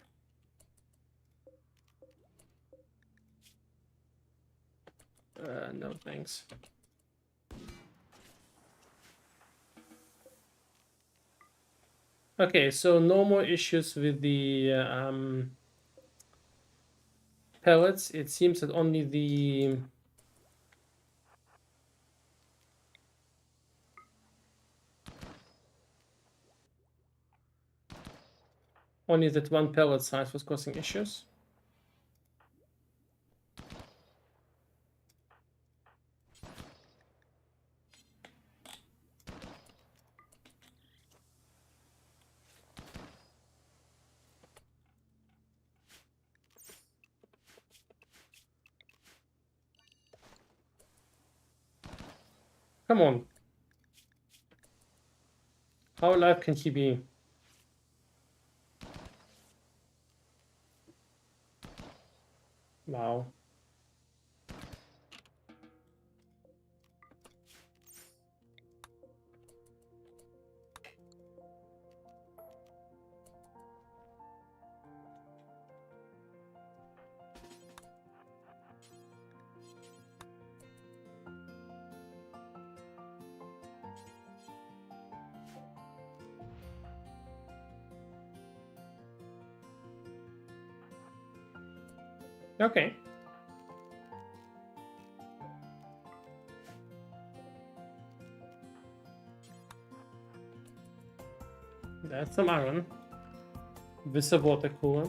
No thanks. Okay, so no more issues with the pellets. It seems that only the that one pellet size was causing issues. Come on. How alive can he be? Wow. Okay. That's some iron. This is a water cooler.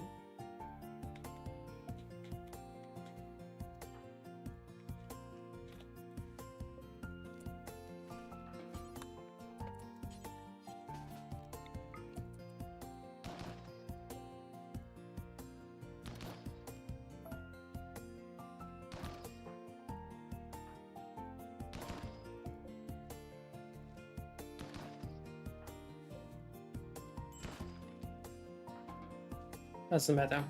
Doesn't matter.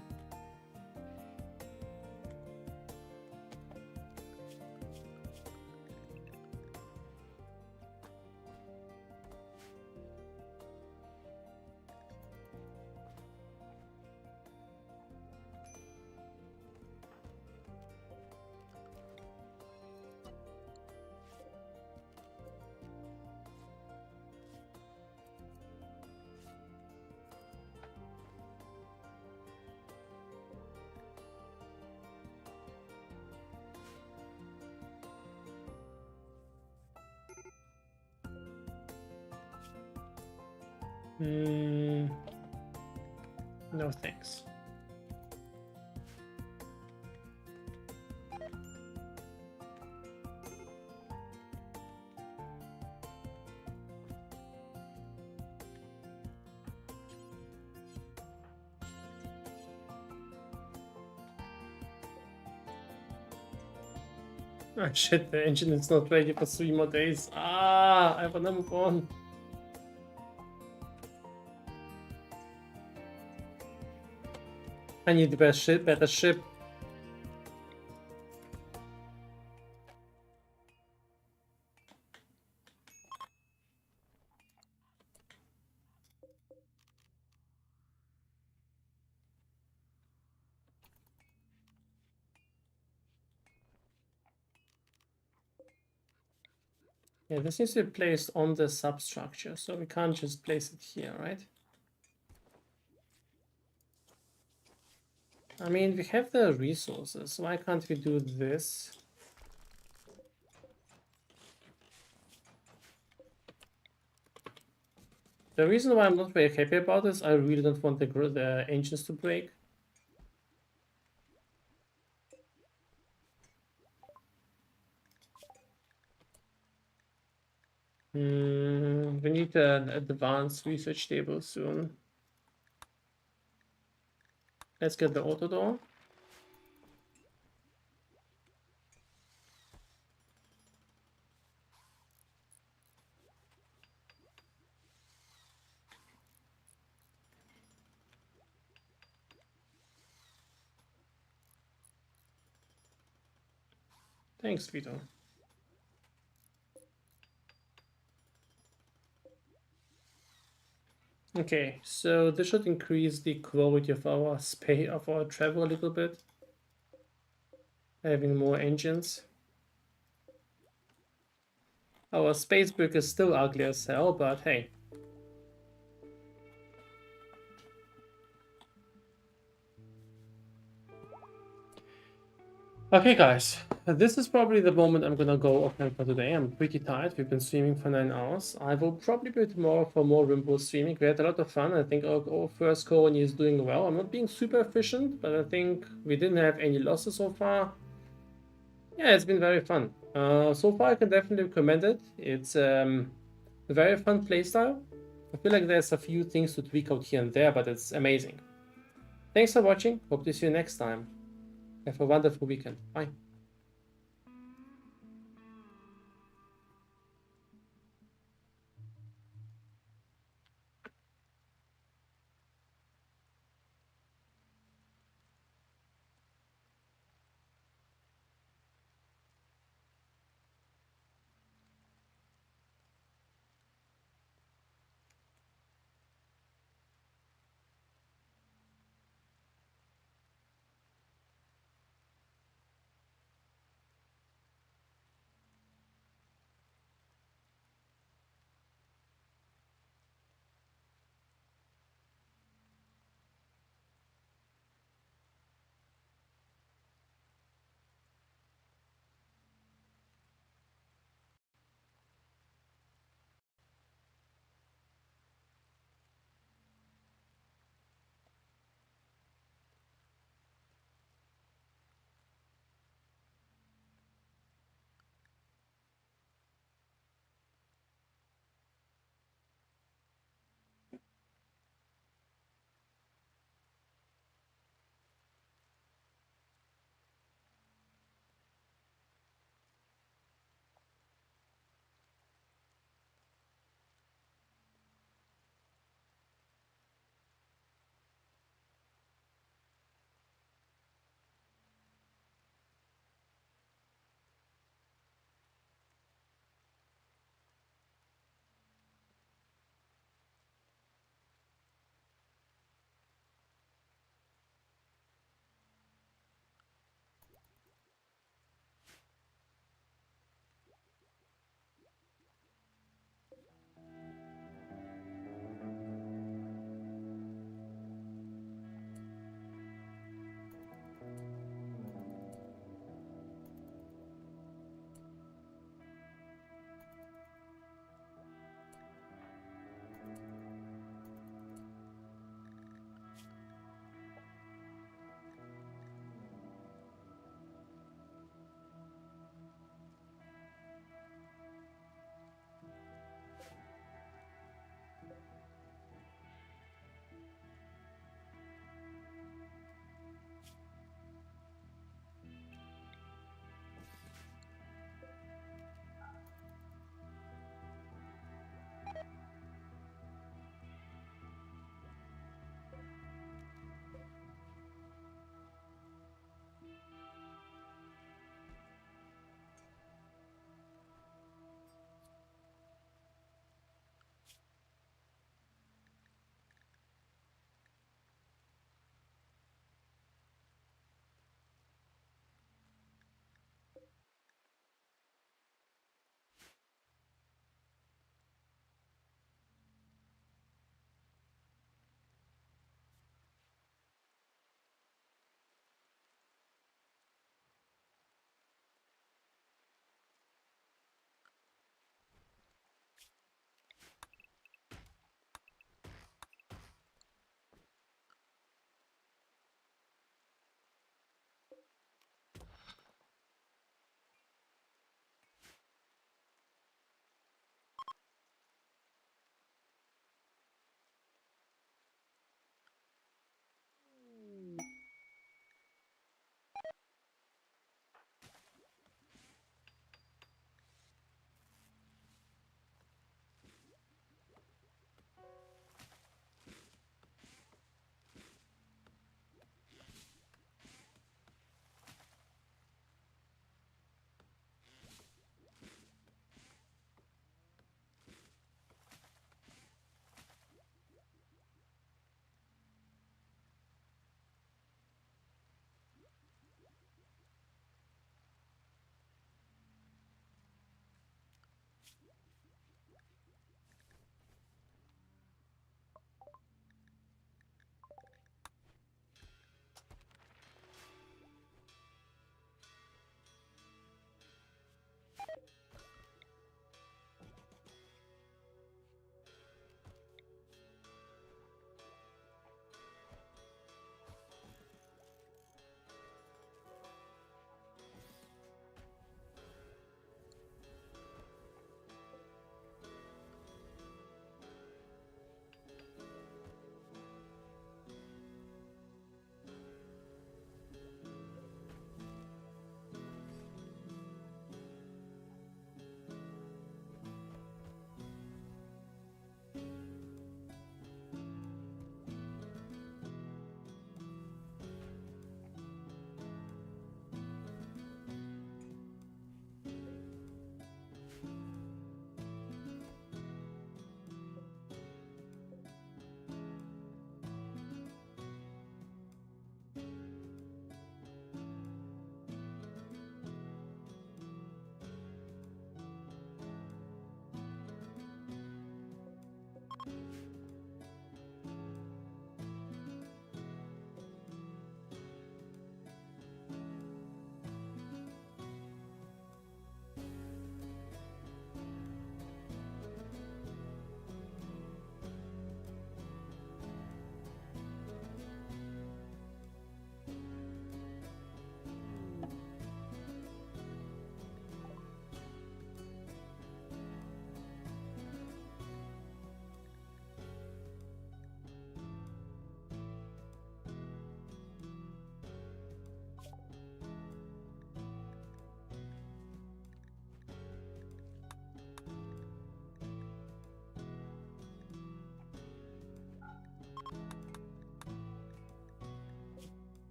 No thanks. Oh shit, the engine is not ready for 3 more days. Ah, I wanna move on. I need a better ship. Yeah, this needs to be placed on the substructure, so we can't just place it here, right? I mean, we have the resources. Why can't we do this? The reason why I'm not very happy about this, I really don't want the engines to break. We need an advanced research table soon. Let's get the auto door. Thanks, Vito. Okay, so this should increase the quality of our travel a little bit. Having more engines. Our space brick is still ugly as hell, but hey. Okay guys, this is probably the moment I'm gonna go offline for today. I'm pretty tired. We've been streaming for 9 hours. I will probably be tomorrow for more RIMWORLD streaming. We had a lot of fun. I think our first colony is doing well. I'm not being super efficient, but I think we didn't have any losses so far. Yeah, it's been very fun. So far I can definitely recommend it. It's a very fun playstyle. I feel like there's a few things to tweak out here and there, but it's amazing. Thanks for watching. Hope to see you next time. Have a wonderful weekend. Bye.